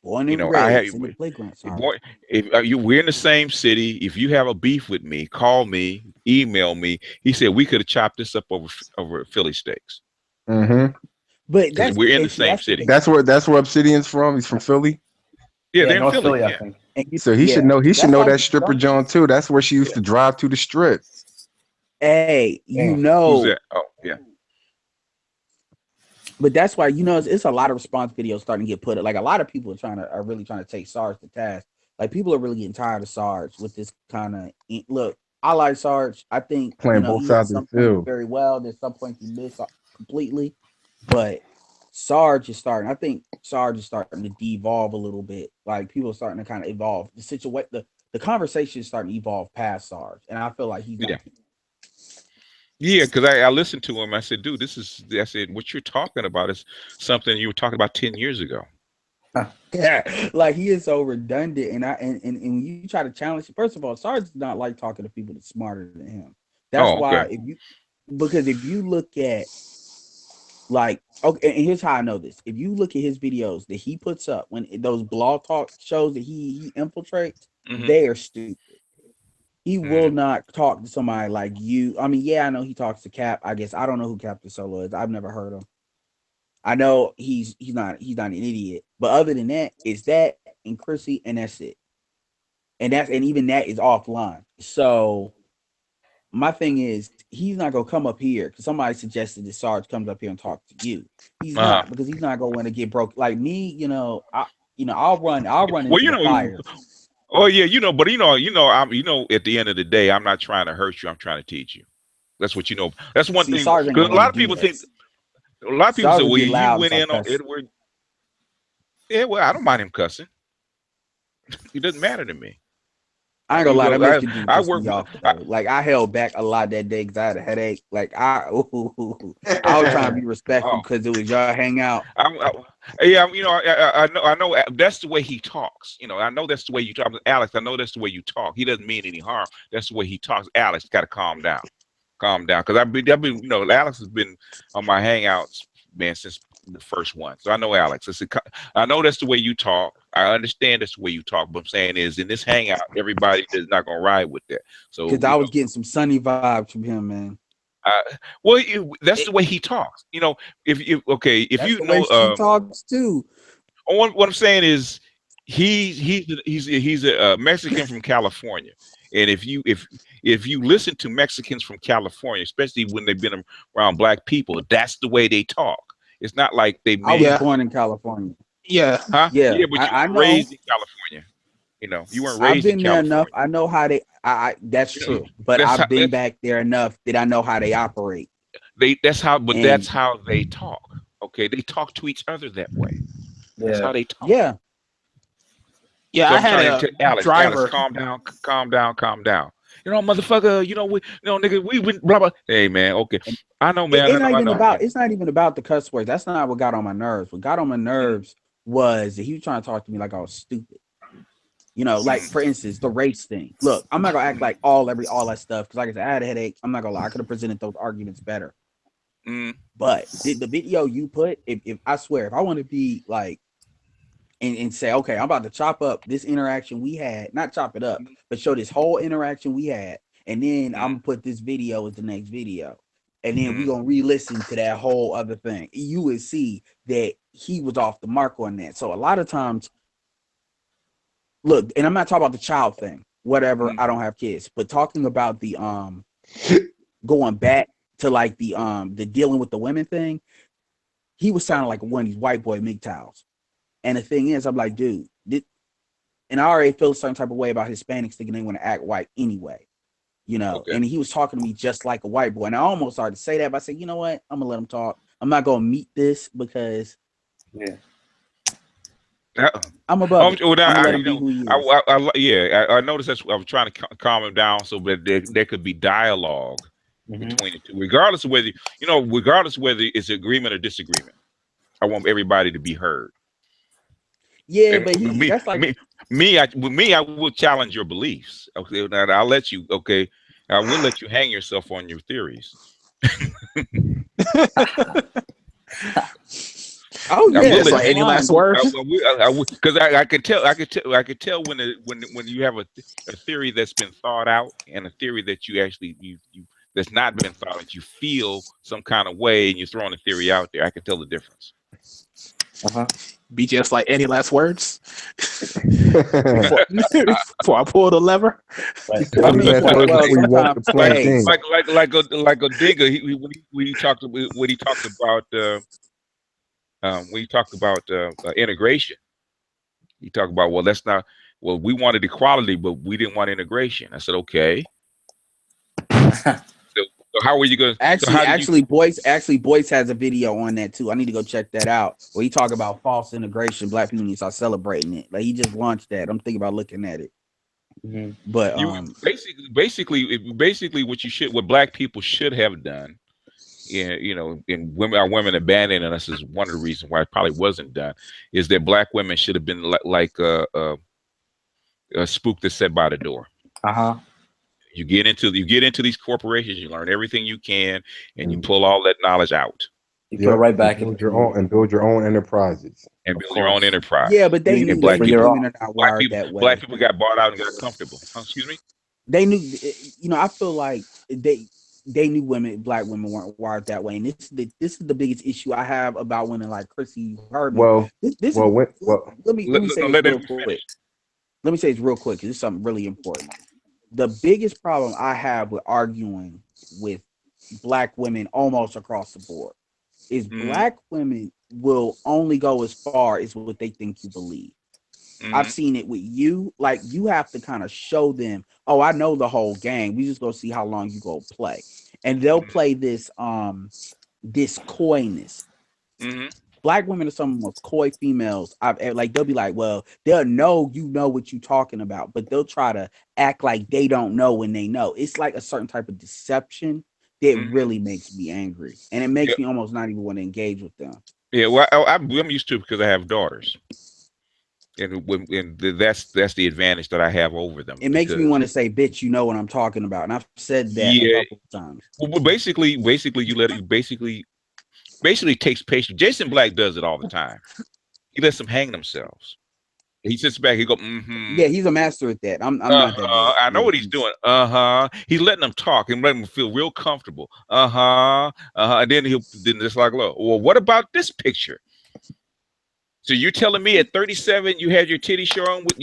Born You and know, I have raised in the playground. Sorry. boy. If we're in the same city, if you have a beef with me, call me, email me. He said we could have chopped this up over Philly steaks. Mm-hmm. But Because that's we're in and the see, same that's the city. thing. That's where Obsidian's from. He's from Philly. Yeah, Yeah, they're in North Philly. Philly, I Yeah. think. And you, So he should yeah, know. He should that's know why that stripper John too. That's where she used to drive to the strip. hey, you Who's know, that? Oh, yeah. but that's why it's a lot of response videos starting to get put. Like a lot of people are really trying to take Sarge to task. Like people are really getting tired of Sarge with this kind of look. I like Sarge. I think Playing both he hit sides of some the points field. very well. There's some points he missed completely, but Sarge is starting. I think Sarge is starting to devolve a little bit. Like people are starting to kind of evolve. The situation, the conversation is starting to evolve past Sarge, and I feel like he's not. Yeah. Yeah, because I listened to him. I said, dude, I said, what you're talking about is something you were talking about 10 years ago. Yeah, like he is so redundant, and when you try to challenge, first of all, Sarge does not like talking to people that's smarter than him. That's Oh, why okay. because if you look at like okay, and here's how I know this: if you look at his videos that he puts up when those blog talk shows that he infiltrates, they are stupid. He will not talk to somebody like you. I mean, yeah, I know he talks to Cap. I guess I don't know who Captain Solo is. I've never heard him. I know he's not an idiot, but other than that, it's that and Chrissy, and that's it. And even that is offline. So my thing is, he's not gonna come up here because somebody suggested that Sarge comes up here and talk to you. He's not because he's not going to get broke like me. I'll run Well, into the fire. Oh yeah, but at the end of the day, I'm not trying to hurt you. I'm trying to teach you. That's what you know. That's one thing. Sarge ain't Because gonna a lot wanna of do people that. think. A lot of people Sarge say, will "Well, get you loud and went start in on cussing. Edward." Yeah, well, I don't mind him cussing. It doesn't matter to me. I ain't gonna lie, that Mexican dude I pissed work. me off though. Like I held back a lot that day because I had a headache. Like I was trying to be respectful because it was y'all hang out. Yeah, I know that's the way he talks. I know that's the way you talk. Alex, I know that's the way you talk. He doesn't mean any harm. That's the way he talks. Alex, got to calm down. Calm down. Because I've been, Alex has been on my hangouts, man, since the first one. So I know Alex. I know that's the way you talk. I understand that's the way you talk. But I'm saying is in this hangout, everybody is not going to ride with that. So Because I was getting some sunny vibes from him, man. That's the way he talks. If you That's the way she talks too. What I'm saying is he's a Mexican from California, and if you listen to Mexicans from California, especially when they've been around black people, that's the way they talk. It's not like I was born in California. Yeah, huh? Yeah, But you I were know. raised in California. You weren't I've raised in been there California. enough. I know how they. That's true. But I've been back there enough that I know how they operate. That's how they talk. Okay, they talk to each other that way. That's how they talk. Yeah. Yeah, So I I'm had trying a to tell Alex, driver. calm down. Motherfucker, nigga, we went blah blah. Hey man, okay. I know, man. It's not even about the cuss words. That's not what got on my nerves. What got on my nerves was that he was trying to talk to me like I was stupid. Like for instance, the race thing. Look, I'm not gonna act like all that stuff because like I said, I had a headache. I'm not gonna lie, I could have presented those arguments better. But the video you put, if I swear, if I want to be like and say, okay, I'm about to chop up this interaction we had, not chop it up, but show this whole interaction we had, and then I'm gonna put this video as the next video, and then we're gonna re-listen to that whole other thing. You would see that he was off the mark on that. So a lot of times, look, and I'm not talking about the child thing, whatever. I don't have kids, but talking about the going back to like the dealing with the women thing, he was sounding like one of these white boy MGTOWs. And the thing is, I'm like, dude, and I already feel a certain type of way about Hispanics thinking they want to act white anyway, and he was talking to me just like a white boy. And I almost started to say that, but I said, you know what? I'm going to let him talk. I'm not going to meet this because I'm above it. I'm going to let him be who he is. I noticed that's I was trying to calm him down so that there could be dialogue between the two, regardless of whether, it's agreement or disagreement. I want everybody to be heard. Yeah, And but me, that's like I will challenge your beliefs. Okay, now I'll let you. Okay, I will let you hang yourself on your theories. oh I yeah, will Just let like you. any last words? Because I could tell. I could tell when you have a theory that's been thought out and a theory that you actually you that's not been thought out. You feel some kind of way and you're throwing a theory out there. I can tell the difference. Be just like any last words before I pull the lever. He said any last words before you walk the plank in. Like a digger. When he talked about when he talked about integration, he talked about we wanted equality, but we didn't want integration. I said, okay. So how are you going? Boyce has a video on that too. I need to go check that out. Where he talk about false integration. Black people need to start celebrating it. Like he just launched that. I'm thinking about looking at it. But basically what Black people should have done, our women abandoning us is one of the reasons why it probably wasn't done, is that Black women should have been like a spook that's set by the door. You get into these corporations, you learn everything you can, and you pull all that knowledge out. You put it right back in build your own enterprises. And build your own enterprise. Yeah, but they knew Black women are not wired that way. Black people got bought out and got comfortable. Excuse me? They knew, I feel like they knew Black women weren't wired that way. And this is the biggest issue I have about women like Chrissy Herbie. Let me say this real quick. Let me say this real quick because it's something really important. The biggest problem I have with arguing with Black women almost across the board is Black women will only go as far as what they think you believe. I've seen it with you. Like, you have to kind of show them, oh, I know the whole game. We just go see how long you go play. And they'll play this this coyness. Black women are some of the most coy females I've ever, like, they'll be like, well, they'll know what you're talking about, but they'll try to act like they don't know when they know. It's like a certain type of deception that really makes me angry. And it makes me almost not even want to engage with them. Yeah, well, I'm used to it because I have daughters. And that's the advantage that I have over them. It makes me want to say, bitch, you know what I'm talking about. And I've said that a couple of times. Well, basically you let it basically takes patience. Jason Black does it all the time. He lets them hang themselves. He sits back, he go, Yeah, he's a master at that. I'm not that good. I know what he's doing. He's letting them talk and letting them feel real comfortable. And then it's like, look, well, what about this picture? So you're telling me at 37 you had your titty showing with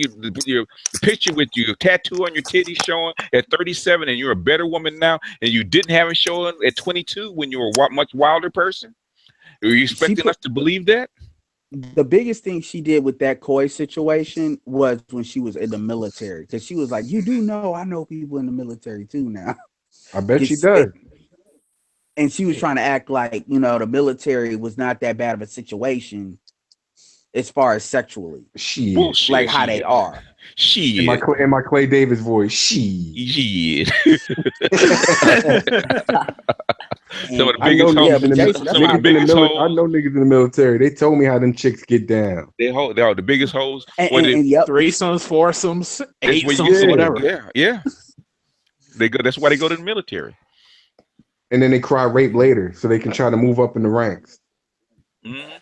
your picture with your tattoo on your titty showing at 37, and you're a better woman now, and you didn't have it showing at 22 when you were a much wilder person? Are you expecting us to believe that? The biggest thing she did with that coy situation was when she was in the military, because she was like, you do know I know people in the military too now. I bet she does. And she was trying to act like, the military was not that bad of a situation as far as sexually. Like how they are. In my Clay Davis voice, she. Some of the biggest hoes. I know niggas in the military. They told me how them chicks get down. They are the biggest hoes. Threesomes, foursomes, eightsomes, whatever. Yeah. They go. That's why they go to the military. And then they cry rape later, so they can try to move up in the ranks.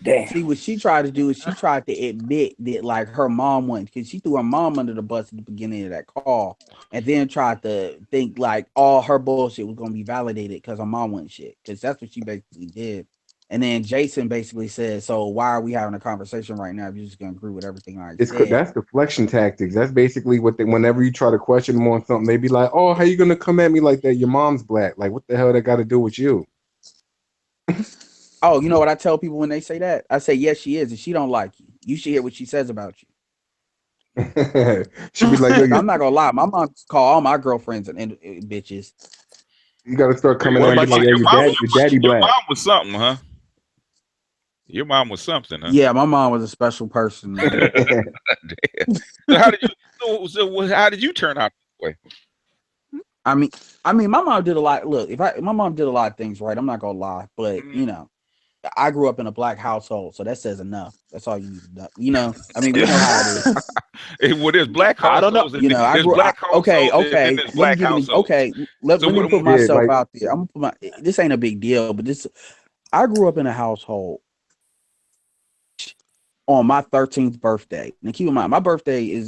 Damn. See, what she tried to do is she tried to admit that, like, her mom went, because she threw her mom under the bus at the beginning of that call, and then tried to think like all her bullshit was going to be validated because her mom went shit, because that's what she basically did. And then Jason basically said, so why are we having a conversation right now if you're just going to agree with everything I said? That's deflection tactics. That's basically what whenever you try to question them on something, they be like, oh, how you going to come at me like that? Your mom's Black. Like, what the hell that got to do with you? Oh, you know what I tell people when they say that? I say, yes, she is, and she don't like you. You should hear what she says about you. She be like, I'm not gonna lie. My mom call all my girlfriends and bitches. You gotta start coming on like, your daddy Black. Your mom was something, huh? Your mom was something, huh? Yeah, my mom was a special person. So how did you turn out this way? I mean, my mom did a lot. Look, my mom did a lot of things right. I'm not gonna lie, but I grew up in a black household, so that says enough. That's all you need to know. You know, I mean, we know how it is. Well, there's black I don't know. households, You and know, I there's grew. black Okay, households, and then okay. there's Let me black give you. households. Okay, let So me what? put Yeah, myself like out there. I'm gonna put my. This ain't a big deal, but this. I grew up in a household on my 13th birthday. Now keep in mind, my birthday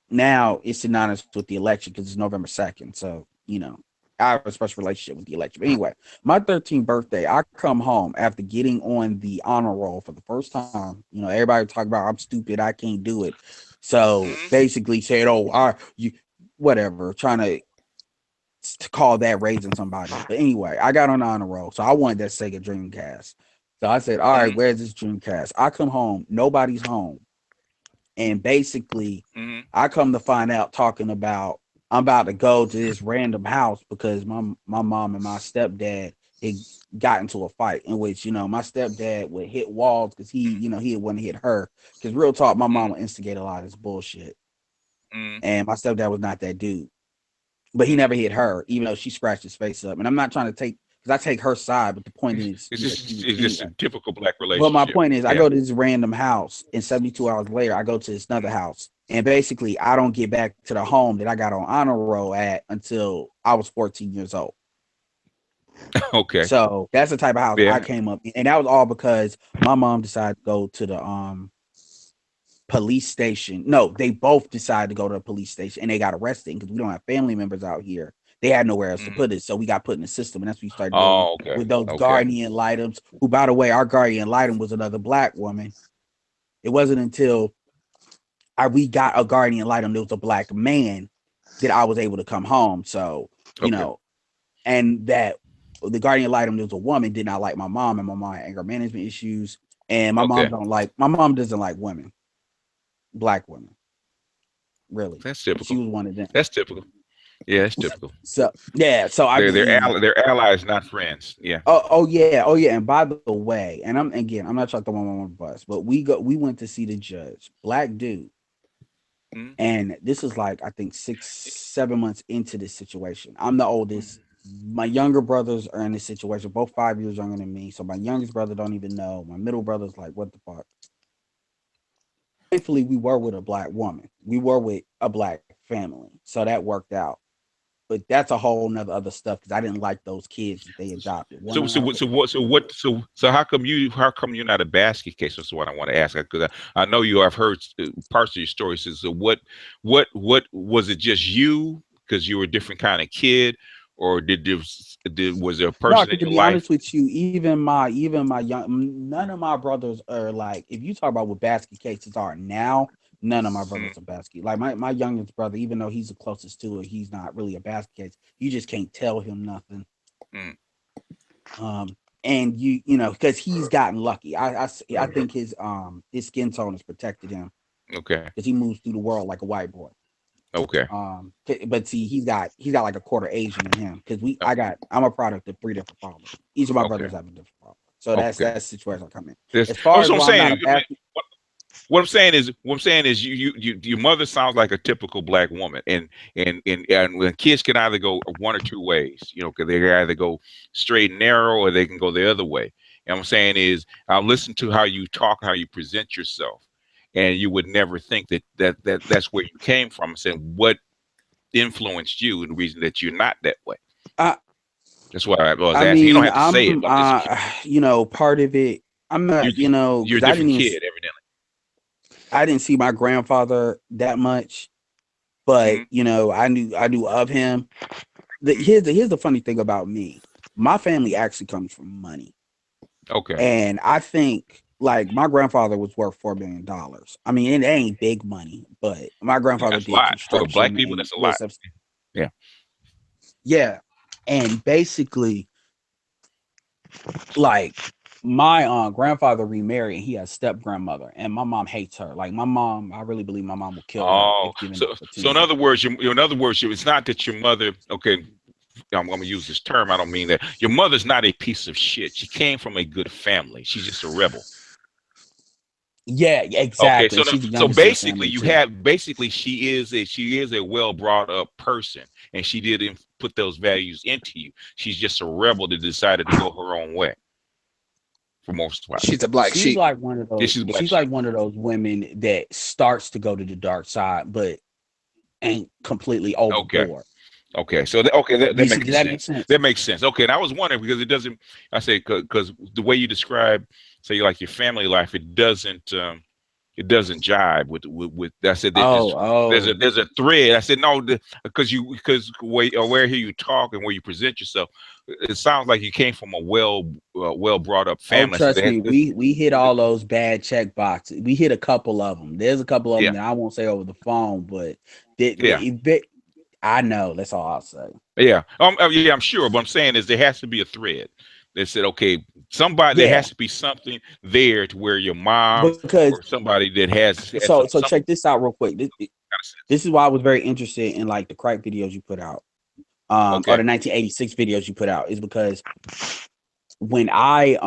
now it's synonymous with the election because it's November 2nd. So you know, I have a special relationship with the election. But anyway, my 13th birthday, I come home after getting on the honor roll for the first time. You know, everybody talk about I'm stupid, I can't do it. So basically said, "Oh, you whatever," trying to call that raising somebody. But anyway, I got on the honor roll, so I wanted that Sega Dreamcast. So I said, "All right, where's this Dreamcast?" I come home, nobody's home, and basically, I come to find out talking about I'm about to go to this random house because my mom and my stepdad had got into a fight in which my stepdad would hit walls because he didn't want to hit her because real talk, my mom would instigate a lot of this bullshit, and my stepdad was not that dude. But he never hit her, even though she scratched his face up. And I'm not trying to because I take her side, but the point is, It's just a typical black But my relationship. point is, I Yeah. go to this random house, and 72 hours later, I go to this another house, and basically, I don't get back to the home that I got on honor roll at until I was 14 years old. Okay. So that's the type of house I Yeah. came up in, and that was all because my mom decided to go to the police station. No, they both decided to go to a police station, and they got arrested because we don't have family members out here. They had nowhere else to put it, so we got put in the system, and that's when we started dealing Oh, okay. with those Okay. guardian items. Who, by the way, our guardian item was another black woman. It wasn't until we got a guardian item that was a black man that I was able to come home. So and that the guardian item that was a woman did not like my mom, and my mom had anger management issues, and my mom doesn't like women, black women. Really, That's typical. she was one of them. That's typical. Yeah, that's typical. So I mean, they're allies, not friends. Yeah. Oh yeah. And by the way, and I'm not trying to throw my mom on the bus, but we went to see the judge, black dude, and this is like I think 6-7 months into this situation. I'm the oldest. My younger brothers are in this situation, both 5 years younger than me. So my youngest brother don't even know. My middle brother's like, what the fuck? Thankfully, we were with a black woman. We were with a black family, so that worked out. But that's a whole nother other stuff because I didn't like those kids that they adopted. So how come you're not a basket case? That's what I want to ask, because I know I've heard parts of your story. So what was it? Just you because you were a different kind of kid, or was there a person in to your be life? honest with you, even my young, none of my brothers are like, if you talk about what basket cases are now, none of my brothers are basket. Like my youngest brother, even though he's the closest to it, he's not really a basket case. You just can't tell him nothing. And you know, because he's gotten lucky. I think his skin tone has protected him. Okay. Because he moves through the world like a white boy. Okay. But see, he's got like a quarter Asian in him because I'm a product of 3 different fathers. Each of my brothers have a different father. So that's the situation I come in. As far as what I'm saying is your mother sounds like a typical black woman, and when kids can either go one or two ways, because they can either go straight and narrow or they can go the other way. And what I'm saying is, I'll listen to how you talk, how you present yourself, and you would never think that's where you came from. And saying what influenced you and the reason that you're not that way. That's what I was asking. You don't have to say it. Part of it, I'm not, you're a different kid, evidently. I didn't see my grandfather that much, but I knew of him. Here's the funny thing about me. My family actually comes from money. Okay. And I think like my grandfather was worth $4 billion. I mean, it ain't big money, but my grandfather did construction. For black people, that's a lot. Yeah. Yeah. And basically, like my grandfather remarried. He has step grandmother, and my mom hates her. Like my mom, I really believe my mom will kill her. If given so in other words, it's not that your mother. Okay, I'm going to use this term. I don't mean that. Your mother's not a piece of shit. She came from a good family. She's just a rebel. Yeah, exactly. Okay, so basically, she is a well brought up person, and she didn't put those values into you. She's just a rebel that decided to go her own way. for most part. She's a black She's sheep. like one of those. Yeah, she's a black She's sheep. like one of those women that starts to go to the dark side, but ain't completely overboard. Okay, so that Does makes that sense. make sense? That makes sense. Okay, and I was wondering because it doesn't. I say because the way you describe, say like your family life, it doesn't jive with. I said there's a thread. I said no, because where I hear you talk and where you present yourself, it sounds like you came from a well brought up family. Oh, trust me, we hit all those bad check boxes. We hit a couple of them. There's a couple of them that I won't say over the phone, but I know. That's all I'll say. Yeah, I'm sure. But I'm saying is there has to be a thread. They said, okay, there has to be something there to where your mom or somebody that has so check this out real quick. This is why I was very interested in like the crack videos you put out, or the 1986 videos you put out, is because when I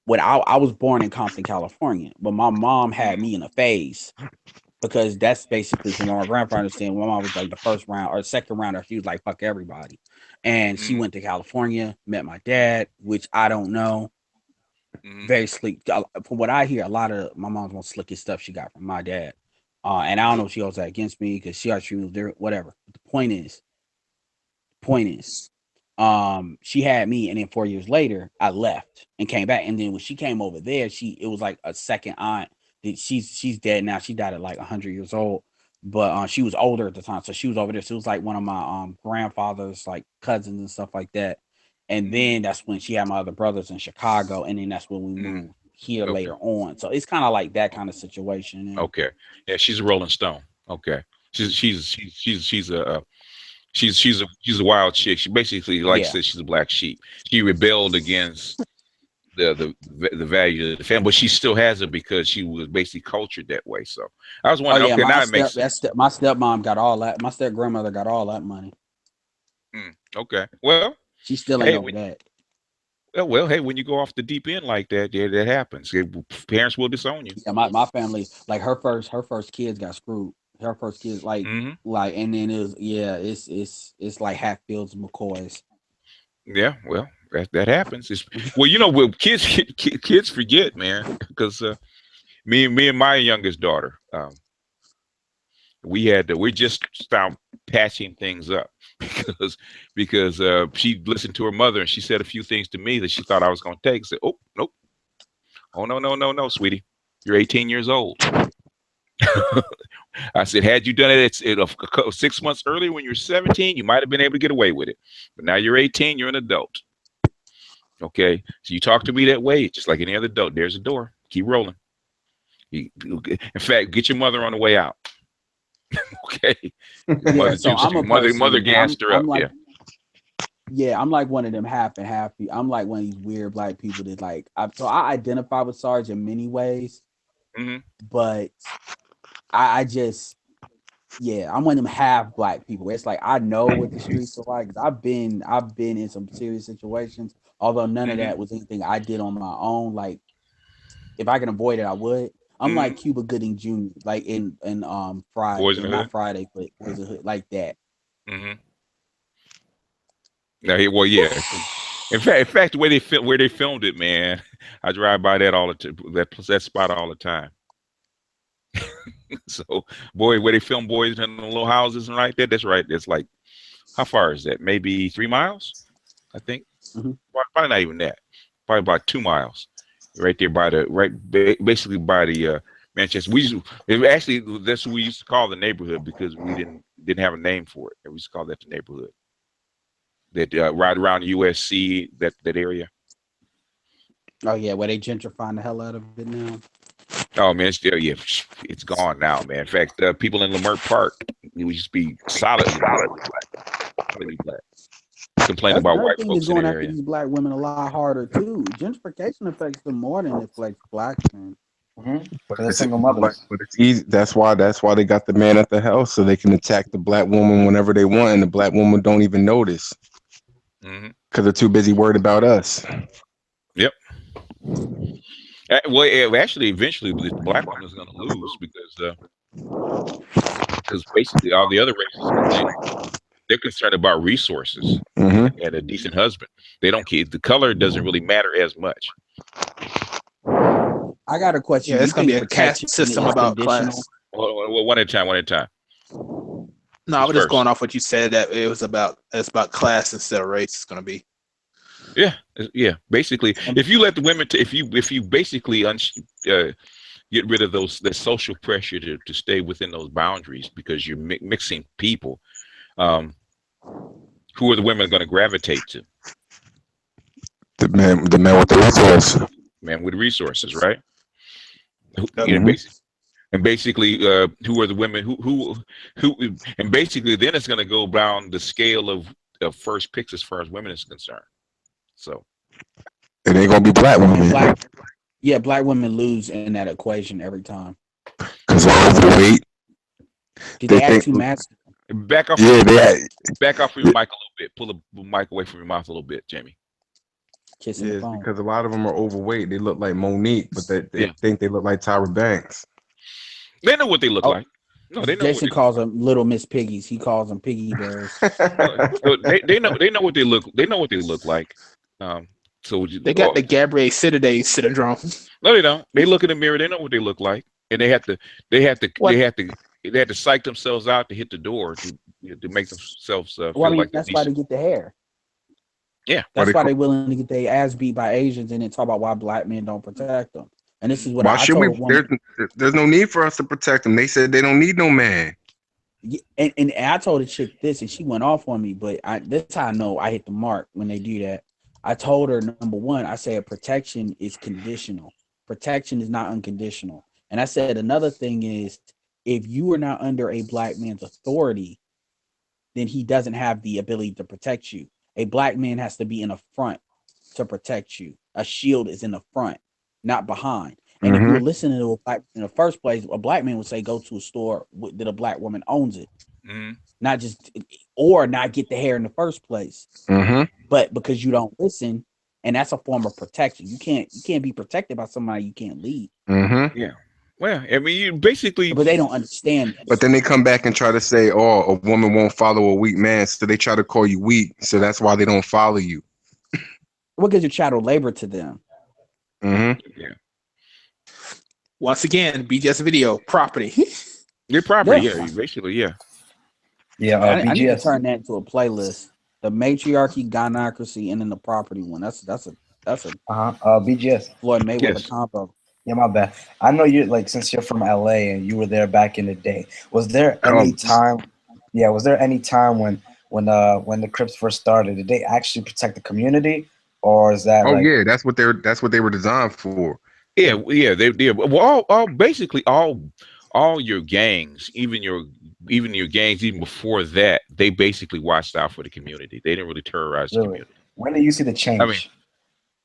was born in Compton, California, but my mom had me in a phase. Because that's basically from my grandfather understand. My mom was like the first round or second rounder. She was like, fuck everybody. And she went to California, met my dad, which I don't know. Very sleek. From what I hear, a lot of my mom's most slickest stuff she got from my dad. And I don't know if she holds that against me because she actually was there, whatever. But the point is, she had me, and then 4 years later, I left and came back. And then when she came over there, it was like a second aunt. She's dead now. She died at like 100 years old, but she was older at the time, so she was over there. So it was like one of my grandfather's like cousins and stuff like that. And then that's when she had my other brothers in Chicago, and then that's when we moved here later on. So it's kind of like that kind of situation. And okay, yeah, she's a Rolling Stone. Okay, she's a wild chick. She basically, like I said, she's a black sheep. She rebelled against the value of the family, but she still has it because she was basically cultured that way. So I was wondering. Okay, now it makes sense. My stepmom got all that. My step grandmother got all that money. Okay, well, she still ain't over that. Well, hey, when you go off the deep end like that, that happens. Parents will disown you. Yeah, my family, like her first kids got screwed. Her first kids, like, and then it was, it's like Hatfields, McCoys. Yeah, well, that happens. Well, kids forget, man, because me and my youngest daughter, we just stopped patching things up because she listened to her mother and she said a few things to me that she thought I was going to take. Said, "Oh, nope. Oh, no, sweetie. You're 18 years old." I said, had you done it 6 months earlier when you were 17, you might have been able to get away with it. But now you're 18, you're an adult. Okay, so you talk to me that way, just like any other adult. There's a door. Keep rolling. In fact, get your mother on the way out. Okay. Mother gassed her up. I'm like one of them half and half. I'm like one of these weird black people that like. So I identify with Sarge in many ways, but I just. Yeah, I'm one of them half black people. It's like I know what the streets are like. I've been in some serious situations. Although none of that was anything I did on my own. Like if I can avoid it, I would. I'm like Cuba Gooding Jr. Like in Friday, not Friday, but Boys in the Hood, like that. Well, yeah. In fact, the way they filmed it, man, I drive by that all that spot all the time. So, boy, where they film boys in the little houses and right there, that's right. That's like, how far is that? Maybe 3 miles, I think. Probably not even that. Probably about 2 miles. Right there basically by the Manchester. That's what we used to call the neighborhood because we didn't have a name for it. We used to call that the neighborhood. That right around USC, that area. Oh yeah, where they gentrifying the hell out of it now. Oh man, it's gone now, man. In fact, people in Lamert Park, it would just be solidly black. Complain about white folks in the area. These black women a lot harder too. Gentrification affects them more than it affects black men. But it's single mothers. But it's easy. That's why they got the man at the house so they can attack the black woman whenever they want, and the black woman don't even notice because they're too busy worried about us. Yep. Well, actually, eventually, the black woman is going to lose because basically all the other races they're concerned about resources and a decent husband. They don't care. The color doesn't really matter as much. I got a question. Yeah, it's You gonna be think a caste protection system is about conditional? class. Well, one at a time. One at a time. No, I Who's was just first? going off what you said that it's about class instead of race. It's gonna be. Yeah. Basically, if you let the women, if you basically get rid of the social pressure to stay within those boundaries because you're mixing people, who are the women going to gravitate to? The man with the resources. Man with resources, right? Mhm. And basically, who are the women who, and basically, then it's going to go down the scale of first picks as far as women is concerned. So It ain't gonna be black women Black women lose in that equation every time. because they're overweight. Do they act too masculine? back off. Yeah, Back off from your mic a little bit. Pull the mic away from your mouth a little bit, Jamie. Kissing the phone. because a lot of them are overweight. They look like Monique, but they think they look like Tyra Banks. They know what they look like. No, they know. Jason calls them little Miss Piggies. He calls them piggy bears. They know what they look. They know what they look like. So they got the Gabrielle Sididay syndrome. No, they don't. They look in the mirror. They know what they look like, and they had to psych themselves out to hit the door to make themselves feel like that's why they get the hair. Yeah, that's why they're willing to get their ass beat by Asians and then talk about why black men don't protect them. And this is what I told a woman. There's no need for us to protect them. They said they don't need no man. And I told a chick this, and she went off on me. But this how I know I hit the mark when they do that. I told her, number one, I said protection is conditional. Protection is not unconditional. And I said another thing is, if you are not under a black man's authority, then he doesn't have the ability to protect you. A black man has to be in the front to protect you. A shield is in the front, not behind. And if you're listening to a black in the first place, a black man would say, go to a store that a black woman owns it. Not just, or not get the hair in the first place. But because you don't listen, and that's a form of protection. You can't be protected by somebody you can't lead. Yeah. Well, I mean, you basically, but they don't understand this. But then they come back and try to say, "Oh, a woman won't follow a weak man," so they try to call you weak. So that's why they don't follow you. What gives you chattel labor to them? Yeah. Once again, BGS video property. Your property, yeah, basically, yeah. Yeah, I need to BGS. turn that into a playlist. The matriarchy, gynocracy, and then the property one. That's a BGS. Floyd Mayweather combo. Yeah, my bad. I know you since you're from LA and you were there back in the day. Was there any time? Yeah, was there any time when the Crips first started? Did they actually protect the community, or is that? Yeah, that's what they were designed for. Yeah, they did. Well, basically all your gangs, even your gangs, even before that, they basically watched out for the community. They didn't really terrorize the community. When did you see the change? I mean,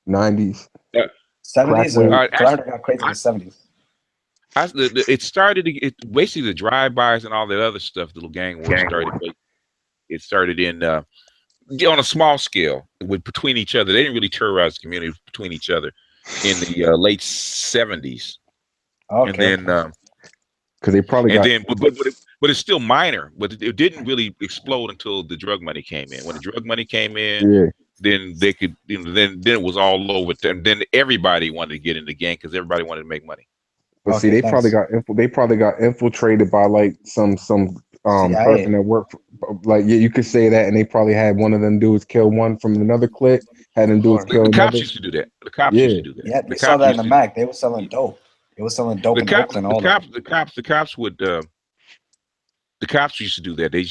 90s. 70s or I got crazy in the 70s. It started. Basically the drive-bys and all that other stuff. The little gang war started. It started in on a small scale between each other. They didn't really terrorize the community between each other in the late 70s. Okay. And then because they probably but it's still minor. But it didn't really explode until the drug money came in. When the drug money came in, then they could. Then it was all over. And then everybody wanted to get in the gang because everybody wanted to make money. But see, they probably got infiltrated by like some person that worked. You could say that, and they probably had one of them dudes kill one from another clique. Had them dudes kill the another. cops used to do that. The cops used to do that. Yeah, they saw that in the Mac. They were selling dope. They were selling dope in Oakland. The cops would. The cops used to do that. They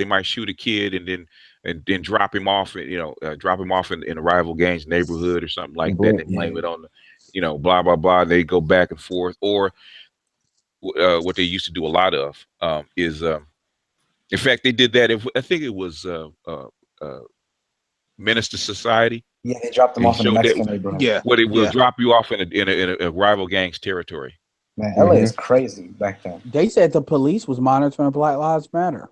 might shoot a kid and then drop him off. Drop him off in a rival gang's neighborhood or something like that. And blame it on the, blah blah blah. They go back and forth. Or what they used to do a lot of is, in fact, they did that. I think it was Minister Society. Yeah, they dropped them off in the Mexican neighborhood. Yeah, where they will drop you off in a rival gang's territory. Man, LA is crazy back then. They said the police was monitoring Black Lives Matter.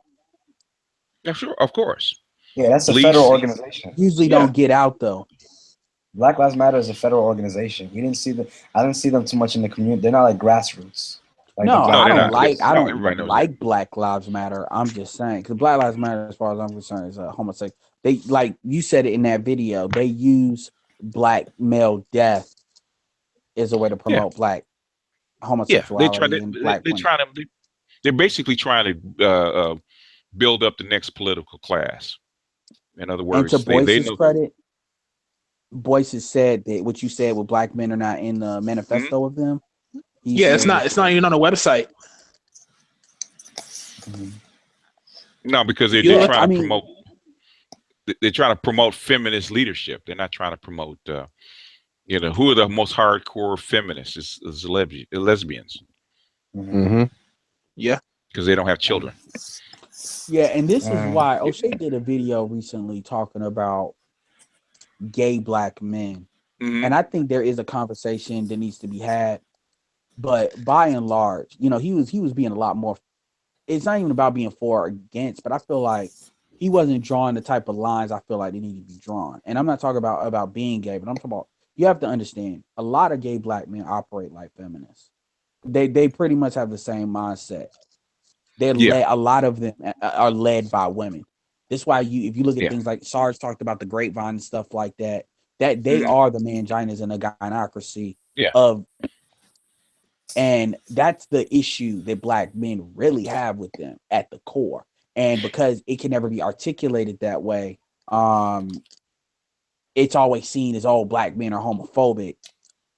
Yeah, sure, of course. Yeah, that's a federal organization. Usually don't get out though. Black Lives Matter is a federal organization. I didn't see them too much in the community. They're not like grassroots. I don't like Black Lives Matter. I'm just saying because Black Lives Matter, as far as I'm concerned, is a homosexual. They, like you said it in that video, they use black male death is a way to Yeah, promote black yeah. homosexuality and black women. They're basically trying to build up the next political class. In other And to words, they Boyce's know. credit, Boyce has said that what you said with black men are not in the Mhm. manifesto of them. He Yeah, said it's not even on the website. No, because If they're, you they're look, trying I to mean, promote. They're trying to promote feminist leadership. They're not trying to promote. Who are the most hardcore feminists? Is lesbians, Mm-hmm. yeah, because they don't have children. yeah, and this is why O'Shea did a video recently talking about gay black men. Hmm. And I think there is a conversation that needs to be had. But by and large, he was being a lot more. It's not even about being for or against, but I feel like he wasn't drawing the type of lines I feel like they need to be drawn. And I'm not talking about being gay, but I'm talking about, you have to understand, a lot of gay black men operate like feminists. They pretty much have the same mindset. They're Yeah, led. A lot of them are led by women. That's why if you look at yeah. things like Sarge talked about the grapevine and stuff like that, that they Hmm. are the manginas and the gynocracy Yeah, of. And that's the issue that black men really have with them at the core. And because it can never be articulated that way, it's always seen as, oh, black men are homophobic.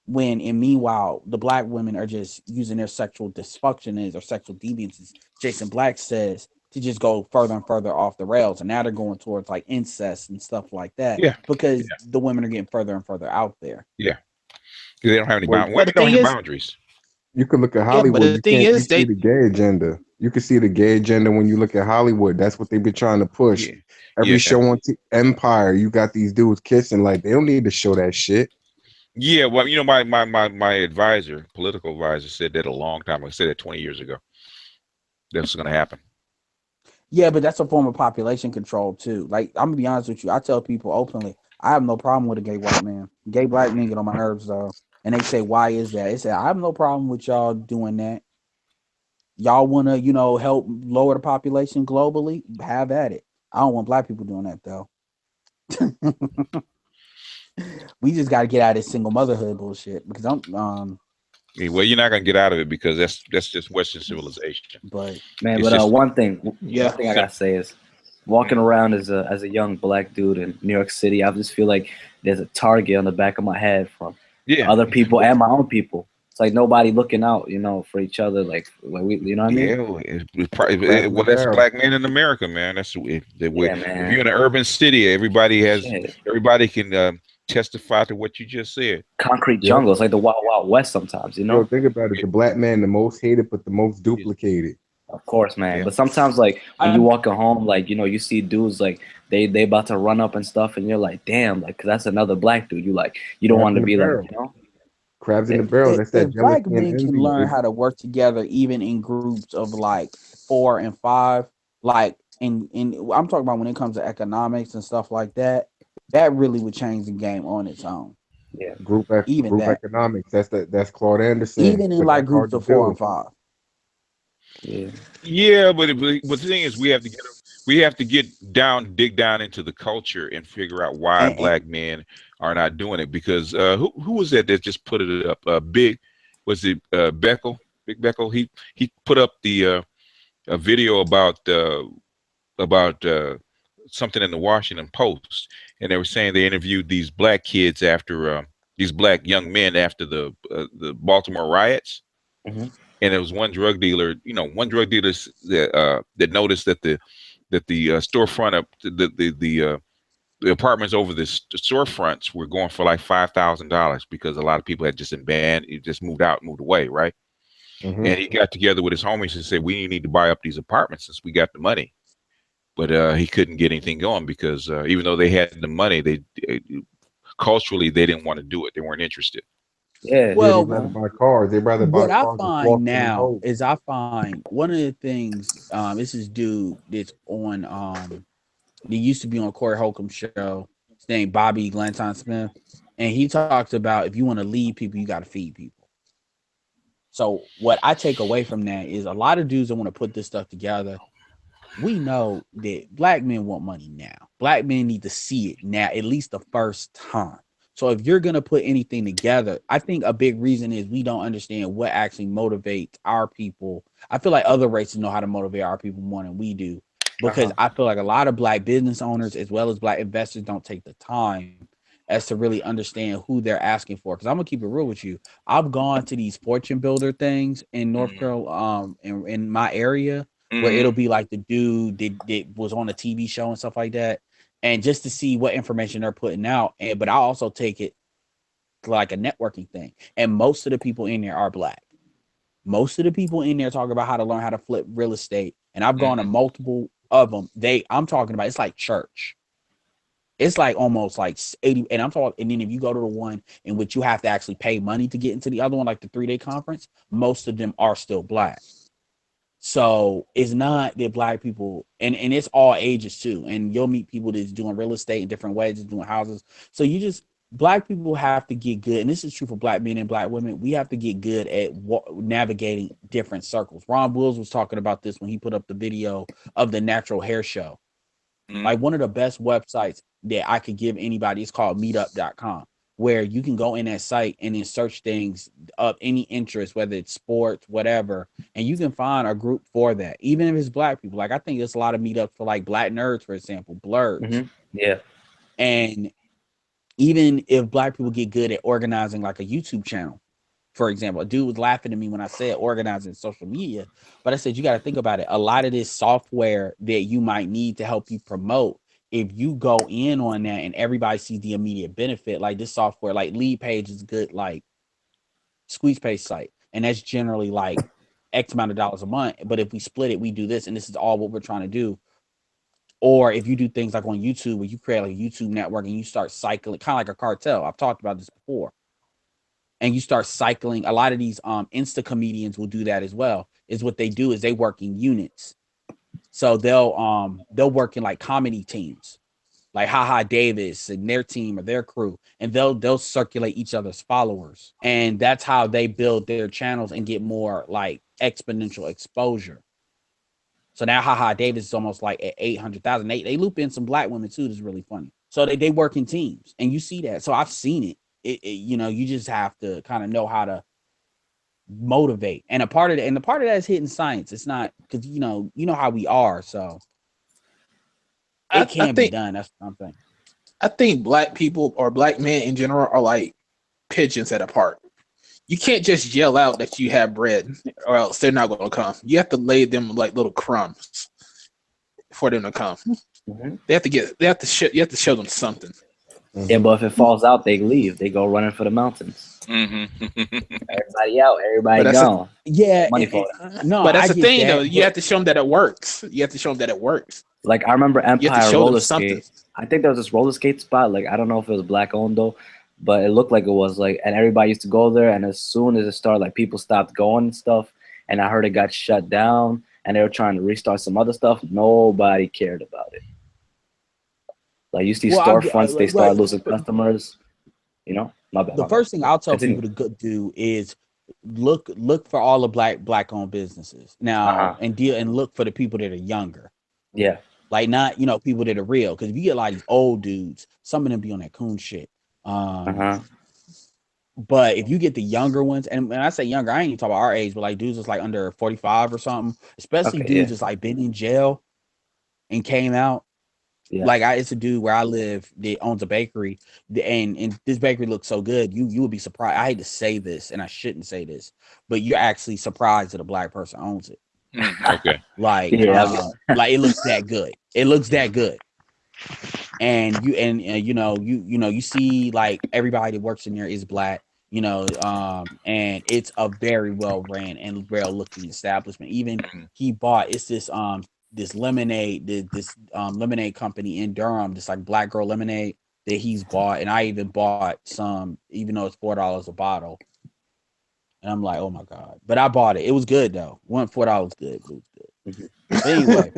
When, and meanwhile, the black women are just using their sexual dysfunctions or sexual deviances, Jason Black says, to just go further and further off the rails. And now they're going towards like incest and stuff like that, yeah, because the women are getting further and further out there. yeah. Because they don't have any Well, boundaries. but the Women don't thing have is, boundaries. you could look at yeah, but Hollywood. the thing You is, see they the gay agenda. You can see the gay agenda when you look at Hollywood. That's what they've been trying to push. Yeah, Every yeah, show on Empire, you got these dudes kissing. Like, they don't need to show that shit. yeah. Well, my advisor, political advisor, said that a long time ago. Said that 20 years ago. That's going to happen. Yeah, but that's a form of population control too. Like, I'm gonna be honest with you, I tell people openly, I have no problem with a gay white man. Gay black men get on my nerves though, and they say, "Why is that?" They say, "I have no problem with y'all doing that. Y'all want to, help lower the population globally? Have at it. I don't want black people doing that though. We just got to get out of this single motherhood bullshit because Yeah, well, you're not going to get out of it because that's just Western civilization. but Man, It's but just one thing yeah, I gotta say is, walking around as a young black dude in New York City, I just feel like there's a target on the back of my head from yeah, other people and my own people. It's like nobody looking out, for each other, like we, you know what I mean? yeah. Crabs in the That's barrel. black men in America, man. If Yeah, you're in man. an urban city, Shit. everybody can testify to what you just said. Concrete Yep. jungle. It's like the Wild Wild West sometimes, Yo, think about it. The black man, the most hated, but the most duplicated. Of course, man. Yeah, But sometimes, like when you I'm walk home, like you see dudes like they about to run up and stuff, and you're like, damn, like 'cause that's another black dude. You don't Crabs want in to the be like, barrel. Crabs in the barrel. That's that if jealousy black and men can envy. learn how to work together, even in groups of like 4 and 5, like in I'm talking about when it comes to economics and stuff like that, that really would change the game on its own. yeah, Even Group that, economics. That's Claude Anderson, even in but like that's hard groups to of 4 do. and 5. yeah. yeah. But the thing is, we have to dig down into the culture and figure out why And black men are not doing it. Because who was that just put it up? Was it Beckel? Big Beckel. He put up the a video about something in the Washington Post, and they were saying they interviewed these black kids after these black young men after the Baltimore riots, Hmm. and there was one drug dealer that noticed that the storefront of the apartments over the storefronts were going for like $5,000 because a lot of people had just been banned, it just moved away, right? Hmm. And he got together with his homies and said, "We need to buy up these apartments since we got the money." But he couldn't get anything going because even though they had the money, they culturally they didn't want to do it. They weren't interested. Yeah, Yeah, they well, rather buy cars. They rather buy what I cars and find floss to these now hoes. is I find one of the things, this is dude that's on they used to be on Corey Holcomb's show. His name Bobby Glanton Smith, and he talks about if you want to lead people, you got to feed people. So what I take away from that is a lot of dudes that want to put this stuff together. We know that black men want money now. Black men need to see it now, at least the first time. So if you're gonna put anything together, I think a big reason is we don't understand what actually motivates our people. I feel like other races know how to motivate our people more than we do, because I feel like a lot of Black business owners as well as Black investors don't take the time as to really understand who they're asking for. Because I'm gonna keep it real with you. I've gone to these fortune builder things in North Carolina, in my area, where it'll be like the dude that was on a TV show and stuff like that, and just to see what information they're putting out. And but I also take it like a networking thing. And most of the people in there are Black. Most of the people in there talk about how to learn how to flip real estate. And I've gone to multiple of them. I'm talking about, it's like church. It's like almost like 80. And I'm talking, and then if you go to the one in which you have to actually pay money to get into the other one, like the 3-day conference, most of them are still Black. So it's not that Black people, and it's all ages too. And you'll meet people that's doing real estate in different ways, doing houses. So Black people have to get good, and this is true for Black men and Black women. We have to get good at navigating different circles. Ron Wills was talking about this when he put up the video of the natural hair show. Like one of the best websites that I could give anybody is called meetup.com, where you can go in that site and then search things of any interest, whether it's sports, whatever, and you can find a group for that, even if it's Black people. Like I think there's a lot of meetups for like Black nerds, for example, blurs. Yeah. And even if Black people get good at organizing like a YouTube channel, for example, a dude was laughing at me when I said organizing social media, but I said, you got to think about it. A lot of this software that you might need to help you promote, if you go in on that and everybody sees the immediate benefit, like this software, like Lead Page is good, like squeeze page site. And that's generally like X amount of dollars a month. But if we split it, we do this, and this is all what we're trying to do. Or if you do things like on YouTube, where you create like a YouTube network and you start cycling, kind of like a cartel. I've talked about this before. And you start cycling. A lot of these Insta comedians will do that as well. Is what they do is they work in units. So they'll work in like comedy teams, like Haha Davis and their team or their crew, and they'll circulate each other's followers. And that's how they build their channels and get more like exponential exposure. So now Haha Davis is almost like at 800,000. They loop in some Black women too. That's really funny. So they work in teams, and you see that. So I've seen it. You just have to kind of know how to motivate. And the part of that is hidden science. It's not because you know how we are. So it can be done. That's what I'm saying. I think Black people or Black men in general are like pigeons at a park. You can't just yell out that you have bread, or else they're not going to come. You have to lay them like little crumbs for them to come. They have to show them something. Yeah, but if it falls out, they leave. They go running for the mountains. Everybody out. Everybody gone. Money falls. No, but that's the thing, though. You have to show them that it works. You have to show them that it works. Like I remember Empire roller skate. I think there was this roller skate spot. Like I don't know if it was Black owned though, but it looked like it was like. And everybody used to go there. And as soon as it started, like people stopped going and stuff. And I heard it got shut down. And they were trying to restart some other stuff. Nobody cared about it. Like you see storefronts, they start losing customers. You know, the first thing I'll tell people to do is look for all the black owned businesses now and look for the people that are younger. Yeah, like not people that are real, because if you get like these old dudes, some of them be on that coon shit. But if you get the younger ones, and when I say younger, I ain't even talking about our age, but like dudes that's like under 45 or something, especially dudes that's like been in jail and came out. Yeah. Like it's a dude where I live that owns a bakery, and this bakery looks so good. You would be surprised. I hate to say this, and I shouldn't say this, but you're actually surprised that a Black person owns it. Okay. Like it looks that good. It looks that good. And you see like everybody that works in there is Black, and it's a very well ran and well looking establishment. Even he bought this lemonade, lemonade company in Durham, this like Black Girl Lemonade that he's bought, and I even bought some, even though it's $4 a bottle. And I'm like, oh my God! But I bought it. It was good though. $4 good. It was good. But anyway,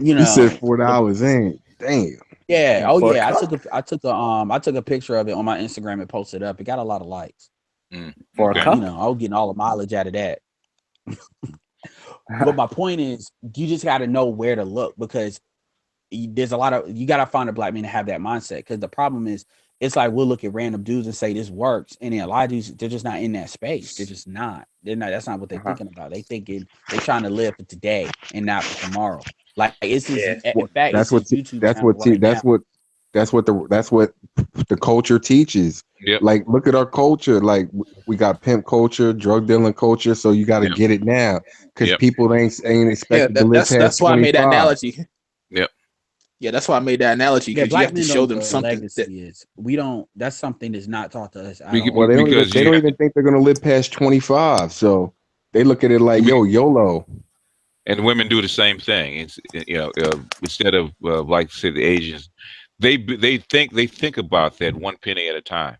you said $4 ain't. Damn. Yeah. Oh yeah. I took a picture of it on my Instagram and posted it up. It got a lot of likes. For a cup? I was getting all the mileage out of that. But my point is, you just got to know where to look, because there's a lot of, you got to find a black man to have that mindset, because the problem is, it's like we'll look at random dudes and say this works, and then a lot of dudes, they're just not in that space. They're just not. They're not. That's not what they're thinking about. They're trying to live for today and not for tomorrow. Like it's this. In fact, it's this YouTube channel right now. That's what the culture teaches. Yep. Like, look at our culture. Like, we got pimp culture, drug dealing culture. So you got to get it now, because people ain't expected to live past 25. That's why I made that analogy. Yep. Yeah, that's why I made that analogy, because you have to show them something. Legacy is. We don't. That's something that's not taught to us. Well, they don't even think they're gonna live past 25. So they look at it like, YOLO. And women do the same thing. It's instead of like say the Asians, they think about that one penny at a time.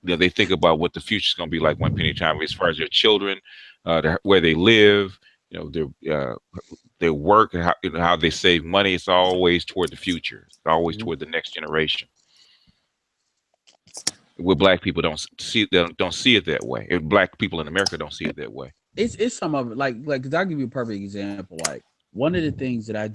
They think about what the future's going to be like one penny at a time, as far as their children, where they live, their work, and how they save money. It's always toward the future. It's always toward the next generation. Where black people don't see it that way. And black people in America don't see it that way. It's some of it, like because I'll give you a perfect example. Like, one of the things that I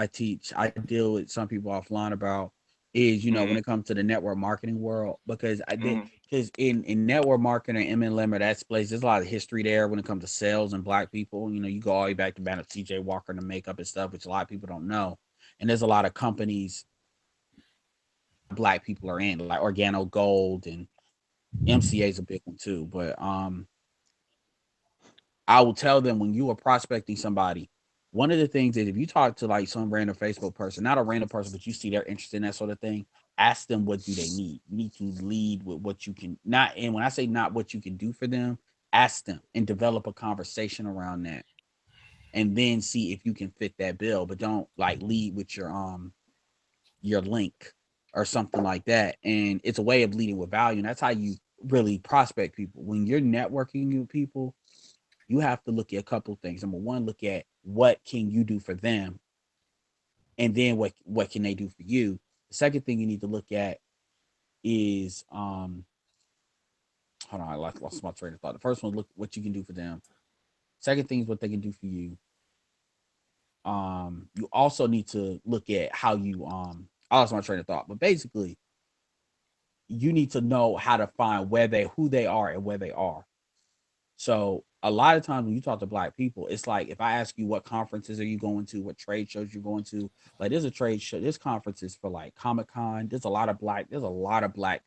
teach, I deal with some people offline about is, when it comes to the network marketing world, because because in network marketing and MLM or that place, there's a lot of history there when it comes to sales and black people. You go all the way back to Banner CJ Walker and the makeup and stuff, which a lot of people don't know. And there's a lot of companies black people are in, like Organo Gold, and MCA is a big one too. But I will tell them, when you are prospecting somebody, one of the things is, if you talk to like some random Facebook person, not a random person, but you see they're interested in that sort of thing, ask them, what do they need? You need to lead with what you can and when I say not what you can do for them, ask them and develop a conversation around that, and then see if you can fit that bill. But don't like lead with your link or something like that. And it's a way of leading with value, and that's how you really prospect people. When you're networking with people, you have to look at a couple of things. Number one, look at what can you do for them, and then what can they do for you. The second thing you need to look at is hold on, I lost my train of thought. The first one, look what you can do for them. Second thing is what they can do for you. You also need to look at how you I lost my train of thought, but basically you need to know how to find who they are and where they are. So a lot of times when you talk to black people, it's like, if I ask you what conferences are you going to, what trade shows you're going to, like there's a trade show, there's conferences for like Comic-Con. There's a lot of black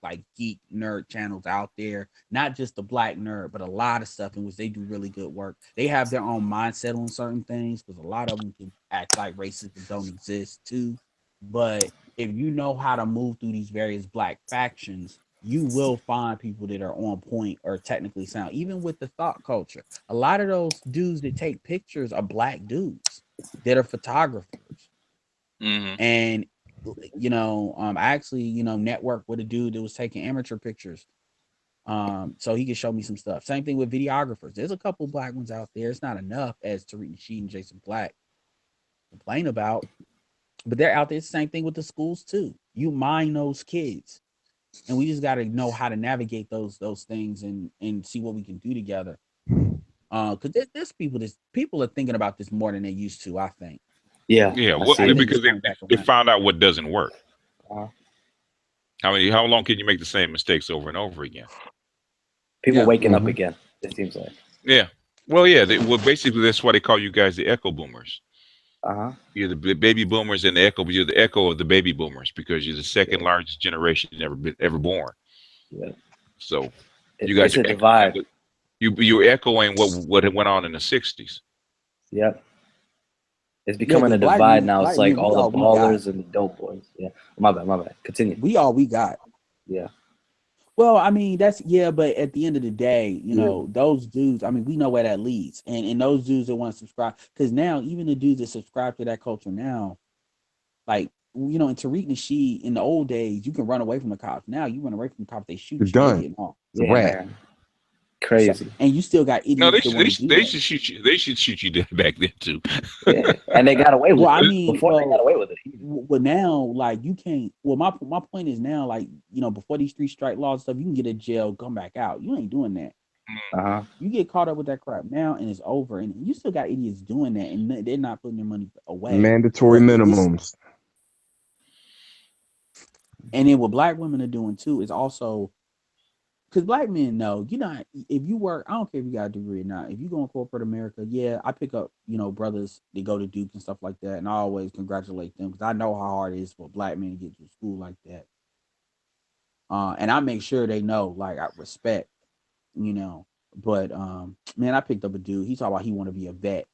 like geek nerd channels out there, not just the black nerd, but a lot of stuff in which they do really good work. They have their own mindset on certain things, because a lot of them can act like racism don't exist too. But if you know how to move through these various black factions, you will find people that are on point or technically sound. Even with the thought culture, a lot of those dudes that take pictures are black dudes that are photographers. And I actually networked with a dude that was taking amateur pictures, so he could show me some stuff. Same thing with videographers. There's a couple black ones out there. It's not enough, as Tariq Nasheed and Jason Black complain about, but they're out there. It's the same thing with the schools too. You mind those kids. And we just got to know how to navigate those things and see what we can do together. Because there's people are thinking about this more than they used to, I think. Yeah. Well, because they found out what doesn't work. How long can you make the same mistakes over and over again? People waking up again, it seems like. Yeah. Well, yeah. Basically, that's why they call you guys the echo boomers. You're the baby boomers and you're the echo of the baby boomers, because you're the second largest generation ever born. Yeah. So you guys are divide. You're echoing what went on in the 60s. Yep. It's becoming a divide now. It's like all the ballers and the dope boys. Yeah. My bad. Continue. We all we got. Yeah. Well, I mean, but at the end of the day, those dudes, I mean, we know where that leads. And those dudes that want to subscribe, because now even the dudes that subscribe to that culture now, like, in Tariq Nasheed, in the old days, you can run away from the cops. Now you run away from the cops, they shoot you. Done. It's a wrap. Crazy. So, and you still got idiots. No, they should shoot you. They should shoot you back then too. Yeah. And they got away with it. Before they got away with it. Well, now, like, you can't. Well, my point is now, like, before these 3 strike laws and stuff, you can get in jail, come back out. You ain't doing that. You get caught up with that crap now, and it's over. And you still got idiots doing that, and they're not putting their money away. Mandatory minimums. And then what black women are doing too is also because black men know, if you work, I don't care if you got a degree or not. If you go in corporate America, yeah, I pick up, brothers that go to Duke and stuff like that, and I always congratulate them because I know how hard it is for black men to get to school like that. And I make sure they know, like, I respect, But man, I picked up a dude. He talked about he want to be a vet,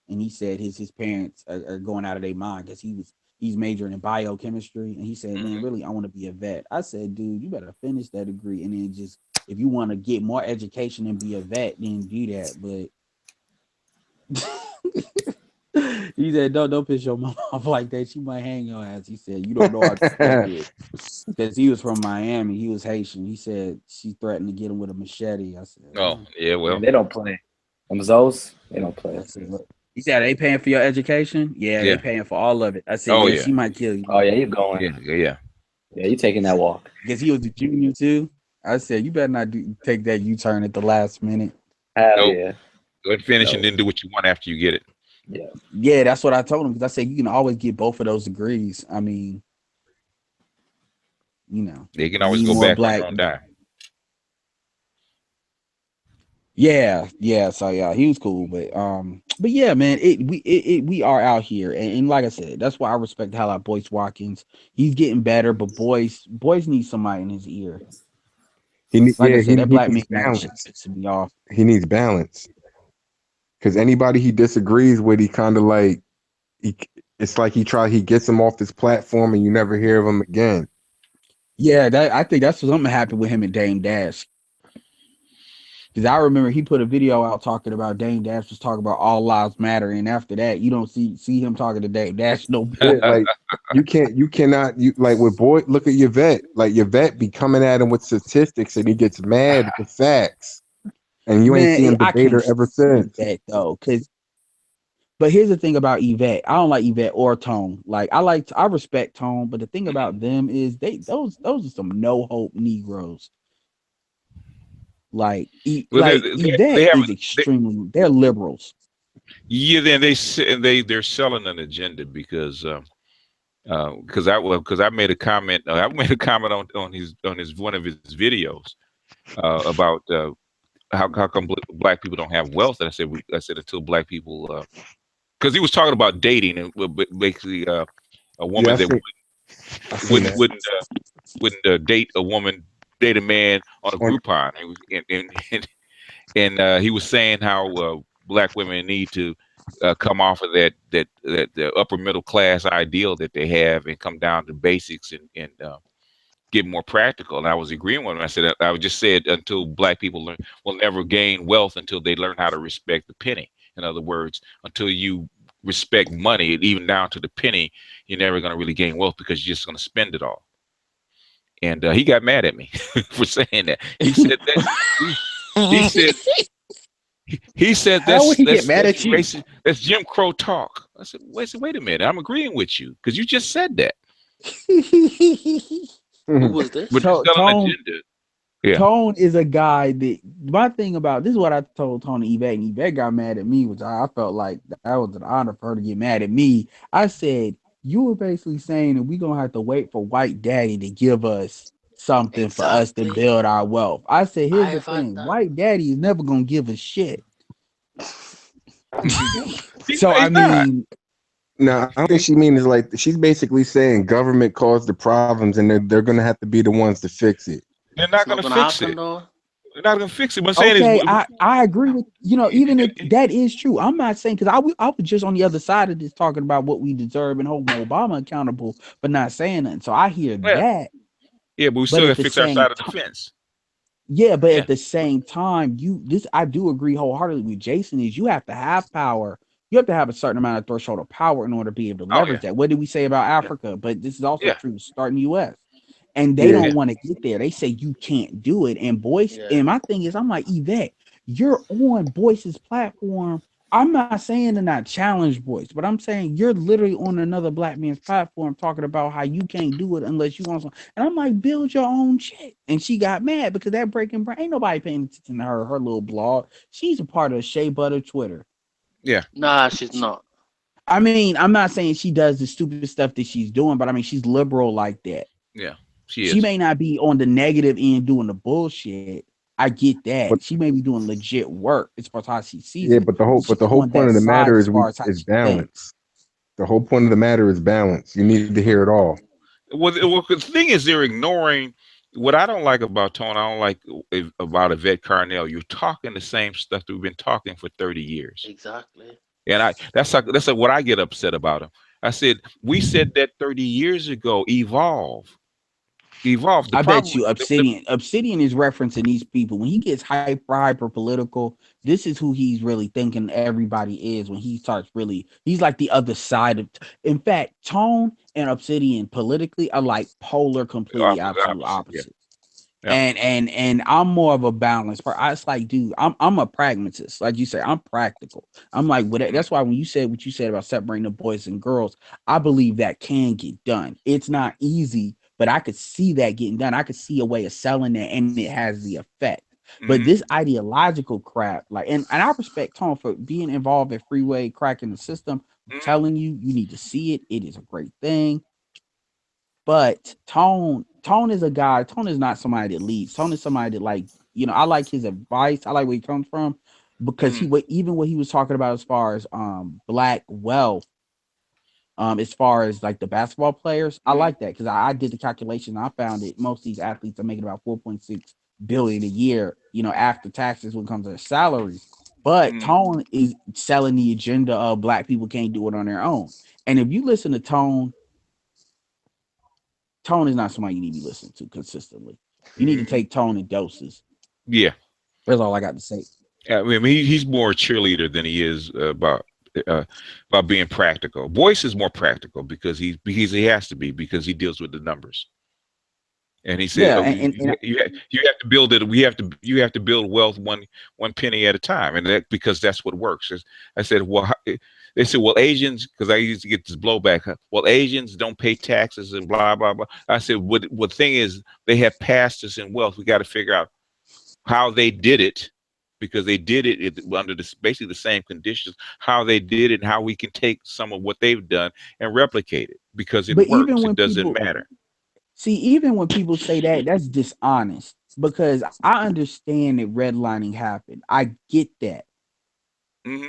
and he said his parents are going out of their mind because he's majoring in biochemistry, and he said, man, really, I want to be a vet. I said, dude, you better finish that degree, and then just if you want to get more education and be a vet, then do that. But he said, don't piss your mom off like that. She might hang your ass. He said, you don't know how to it. Because he was from Miami. He was Haitian. He said she threatened to get him with a machete. I said, oh, yeah, well. They don't play. Them Zoes, they don't play. He said, they paying for your education? Yeah, they paying for all of it. I said, she might kill you. Oh, yeah, you're going. Yeah, you're taking that walk. Because he was a junior, too. I said, you better not take that U-turn at the last minute. Hell yeah. Go ahead and finish and then do what you want after you get it. Yeah, that's what I told him because I said you can always get both of those degrees. I mean, they can always go back on down. Yeah. So yeah, he was cool, but yeah, man, we are out here, and like I said, that's why I respect the hell out of Boyce Watkins. He's getting better, but Boyce needs somebody in his ear. He needs balance. Me off. He needs balance. Because anybody he disagrees with, he kind of like, it's like he gets him off this platform and you never hear of him again. Yeah, I think that's something happened with him and Dame Dash. Because I remember he put a video out talking about Dame Dash was talking about all lives matter, and after that, you don't see him talking to Dame Dash no more. Like you cannot like with Boy. Look at Yvette. Like Yvette be coming at him with statistics, and he gets mad with facts. And you ain't seen him debate her ever since. That though, but here's the thing about Yvette. I don't like Yvette or Tone. Like I respect Tone, but the thing about them is those are some no hope Negroes. Like Yvette is extremely. They're liberals. Yeah, then they're selling an agenda because I made a comment. I made a comment on his one of his videos about. How come black people don't have wealth? And I said until black people, because he was talking about dating and basically a woman wouldn't date a woman, date a man on a Groupon, and he was saying how black women need to come off of that the upper middle class ideal that they have and come down to basics and get more practical. And I was agreeing with him. I said, I just said until black people will never gain wealth until they learn how to respect the penny. In other words, until you respect money, even down to the penny, you're never going to really gain wealth because you're just going to spend it all. And he got mad at me for saying that. He said that. He said that's Jim Crow talk. I said, wait a minute. I'm agreeing with you because you just said that. Who was this? Tone is a guy that my thing about this is what I told Tony Yvette, and Yvette got mad at me, which I felt like that was an honor for her to get mad at me. I said, you were basically saying that we're gonna have to wait for white daddy to give us something for us to build our wealth. I said, here's the thing, white daddy is never gonna give us shit. So I mean, no, I don't think she means is like she's basically saying government caused the problems and they're going to have to be the ones to fix it. They're not going to fix it. They're not going to fix it. But I'm saying I agree with even if that is true. I'm not saying because I was just on the other side of this talking about what we deserve and holding Obama accountable for not saying nothing. So I hear that. Yeah, but we still got to fix our side of the fence. Yeah, but at the same time, I do agree wholeheartedly with Jason is you have to have power. You have to have a certain amount of threshold of power in order to be able to leverage that. What did we say about Africa? But this is also true starting the U.S. And they don't want to get there. They say you can't do it. And Boyce, and my thing is, I'm like, Yvette, you're on Boyce's platform I'm not saying to not challenge boys, but I'm saying you're literally on another black man's platform talking about how you can't do it unless you want something. And I'm like, build your own shit. And she got mad because that breaking brain ain't nobody paying attention to her little blog. She's a part of Shea Butter Twitter. Yeah. Nah, she's not. I mean, I'm not saying she does the stupid stuff that she's doing, but I mean, she's liberal like that. Yeah, she She is. may not be on the negative end doing the bullshit. I get that. But she may be doing legit work as far as how she sees yeah, it. but the whole on point that of the side matter as is far as how is she thinks. balance. The whole point of the matter is balance. You need to hear it all. Well, the thing is, they're ignoring what I don't like about Tone. I don't like about Yvette Carnell. You're talking the same stuff that we've been talking for 30 years. Exactly. And that's what I get upset about him. I said, we said that 30 years ago, evolve. I bet you Obsidian is referencing these people. When he gets hyper political, this is who he's really thinking everybody is when he starts really, he's like the other side of, in fact, Tone and Obsidian politically are like polar, completely absolute opposites. Yeah. And I'm more of a balance part. I was like, dude, I'm a pragmatist. Like you say, I'm practical. I'm like, that's why when you said what you said about separating the boys and girls, I believe that can get done. It's not easy, but I could see that getting done. I could see a way of selling that, and it has the effect. But this ideological crap, like, and I respect Tone for being involved in freeway cracking the system. I'm telling you, you need to see it. It is a great thing. But Tone is a guy. Tone is not somebody that leads. Tone is somebody that, like, I like his advice. I like where he comes from, because even what he was talking about as far as black wealth, as far as like the basketball players, I like that, because I did the calculation. I found that most of these athletes are making about 4.6 billion a year, after taxes when it comes to their salaries. But Tone is selling the agenda of black people can't do it on their own. And if you listen to Tone is not somebody you need to be listening to consistently. You need to take Tone in doses. Yeah. That's all I got to say. I mean, he's more a cheerleader than he is about being practical. Boyce is more practical because he has to be, because he deals with the numbers. And he said, you have to build it. You have to build wealth one penny at a time, and because that's what works. I said, well, they said, well, Asians, because I used to get this blowback. Well, Asians don't pay taxes and blah blah blah. I said, what thing is, they have passed us in wealth. We got to figure out how they did it, because they did it under basically the same conditions. How they did it, and how we can take some of what they've done and replicate it, because it works. It doesn't matter. See, even when people say that, that's dishonest, because I understand that redlining happened. I get that.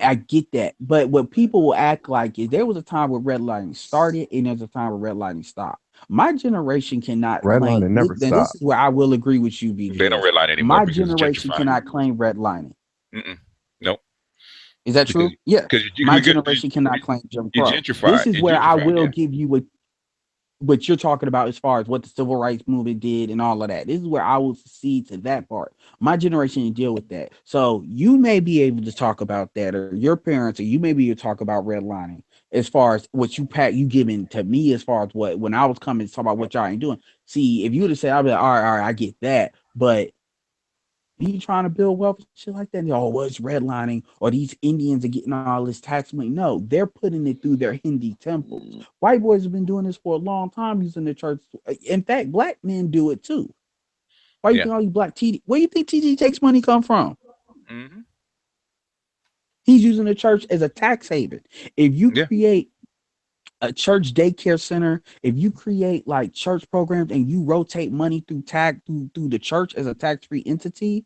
I get that. But what people will act like is there was a time where redlining started and there's a time where redlining stopped. My generation cannot redlining never stopped. This is where I will agree with you, BJ. They don't redline anymore. My generation cannot claim redlining. Nope. Is that true? Yeah. My generation cannot claim Jim Crow. This is where I will give you what you're talking about as far as what the civil rights movement did and all of that. This is where I will secede to that part. My generation didn't deal with that. So you may be able to talk about that, or your parents, or you may be able to talk about redlining as far as what you giving to me as far as what, when I was coming to talk about what y'all ain't doing. See, if you would have said, I'd be like, all right, I get that. But you trying to build wealth, shit like that. Oh, it's redlining, or these Indians are getting all this tax money. No, they're putting it through their Hindi temples. White boys have been doing this for a long time, using the church. In fact, black men do it too. Why you think all these black TD? Where do you think TD takes money come from? He's using the church as a tax haven. If you create a church daycare center, if you create like church programs and you rotate money through through the church as a tax-free entity,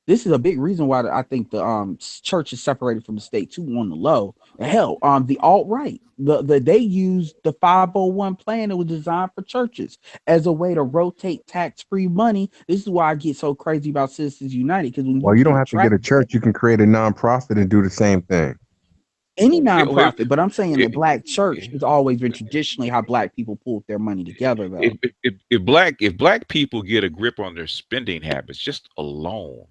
this is a big reason why I think the church is separated from the state too on the low. Hell, the alt-right, they use the 501 plan that was designed for churches as a way to rotate tax-free money. This is why I get so crazy about Citizens United, because when you don't have to get a church, you can create a nonprofit and do the same thing. Any nonprofit, but I'm saying the black church has always been traditionally how black people pulled their money together, though. If black people get a grip on their spending habits just alone,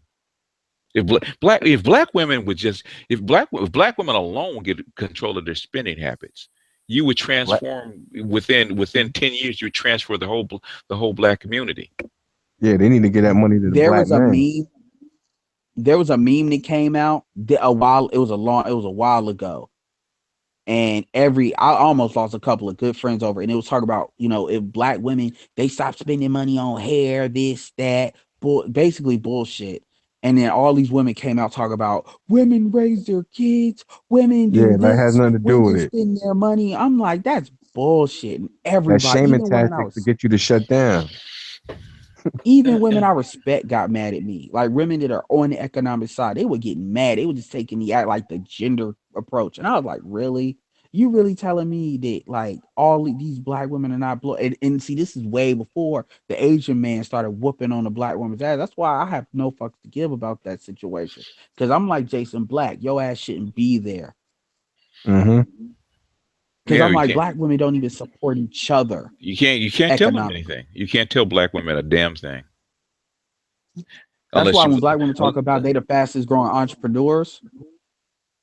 if black women would just, if black women alone get control of their spending habits, you would transform within 10 years. You would transfer the whole black community. Yeah, they need to get that money to the black men. there was a meme that came out a while. It was a while ago, and I almost lost a couple of good friends over it. And it was talking about, if black women, they stop spending money on hair, this, that, basically bullshit. And then all these women came out talking about women raise their kids, women do Yeah, that has this, nothing to do with women it. spend their money. I'm like, that's bullshit. And That's everybody, shaming tactics to get you to shut down. even women I respect got mad at me. Like women that are on the economic side, they were getting mad. They were just taking the like the gender approach. And I was like, really? You really telling me that like all of these black women are not and see, this is way before the Asian man started whooping on the black woman's ass. That's why I have no fucks to give about that situation. Because I'm like Jason Black, your ass shouldn't be there. Mm-hmm. Because I'm like, black women don't even support each other. You can't tell them anything. You can't tell black women a damn thing. That's why when black women talk about they the fastest growing entrepreneurs,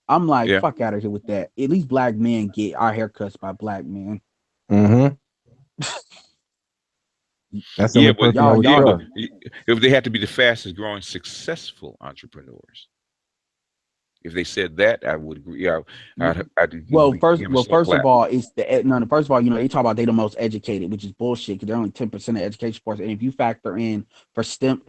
I'm like, Yeah. fuck out of here with that. At least black men get our haircuts by black men. Mm-hmm. That's but y'all. If they have to be the fastest growing successful entrepreneurs. If they said that, I would agree. First of all, it's first of all, they talk about they the most educated, which is bullshit because they're only 10% of education force. And if you factor in for STEM,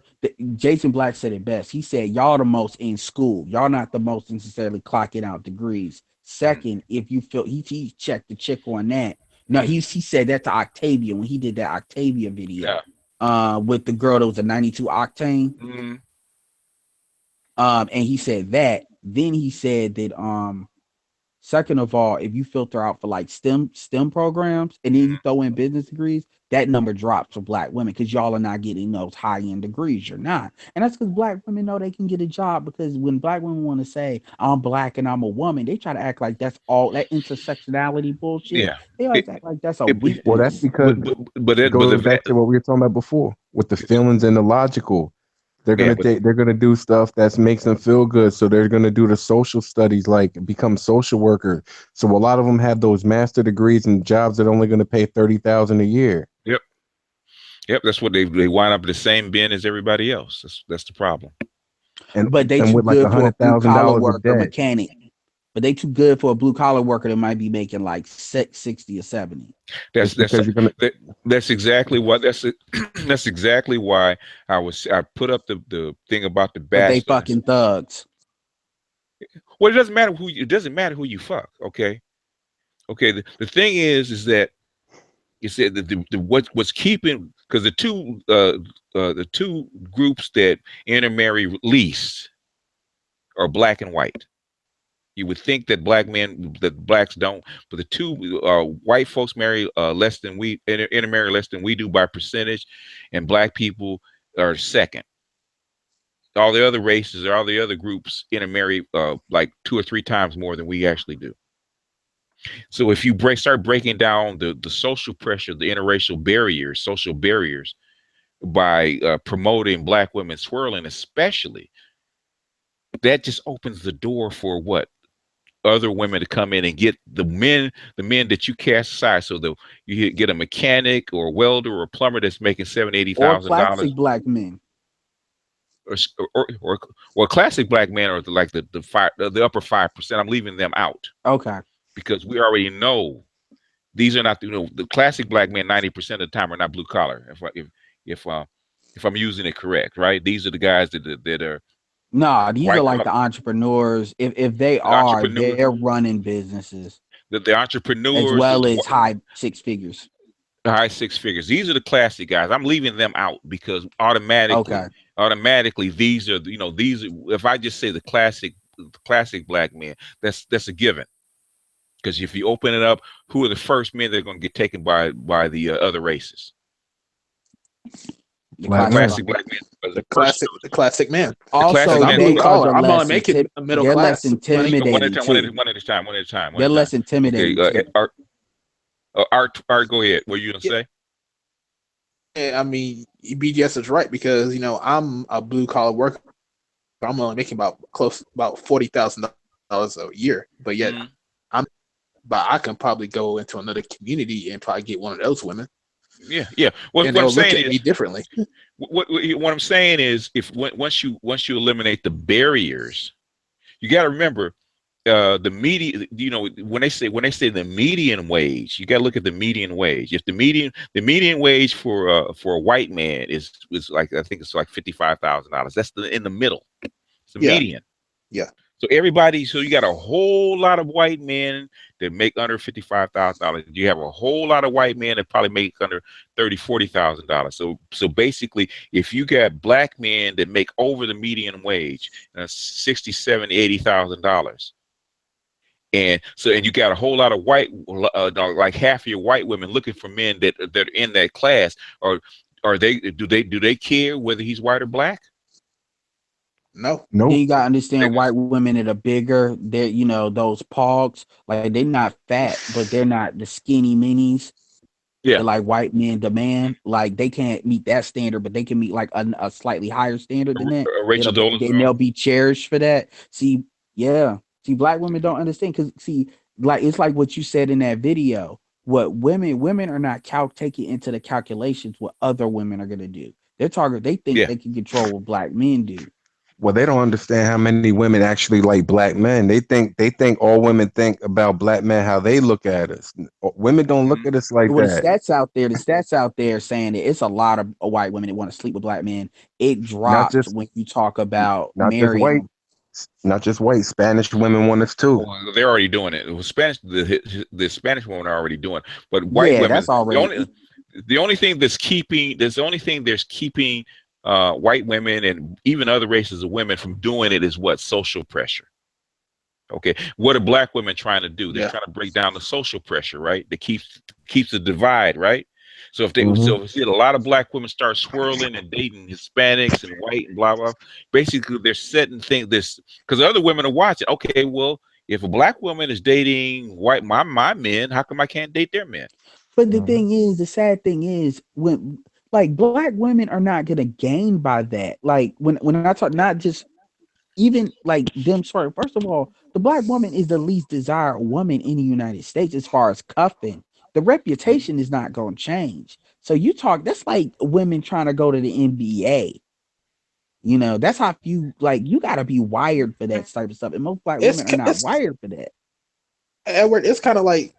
Jason Black said it best. He said, y'all the most in school. Y'all not the most necessarily clocking out degrees. Second, if you feel he checked the chick on that. No, he said that to Octavia when he did that Octavia video. With the girl that was a 92 octane. Mm-hmm. And he said that. Then he said that second of all, if you filter out for like STEM programs and then you throw in business degrees, that number drops for black women because y'all are not getting those high-end degrees. You're not. And that's because black women know they can get a job, because when black women want to say I'm black and I'm a woman, they try to act like that's all that intersectionality bullshit. Yeah. They always act like that's a weakness. Well, that's because it goes back to what we were talking about before with the feelings and the logical. They're gonna do stuff that makes them feel good. So they're gonna do the social studies, like become social workers. So a lot of them have those master degrees and jobs that are only gonna pay $30,000 a year. Yep. That's what they wind up in the same bin as everybody else. That's the problem. But they too good for a blue collar worker, mechanic. But they too good for a blue collar worker that might be making like 60 or 70. That's exactly what that's exactly why I put up the thing about the bachelor. But they fucking thugs. Well, it doesn't matter who you fuck. Okay. The thing is that you said that what's keeping, because the two groups that intermarry least are black and white. You would think that blacks don't, but the two white folks marry less than intermarry less than we do by percentage, and black people are second. All the other races or all the other groups intermarry like 2 or 3 times more than we actually do. So if you start breaking down the social pressure, the interracial social barriers, by promoting black women swirling, especially, that just opens the door for other women to come in and get the men that you cast aside. So you get a mechanic or a welder or a plumber that's making $70,000-$80,000. Or classic black men. Or classic black men are like the upper 5%. I'm leaving them out. Okay. Because we already know these are not the classic black men. 90% of the time are not blue collar. If I'm using it correct, right? These are the guys that are. Nah, these are like the entrepreneurs. If they are, they're running businesses. The entrepreneurs, as well as high six figures. High six figures. These are the classic guys. I'm leaving them out because automatically these are these. If I just say the classic black men, that's a given. Because if you open it up, who are the first men that are going to get taken by the other races? The classic black man. The classic man. Also, I'm blue collar. I'm only making a middle class. Less intimidating. One at a time. They're less intimidating. Okay, Art, go ahead. What are you gonna say? Yeah, I mean, BGS is right because I'm a blue collar worker. I'm only making about $40,000 a year, but yet but I can probably go into another community and probably get one of those women. Yeah. What and they'll I'm look saying at me is, differently. what I'm saying is, if once you eliminate the barriers, you got to remember the median. You know, when they say the median wage, you got to look at the median wage. If the median wage for a white man is like, I think it's like $55,000. That's in the middle. It's the Yeah. median. Yeah. So you got a whole lot of white men that make under $55,000. You have a whole lot of white men that probably make under $40,000. So basically, if you got black men that make over the median wage, $60,000, $70,000, $80,000, and you got a whole lot of white, like half of your white women looking for men that are in that class, or do they care whether he's white or black? No. Then you gotta understand white women that are bigger. They're, you know, those pogs, like they're not fat, but they're not the skinny minis. Yeah. That, like, white men demand. Like, they can't meet that standard, but they can meet like a slightly higher standard than that. Rachel Then they'll be cherished for that. See, black women don't understand, because like, it's like what you said in that video. What women are not taking into the calculations what other women are gonna do. They think they can control what black men do. Well, they don't understand how many women actually like black men. They think all women think about black men how they look at us. Women don't look at us like Well, that. the stats out there saying that it's a lot of white women that want to sleep with black men. It dropped when you talk about marrying. Not just white. Spanish women want us too. Well, they're already doing it. The Spanish women are already doing it, but white women. That's already The only thing that's keeping white women and even other races of women from doing it is what? Social pressure. Okay, what are black women trying to do? They're trying to break down the social pressure, right? That keeps the divide, right? So if you see a lot of black women start swirling and dating Hispanics and white and blah blah, basically they're setting things this, because other women are watching. Okay, well, if a black woman is dating white my men, how come I can't date their men? But the thing is, the sad thing is, when, like, black women are not gonna gain by that. Like, when I talk, not just even like them. Sorry, first of all, the black woman is the least desired woman in the United States as far as cuffing. The reputation is not gonna change. So that's like women trying to go to the NBA. You know, that's how few, like, you gotta be wired for that type of stuff, and most black women are not wired for that. Edward, it's kind of like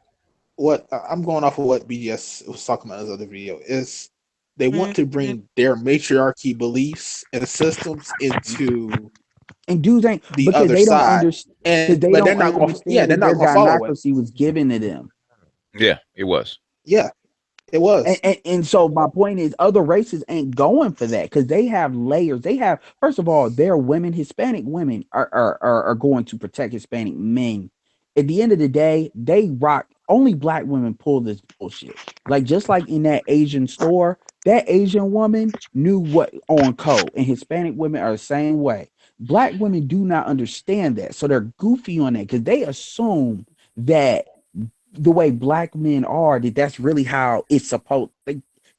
what I'm going off of what BDS was talking about in his other video is they want to bring their matriarchy beliefs and systems into and dudes ain't the because other they don't side, understand, but they're not going. Yeah, they're not their going to follow it. gynocracy was given to them. Yeah, it was. Yeah, it was. And so my point is, other races ain't going for that because they have layers. They have, first of all, their women, Hispanic women are going to protect Hispanic men. At the end of the day, they rock. Only black women pull this bullshit. Like, just like in that Asian store, that Asian woman knew what on code, and Hispanic women are the same way. Black women do not understand that, so they're goofy on that because they assume that the way black men are, that's really how it's supposed.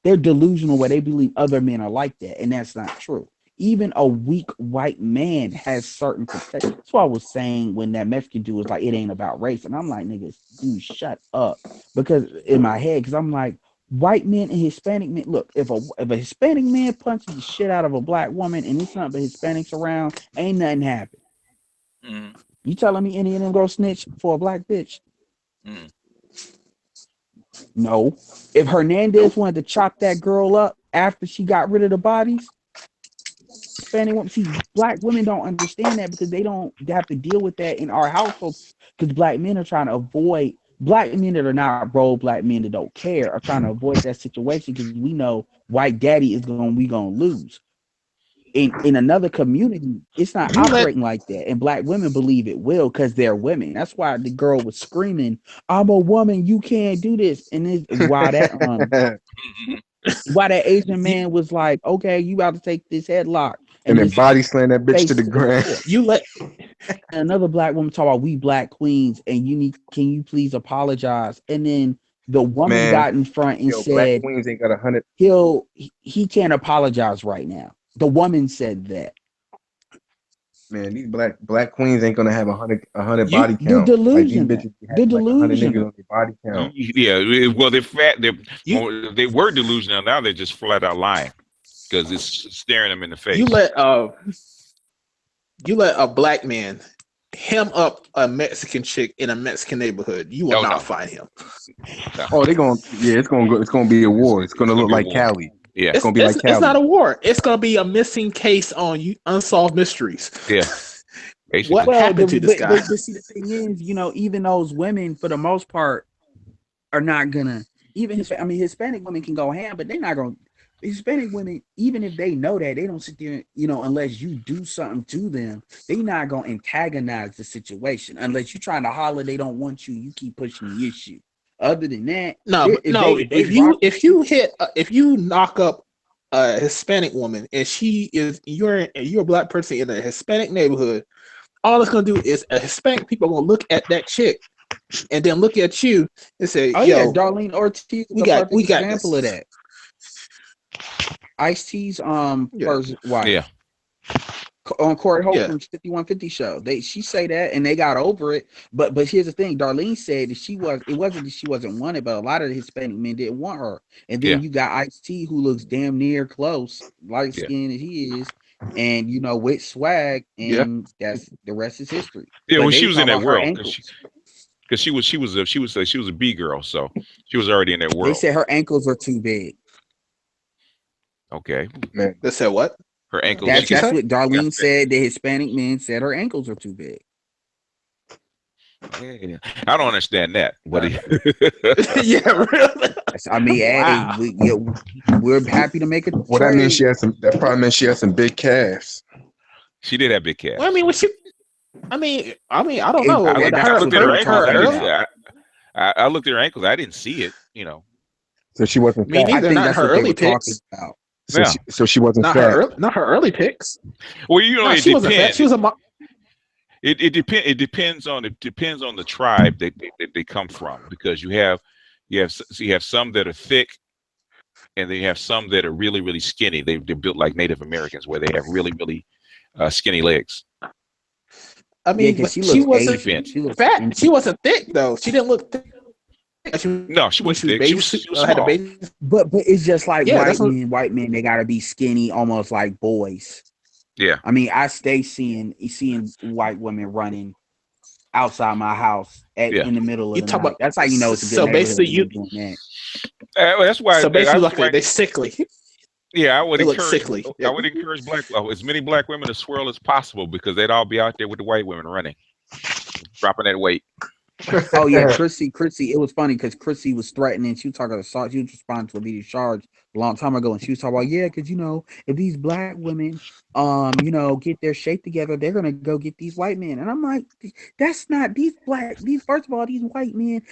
They're delusional where they believe other men are like that, and that's not true. Even a weak white man has certain protection. That's what I was saying when that Mexican dude was like, "It ain't about race," and I'm like, "Niggas, dude, shut up." Because in my head, because I'm like, white men and Hispanic men. Look, if a Hispanic man punches the shit out of a black woman, and it's not but Hispanics around, ain't nothing happen. You telling me any of them go snitch for a black bitch? No. If Hernandez wanted to chop that girl up after she got rid of the bodies, Hispanic women, see, black women don't understand that because they have to deal with that in our households because black men are trying to avoid, black men that are not rogue black men that don't care are trying to avoid that situation because we know white daddy is we gonna lose. In another community, it's not operating like that, and black women believe it will because they're women. That's why the girl was screaming, "I'm a woman, you can't do this," and it's why that why that Asian man was like, "Okay, you about to take this headlock," and then body slam that bitch to the ground. You let another black woman talk about we black queens, and can you please apologize? And then the woman got in front and said, "Black queens ain't got 100. He can't apologize right now." The woman said that. Man, these black queens ain't gonna have a hundred You body the count. Like these delusion, bitches be the having like 100 niggas delusion. on their body count. Yeah, well, they're fat. You They were delusional. Now they're just flat out lying because it's staring them in the face. you let a black man hem up a Mexican chick in a Mexican neighborhood. You will Oh not no, find him. no. Oh, it's gonna be a war. It's gonna look be a like war. Cali. Yeah, It's gonna be like It's not Cali. a war. It's gonna be a missing case on unsolved mysteries. yeah. What Basically, Well, happened to this guy? but see, the thing is, even those women, for the most part, are not gonna. Even Hispanic women can go ham, but they're not gonna. Hispanic women, even if they know that, they don't sit there, unless you do something to them, they not gonna antagonize the situation. Unless you're trying to holler, they don't want you. You keep pushing the issue. Other than that, No, but no. If you knock up a Hispanic woman and you're a black person in a Hispanic neighborhood, all it's gonna do is a Hispanic people are gonna look at that chick and then look at you and say, oh "Yo, yeah, Darlene Ortiz is we a got perfect this." example of that. Ice-T's first wife. yeah. On Corey Holt Yeah. from 5150 show. She say that and they got over it. But here's the thing, Darlene said that it wasn't that she wasn't wanted, but a lot of the Hispanic men didn't want her. And then you got Ice-T, who looks damn near close, light skinned as he is, and with swag, and that's the rest is history. Yeah, But well, they she was was in talking that about her world ankles. because she was a B girl, so she was already in that They world. said her ankles were too big. Okay, Man, They said what? her ankles. That's say? what Darlene said. The Hispanic men said her ankles are too big. Yeah. I don't understand that, but Yeah, really. I mean, Wow. we're happy to make a well, that means trade. that probably means she had some big calves. she did have big calves. Well, I don't It- know. I that's looked what at they her were ankles. talking I didn't. about. I looked at her ankles. I didn't see it. So she wasn't Me fat. I neither. think Not that's her what they early were talking picks. about. So she wasn't fat. Not her early picks. Well, No, it she wasn't fat. depends. She was a. It depends on the tribe that they come from, because you have some that are thick, and then you have some that are really really skinny. They're built like Native Americans, where they have really really skinny legs. I mean, because she but she looks wasn't Asian. She looks fat. She wasn't thick though. She didn't look thick. No, she wasn't thick. She was Had a small. baby. But it's just like Yeah, that's what. white men, they gotta be skinny, almost like boys. Yeah. I mean, I stay seeing white women running outside my house in the middle of You the talk night. about. That's how you know it's a good So neighborhood. basically, Doing that. Well, that's why. So basically, That's why. they sickly. Yeah, I would They look encourage. sickly. I would encourage as many black women to swirl as possible, because they'd all be out there with the white women running, dropping that weight. Oh yeah, Chrissy. It was funny because Chrissy was threatening. She was talking assault. She was responding to a video charge a long time ago, and she was talking about because if these black women get their shape together, they're gonna go get these white men. And I'm like, that's not these first of all, these white men.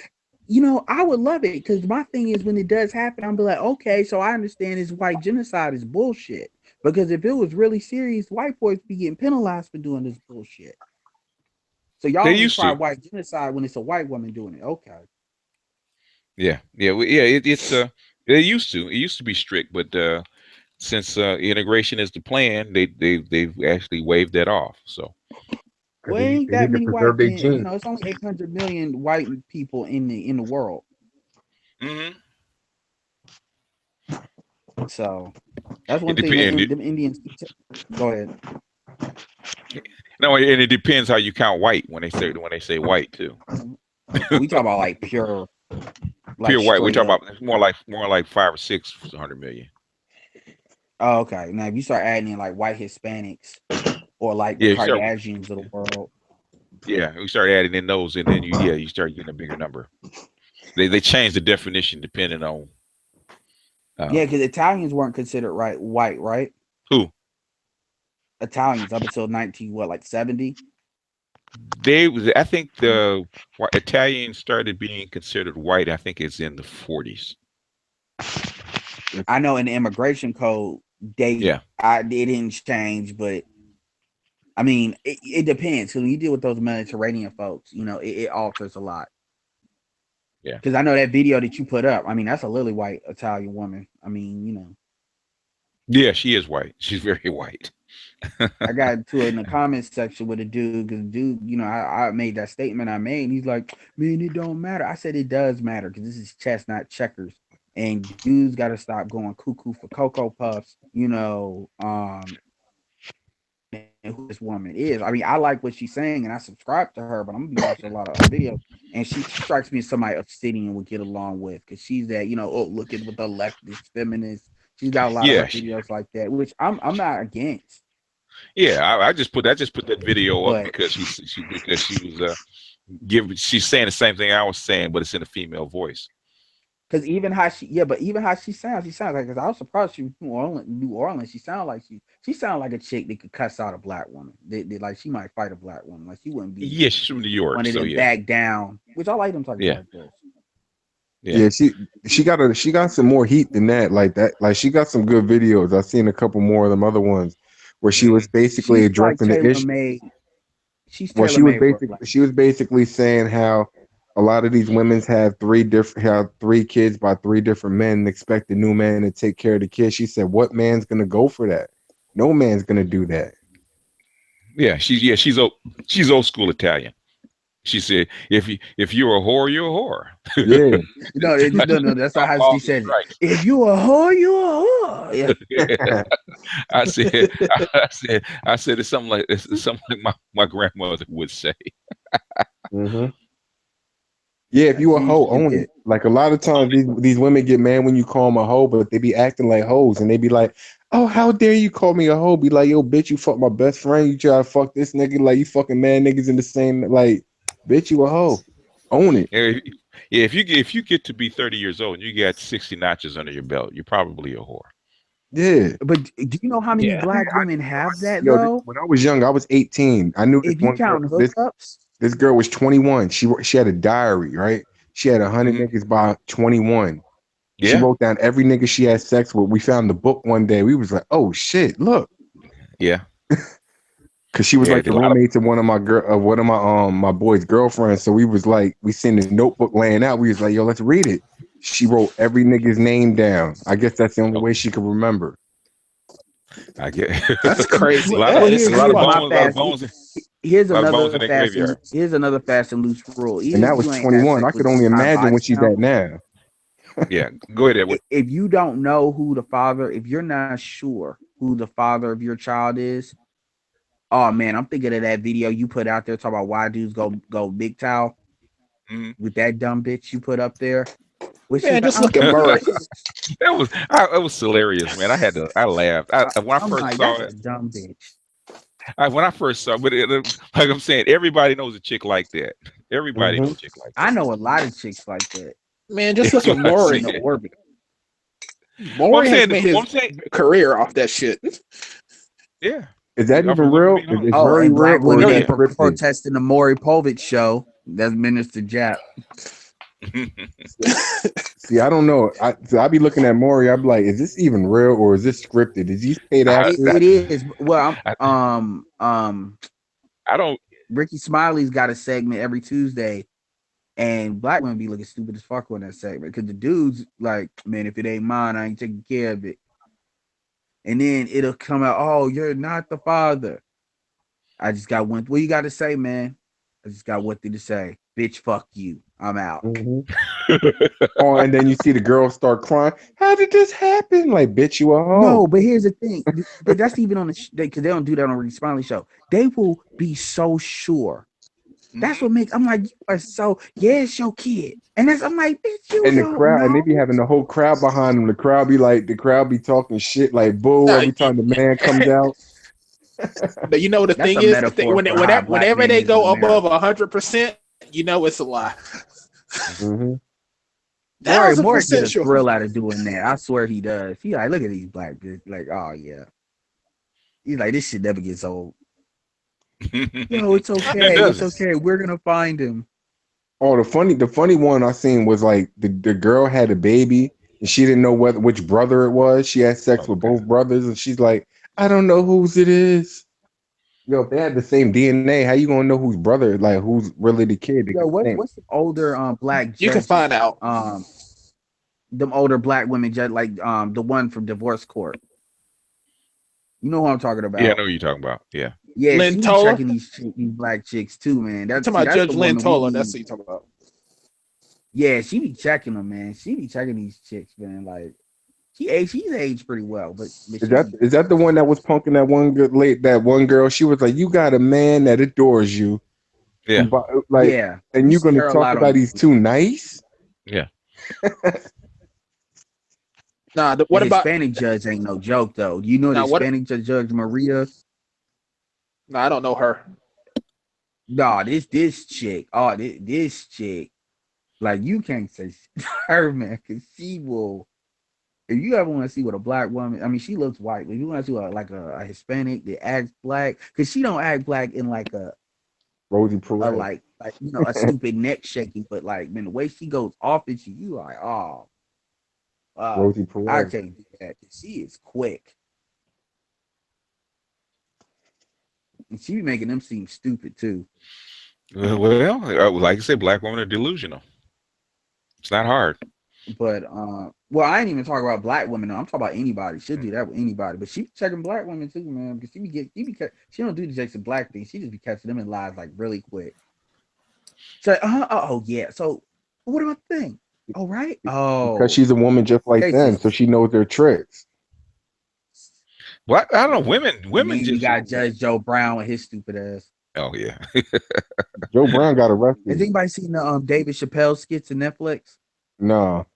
I would love it, because my thing is, when it does happen, I'm be like, okay, so I understand this white genocide is bullshit. Because if it was really serious, white boys be getting penalized for doing this bullshit. So y'all only try white genocide when it's a white woman doing it. Okay. Yeah. It's they used to be strict, but since integration is the plan, they've actually waved that off. So. Well, ain't that many white men? It's only 800 million white people in the world. Mm-hmm. So that's one thing that them Indians. Go ahead. No, and it depends how you count white when they say white too. We talk about like pure white. We talk about more like 5 or 600 million. Oh, okay. Now if you start adding in like white Hispanics or like the Kardashians of the world. Yeah, we start adding in those, and then you start getting a bigger number. They change the definition depending on. Because Italians weren't considered white, right? Who? Italians up until 70. I think the Italians started being considered white. I think it's in the 40s. I know in the immigration code it didn't change, but I mean it depends, because when you deal with those Mediterranean folks, it alters a lot. Yeah, because I know that video that you put up. I mean, that's a lily white Italian woman. I mean, Yeah, she is white. She's very white. I got into it in the comments section with a dude because dude, I made that statement I made. And he's like, man, it don't matter. I said it does matter because this is chess, not checkers. And dudes got to stop going cuckoo for Cocoa Puffs, and who this woman is. I mean, I like what she's saying and I subscribe to her, but I'm gonna be watching a lot of videos. And she strikes me as somebody Obsidian would get along with because she's that, looking with the leftist feminist. She's got a lot of her videos like that, which I'm not against. Yeah, I just put that video up But because she was she's saying the same thing I was saying, but it's in a female voice. because even how she sounds like, because I was surprised she was New Orleans. She sounded like a chick that could cuss out a black woman. Like she might fight a black woman. Like she wouldn't be. Yeah, she's from New York, one of them back down, which I like them type of characters. Yeah, she got some more heat than that. Like she got some good videos. I've seen a couple more of them other ones where she was basically addressing the issue. She was basically saying how a lot of these women have three kids by three different men and expect the new man to take care of the kids. She said, "What man's gonna go for that? No man's gonna do that." Yeah, she's old school Italian. She said, "If you're a whore, you're a whore." Yeah. No, that's not how she said it. If you a whore, you a whore. Yeah. I said it's something like my grandmother would say. Mm-hmm. Yeah, if you a hoe, own it. Like a lot of times these women get mad when you call them a hoe, but they be acting like hoes and they be like, "Oh, how dare you call me a hoe?" Be like, "Yo, bitch, you fuck my best friend. You try to fuck this nigga, like you fucking mad niggas in the same, like, bitch, you a hoe. Own it." Yeah, if you get to be 30 years old and you got 60 notches under your belt, you're probably a whore. Yeah. But do you know how many black women have that though? When I was young, I was 18. I knew if you count hookups. This girl was 21. She had a diary, right? She had 100 niggas by 21. Yeah. She wrote down every nigga she had sex with. We found the book one day. We was like, "Oh shit, look." Yeah. Cause she was like the roommate to one of my boy's girlfriends. So we was like, we seen the notebook laying out. We was like, "Yo, let's read it." She wrote every nigga's name down. I guess that's the only way she could remember. I get that's crazy. Here's another fast and loose rule. And that was 21. I could only imagine what she's at now. Yeah, go ahead, Edward. If you don't know who the father, if you're not sure who the father of your child is, oh man, I'm thinking of that video you put out there talking about why dudes go big towel with that dumb bitch you put up there. Man, just look at Murray. That was hilarious, man. I laughed. When I first saw it, dumb bitch. When I first saw it, like I'm saying, everybody knows a chick like that. Everybody knows a chick like that. I know a lot of chicks like that. Man, just look at Maury. Maury has made his career off that shit. Yeah. Is that even real? Is Maury and black real? women protesting the Maury Povich show. That's Minister Jap. See, I don't know. I be looking at Maury. I be like, is this even real or is this scripted? Is he paid actors? It is. Well, I don't. Ricky Smiley's got a segment every Tuesday, and black women be looking stupid as fuck on that segment because the dudes like, man, if it ain't mine, I ain't taking care of it. And then it'll come out, oh, you're not the father. I just got one. What you got to say, man? I just got one thing to say. Bitch, fuck you. I'm out. Oh, and then you see the girls start crying. How did this happen? Like, bitch, you a hoe. No, but here's the thing. But that's even on the because they don't do that on Ricky Smiley show. They will be so sure. That's what makes. I'm like, you are so. Yeah, it's your kid, and I'm like, bitch, you and the don't crowd, know. and they be having the whole crowd behind them. The crowd be talking shit like boo every time the man comes out. But you know the thing is, whenever they go above 100%, you know it's a lie. Maury gets a thrill out of doing that. I swear he does. He like, look at these black dudes. Like, oh yeah. He's like, this shit never gets old. Yo, it's okay. It's okay. We're gonna find him. Oh, the funny one I seen was like the girl had a baby and she didn't know which brother it was. She had sex with both brothers and she's like, I don't know whose it is. Yo, if they had the same DNA, how you gonna know whose brother? Like who's really the kid? Yo, what's the older black judges? You can find out. Them older black women judge, like the one from divorce court. You know who I'm talking Yeah, I about. know what you're talking about. Yeah. Yeah, Lynn she be Toler. checking these black chicks too, man. Talking about That's Judge the Lynn woman we Toler. That's need. what you talking about. Yeah, she be checking them, man. She be checking these chicks, man. Like she's aged pretty well, but Is that the one that was punking that one girl? She was like, "You got a man that adores you." Yeah. Like, yeah, and you're gonna talk about he's too nice? Yeah. Nah, the what about? Hispanic judge ain't no joke though. You know the Nah, what? Hispanic Judge Maria? Nah, I don't know her. Nah, this chick. Oh, this chick. Like you can't say her, man, because she will. If you ever want to see what a black woman, I mean, she looks white. But if you want to see a Hispanic that acts black, because she don't act black in like a Rosie Perez. like a stupid neck shaking, but like man, the way she goes off at you, you like, oh, Rosie I Perez. can't do that. She is quick, and she be making them seem stupid too. Well, like I said, black women are delusional. It's not hard. But well, I ain't even talking about black women. I'm talking about anybody. She'll do that with anybody. But she be checking black women too, man. Because she don't do the Jackson black thing. She just be catching them in lies like really quick. So oh yeah. So what about the thing? Oh right. Oh, Because she's a woman just like them, so she knows their tricks. What? I don't know. Women and then just. you got Judge Joe Brown with his stupid ass. Oh yeah. Joe Brown got arrested. Has anybody seen the David Chappelle skits on Netflix? No.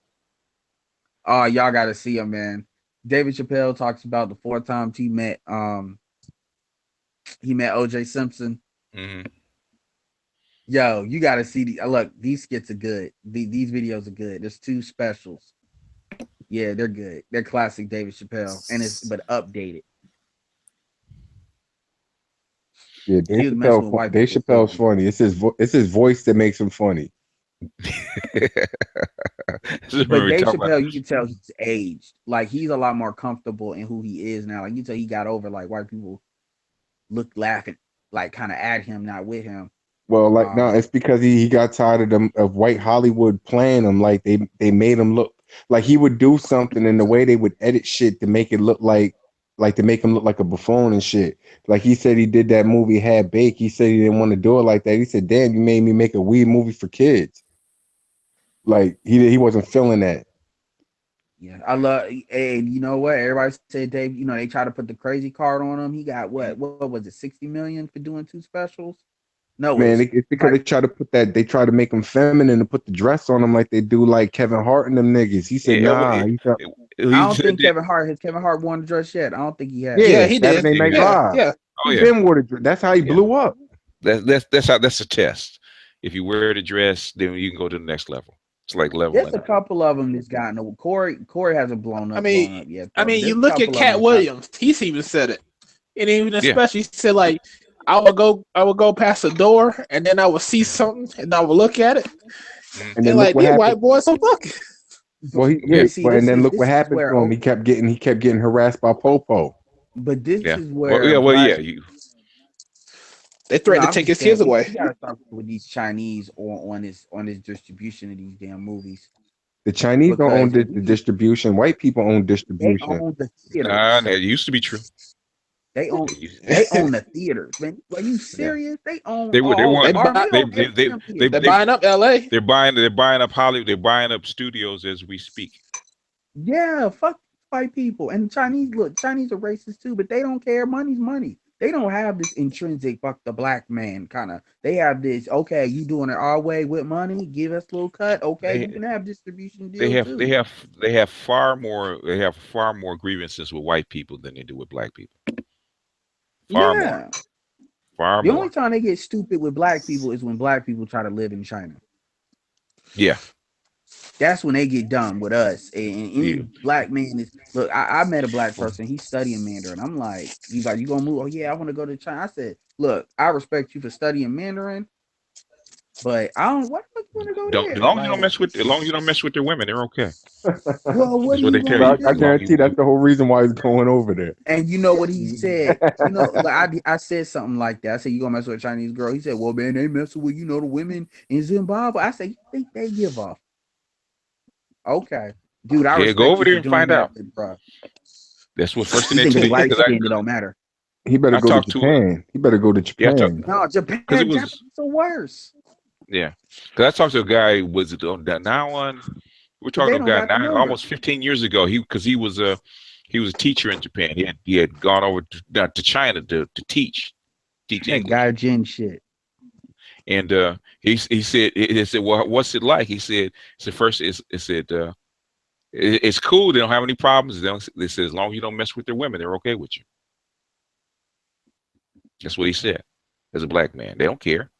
Oh, y'all got to see him, man. David Chappelle talks about the 4 times he met O.J. Simpson. Mm-hmm. Yo, you got to see look. These skits are good. These videos are good. There's 2 specials. Yeah, they're good. They're classic David Chappelle, but updated. Yeah, Dave Chappelle's funny. It's his voice that makes him funny. But Dave Chappelle, you can tell he's aged. Like he's a lot more comfortable in who he is now. Like you can tell he got over like white people laughing, like kind of at him, not with him. Well, like no, it's because he got tired of white Hollywood playing him. Like they made him look like he would do something, and the way they would edit shit to make it look like to make him look like a buffoon and shit. Like he said he did that movie Had Bake. He said he didn't want to do it like that. He said, "Damn, you made me make a weed movie for kids." Like he wasn't feeling that. Yeah, I love, and you know what? Everybody said Dave. You know they try to put the crazy card on him. He got what was it? 60 million for doing 2 specials. No, man, it's because they try to put that. They try to make him feminine and put the dress on him like they do like Kevin Hart and them niggas. He said, "Nah." I don't think Kevin Hart worn the dress yet. I don't think he has. Yeah, he did. Saturday Night Live. Yeah. Oh, he been wore the dress. That's how he blew up. That's a test. If you wear the dress, then you can go to the next level. It's like leveling. There's a couple of them that's gotten. Corey hasn't blown up. I mean, blown up yet, I mean, there's you look at Cat Williams. He's even said it, and even especially he said like, I would go past the door, and then I would see something, and I would look at it, and then like these white boys are fucking. Well, and then look what happened to him. He kept getting harassed by Popo. But this is where they threatened to take his kids away. You gotta start with these Chinese on this distribution of these damn movies. The Chinese don't own the distribution. White people own distribution. They own the theaters. That used to be true. They own the theaters, man. Are you serious? They own. They're buying up LA. They're buying up Hollywood. They're buying up studios as we speak. Yeah, fuck white people. And Chinese are racist too, but they don't care. Money's money. They don't have this intrinsic fuck the black man kind of. They have this, okay, you doing it our way with money, give us a little cut. Okay, you can have distribution deal too. They have far more grievances with white people than they do with black people. Far more. The only time they get stupid with black people is when black people try to live in China. Yeah. That's when they get dumb with us. And any black man is look. I met a black person. He's studying Mandarin. I'm like, he's like, you gonna move? Oh yeah, I want to go to China. I said, look, I respect you for studying Mandarin, but I don't. What the fuck you want to go there? As long as you don't mess with their women, they're okay. Well, what they tell you? I guarantee that's the whole reason why he's going over there. And you know what he said? You know, like I said something like that. I said, you gonna mess with a Chinese girl? He said, well, man, they messing with the women in Zimbabwe. I said, you think they give off? Okay, dude, I go over there and find out. That's what first thing You they think tell they you. light 'Cause skinned, it don't matter. He better I go to talked to him. Japan. He better go to Yeah, I talked Japan. No, because it was Japanese are worse. yeah. Because I talked to a guy was it on that now on. We're Cause talking they to a don't guy got the now almost numbers. 15 years ago. He was a teacher in Japan. He had gone over to China to teach That English. Gaijin shit. And he said, well, what's it like? He said first it's cool. They don't have any problems. They said as long as you don't mess with their women, they're okay with you. That's what he said. As a black man, they don't care.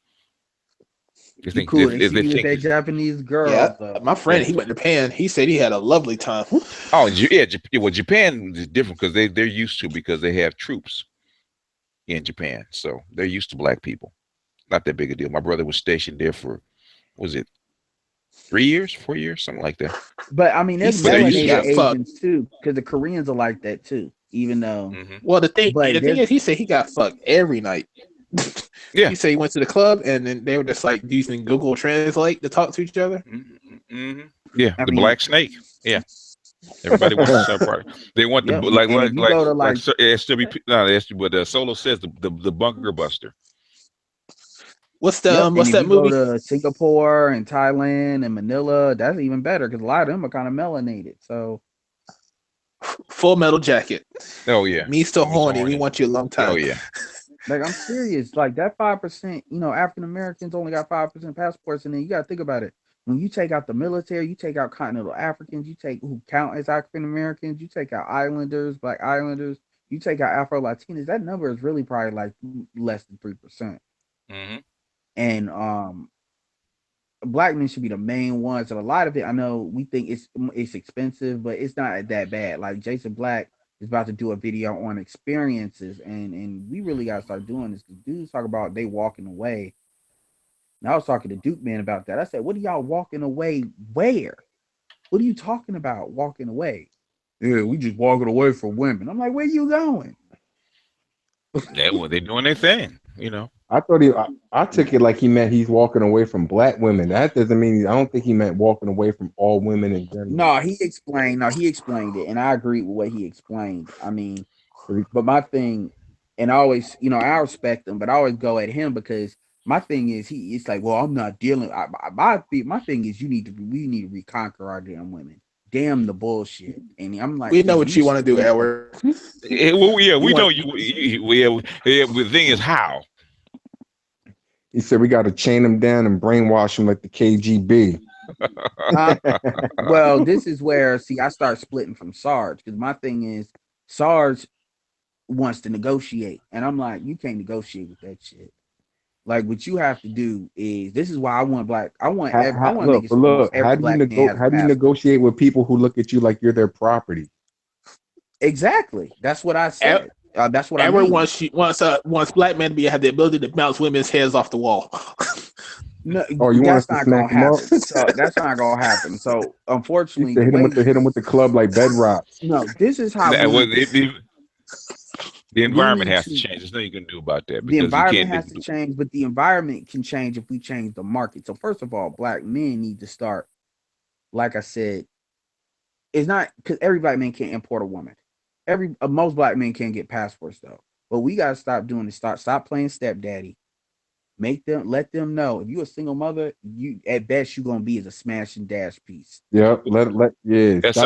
They think Cool. They if see they you with think that Japanese girl. Yeah, So. my friend, yeah. he went to Japan. He said he had a lovely time. Oh, yeah. Well, Japan is different because they're used to because they have troops in Japan, so they're used to black people. Not that big a deal. My brother was stationed there for, was it 3 years, 4 years, something like that. But I mean, He there's said he melanated got fucked. Asians too, because the Koreans are like that too. Even though, Well, the thing but is, he said he got fucked every night. Yeah. He said he went to the club and then they were just like using Google Translate to talk to each other. Yeah, I the mean- black snake. Yeah, everybody wants to sub part. They want the Yep, like and if you go to, like- SWP. No, but Solo says the bunker buster. What's the Yep, and what's if that you movie? go to Singapore and Thailand and Manila, that's even better because a lot of them are kind of melanated. So Full Metal Jacket. Oh yeah, Me still horny. We want you a long time. Oh yeah. like I'm serious. Like that 5%, African Americans only got 5% passports, and then you gotta think about it. When you take out the military, you take out continental Africans, you take who count as African Americans, you take out Islanders, Black Islanders, you take out Afro Latinos, that number is really probably like less than 3%. And black men should be the main ones. And a lot of it, I know we think it's expensive, but it's not that bad. Like Jason Black is about to do a video on experiences, and we really gotta start doing this. The dudes talk about they walking away. And I was talking to Duke Man about that. I said, "What are y'all walking away? Where? What are you talking about walking away?" Yeah, we just walking away from women. I'm like, where you going? Yeah, well, they're doing their thing, I thought I took it like he meant he's walking away from black women. That doesn't mean I don't think he meant walking away from all women in general. No, he explained it, and I agree with what he explained. I mean, but my thing, and I always, I respect him, but I always go at him because my thing is it's like, well, I'm not dealing. My thing is we need to reconquer our damn women. Damn the bullshit. And I'm like, We know what you want to do, Edward. Well, yeah, we know you. The thing is how. He said we got to chain him down and brainwash him like the KGB. Well, this is where I start splitting from Sarge because my thing is Sarge wants to negotiate, and I'm like, you can't negotiate with that shit. Like what you have to do is this is why I want black. I want Look. How do you negotiate with people who look at you like you're their property? Exactly. That's what I said. That's what Edward I mean. wants black men to have the ability to bounce women's heads off the wall. No, you want us to not smack gonna them happen. up? So that's not gonna happen. So unfortunately, hit him with the club like bedrock. No, this is how the environment has to change. There's nothing you can do about that. The environment has to change, but the environment can change if we change the market. So first of all, black men need to start. Like I said, it's not because every black man can't import a woman. Most black men can't get passports though. But we gotta stop doing this. Stop playing stepdaddy. Let them know if you're a single mother, you at best you're gonna be as a smash and dash piece. Yep. That's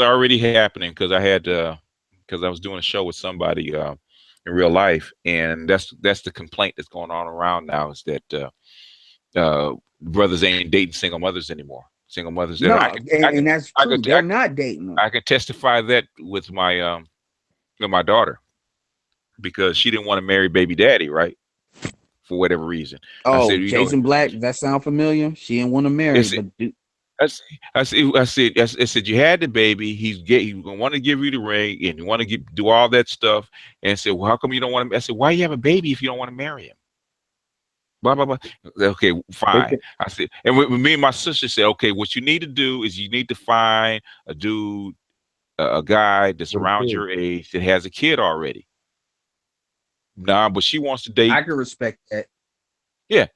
already happening because I had because I was doing a show with somebody in real life, and that's the complaint that's going on around now is that brothers ain't dating single mothers anymore. Single mothers. No, and that's true. They're not dating them. I can testify that with my daughter because she didn't want to marry baby daddy, right? For whatever reason. Oh, I said, Jason Black, does that sound familiar? She didn't want to marry, I said you had the baby. He's gonna want to give you the ring and you want to do all that stuff. And I said, well, how come you don't want to? I said, why you have a baby if you don't want to marry him? Blah blah blah. Okay, fine. I said, and me and my sister said, okay, what you need to do is you need to find a dude, a guy that's around your age that has a kid already. Nah, but she wants to date. I can respect that. Yeah,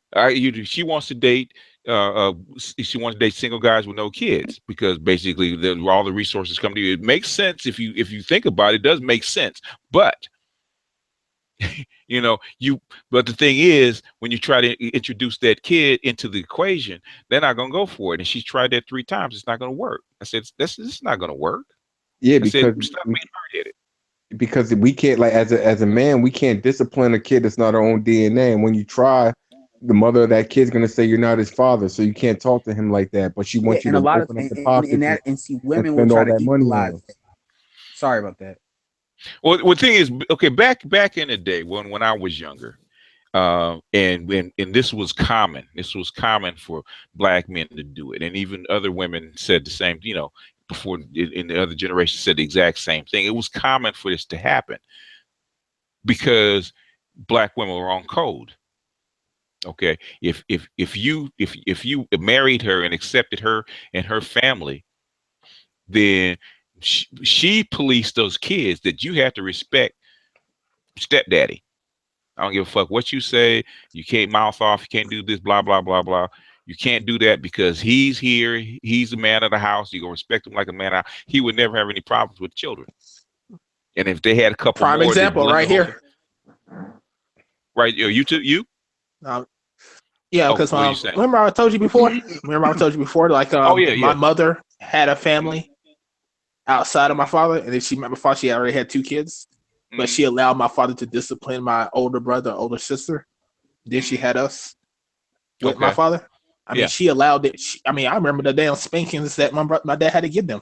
she wants to date she wants to date single guys with no kids because basically all the resources come to you. It makes sense if you think about it. It does make sense, but you know, but the thing is, when you try to introduce that kid into the equation, they're not going to go for it. And she's tried that 3 times. It's not going to work. I said, this is not going to work. Yeah, I because said, stop being hard-headed. Because we can't, like, as a man, we can't discipline a kid that's not our own DNA. And when you try, the mother of that kid's gonna say you're not his father, so you can't talk to him like that. But she wants you and a to lot of open up the and pockets and see and women will spend try all to that money on equalize us. that. Sorry about that. Well, the thing is, okay, back in the day when I was younger, and this was common. This was common for black men to do it, and even other women said the same. You know, before in the other generation said the exact same thing. It was common for this to happen because black women were on code. Okay, if you married her and accepted her and her family, then she policed those kids that you have to respect stepdaddy. I don't give a fuck what you say. You can't mouth off. You can't do this, blah, blah, blah, blah. You can't do that because he's here. He's the man of the house. You're going to respect him like a man. He would never have any problems with children. And if they had a couple Prime more, example right here. Right. You too. You? Yeah, because remember I told you before? Like my mother had a family outside of my father, and then she already had 2 kids. But she allowed my father to discipline my older brother, older sister. Then she had us with my father. I mean, she allowed it. I remember the damn spankings that my dad had to give them.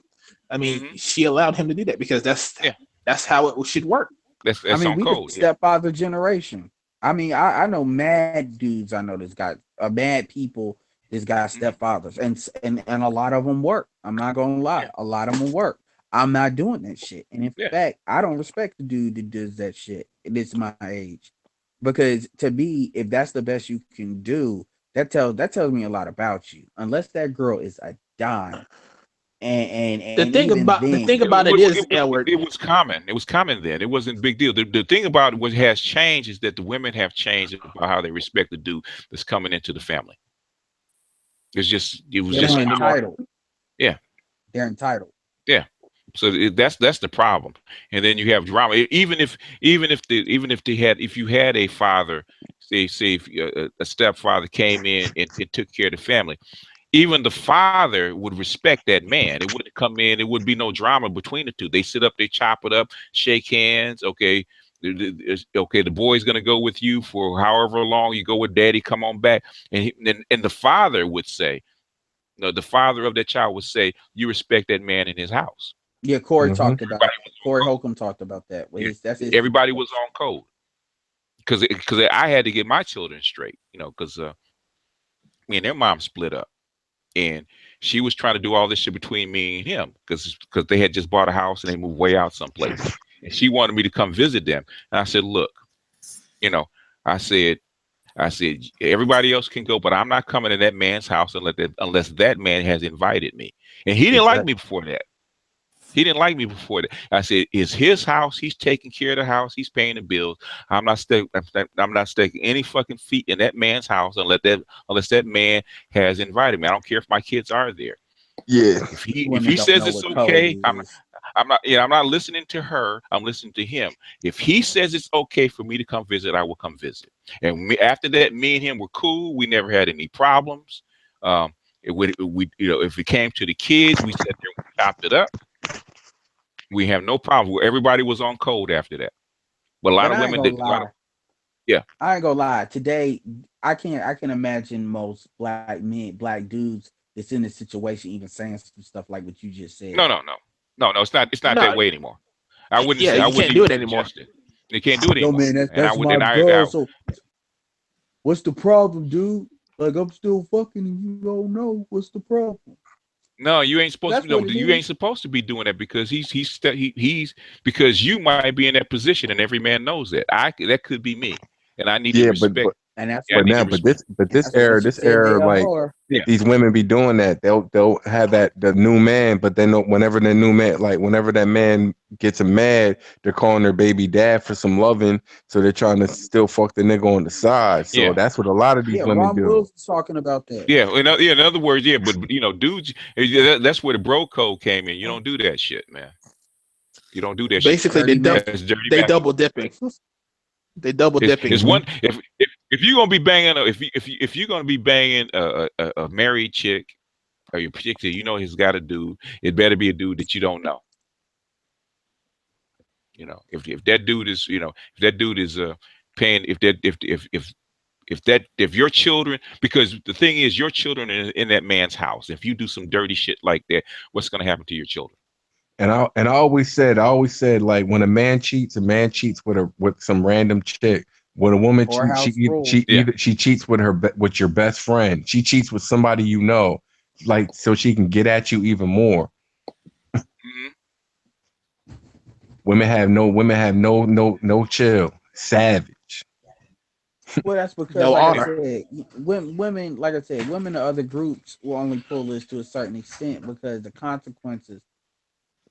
I mean, she allowed him to do that because that's how it should work. That's I mean, on we code. the stepfather generation. I mean, I know mad dudes. I know this got mad people. This got stepfathers, and a lot of them work. I'm not gonna lie, a lot of them work. I'm not doing that shit, and in fact, I don't respect the dude that does that shit. It's my age, because to me, if that's the best you can do, that tells me a lot about you. Unless that girl is a dime. And the thing about it is, Edward, it was common. It was common then. It wasn't a big deal. The thing about what has changed is that the women have changed about how they respect the dude that's coming into the family. They're entitled. Yeah, they're entitled. Yeah, so that's the problem. And then you have drama. Even if you had a father, say if a stepfather came in and took care of the family. Even the father would respect that man. It wouldn't come in. It would be no drama between the two. They sit up, they chop it up, shake hands. Okay, the boy's gonna go with you for however long. You go with daddy. Come on back. And the father would say, no, the father of that child would say, you respect that man in his house. Yeah, Corey talked about. Corey Holcomb talked about that. Everybody was on code because I had to get my children straight. You know, because me and their mom split up. And she was trying to do all this shit between me and him because they had just bought a house and they moved way out someplace. And she wanted me to come visit them. And I said, look, you know, I said, everybody else can go, but I'm not coming to that man's house unless that man has invited me. And he didn't like me before that. I said, it's his house. He's taking care of the house. He's paying the bills. I'm not sticking any fucking feet in that man's house unless that man has invited me. I don't care if my kids are there. Yeah. If he says it's okay, I'm not listening to her. I'm listening to him. If he says it's okay for me to come visit, I will come visit. And after that, me and him were cool. We never had any problems. If it came to the kids, we sat there and we chopped it up. We have no problem. Everybody was on code after that. But a lot of women didn't. Yeah. I ain't gonna lie. Today, I can imagine most black dudes that's in this situation even saying some stuff like what you just said. No. It's not that way anymore. I wouldn't say. I wouldn't do it anymore. They can't do it anymore. Yo, man, that's my girl. So, what's the problem, dude? Like, I'm still fucking and you don't know what's the problem. No, you ain't supposed to. No, you ain't supposed to be doing that because he's because you might be in that position and every man knows that. That could be me, and I need to respect. But this era, like these women be doing that. They'll have the new man, but then whenever the new man, like whenever that man gets them mad, they're calling their baby dad for some loving. So they're trying to still fuck the nigga on the side. So that's what a lot of these women Ron do. Wills is talking about that. Yeah, in other words, but dudes, that's where the bro code came in. You don't do that shit, man. You don't do that Basically, shit. they double dipping. They double dipping. It's one if you're gonna be banging if you're gonna be banging a married chick or you particularly he's got a dude, it better be a dude that you don't know. If that dude is paying if your children, because the thing is your children are in that man's house. If you do some dirty shit like that, what's gonna happen to your children? And I always said like when a man cheats with some random chick. When a woman cheats, she cheats with your best friend. She cheats with somebody like so she can get at you even more. Women have no chill. Savage. Well, that's because, like I said, women, like I said, women of other groups will only pull this to a certain extent because the consequences.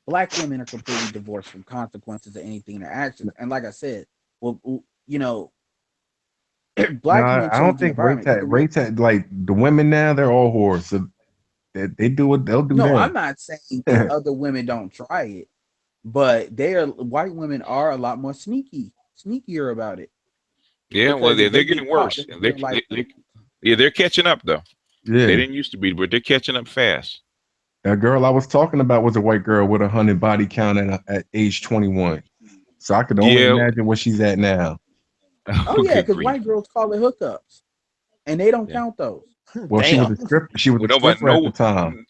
Black women are completely divorced from consequences of anything in their actions, and like I said, black men. I don't think rates like the women now. They're all whores. So they do what they'll do. No, I'm not saying that other women don't try it, but white women are a lot more sneakier about it. Yeah, well, they're getting worse. They're catching up though. Yeah, they didn't used to be, but they're catching up fast. That girl I was talking about was a white girl with 100 body count at age 21. So I could only imagine where she's at now. Oh yeah, because white girls call it hookups, and they don't count those. Well, she was a stripper. She was a stripper at the time.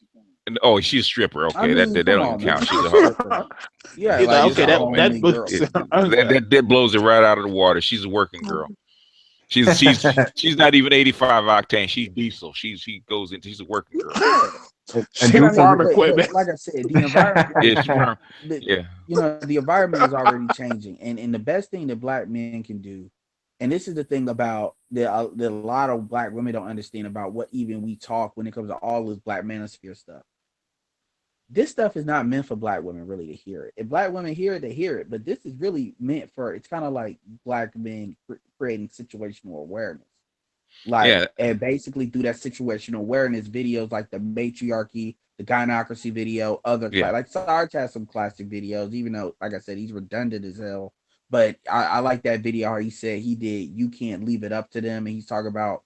Oh, she's a stripper. Okay, I mean, that don't count. She's a hooker. Yeah, that blows it right out of the water. She's a working girl. She's not even 85 octane. She's diesel. She goes into. She's a working girl. And farm equipment. Like I said, the environment. The environment is already changing, and the best thing that black men can do, and this is the thing about that a lot of black women don't understand about what even we talk when it comes to all this black manosphere stuff. This stuff is not meant for black women really to hear it. If black women hear it, they hear it. But this is really meant for. It's kind of like black men creating situational awareness. And basically through that situational awareness videos like the matriarchy, the gynocracy video, like Sarge has some classic videos, even though, like I said, he's redundant as hell. But I like that video how he said he did You Can't Leave It Up to Them, and he's talking about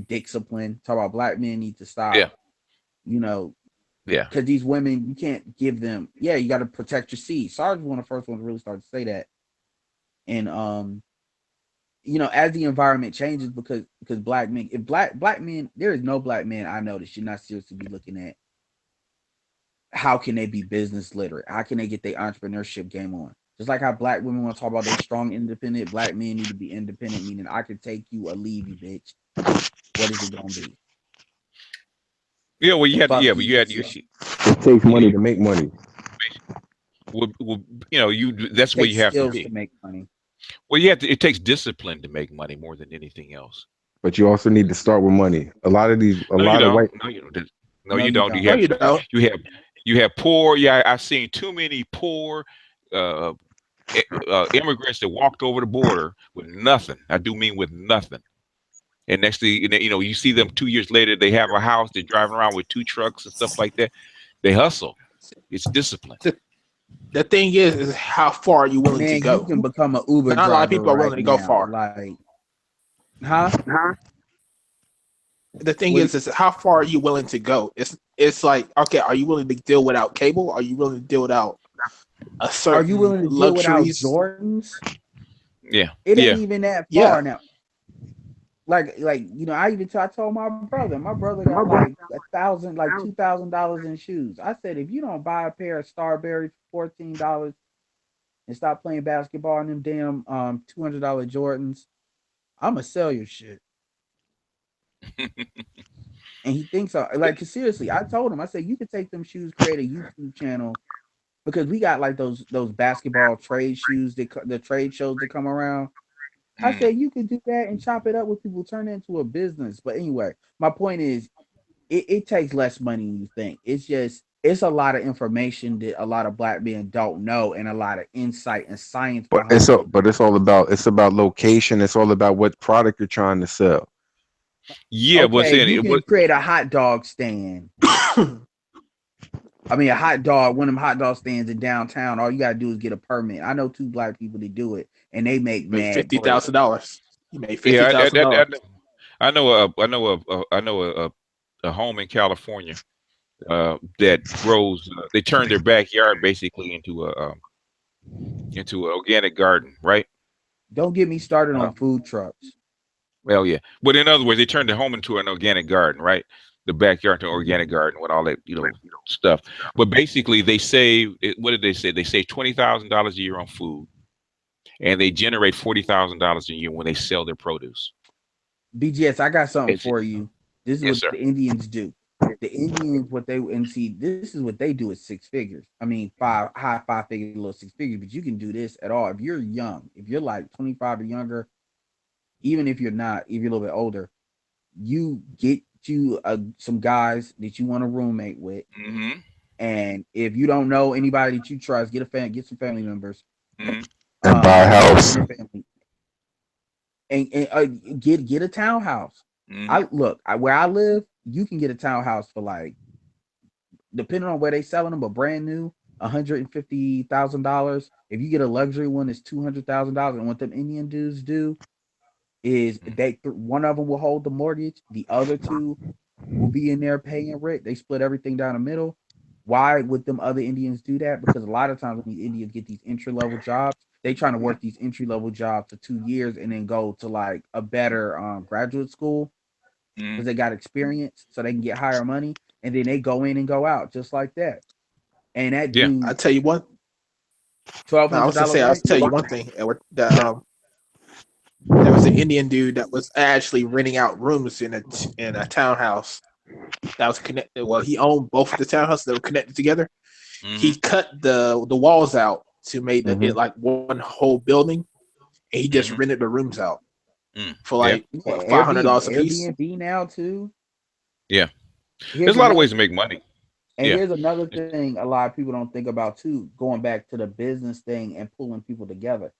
discipline, talk about black men need to stop. Because these women, you can't give them, you got to protect your seed. Sarge was one of the first ones to really start to say that. And as the environment changes, because black men, if black men, there is no black man I know that should not seriously be looking at how can they be business literate? How can they get their entrepreneurship game on? Just like how black women want to talk about they strong, independent, black men need to be independent, meaning I can take you or leave you, bitch. What is it gonna be? Yeah, well, you had it takes money to make money. Well, that's where you have to be to make money. Well, it takes discipline to make money more than anything else. But you also need to start with money. A lot of white. No, you don't. You have poor. Yeah, I've seen too many poor immigrants that walked over the border with nothing. I do mean with nothing. And next thing you see them 2 years later, they have a house. They're driving around with 2 trucks and stuff like that. They hustle. It's discipline. The thing is how far are you willing to go? You can become an Uber driver. Not a lot of people are willing to go far. The thing is how far are you willing to go? It's like, okay, are you willing to deal without cable? Are you willing to deal without a certain Are you willing to deal without Jordans? Yeah. It ain't even that far now. Like I told my brother got like $2,000 in shoes. I said, if you don't buy a pair of Starberry for $14 and stop playing basketball in them damn $200 Jordans, I'ma sell your shit. And he thinks cause seriously, I told him, I said, you could take them shoes, create a YouTube channel, because we got like those basketball trade shoes, the trade shows that come around. I said you could do that and chop it up with people, turn it into a business. But anyway, my point is, it takes less money than you think. It's a lot of information that a lot of black men don't know, and a lot of insight and science But behind it. it's about location. It's all about what product you're trying to sell. Yeah, but Okay, saying you it can was create a hot dog stand. I mean, a hot dog, one of them hot dog stands in downtown. All you gotta do is get a permit. I know 2 black people that do it, and they make Made mad bread. $50,000. You made yeah. $50,000. I know a home in California that grows. They turn their backyard basically into an organic garden, right? Don't get me started Uh, on food trucks. well, yeah, but in other words, they turned the home into an organic garden, right? The backyard to an organic garden with all that stuff. But basically, they save. What did they say? They save $20,000 a year on food, and they generate $40,000 a year when they sell their produce. BGS, I got something It's, for you. This is yes, what sir. the Indians do. The Indians, what they and see, this is what they do is 6 figures. I mean, high 5 figure, low 6 figures. But you can do this at all if you're young. If you're like 25 or younger, even if you're not, if you're a little bit older, you get you some guys that you want to roommate with. Mm-hmm. And if you don't know anybody that you trust, get some family members. Mm-hmm. And buy a house. And get a townhouse. Mm-hmm. Where I live, you can get a townhouse for like, depending on where they selling them, but brand new, $150,000. If you get a luxury one, it's $200,000. And what them Indian dudes do is one of them will hold the mortgage, the other 2 will be in there paying rent. They split everything down the middle. Why would them other Indians do that? Because a lot of times when these Indians get these entry-level jobs, they trying to work these entry-level jobs for 2 years and then go to like a better graduate school because they got experience, so they can get higher money, and then they go in and go out just like that. And that dude, I tell you what. I was gonna $1,200 say, I'll rent. tell you one thing, Edward. There was an Indian dude that was actually renting out rooms in a townhouse that was connected. Well, he owned both of the townhouses that were connected together. Mm-hmm. He cut the walls out to make it like one whole building, and he just rented the rooms out for like $500 a piece. Airbnb now too. Yeah, there's a lot of ways to make money. And here's another thing a lot of people don't think about too, going back to the business thing and pulling people together.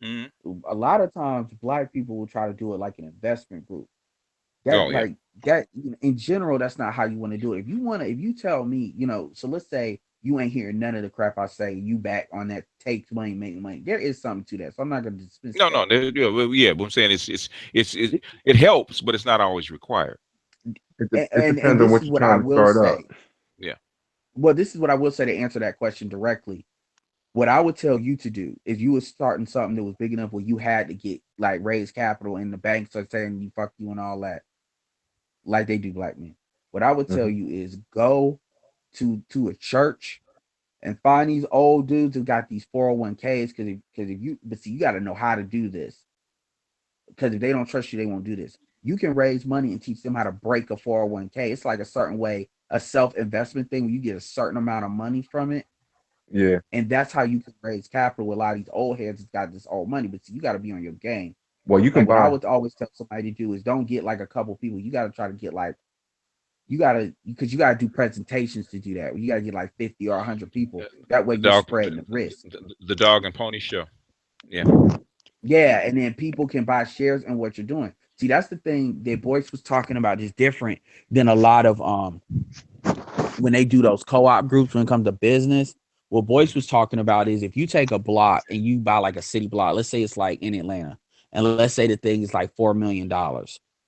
Mm-hmm. A lot of times black people will try to do it like an investment group. That in general, that's not how you want to do it. If you tell me, so let's say you ain't hearing none of the crap I say, you back on that take money, make money. There is something to that. So I'm not gonna dismiss No, that. but I'm saying it helps, but it's not always required. It depends on what you're trying to start up. Yeah. Well, this is what I will say to answer that question directly. What I would tell you to do is you were starting something that was big enough where you had to get like raise capital and the banks are saying you fuck you and all that, like they do black men. What I would tell you is go to a church and find these old dudes who got these 401ks because you got to know how to do this. Because if they don't trust you, they won't do this. You can raise money and teach them how to break a 401k. It's like a certain way, a self-investment thing where you get a certain amount of money from it. Yeah. And that's how you can raise capital with a lot of these old heads that's got this old money. But see, you got to be on your game. Well, you can what I would always tell somebody to do is don't get like a couple people. You got to try to get like, because you got to do presentations to do that. You got to get like 50 or 100 people. That way you're spreading the risk. The dog and pony show. Yeah. Yeah. And then people can buy shares in what you're doing. See, that's the thing that Boyce was talking about is different than a lot of when they do those co-op groups when it comes to business. What Boyce was talking about is if you take a block and you buy like a city block, let's say it's like in Atlanta, and let's say the thing is like $4 million.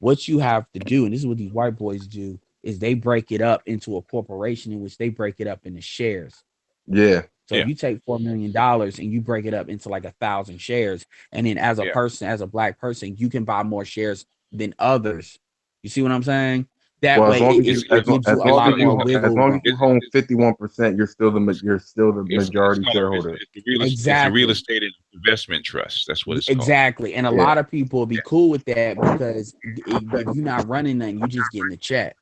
What you have to do, and this is what these white boys do, is they break it up into a corporation in which they break it up into shares. Yeah. So if you take $4 million and you break it up into like 1,000 shares, and then as a person, as a black person, you can buy more shares than others. You see what I'm saying? That way, it gives you a lot more wiggle room. As long as you own 51%, you're still the majority shareholder. It's a real estate investment trust. That's what it's called. Exactly. And a lot of people will be cool with that because if you're not running nothing, you just getting the check.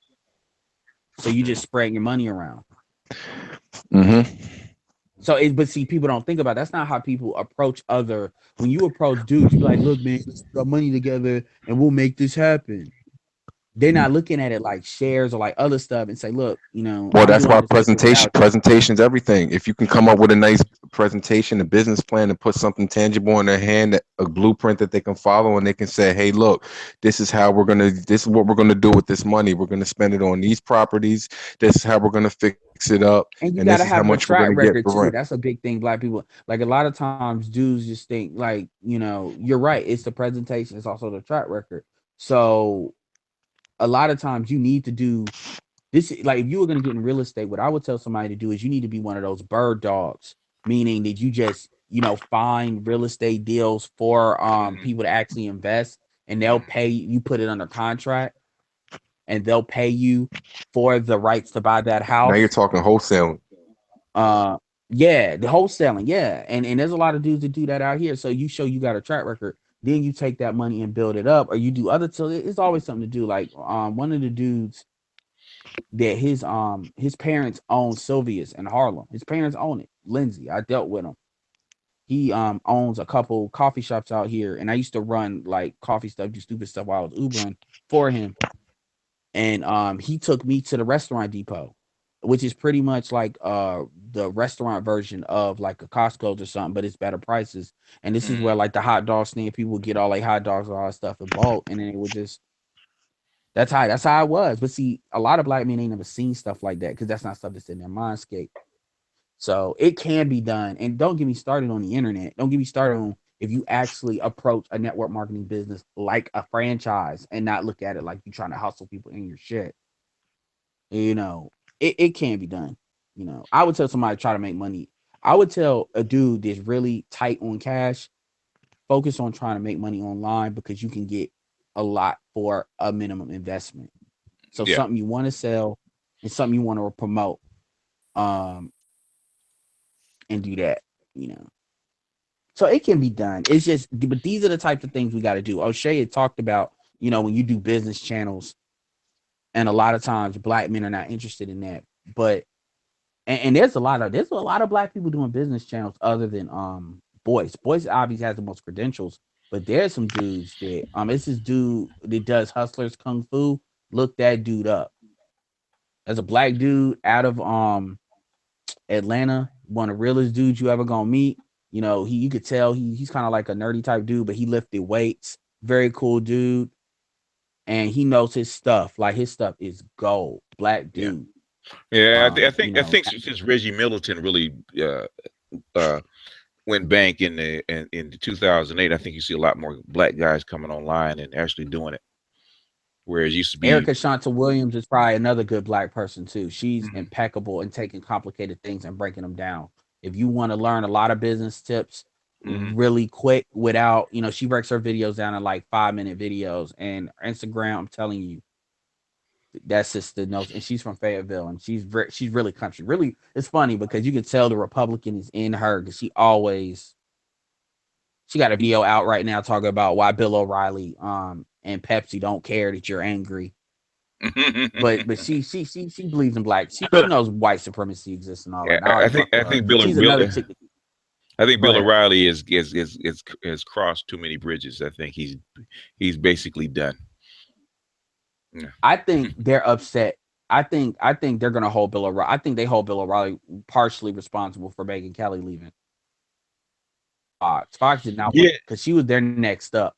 So you just spreading your money around. So, but see, people don't think about it. That's not how people approach when you approach dudes, you're like, look, man, let's put our money together and we'll make this happen. they're not looking at it like shares or like other stuff and say, look, Well, I'm that's doing why this because without presentation's everything. If you can come up with a nice presentation, a business plan, and put something tangible in their hand, a blueprint that they can follow, and they can say, hey, look, this is what we're gonna do with this money. We're gonna spend it on these properties. This is how we're gonna fix it up, and you and this gotta is how have a much we're track gonna get record for too. rent. That's a big thing. Black people, like a lot of times, dudes just think like, you're right. It's the presentation. It's also the track record. So a lot of times you need to do this. Like if you were going to get in real estate, what I would tell somebody to do is you need to be one of those bird dogs, meaning that you just, find real estate deals for people to actually invest, and they'll pay you, put it under contract, and they'll pay you for the rights to buy that Now you're house. talking wholesaling. Yeah, the wholesaling, yeah. And there's a lot of dudes that do that out here. So you show you got a track record, then you take that money and build it up, or you do other, so it's always something to do. Like one of the dudes that his parents own Sylvia's in Harlem. His parents own it. Lindsay, I dealt with him. He owns a couple coffee shops out here, and I used to run like coffee stuff, do stupid stuff while I was Ubering for him. And he took me to the restaurant depot, which is pretty much like the restaurant version of like a Costco's or something, but it's better prices. And this is where like the hot dog stand people would get all like hot dogs and all that stuff in bulk, and then it would just that's how it was. But see, a lot of black men ain't never seen stuff like that because that's not stuff that's in their mindscape. So it can be done. And don't get me started on the internet. Don't get me started on if you actually approach a network marketing business like a franchise and not look at it like you're trying to hustle people in your shit. It can be done. I would tell somebody try to make money. I would tell a dude that's really tight on cash, focus on trying to make money online because you can get a lot for a minimum investment. So Yeah. something you want to sell and something you want to promote. And do that, So it can be done. It's just, but these are the types of things we got to do. O'Shea had talked about, when you do business channels, and a lot of times black men are not interested in that. But and there's a lot of black people doing business channels other than Boyce. Boyce obviously has the most credentials, but there's some dudes that it's this dude that does Hustlers Kung Fu. Look that dude up. There's a black dude out of Atlanta, one of the realest dudes you ever gonna meet. You could tell he's kind of like a nerdy type dude, but he lifted weights. Very cool dude, and he knows his stuff. Like his stuff is gold. Black dude. Yeah, I think since Reggie Middleton really went bank in 2008, I think you see a lot more black guys coming online and actually doing it. Whereas it used to be Erica Shanta Williams is probably another good black person too. She's impeccable in taking complicated things and breaking them down. If you want to learn a lot of business tips really quick without, she breaks her videos down in like 5-minute videos, and Instagram, I'm telling you, that sister knows, and she's from Fayetteville, and she's really country. Really, it's funny because you can tell the Republican is in her because she got a video out right now talking about why Bill O'Reilly and Pepsi don't care that you're angry. but she believes in black. She knows white supremacy exists and all that. I think Bill O'Reilly has crossed too many bridges. I think he's basically done. Yeah. I think they're upset. I think they're gonna hold Bill O'Reilly. I think they hold Bill O'Reilly partially responsible for Megyn Kelly leaving. Fox did not want because she was their next up.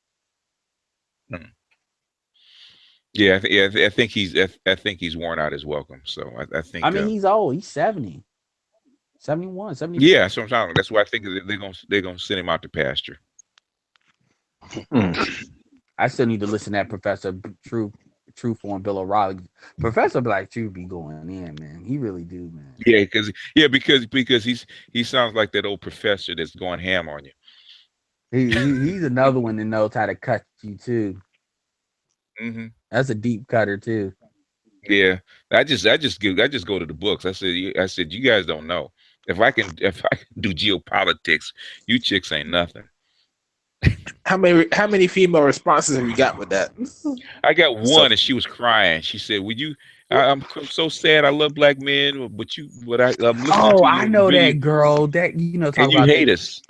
Yeah, I think he's worn out his welcome. So I think. I mean, he's old. He's 70, 71, 70. Yeah, that's what I'm talking. That's why I think they're gonna send him out to pasture. I still need to listen to that Professor True Form Bill O'Reilly. Professor Black True be going in, man. He really do, man. Yeah, because he sounds like that old professor that's going ham on you. He's another one that knows how to cut you too. That's a deep cutter too. Yeah, I just go to the books. I said you guys don't know. If I can do geopolitics, you chicks ain't nothing. How many female responses have you got with that? I got one, and she was crying. She said, "Would you? I'm so sad. I love black men, I'm listening to I know that girl. That talk and you about hate us.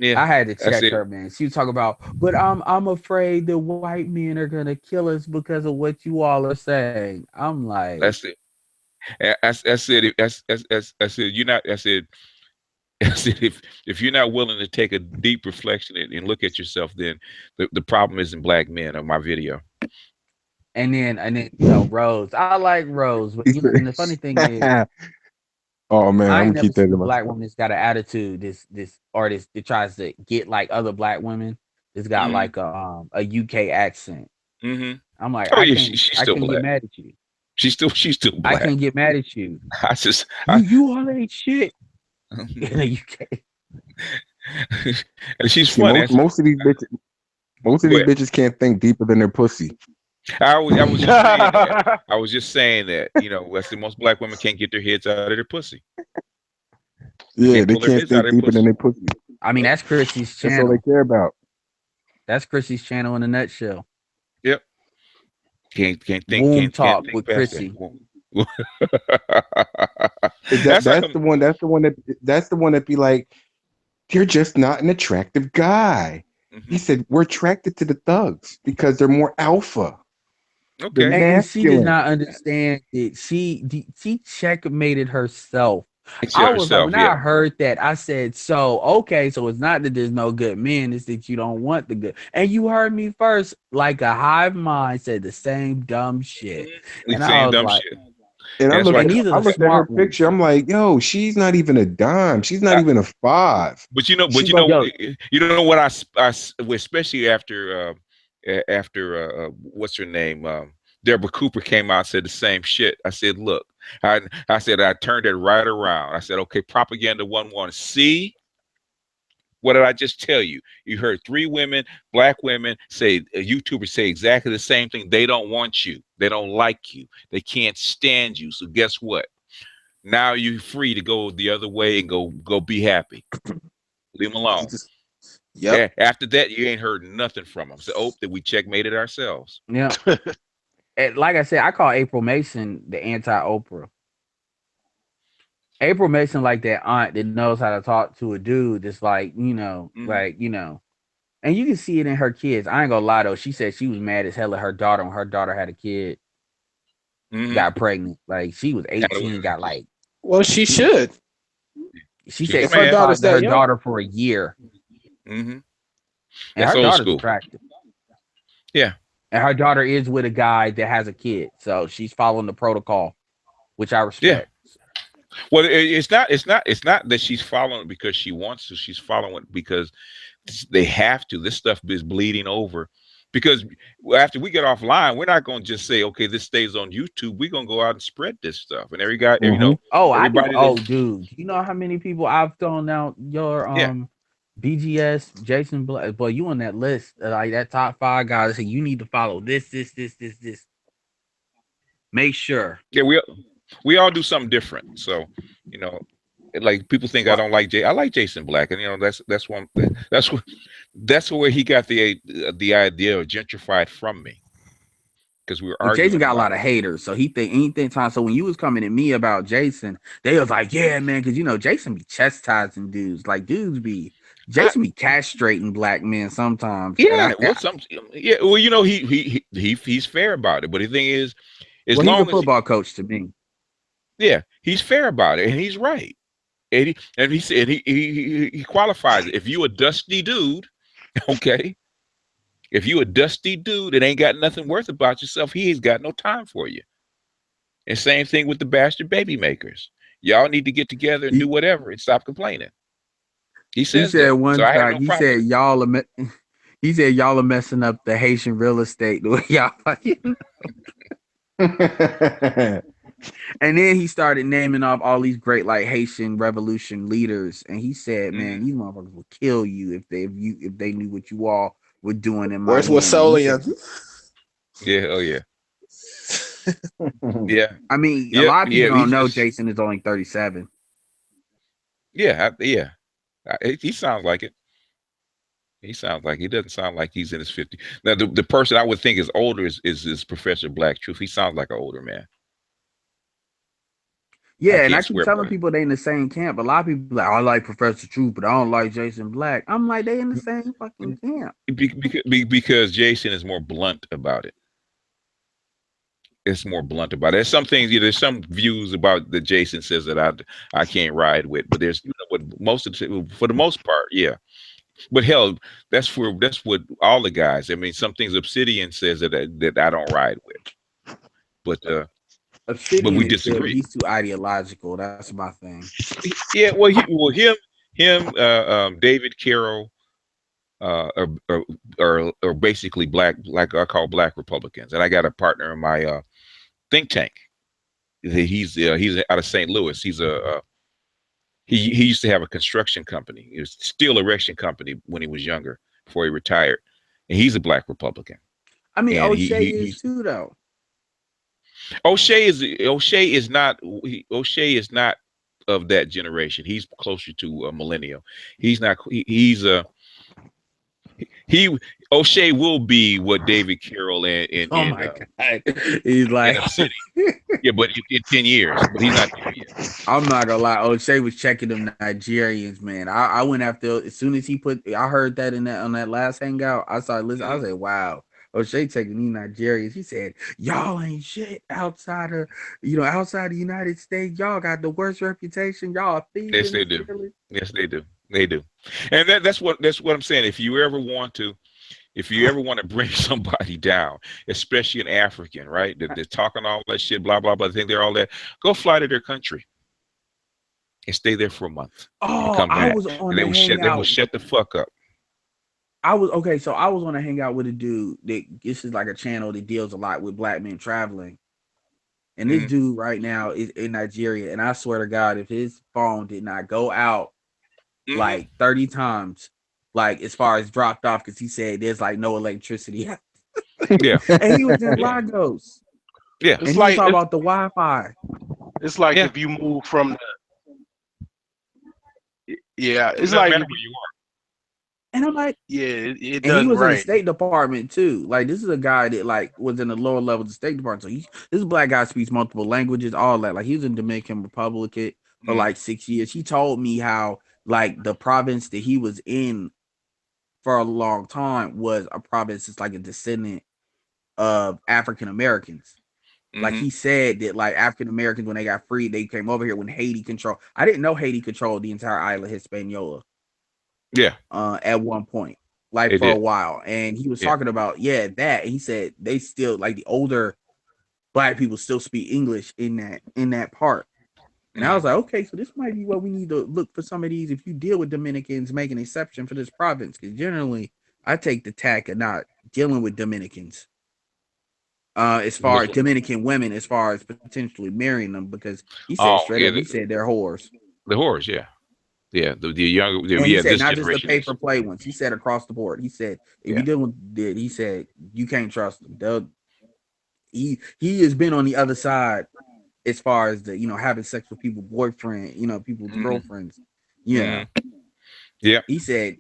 Yeah, I had to that's check it. her, man. She was talking about, but I'm afraid the white men are gonna kill us because of what you all are saying. I'm like, That's it. I said, I said, you're not. I said, I said, if you're not willing to take a deep reflection and look at yourself, then the problem isn't black men on my video. and then Rose. I like Rose, but and the funny thing is, Oh man, I I'm ain't gonna never keep that seen to a black myself. woman that's got an attitude. This artist that tries to get like other black women. That's got Hmm. like a UK accent. Hmm. I'm like, Oh yeah, she's I still can't get black. mad at you. She's still I black. can't get mad at you. I just You all ain't shit in the UK. and she's See, funny. most of Go these ahead. bitches can't think deeper than their pussy. I was just saying that. I was just saying that. That's the most black women can't get their heads out of their pussy. They Yeah, can't they pull their can't heads out think of their deeper than pussy. their pussy. I mean, that's Chrissy's That's all they channel. care about. That's Chrissy's channel in a nutshell. Yep. Can't think Womb can't talk think with past that. Chrissy. That's like That's the one. That's the one that be like, you're just not an attractive guy. He said we're attracted to the thugs because they're more alpha. They're okay. And she did masculine. not understand it. She checkmated herself. It's I was like, herself. when Yeah. I heard that, I said, so okay, so it's not that there's no good men, it's that you don't want the good. And you heard me first, like a hive mind said the same dumb shit. The And I same was dumb like, shit. And That's why. and these are I the looked at her smart ones. picture. I'm like, yo, she's not even a dime. She's not I, even a 5. but She's you like, know, Yo, you know what especially after what's her name, Deborah Cooper came out and said the same shit. I said, look, I said I turned it right around. I said, okay, propaganda 1-1. See, what did I just tell you? You heard 3 women, black women, say YouTubers say exactly the same thing. They don't want you. They don't like you. They can't stand you. So guess what? Now you're free to go the other way and go be happy. Leave them alone. Yep. After that, you ain't heard nothing from them. So, that we checkmated ourselves. yeah. And like I said, I call April Mason the anti-Oprah. April Mason like that aunt that knows how to talk to a dude that's like, and you can see it in her kids. I ain't gonna lie though. She said she was mad as hell at her daughter when her daughter had a kid, got pregnant. Like she was 18, got like. Well, she should. She She was said If her she mad. daughter's talked to that her young. daughter for a year, and That's her old daughter's school. attractive. Yeah. And her daughter is with a guy that has a kid, so she's following the protocol, which I Yeah. respect. Well, it's not that she's following it because she wants to. She's following it because they have to. This stuff is bleeding over. Because after we get offline, we're not going to just say, okay, this stays on YouTube. We're going to go out and spread this stuff. And Oh, I do. everybody Oh, that, dude, you know how many people I've thrown out your yeah. BGS Jason Black? Boy, you on that list, like that top 5 guys. Say you need to follow this. Make sure. Yeah, we all do something different. So, like people think I don't like Jay. I like Jason Black, and that's one thing. That's where he got the idea of gentrified from me, because we were But Jason arguing got a about lot of haters, so he think anything time. So when you was coming at me about Jason, they was like, "Yeah, man," because Jason be chastising dudes. Like dudes be it. Jason be castrating black men sometimes, and Yeah, well, he's fair about it. But the thing is, as well, he's a long as football coach to me. he's fair about it, and he's right, and he said he qualifies it. If you a dusty dude, okay, if you a dusty dude that ain't got nothing worth about yourself, he ain't got no time for you. And same thing with the bastard baby makers. Y'all need to get together and do whatever and stop complaining. He He says said that, so one I have time, no problem with it. he said y'all are messing up the Haitian real estate the way y'all. And then he started naming off all these great like Haitian revolution leaders, and he said, "Man, these motherfuckers will kill you if they knew what you all were doing in Where's Miami." Wasolian? Yeah, oh yeah, yeah, I mean, a yep, lot of people yeah. don't know Jason is only 37. Yeah. He sounds like it. He doesn't sound like he's in his 50s. Now, the person I would think is older is Professor Black Truth. He sounds like an older man. Yeah, and I can't keep swear telling by it. people they in the same camp. A lot of people like, I like Professor Truth, but I don't like Jason Black. I'm like, they in the same fucking camp. Because Jason is more blunt about it. It's more blunt about it. There's some things, there's some views about that Jason says that I can't ride with, but there's what for the most part, yeah. But hell, that's what all the guys. I mean, some things Obsidian says that I don't ride with, but Obsidian we is good, but disagree. he's too ideological. That's my thing. Yeah, well, him, David Carroll, are basically black, like I call black Republicans, and I got a partner in my think tank. He's out of St. Louis. He used to have a construction company. It was steel erection company when he was younger, before he retired, and he's a black Republican. I mean, And O'Shea is too, though. O'Shea is not of that generation. He's closer to a millennial. He's not. O'Shea will be what David Carroll Oh my God, he's like, yeah, but in 10 years, but he's not there yet. I'm not gonna lie, O'Shea was checking them Nigerians, man. I went after as soon as I heard that on that last hangout. I started listening. I said, wow. O'Shea taking these Nigerians. He said, y'all ain't shit outside of the United States. Y'all got the worst reputation. Y'all are thieves. Yes, they do. Yes, they do. They do. And that's what I'm saying. If you ever want to bring somebody down, especially an African, right? They're talking all that shit, blah, blah, blah. They think they're all that. Go fly to their country and stay there for a month. Oh, come back. I was on They the will hangout. shut the fuck up. I was on a hangout with a dude that this is like a channel that deals a lot with black men traveling. And this dude right now is in Nigeria. And I swear to God, if his phone did not go out like 30 times, like as far as dropped off, because he said there's like no electricity. Yeah. And he was in Lagos. Yeah. And he was talking about the Wi-Fi. It's like if you move from it's like where you are. And I'm like, it and does he was in right. the State Department too. Like, this is a guy that like was in the lower level of the State Department. So this black guy speaks multiple languages, all that. Like, he was in Dominican Republic for like 6 years. He told me how like the province that he was in for a long time was a province that's like a descendant of African Americans. Like, he said that like African Americans, when they got free, they came over here when Haiti controlled. I didn't know Haiti controlled the entire island of Hispaniola. Yeah. At one point, like a while. And he was talking about, that. And he said they still, like, the older black people still speak English in that part. And I was like, okay, so this might be what we need to look for some of these. If you deal with Dominicans, make an exception for this province. Because generally, I take the tack of not dealing with Dominicans. As far as Dominican women, as far as potentially marrying them, because he said straight up, he said they're whores. The whores, yeah. Yeah, the younger, and he said this not just the generation pay for play ones. He said across the board. He said if you deal with it, he said you can't trust them. He has been on the other side as far as the having sex with people's boyfriend, people's girlfriends. Yeah, yeah. He said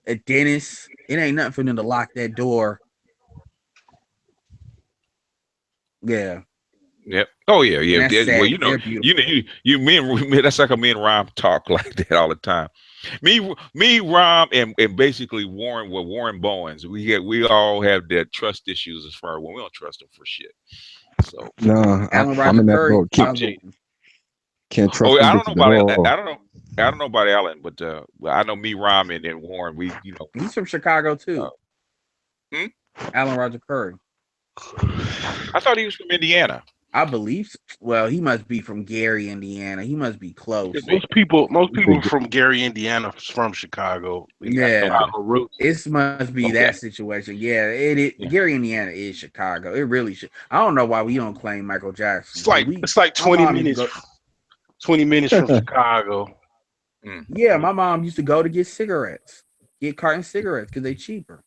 a dentist. It ain't nothing for them to lock that door. Yeah. Yep. Oh yeah. Well, that's like a me and Rom talk like that all the time. Me, Rom, and basically Warren Bowens. We all have that trust issues as far as when we don't trust them for shit. So no, I'm in that boat. Can't trust. I don't know about I don't know about Alan, but I know me, Rom, and Warren. He's from Chicago too. Alan Roger Curry. I thought he was from Indiana. I believe. Well, he must be from Gary, Indiana. He must be close. Most people from Gary, Indiana, from Chicago. It must be that situation. Yeah, Gary, Indiana is Chicago. It really should. I don't know why we don't claim Michael Jackson. It's like 20 minutes. 20 minutes from Chicago. Yeah, my mom used to go to get carton cigarettes because they're cheaper.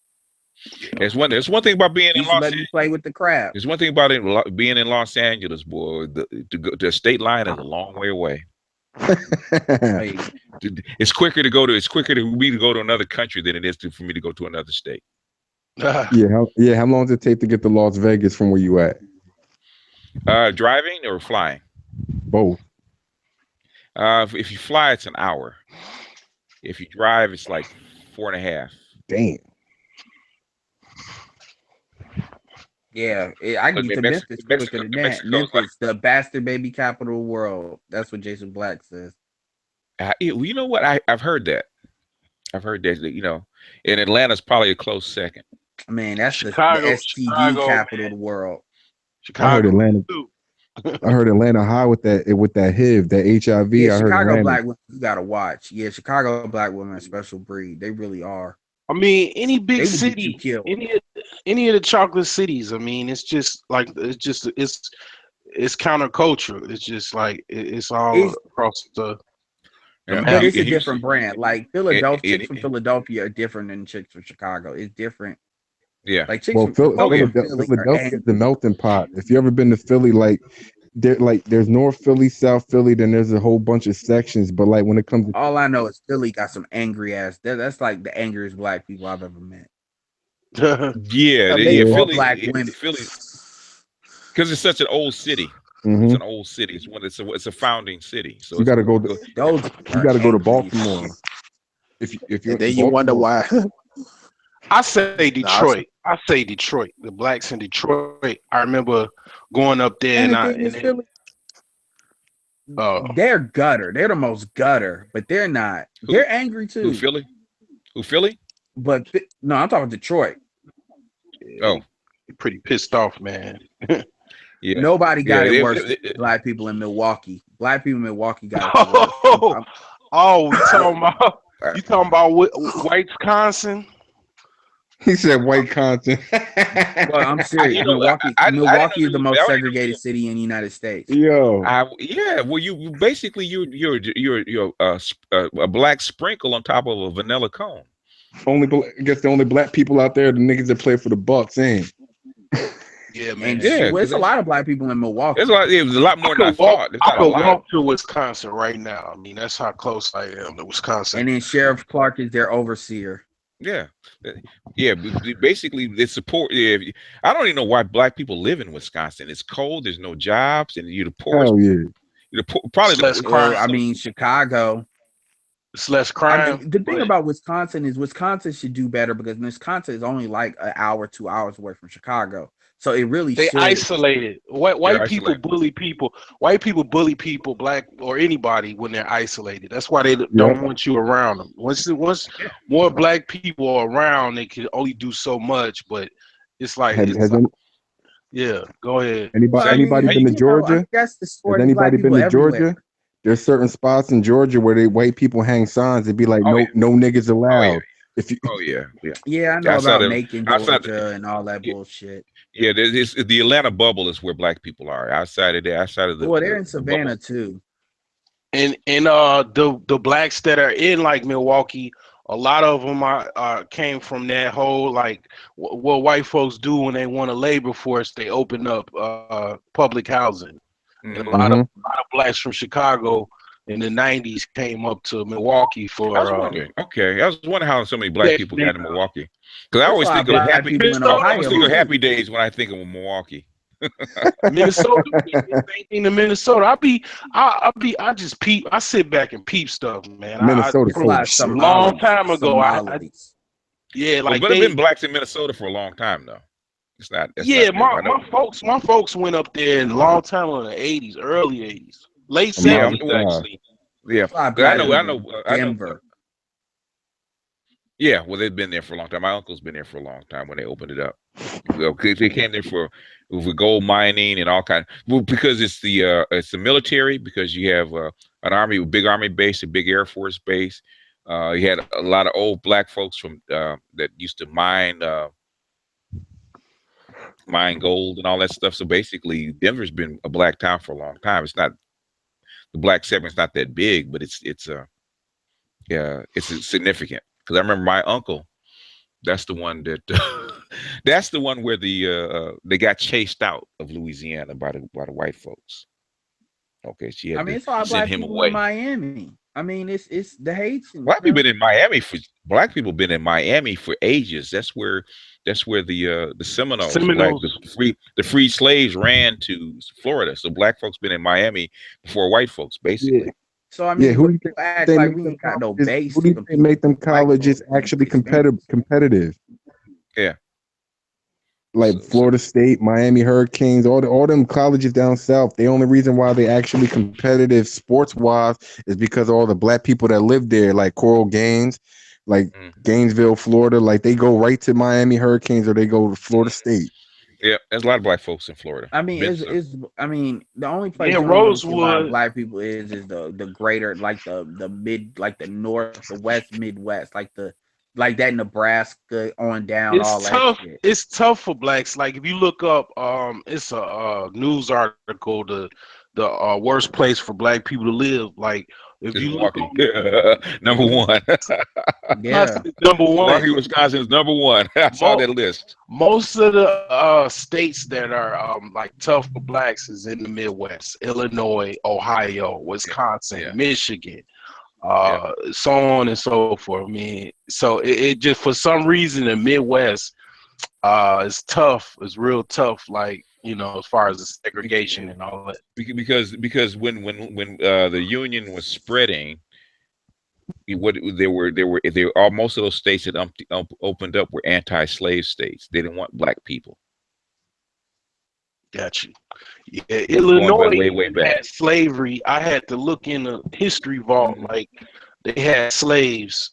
There's one thing about being in Los Angeles. Play with the crap. There's one thing about being in Los Angeles, boy. The state line is a long way away. It's quicker for me to go to another country than it is for me to go to another state. How long does it take to get to Las Vegas from where you at? Driving or flying? Both. If you fly, it's an hour. If you drive, it's like 4.5. Damn. Yeah, I can But get to Memphis quicker than that. Mexico's like, Memphis, the bastard baby capital of the world. That's what Jason Black says. you know what? I've heard that. I've heard that. You know, and Atlanta's probably a close second. Man, that's Chicago, the STD Chicago, capital of the world. Chicago. I heard Atlanta. I heard Atlanta high with that HIV, that HIV. Yeah, I heard Chicago Atlanta. black women you gotta watch. Yeah, Chicago black women are a special breed. They really are. I mean, any big They will get you city, killed. any of the chocolate cities. I mean, it's just like it's counterculture. It's just like it's all across the Yeah, But it's a and different brand. Like Philadelphia, chicks from and- Philadelphia are different than chicks from Chicago. It's different. Yeah. Like chicks Well, from Philadelphia are Philadelphia is angry. the melting pot. If you ever been to Philly, there's North Philly, South Philly, then there's a whole bunch of sections. But like when it comes to All I know is Philly got some angry ass. That's like the angriest black people I've ever met. yeah, All Philly, black women. Philly, because it's such an old city. Mhm. It's an old city. It's a founding city. So you got to go. Those You got to go to Baltimore. If you're And then you wonder why. I say Detroit. I say Detroit. The blacks in Detroit. I remember going up there And and the thing is, Philly, oh, they're gutter. They're the most gutter, but they're not. They're angry too. Who Philly? Who Philly? But no, I'm talking Detroit. Oh, pretty pissed off, man. Yeah. Nobody got Yeah, it they- worse they- than black people in Milwaukee. Black people in Milwaukee got it worse. Oh, you talking about white Wisconsin? He said white content. Well, I'm serious. You know, Milwaukee, I didn't Milwaukee know is the you- most I didn't segregated city in the United States. Yo, yeah. Well, you basically you're a black sprinkle on top of a vanilla cone. I guess the only black people out there, are the niggas that play for the Bucks, ain't. Yeah, man. And well, it's a lot of black people in Milwaukee. There's a lot more than I thought. There's I not a could lot. walk to Wisconsin right now. I mean, that's how close I am to Wisconsin. And then Sheriff Clark is their overseer. Yeah, yeah. Basically, they support. Yeah, I don't even know why black people live in Wisconsin. It's cold. There's no jobs, and you're the poorest. Hell yeah. You're probably It's less crime. I mean, Chicago. It's less crime. I mean, the thing about Wisconsin is Wisconsin should do better because Wisconsin is only like an hour, 2 hours away from Chicago. So it really They should. isolated. White people isolated. bully people. White people bully people, black or anybody, when they're isolated. That's why they don't want you around them. Once more black people are around, they can only do so much. But it's like, yeah. Go ahead. Anybody been to Georgia? That's the story. Has anybody been to Georgia? There's certain spots in Georgia where white people hang signs. It'd be like, no niggas allowed. If you, yeah. Yeah, I know Outside about of- Macon, outside Georgia, and all that bullshit. Yeah, the Atlanta bubble is where black people are. Outside of the. Well, they're in Savannah too. And the blacks that are in like Milwaukee, a lot of them came from that whole like what white folks do when they want a labor force. They open up public housing. And a lot of blacks from Chicago in the 90s came up to Milwaukee for. I was wondering. Okay, I was wondering how so many black people got in Milwaukee. Because I always think of happy. I always think of happy days when I think of Milwaukee. Minnesota, same thing in Minnesota. I just peep. I sit back and peep stuff, man. Minnesota, a long time ago. Yeah, like but there have been blacks in Minnesota for a long time, though. It's not. My folks went up there a long time in the 80s, early 80s, late 70s actually. Yeah, I know. Denver. Yeah, well, they've been there for a long time. My uncle's been there for a long time when they opened it up. Well, they came there for gold mining and all kinds. Well, because it's the military. Because you have an army, a big army base, a big Air Force base. You had a lot of old black folks from that used to mine gold and all that stuff. So basically, Denver's been a black town for a long time. It's not the black segment's not that big, but it's significant. Because I remember my uncle, that's the one that that's the one where they got chased out of Louisiana by the white folks. Okay, she had it's all send black him people away. in Miami. it's the Haitians. Black people been in Miami for ages. That's where the Seminoles. Like the free slaves ran to Florida. So black folks been in Miami before white folks, basically. So I Yeah, mean, who but do you people think act they like make we them ain't got no colleges? base Who do to you think compete make them with white colleges folks and actually Hispanics. competitive? Yeah. Like Florida State, Miami Hurricanes, all them colleges down south. The only reason why they actually competitive sports wise is because of all the black people that live there, like Coral Gaines, like Gainesville, Florida. Like they go right to Miami Hurricanes or they go to Florida State. Yeah, there's a lot of black folks in Florida. I mean, Benson. I mean, the only place Yeah, you don't really see a lot of Rosewood. black people is the greater, like the mid, like the north, the west, midwest, like that Nebraska on down, all It's that tough. shit. It's tough for blacks. Like if you look up, it's a news article. The worst place for black people to live. Like if It's you look Milwaukee. up, Number one. Yeah, number one. Milwaukee, Wisconsin is number one. I saw that list. Most of the states that are like tough for blacks is in the Midwest: Illinois, Ohio, Wisconsin, Michigan, so on and so forth. I mean, so it just for some reason the Midwest is tough. It's real tough. Like as far as the segregation and all that. Because when the Union was spreading, most of those states that opened up were anti-slave states. They didn't want black people. Got you. Yeah, Going by Illinois way back. had slavery. I had to look in the history vault. Like they had slaves.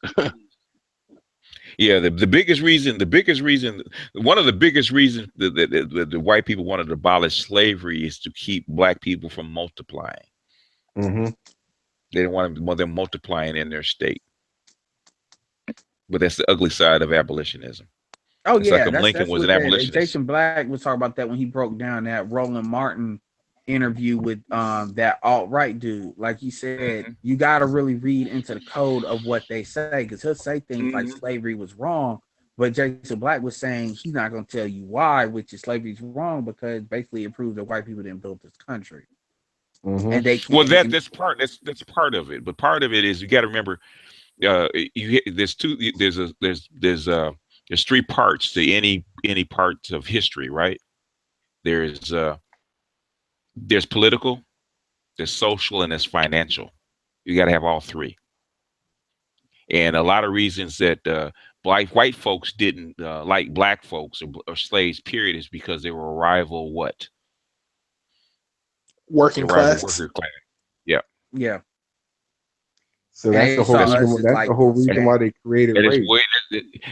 Yeah, the biggest reason, one of the biggest reasons that the white people wanted to abolish slavery is to keep black people from multiplying. Mm-hmm. They didn't want them multiplying in their state. But that's the ugly side of abolitionism. Oh it's yeah, like Lincoln was an abolitionist. Jason Black was talking about that when he broke down that Roland Martin interview with that alt-right dude. Like he said, you got to really read into the code of what they say, because he'll say things like slavery was wrong, but Jason Black was saying he's not going to tell you why, which is slavery's wrong, because basically it proves that white people didn't build this country. And they can't, that's part of it, but part of it is you got to remember there's three parts to any parts of history, right? There's political, there's social, and there's financial. You got to have all three. And a lot of reasons that white folks didn't like black folks or slaves, period, is because they were a rival working class. Worker class. Yeah. Yeah. So that's the whole reason. That's the whole reason why they created race.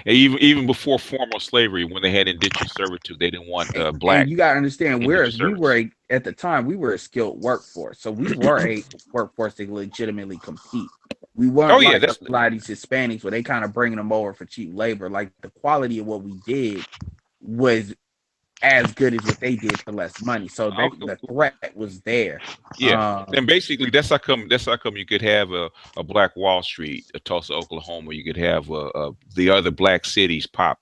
Even before formal slavery, when they had indentured servitude, they didn't want black. And you gotta understand, we were at the time we were a skilled workforce, so we were a workforce that legitimately compete. We weren't like a lot of these Hispanics where they kind of bringing them over for cheap labor. Like the quality of what we did was as good as what they did for less money. So the threat was there. Yeah, and basically that's how come you could have a Black Wall Street, a Tulsa, Oklahoma. You could have the other black cities pop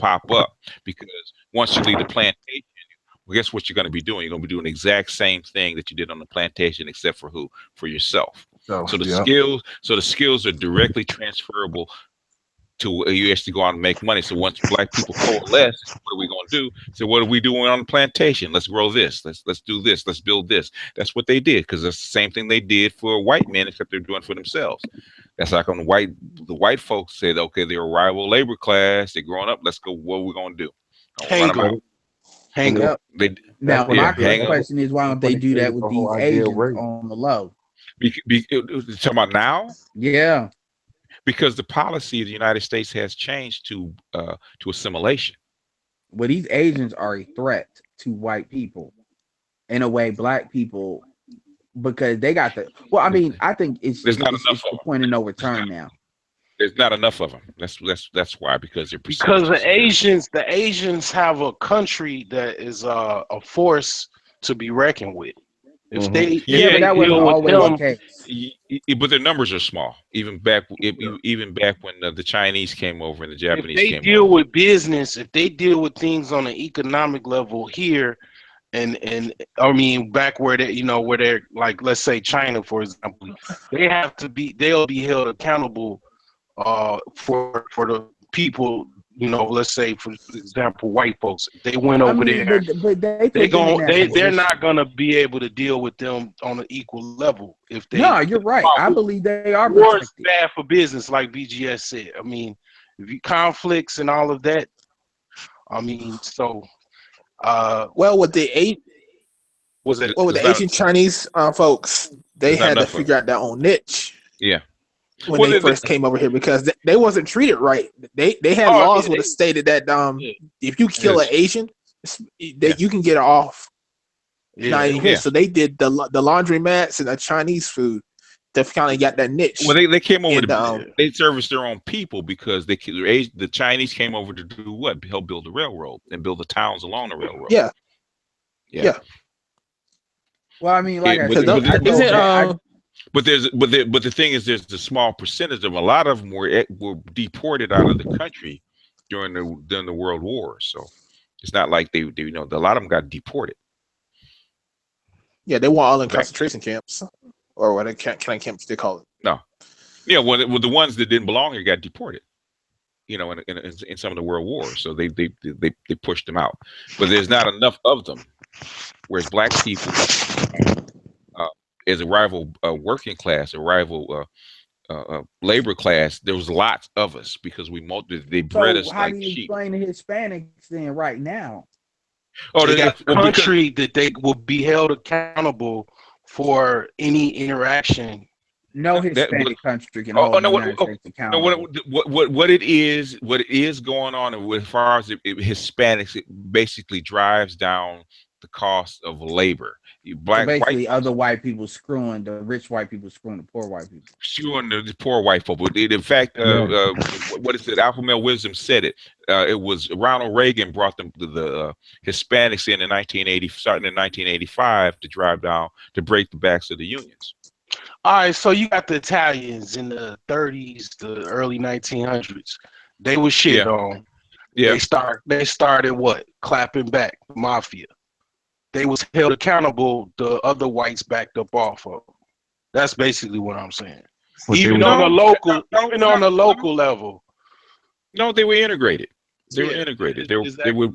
up, because once you leave the plantation, well, guess what you're going to be doing? You're going to be doing the exact same thing that you did on the plantation, except for who? For yourself. So the skills are directly transferable to you actually go out and make money. So once black people coalesce, what are we going to do? So what are we doing on the plantation? Let's grow this. Let's do this. Let's build this. That's what they did, because that's the same thing they did for white men, except they're doing it for themselves. That's like on the white folks said, okay, they're a rival labor class. They're growing up. Let's go. What are we going to do? Hang up. Now, my question is, why don't they do that with these Asians on the low? Talking about now? Yeah. Because the policy of the United States has changed to assimilation. Well, these Asians are a threat to white people, in a way, black people, because they got the. Well, I mean, I think it's the point of no return now. There's not enough of them. That's why, because they're because the Asians have a country that is a force to be reckoned with. If they but that wasn't always the case. But their numbers are small. Even back when the Chinese came over and the Japanese came over. If they deal with business, if they deal with things on an economic level here, and I mean back where where they're like, let's say China, for example, they'll be held accountable for the people you know, let's say for example, white folks, they went I over mean, there. but they They put them in gon' that they're position. not gonna be able to deal with them on an equal level if they. No, you're right. I believe they are War is protected. bad for business, like BGS said. I mean, if you conflicts and all of that. I mean, so Well, with the was it? well, with There's the not Asian Chinese folks, they there's not had to enough of figure out their own niche yeah. when Well, they first came over here because they wasn't treated right. They had Oh laws yeah, would have stated that yeah, if you kill an Yes. Asian, Yeah. that you can get off. yeah. Not It even here. Yeah. was So they did the laundry mats and the Chinese food to kind of got that Well, niche. they came over And to they serviced their own people because the Chinese came over to do what? Help build the railroad and build the towns along the railroad. yeah, Yeah. yeah. Well, I mean, like I Because said, I isn't go back. but the thing is, there's a small percentage of them. A lot of them were deported out of the country during the World War. So it's not like they you know a lot of them got deported. yeah, they were all in Back. concentration camps or what kind of camps they call it. No, yeah, well, the ones that didn't belong here got deported. You know, in some of the world wars, so they pushed them out. But there's not enough of them. Whereas black people, as a rival working class, a rival labor class, there was lots of us because they bred So us how like do you sheep. explain the Hispanics then right now? Oh, they got a well, because country that they will be held accountable for any interaction. No that Hispanic country can oh hold the no United States no accountable. what it is going on as far as Hispanics, it basically drives down the cost of labor. So White basically, folks other white people screwing the rich white people, screwing the poor white people. screwing the poor white folk. But in fact, Yeah. what is it? Alpha Male Wisdom said it. It was Ronald Reagan brought them the Hispanics in 1980, starting in 1985, to drive down to break the backs of the unions. All right, so you got the Italians in the 30s, the early 1900s. They were shit Yeah, on. yeah. They started what? Clapping back, the mafia. They was held accountable. The other whites backed up off of. That's basically what I'm saying. But Even on the local level. No, they were integrated. They were Yeah, integrated. exactly.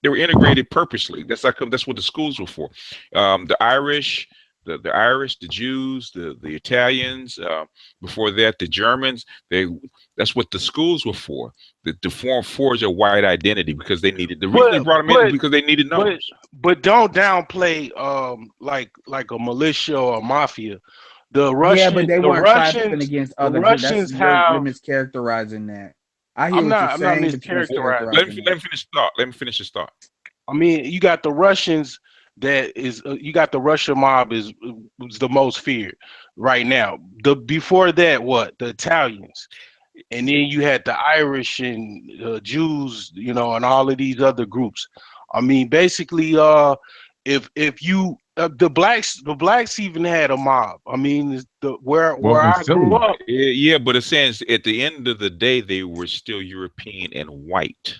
They were integrated purposely. That's what the schools were for. The Irish, the Irish, the Jews, the Italians. Before that, the Germans. That's what the schools were for. To forge a white identity because they needed. The reason they brought them in is because they needed numbers. But don't downplay like a militia or a mafia. The Yeah, but they weren't clapping Russians, against the other groups. Russians You're have. mischaracterizing that. I hear I'm what you're not. I'm not saying, but you're mischaracterizing. Let me mischaracterizing finish the thought. Let me finish this thought. I mean, you got the Russians. You got the Russian mob is the most feared right now. Before that, what the Italians, and then you had the Irish and Jews, you know, and all of these other groups. I mean, basically, if you the blacks even had a mob. I mean, where Well, in I grew Philly, up. Yeah, but it says at the end of the day, they were still European and white.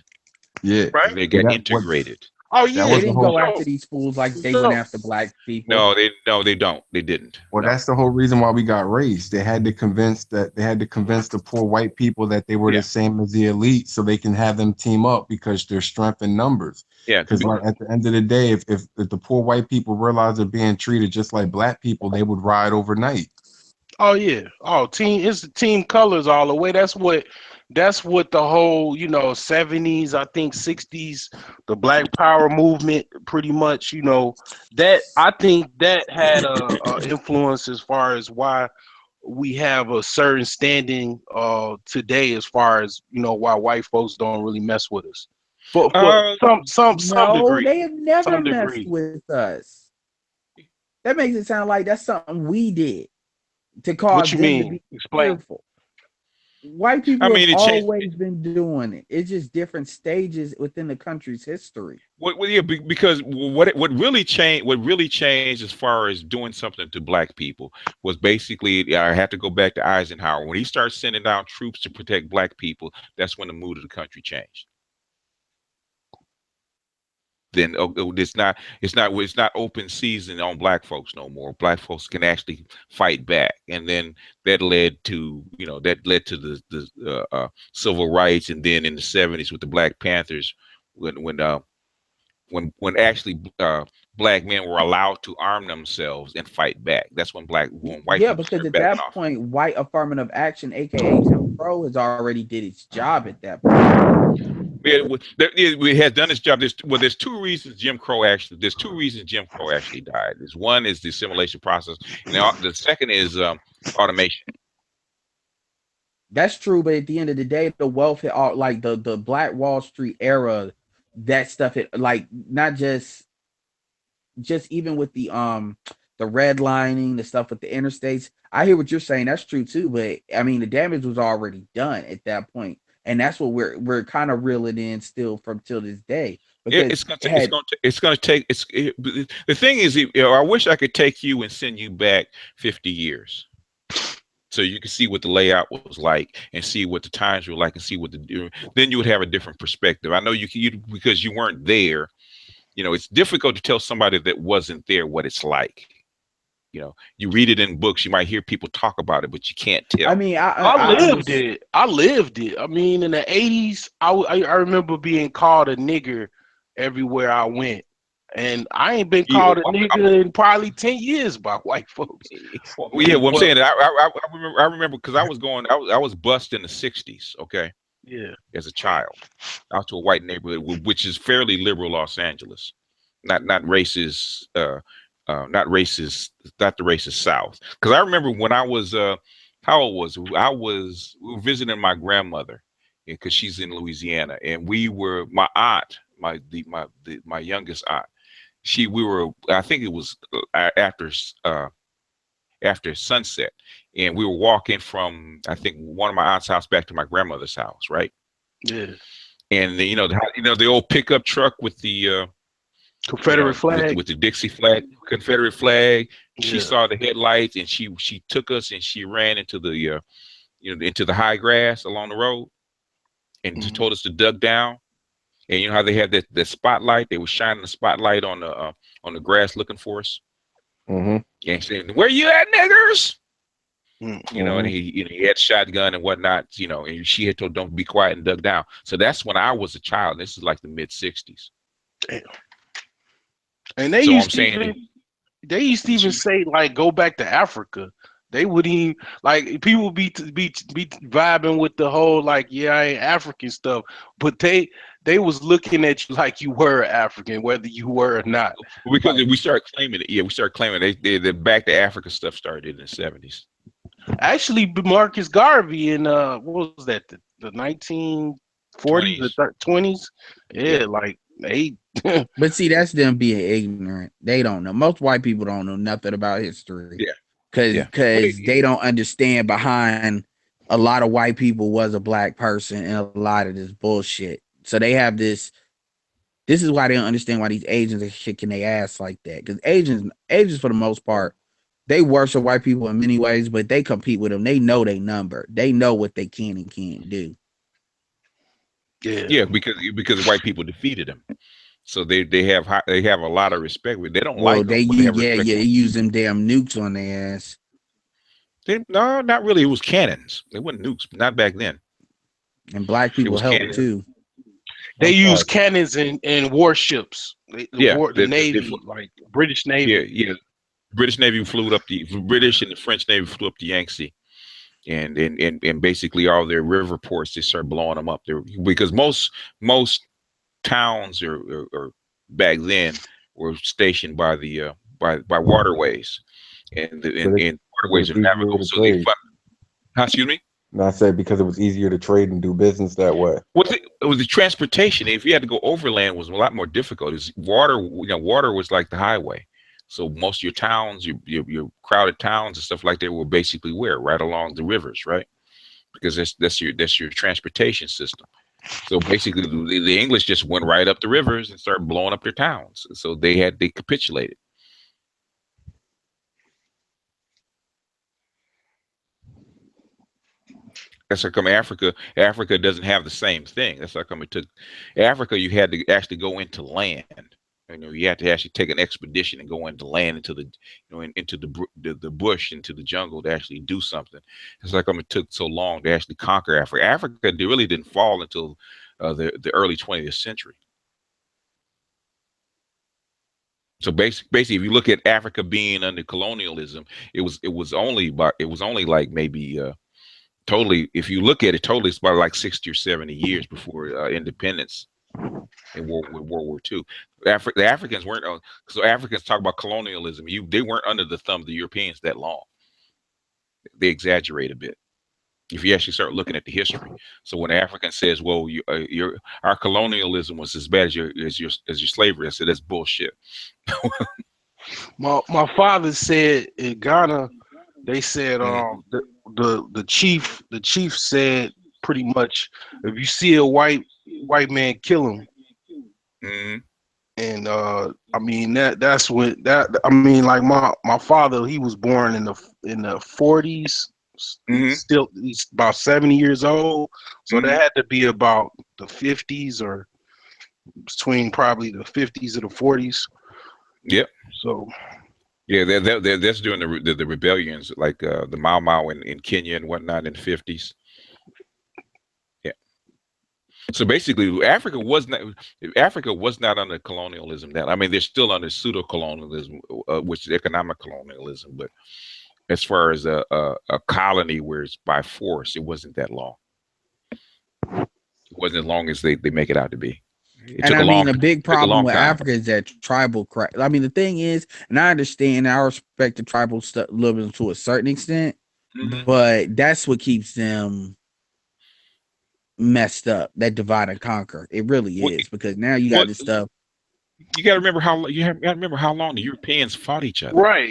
yeah. Right? They So got that what integrated. Oh that that. They was yeah. the didn't whole. go after these fools like they went after black people. No, they don't. They didn't. Well, No. that's the whole reason why we got raised. They had to convince the poor white people that they were Yeah. the same as the elite, so they can have them team up because there's strength in numbers. Yeah. Because like at the end of the day, if the poor white people realize they're being treated just like black people, they would ride overnight. Oh yeah. Oh, it's the team colors all the way. That's what the whole, 70s, I think 60s, the Black Power movement, pretty much, that I think that had a influence as far as why we have a certain standing today, as far as why white folks don't really mess with us. For some No, degree. they have never Some messed degree. with us. That makes it sound like that's something we did to What cause you them to mean? be Explain. fearful. White I people mean, have it changed. always been doing it. It's just different stages within the country's history. Yeah, because what really changed as far as doing something to black people was basically, I have to go back to Eisenhower. When he started sending down troops to protect black people, that's when the mood of the country changed. then it's not open season on black folks no more. Black folks can actually fight back, and then that led to the civil rights, and then in the 70s with the Black Panthers, when actually black men were allowed to arm themselves and fight back. That's when white Yeah, people because started at backing that off. point, white affirmative action, aka Jim Crow, has already did its job at that point. It has done its job. There's two reasons Jim Crow actually. There's two reasons Jim Crow actually died. There's one is the assimilation process, and the second is automation. That's true, but at the end of the day, the wealth, like the Black Wall Street era, that stuff, like not just even with the redlining, the stuff with the interstates. I hear what you're saying. That's true too, but I mean the damage was already done at that point, and that's what we're kind of reeling in still from till this day. Because the thing is, I wish I could take you and send you back 50 years. So you can see what the layout was like, and see what the times were like, and see then you would have a different perspective. I know because you weren't there. It's difficult to tell somebody that wasn't there what it's like. You read it in books, you might hear people talk about it, but you can't tell. I mean, I lived it. I lived it. I mean, in the 80s, I remember being called a nigger everywhere I went. And I ain't been called a nigger in probably 10 years by white folks. Well, I'm saying I remember because I was bused in the 60s, okay? Yeah. As a child, out to a white neighborhood, which is fairly liberal Los Angeles. Not racist, not the racist South. Because I remember when I was how old was we were visiting my grandmother because she's in Louisiana, and my aunt, my youngest aunt, I think it was after sunset, and we were walking from, I think, one of my aunt's house back to my grandmother's house, right? Yeah. And the old pickup truck with the Confederate flag, with the Dixie flag, Confederate flag. Yeah. She saw the headlights, and she took us, and she ran into the into the high grass along the road, and she told us to duck down. And you know how they had that spotlight? They were shining the spotlight on the grass looking for us. Mm-hmm. And saying, "Where you at, niggers?" Mm-hmm. And he had shotgun and whatnot. And she had told, "Don't be quiet," and dug down. So that's when I was a child. This is like the mid '60s. Damn. And they used to even say, like, go back to Africa. They wouldn't even, like, people be vibing with the whole, like, yeah, I ain't African stuff, but they was looking at you like you were African, whether you were or not. Because we started claiming it. Yeah, we started claiming the back to Africa stuff started in the '70s. Actually, Marcus Garvey in what was that, the 1940s, the 20s? Yeah, like they. But see, that's them being ignorant. They don't know. Most white people don't know nothing about history. Yeah. Because they don't understand behind a lot of white people was a black person and a lot of this bullshit. So they have this. This is why they don't understand why these Asians are kicking their ass like that. Because Asians for the most part, they worship white people in many ways, but they compete with them. They know their number. They know what they can and can't do. Yeah, because white people defeated them. So they have a lot of respect. They don't They use them damn nukes on their ass. No, not really. It was cannons. They weren't nukes, not back then. And black people helped too. They use cannons and warships. The Navy, like British Navy. Yeah. British Navy flew up the British and the French Navy flew up the Yangtze, and basically all their river ports, they started blowing them up there because most towns or back then were stationed by the by waterways, and waterways are navigable. So excuse me. And I said because it was easier to trade and do business that way. It was the transportation. If you had to go overland, it was a lot more difficult. Water was like the highway. So most of your towns, your crowded towns and stuff like that were basically right along the rivers, right? Because that's your transportation system. So basically, the English just went right up the rivers and started blowing up their towns. So they capitulated. That's how come Africa doesn't have the same thing. That's how come it took Africa. You had to actually go into land You know, you have to actually take an expedition and go into land, into the, into the bush, into the jungle to actually do something. It's like it took so long to actually conquer Africa. Africa, they really didn't fall until the early 20th century. So basically, if you look at Africa being under colonialism, it was only like maybe totally. If you look at it totally, it's about like 60 or 70 years before independence in World War II. The Africans weren't. So Africans talk about colonialism. They weren't under the thumb of the Europeans that long. They exaggerate a bit if you actually start looking at the history. So when the African says, "Well, our colonialism was as bad as your slavery," I said that's bullshit. My father said in Ghana, they said the chief said pretty much, if you see a white man, kill him. And I mean that's what that I mean, like my father, he was born in the 40s. He's about 70 years old, so that had to be about the 50s, or between probably the 50s and the 40s. Yep. So yeah, that's during the rebellions, like the Mau Mau in Kenya and whatnot in the 50s. Yeah. So basically, Africa was not under colonialism. That, I mean, they're still under pseudo colonialism, which is economic colonialism. But as far as a colony where it's by force, it wasn't that long. It wasn't as long as they make it out to be. And I mean, a big problem with Africa is that tribal crack. I mean, the thing is, and I understand, I respect the tribal stuff a little bit to a certain extent, but that's what keeps them messed up. That divide and conquer. It really is, because now you got this stuff. You got to remember how long the Europeans fought each other. Right.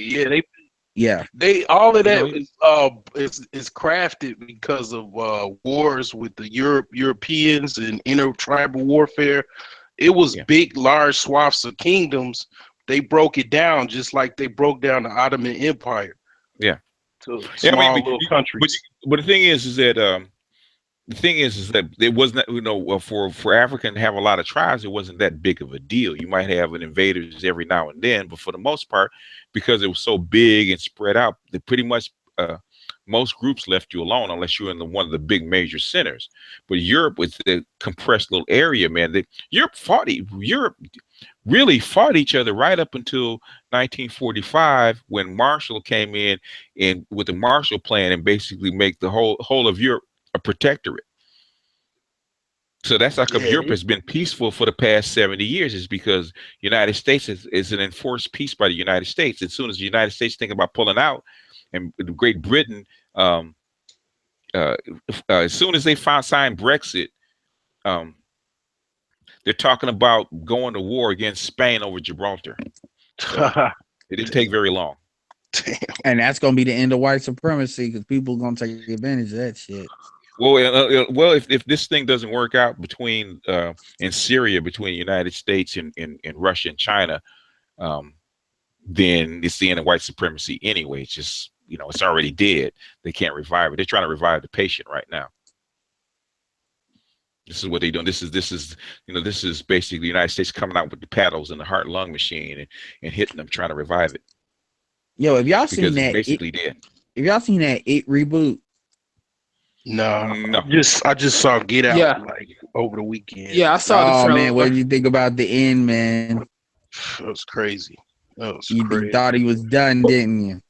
Yeah. They all of that is crafted because of wars with the Europeans and intertribal warfare. It was big, large swaths of kingdoms. They broke it down just like they broke down the Ottoman Empire. Yeah. To small little countries. But the thing is that it wasn't, for African to have a lot of tribes, it wasn't that big of a deal. You might have an invaders every now and then, but for the most part, because it was so big and spread out, that pretty much most groups left you alone unless you're in one of the big major centers. But Europe was the compressed little area, man. Europe really fought each other right up until 1945, when Marshall came in and with the Marshall Plan and basically make the whole of Europe a protectorate. So that's how come Europe has been peaceful for the past 70 years, is because United States is an enforced peace by the United States. As soon as the United States think about pulling out, and Great Britain, as soon as they signed Brexit, they're talking about going to war against Spain over Gibraltar. So it didn't take very long. And that's going to be the end of white supremacy, because people are going to take advantage of that shit. Well, if this thing doesn't work out between in Syria, between the United States and Russia and China, then it's the end of white supremacy anyway. It's just, it's already dead. They can't revive it. They're trying to revive the patient right now. This is what they're doing. This is basically the United States coming out with the paddles and the heart lung machine and hitting them, trying to revive it. Yo, have y'all seen that? Basically dead. Have y'all seen that It reboot? No. I just saw Get Out like over the weekend. Yeah, I saw the trailer. Man, what did you think about the end, man? That was crazy. You thought he was done, didn't you?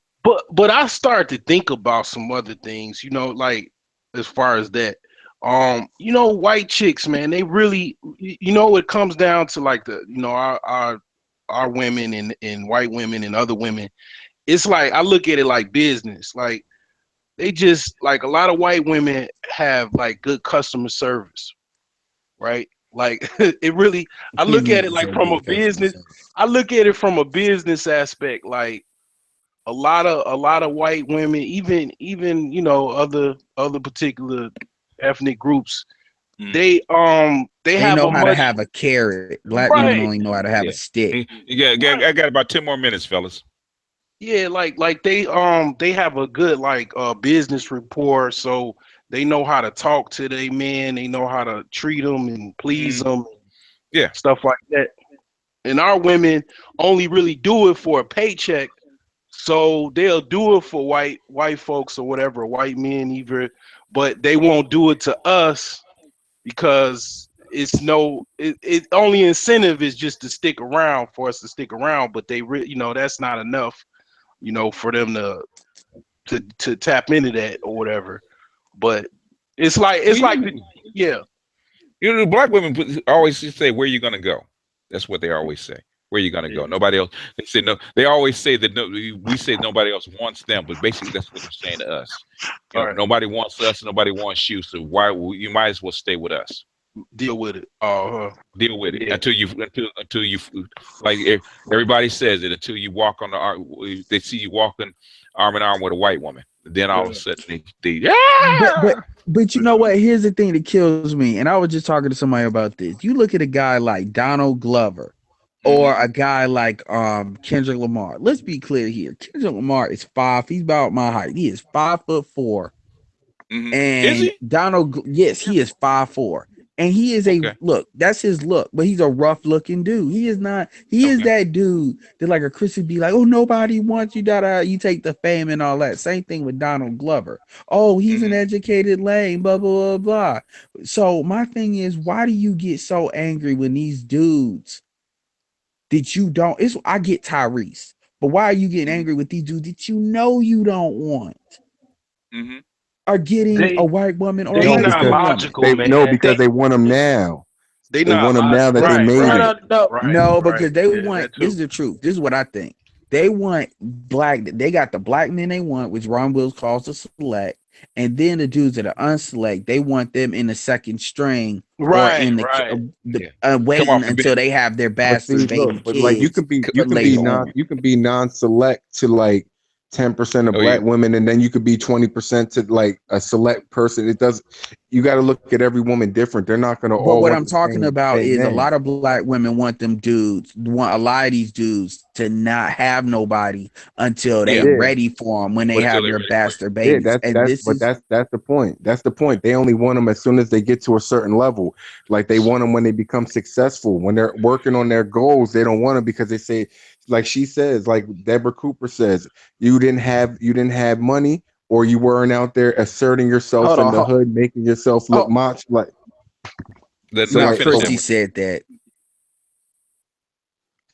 But I started to think about some other things, like as far as that. White chicks, man, they really, it comes down to like our women and white women and other women. It's like, I look at it like business. Like, they just, like, a lot of white women have like good customer service, right? Like it really, I look at it like from a business. I look at it from a business aspect. Like a lot of white women, even other particular ethnic groups, they know how to have a carrot. Black women only know how to have a stick. I got about 10 more minutes, fellas. Yeah, like they have a good business rapport, so they know how to talk to their men, they know how to treat them and please them, yeah, stuff like that. and our women only really do it for a paycheck. So they'll do it for white folks or whatever, white men either, but they won't do it to us because it only incentive is just to stick around for us to stick around, but that's not enough, for them to tap into that or whatever. But it's like yeah. The black women always say, "Where you gonna go?" That's what they always say. Where you gonna go? Nobody else. They say no. They always say that no. We say nobody else wants them, but basically that's what they're saying to us. Nobody wants us. Nobody wants you. So why you might as well stay with us. Deal with it. Deal with it until you like everybody says it, until you walk on the arm. They see you walking arm in arm with a white woman. Then all of a sudden they But you know what? Here's the thing that kills me. And I was just talking to somebody about this. You look at a guy like Donald Glover or a guy like Kendrick Lamar. Let's be clear here. Kendrick Lamar is 5. He's about my height. He is 5'4". And is he? Donald, yes, he is 5'4". And he is look, that's his look, but he's a rough looking dude. He is not, he is that dude that like a Chris would be like, oh, nobody wants you, you take the fame and all that. Same thing with Donald Glover. Oh, he's an educated lame, blah, blah, blah, blah. So my thing is, why do you get so angry when these dudes that you don't, I get Tyrese, but why are you getting angry with these dudes that you don't want? Are getting a white woman or a not logical, man. No, because they want them now. They want them now that they made it. No, because they want. This is the truth. This is what I think. They want black. They got the black men they want, which Ron Wills calls the select, and then the dudes that are unselect. They want them in the second string, or in the waiting until they have their bastard baby kids. Like you can be non-select to like 10% of black women, and then you could be 20% to like a select person. It does. You got to look at every woman different. They're not going to. But what I'm talking about is a lot of black women want them dudes, want a lot of these dudes to not have nobody until they're ready for them when they have their bastard babies. That's the point. That's the point. They only want them as soon as they get to a certain level. Like they want them when they become successful. When they're working on their goals, they don't want them because they say, like she says, like Deborah Cooper says, you didn't have money, or you weren't out there asserting yourself in the hood, making yourself look macho. Like Christy said that.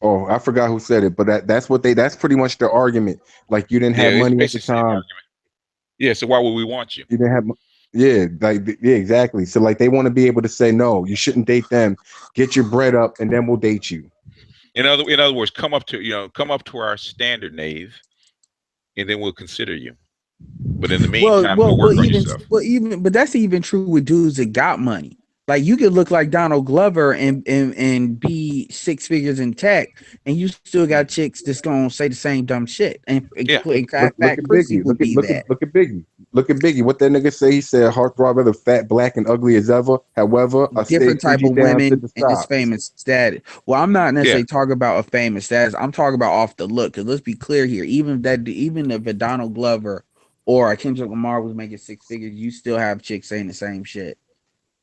Oh, I forgot who said it, but that's pretty much their argument. Like you didn't have money at the time. Yeah, so why would we want you? You didn't have exactly. So like they want to be able to say, no, you shouldn't date them. Get your bread up and then we'll date you. In other words, come up to our standard, Nave, and then we'll consider you. But in the meantime, work on yourself. But that's even true with dudes that got money. Like you could look like Donald Glover and be 6 figures in tech, and you still got chicks that's gonna say the same dumb shit. And look at Biggie. Look at Biggie. Look at Biggie. What that nigga say? He said, "Heartthrob, whether fat, black, and ugly as ever. However, a different type of women and this famous status." Well, I'm not necessarily talking about a famous status. I'm talking about off the look. Because let's be clear here. Even if a Donald Glover or a Kendrick Lamar was making 6 figures, you still have chicks saying the same shit.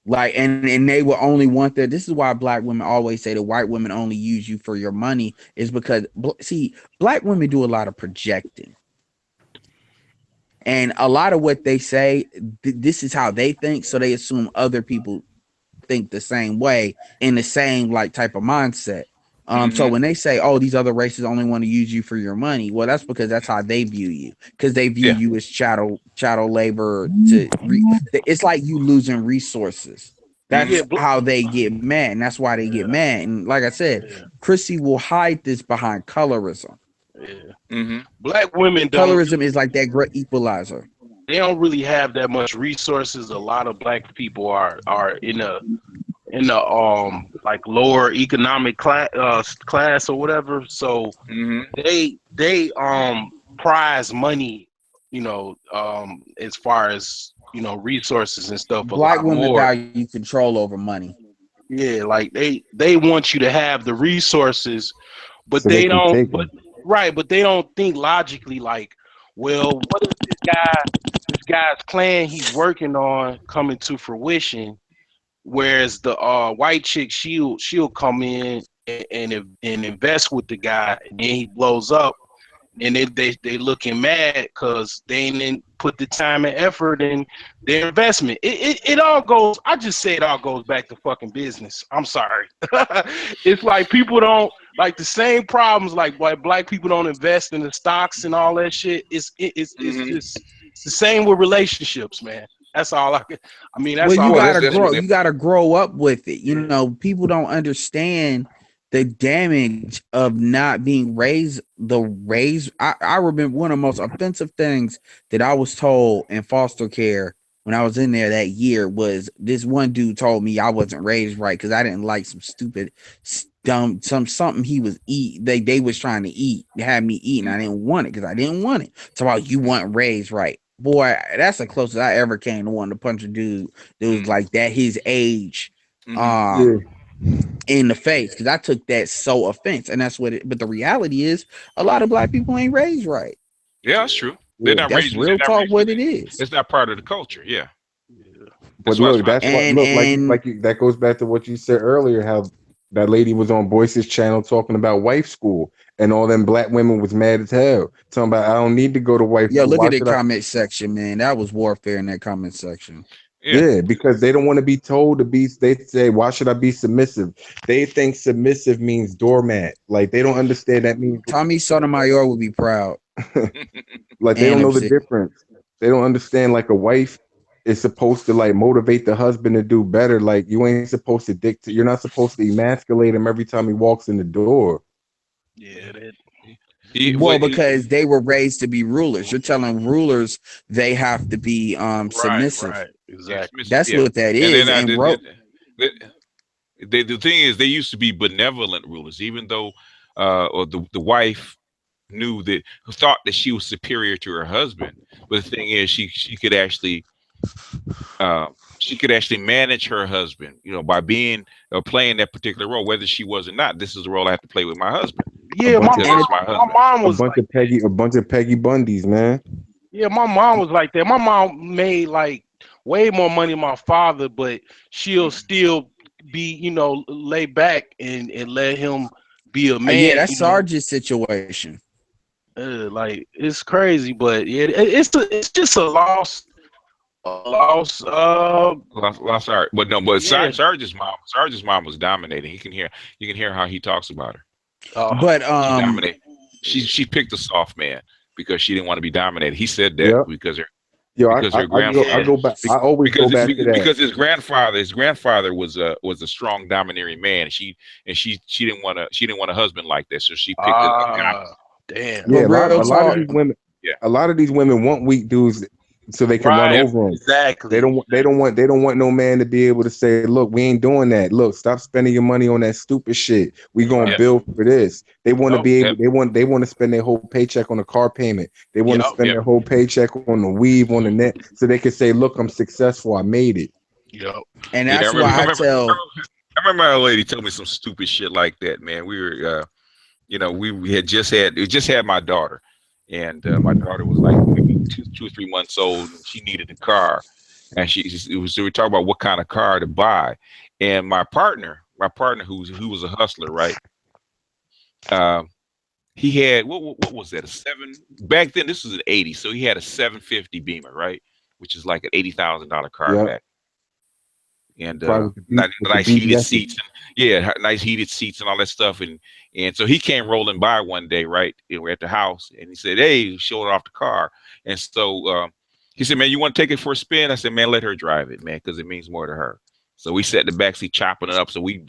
Like, and they will only want that. This is why black women always say that white women only use you for your money, is because, see, black women do a lot of projecting. And a lot of what they say, this is how they think. So they assume other people think the same way in the same like type of mindset. So when they say, oh, these other races only want to use you for your money, well, that's because that's how they view you, because they view you as chattel labor. It's like you losing resources. That's how they get mad, and that's why they get mad. And like I said, Chrissy will hide this behind colorism. Black women colorism is like that great equalizer. They don't really have that much resources. A lot of black people are in the like lower economic class or whatever. So they prize money, as far as resources and stuff. Black women value control over money. Yeah, like they want you to have the resources, but so they don't. But they don't think logically. Like, well, what if this guy's plan he's working on coming to fruition? Whereas the white chick, she'll come in and invest with the guy, and then he blows up, and they looking mad because they didn't put the time and effort in their investment. It all goes. I just say it all goes back to fucking business. I'm sorry. It's like people don't like the same problems. Like black people don't invest in the stocks and all that shit. It's just it's the same with relationships, man. That's all I can. I mean, that's well, all. you gotta grow. You gotta grow up with it. You know, people don't understand the damage of not being raised. I remember one of the most offensive things that I was told in foster care when I was in there that year was this one dude told me I wasn't raised right because I didn't like some stupid, dumb, something he was eat. They was trying to eat, have me eat, and I didn't want it because I didn't want it. So about you weren't raised right. Boy, that's the closest I ever came to wanting to punch a dude that was like that his age in the face, because I took that so offense, and that's what it. But the reality is, a lot of black people ain't raised right. Yeah, that's true. They're not That's raised. real talk. What it is. It's not part of the culture. Yeah. But look, that's what that goes back to what you said earlier. How that lady was on Boyce's channel talking about wife school, and all them black women was mad as hell, talking about I don't need to go to wife school. Look at the comment section, man. That was warfare in that comment section. Yeah, because they don't want to be told to be. They say, "Why should I be submissive?" They think submissive means doormat. Like they don't understand that means. Tommy Sotomayor would be proud. Like they don't know the difference. They don't understand. Like a wife is supposed to like motivate the husband to do better. Like you ain't supposed to dictate. You're not supposed to emasculate him every time he walks in the door. Yeah. Because they were raised to be rulers. You're telling rulers they have to be submissive. Right, exactly. That's what that is. The thing is, they used to be benevolent rulers, even though or the wife thought that she was superior to her husband. But the thing is, she could actually manage her husband, by being playing that particular role, whether she was or not. This is the role I have to play with my husband. Yeah, my mom was a bunch of Peggy Bundys, man. Yeah, my mom was like that. My mom made like way more money than my father, but she'll still be, lay back and let him be a man. Yeah, that's Sarge's situation. Like it's crazy, but yeah, it's just a lost art. But no, but yeah. Sarge's mom was dominating. You can hear how he talks about her. But she picked a soft man because she didn't want to be dominated. He said that because her grandfather. I always go back to that because his grandfather was a strong domineering man. She didn't want a husband like that, so she picked a guy. Damn. Yeah, a lot of these women want weak dudes so they can run over them. Exactly. They don't want no man to be able to say, "Look, we ain't doing that. Look, stop spending your money on that stupid shit. We gonna build for this." They want to be able. They want to spend their whole paycheck on a car payment. They want to spend their whole paycheck on the weave on the net, so they can say, "Look, I'm successful. I made it." Yep. And that's why I tell. I remember my lady told me some stupid shit like that. Man, we were, we had just had my daughter. And my daughter was like maybe 2 or 3 months old. And she needed a car, and we were talking about what kind of car to buy. And my partner who was a hustler, right? He had what was that? Back then. This was an 80, so he had a 750 Beamer, right? Which is like an $80,000 car back. And nice heated seats, nice heated seats and all that stuff. And so he came rolling by one day, right? We're at the house, and he said, "Hey," showed off the car. And so he said, "Man, you want to take it for a spin?" I said, "Man, let her drive it, man, because it means more to her." So we sat in the backseat chopping it up. So we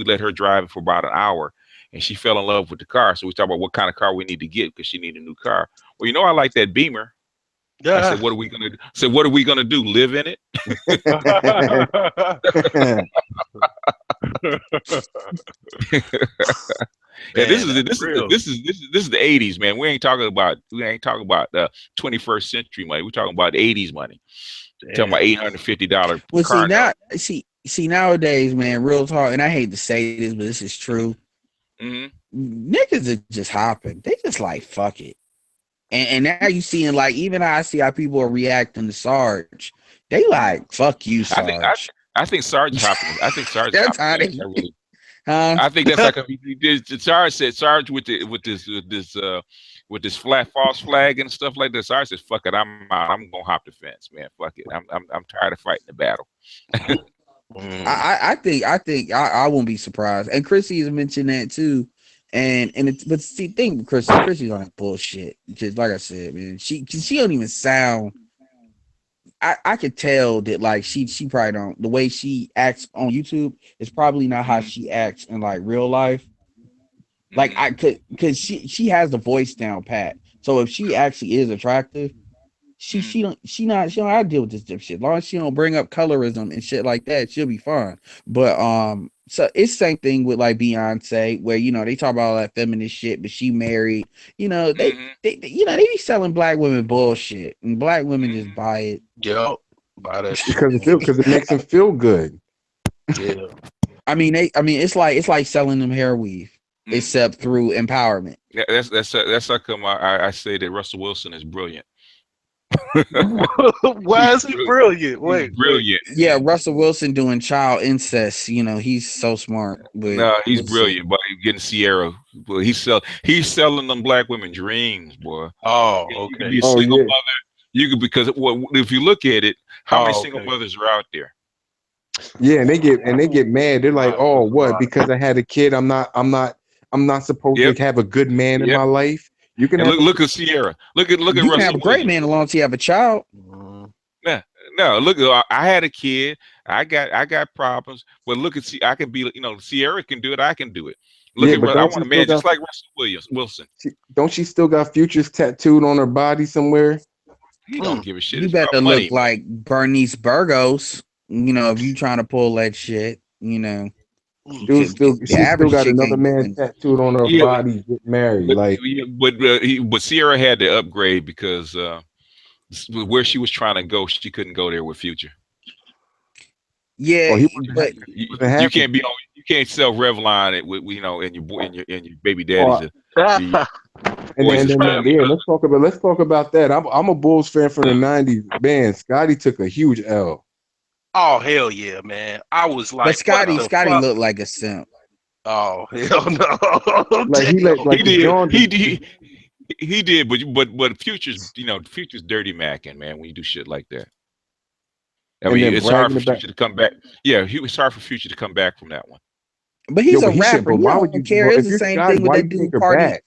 let her drive it for about an hour, and she fell in love with the car. So we talked about what kind of car we need to get because she needed a new car. Well, I like that Beamer. Yeah. I said, "What are we gonna do?" I said, "What are we gonna do? Live in it?" Yeah, this is the 80s, man. We ain't talking about the 21st century money. We're talking about 80s money. Talking about $850. Well, see nowadays, man, real talk, and I hate to say this, but this is true. Niggas are just hopping. They just like fuck it. And now you seeing like even I see how people are reacting to Sarge. They like fuck you, Sarge. I think Sarge hopping. I think Sarge. That's how they. Huh? I think that's like Sarge said. Sarge with this flat false flag and stuff like this. Sarge says, "Fuck it, I'm out. I'm gonna hop the fence, man. Fuck it. I'm tired of fighting the battle." I think I won't be surprised. And Chrissy has mentioned that too. But see, think with Chrissy's on that bullshit. Just like I said, man, she don't even sound. I could tell that like she probably don't, the way she acts on YouTube is probably not how she acts in like real life. Like I could, because she has the voice down pat. So if she actually is attractive, she don't have to deal with this shit. As long as she don't bring up colorism and shit like that, she'll be fine. But so it's the same thing with like Beyonce, where they talk about all that feminist shit, but she married. They be selling black women bullshit, and black women just buy it. Yep, buy that shit. because it makes them feel good. Yeah. I mean, it's like selling them hair weave, except through empowerment. Yeah, that's how come I say that Russell Wilson is brilliant. Why is he brilliant? Wait, brilliant. Yeah, Russell Wilson doing child incest. He's so smart. But No, he's brilliant, but he's getting Sierra. Boy, he's selling them black women dreams, boy. Oh, You okay. could be a single mother. You could, because if you look at it, how many single okay. mothers are out there? Yeah, and they get mad. They're like, "Oh, what? Because I had a kid, I'm not supposed to have a good man in my life." You can look at Sierra. Look at you Russell can have a great man as long as you have a child. No, look. I had a kid. I got problems, but look at I can be. Sierra can do it. I can do it. Look at. I want a man just like Russell Wilson. Don't she still got futures tattooed on her body somewhere? He don't give a shit. You It's better about look money. like Bernice Burgos. If you trying to pull that shit, Dude still got another man tattooed on her body. Get married, but Sierra had to upgrade because where she was trying to go, she couldn't go there with Future. Yeah, but you can't be on. You can't sell Revlon it with and your baby daddy's. Let's talk about that. I'm a Bulls fan from the '90s. Man, Scotty took a huge L. Oh hell yeah, man! I was like, but Scotty looked like a simp. Oh hell no! He did, but Future's Future's dirty macking, man. When you do shit like that, I mean, it's hard for Future to come back. Yeah, it's hard for Future to come back from that one. But he's a rapper. Why would you care? It's the same thing with that dude Party.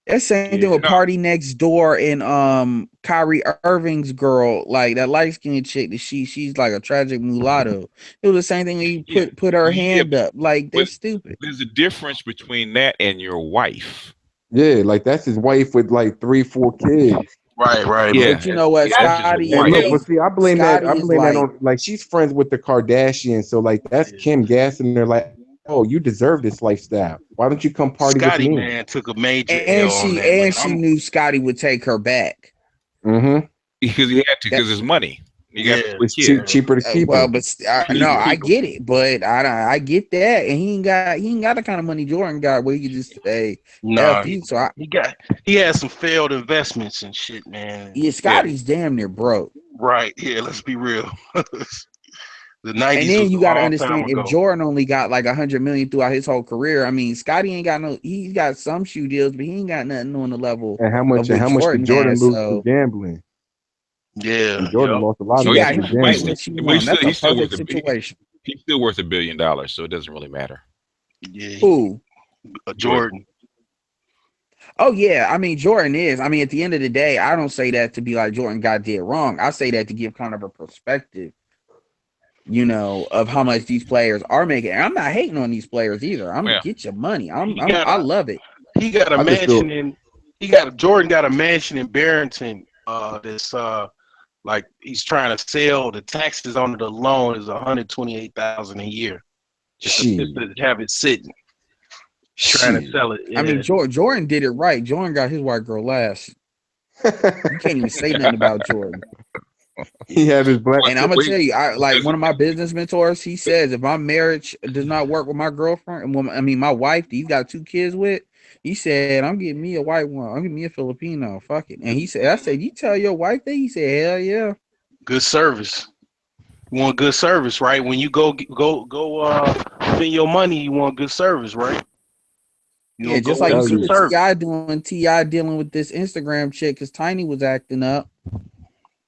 That's same thing with Party Next Door and Kyrie Irving's girl, like that light skinned chick that she's like a tragic mulatto. It was the same thing when you put her hand up. Like they're stupid. There's a difference between that and your wife. Yeah, like that's his wife with like 3-4 kids. Right. Yeah. But you know what, Scotty? I blame that on like she's friends with the Kardashians, so like that's Kim gassing. They're like, "Oh, you deserve this lifestyle. Why don't you come party Scotty, with me?" Man, took a major and she knew Scotty would take her back. Mm-hmm. Because he had to, because it's money. It's cheaper to keep. Well, but I get it, but I get that, and he ain't got the kind of money Jordan got where you just say he had some failed investments and shit, man. Yeah, Scotty's damn near broke. Right. Yeah, let's be real. The 90s. And then you got to understand, if Jordan only got like 100 million throughout his whole career, I mean, Scotty ain't got he's got some shoe deals, but he ain't got nothing on the level. And how much did Jordan lose to gambling? Yeah, and Jordan lost a lot of that. He's still worth situation. He's still worth $1 billion, so it doesn't really matter. Yeah. Who? Jordan. Oh yeah, I mean Jordan is. I mean, at the end of the day, I don't say that to be like Jordan got did wrong. I say that to give kind of a perspective, of how much these players are making. And I'm not hating on these players either. I'm gonna get your money. I love it. He got a mansion Jordan got a mansion in Barrington. Like he's trying to sell. The taxes on the loan is $128,000 a year. Just to have it sitting. Trying to sell it. Yeah. I mean, Jordan did it right. Jordan got his white girl last. You can't even say nothing about Jordan. He had his black. And I'm gonna tell you, one of my business mentors. He says if my marriage does not work with my girlfriend, my wife, he's got 2 kids with. He said, "I'm getting me a white one. I'm getting me a Filipino. Fuck it." And he said, "I said, you tell your wife that?" He said, "Hell yeah." Good service. You want good service, right? When you go spend your money, you want good service, right? You Yeah, don't just go like you with see good what service. Ti doing. Ti dealing with this Instagram chick because Tiny was acting up.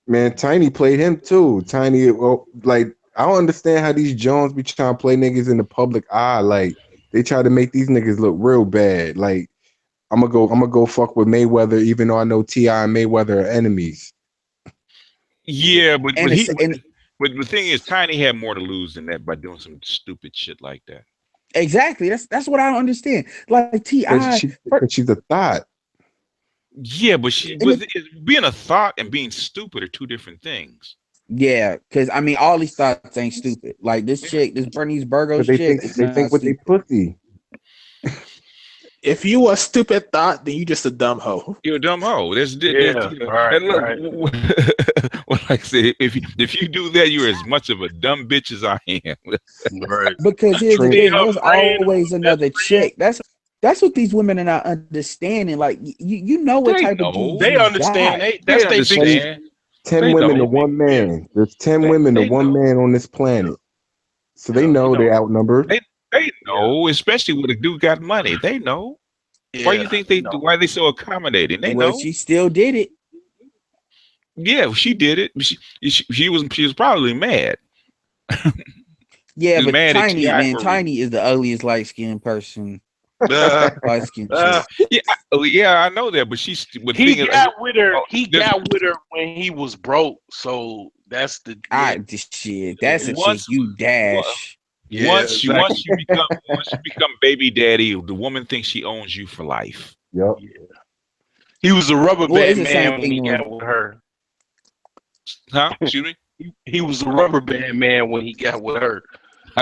Man, Tiny played him too. Tiny, well, like I don't understand how these Jones be trying to play niggas in the public eye. Like they try to make these niggas look real bad. Like I'm gonna go fuck with Mayweather, even though I know T.I. and Mayweather are enemies. Yeah, but And it's and but the thing is, Tiny had more to lose than that by doing some stupid shit like that. exactly that's what I don't understand. Like Ti, She's a thought. Yeah, but being a thought and being stupid are two different things. yeah, because I mean, all these thoughts ain't stupid. Like this chick, this Bernice Burgos But chick, is they not think with they stupid. pussy. If you a stupid thought, then you just a dumb hoe. You're a dumb hoe. That's Yeah, you know, right, and look, right. well, like I said, if you do that, you're as much of a dumb bitch as I am. Right. Because here's the Train- thing: her there's friend, always another chick. That's what these women are not understanding. Like you know what They type of know. dudes they you understand. got. That's They their biggest. understand. 10 They women to know. one man. There's 10 They, women to they one know. man on this planet. So they Yeah, know they outnumbered. They know, especially when a dude got money. They know. Why yeah. you think why they so accommodating? They Well, know. she still did it. Yeah, she did it. She was probably mad. Yeah, She was but mad at Tiny, T.I. man, for a reason. Tiny is the ugliest light skinned person. Light skinned chick. Yeah, I know that, but but the He thing is, got with her. He there's- got with her when he was broke. So that's the Shit. That's a chick once you dash. Yeah, once exactly. you become baby daddy, the woman thinks she owns you for life. Yep. He was a rubber Well, it's band the same man when he thing got with her. Huh? Excuse me? He was a rubber band man when he got with her.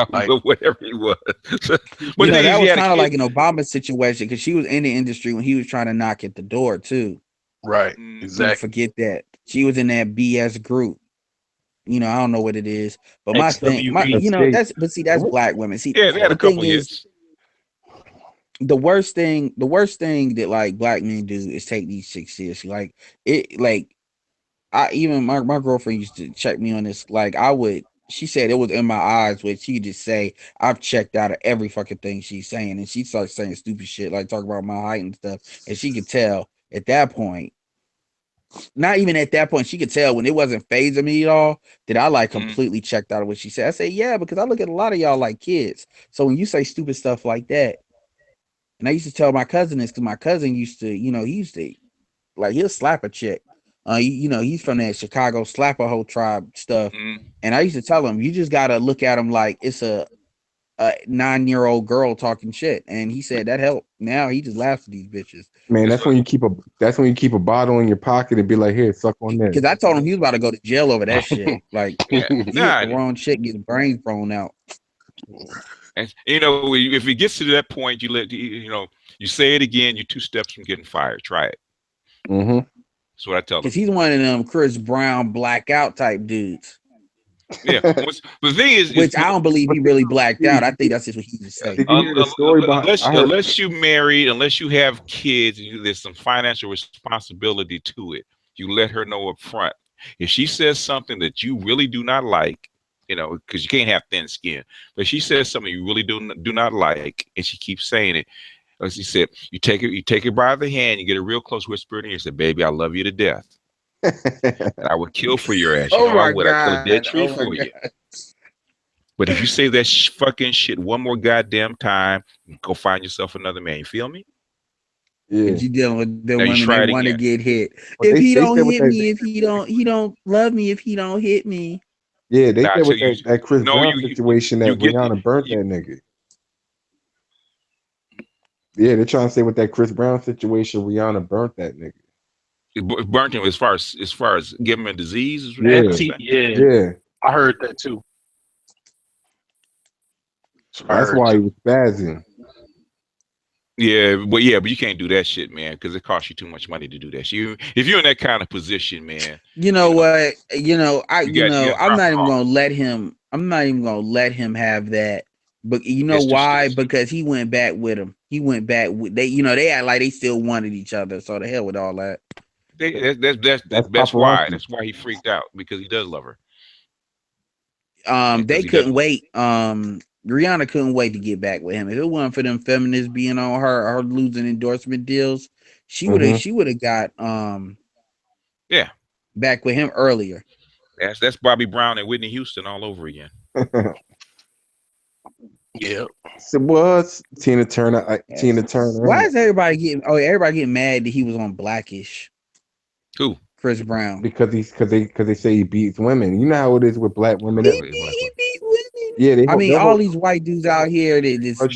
Like, Whatever he was. But You know, the thing is, that he was had a kind of kid. like an Obama situation because she was in the industry when he was trying to knock at the door too. right, Don't exactly. forget that. She was in that BS group. You know, I don't know what it is, but my thing, XWB. that's black women. See, Yeah, they had the a couple thing is, hits. the worst thing that like black men do is take these chicks seriously. Like my girlfriend used to check me on this. Like she said it was in my eyes where she could just say, I've checked out of every fucking thing she's saying. And she started saying stupid shit, like talk about my height and stuff. And she could tell at that point, not even at that point, she could tell when it wasn't phasing me at all that I like completely checked out of what she said. I say, yeah, because I look at a lot of y'all like kids. So when you say stupid stuff like that, and I used to tell my cousin this because my cousin used to, he used to, like, he'll slap a chick. He's from that Chicago slap a hoe tribe stuff. And I used to tell him, you just got to look at him like it's a 9-year-old girl talking shit. And he said that helped. Now he just laughs at these bitches. Man, that's when you keep a bottle in your pocket and be like, here, suck on this. Because I told him he was about to go to jail over that shit. Like, he hit the wrong chick, get his brains thrown out. And if it gets to that point, you say it again. You're 2 steps from getting fired. Try it. Mm-hmm. That's what I tell them. Because he's one of them Chris Brown blackout type dudes. Yeah, but the thing is, which I don't believe he really blacked out. I think that's just what he just saying. Unless you married, unless you have kids, and there's some financial responsibility to it. You let her know up front. If she says something that you really do not like, because you can't have thin skin. But she says something you really do not like, and she keeps saying it. As she said, you take her by the hand, you get a real close whisper in her, you say, "Baby, I love you to death." And I would kill for your ass. I would. I'd kill a dead tree for you. But if you say that fucking shit one more goddamn time, go find yourself another man. You feel me? Yeah. You dealing with the Now women that want to get hit. But If he don't hit me, if he don't love me, if he don't hit me. Yeah, they said with that Chris Brown situation that Rihanna burnt that nigga. Yeah, they're trying to say with that Chris Brown situation, Rihanna burnt that nigga. Burnt him as far as giving him a disease. Yeah, I heard that too. That's why he was spazzing. Yeah, but you can't do that shit, man, because it costs you too much money to do that shit. If you're in that kind of position, man. You know what? I'm not even gonna let him. I'm not even gonna let him have that. But you know why? Because he went back with him. He went back with they act like they still wanted each other. So the hell with all that. That's why. That's why he freaked out, because he does love her. They couldn't wait. Rihanna couldn't wait to get back with him. If it wasn't for them feminists being on her losing endorsement deals, she would have got Yeah, back with him earlier. that's Bobby Brown and Whitney Houston all over again. Yeah. So was Tina Turner. Tina Turner. Why is everybody getting mad that he was on Blackish? Who? Chris Brown. Because they say he beats women. You know how it is with black women. He beat women. Yeah, I mean, all these white dudes out here they don't want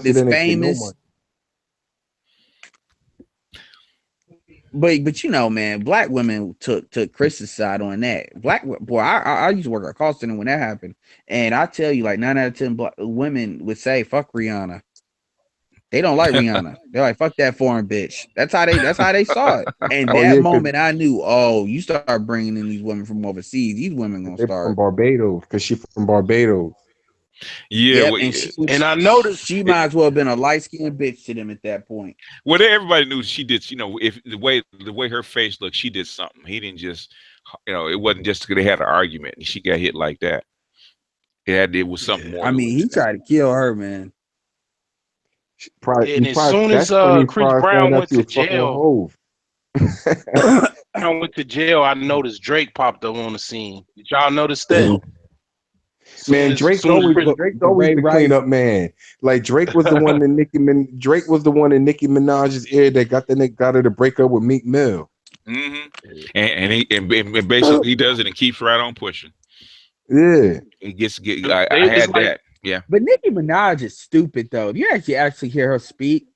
to sit in famous. But you know, man, black women took Chris's side on that. I used to work at a call center when that happened, and I tell you, like 9 out of 10 black women would say, "Fuck Rihanna." They don't like Rihanna. They're like, "Fuck that foreign bitch." That's how they saw it. And that moment, I knew, oh, you start bringing in these women from overseas. These women gonna start from Barbados because she's from Barbados. Yeah, yep, and I noticed she might as well have been a light skinned bitch to them at that point. Well, everybody knew she did. You know, if the way her face looked, she did something. He didn't just, it wasn't just because they had an argument and she got hit like that. It was something more. I mean, he tried to kill her, man. And as soon as Chris Brown went to jail, I noticed Drake popped up on the scene. Did y'all notice that? Man, Drake's always the cleanup man. Like Drake was the one that Nicki Minaj's ear that got her to break up with Meek Mill. Mm-hmm. And basically he does it and keeps right on pushing. Yeah, it gets. I had like, that. Yeah, but Nicki Minaj is stupid though. If you actually hear her speak,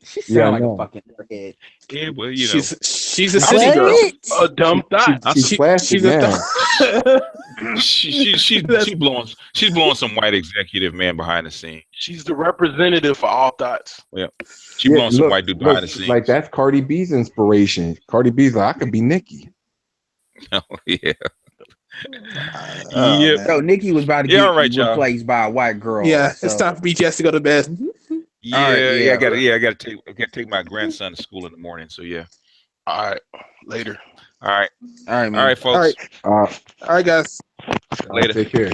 she sounds like a fucking airhead. Yeah, well, you know, she's a city girl, a dumb thought. She's a she's blowing some white executive man behind the scene. She's the representative for all thoughts. Yeah, blowing some white dude behind the scenes. Like that's Cardi B's inspiration. Cardi B's like, I could be Nicki. Oh yeah. Yep. So Nicki was about to get replaced by a white girl. Yeah, so. It's time for BTS to go to bed. I gotta take my grandson to school in the morning. So yeah. All right. Later. All right, man. All right, folks. All right, guys. Later. Take care.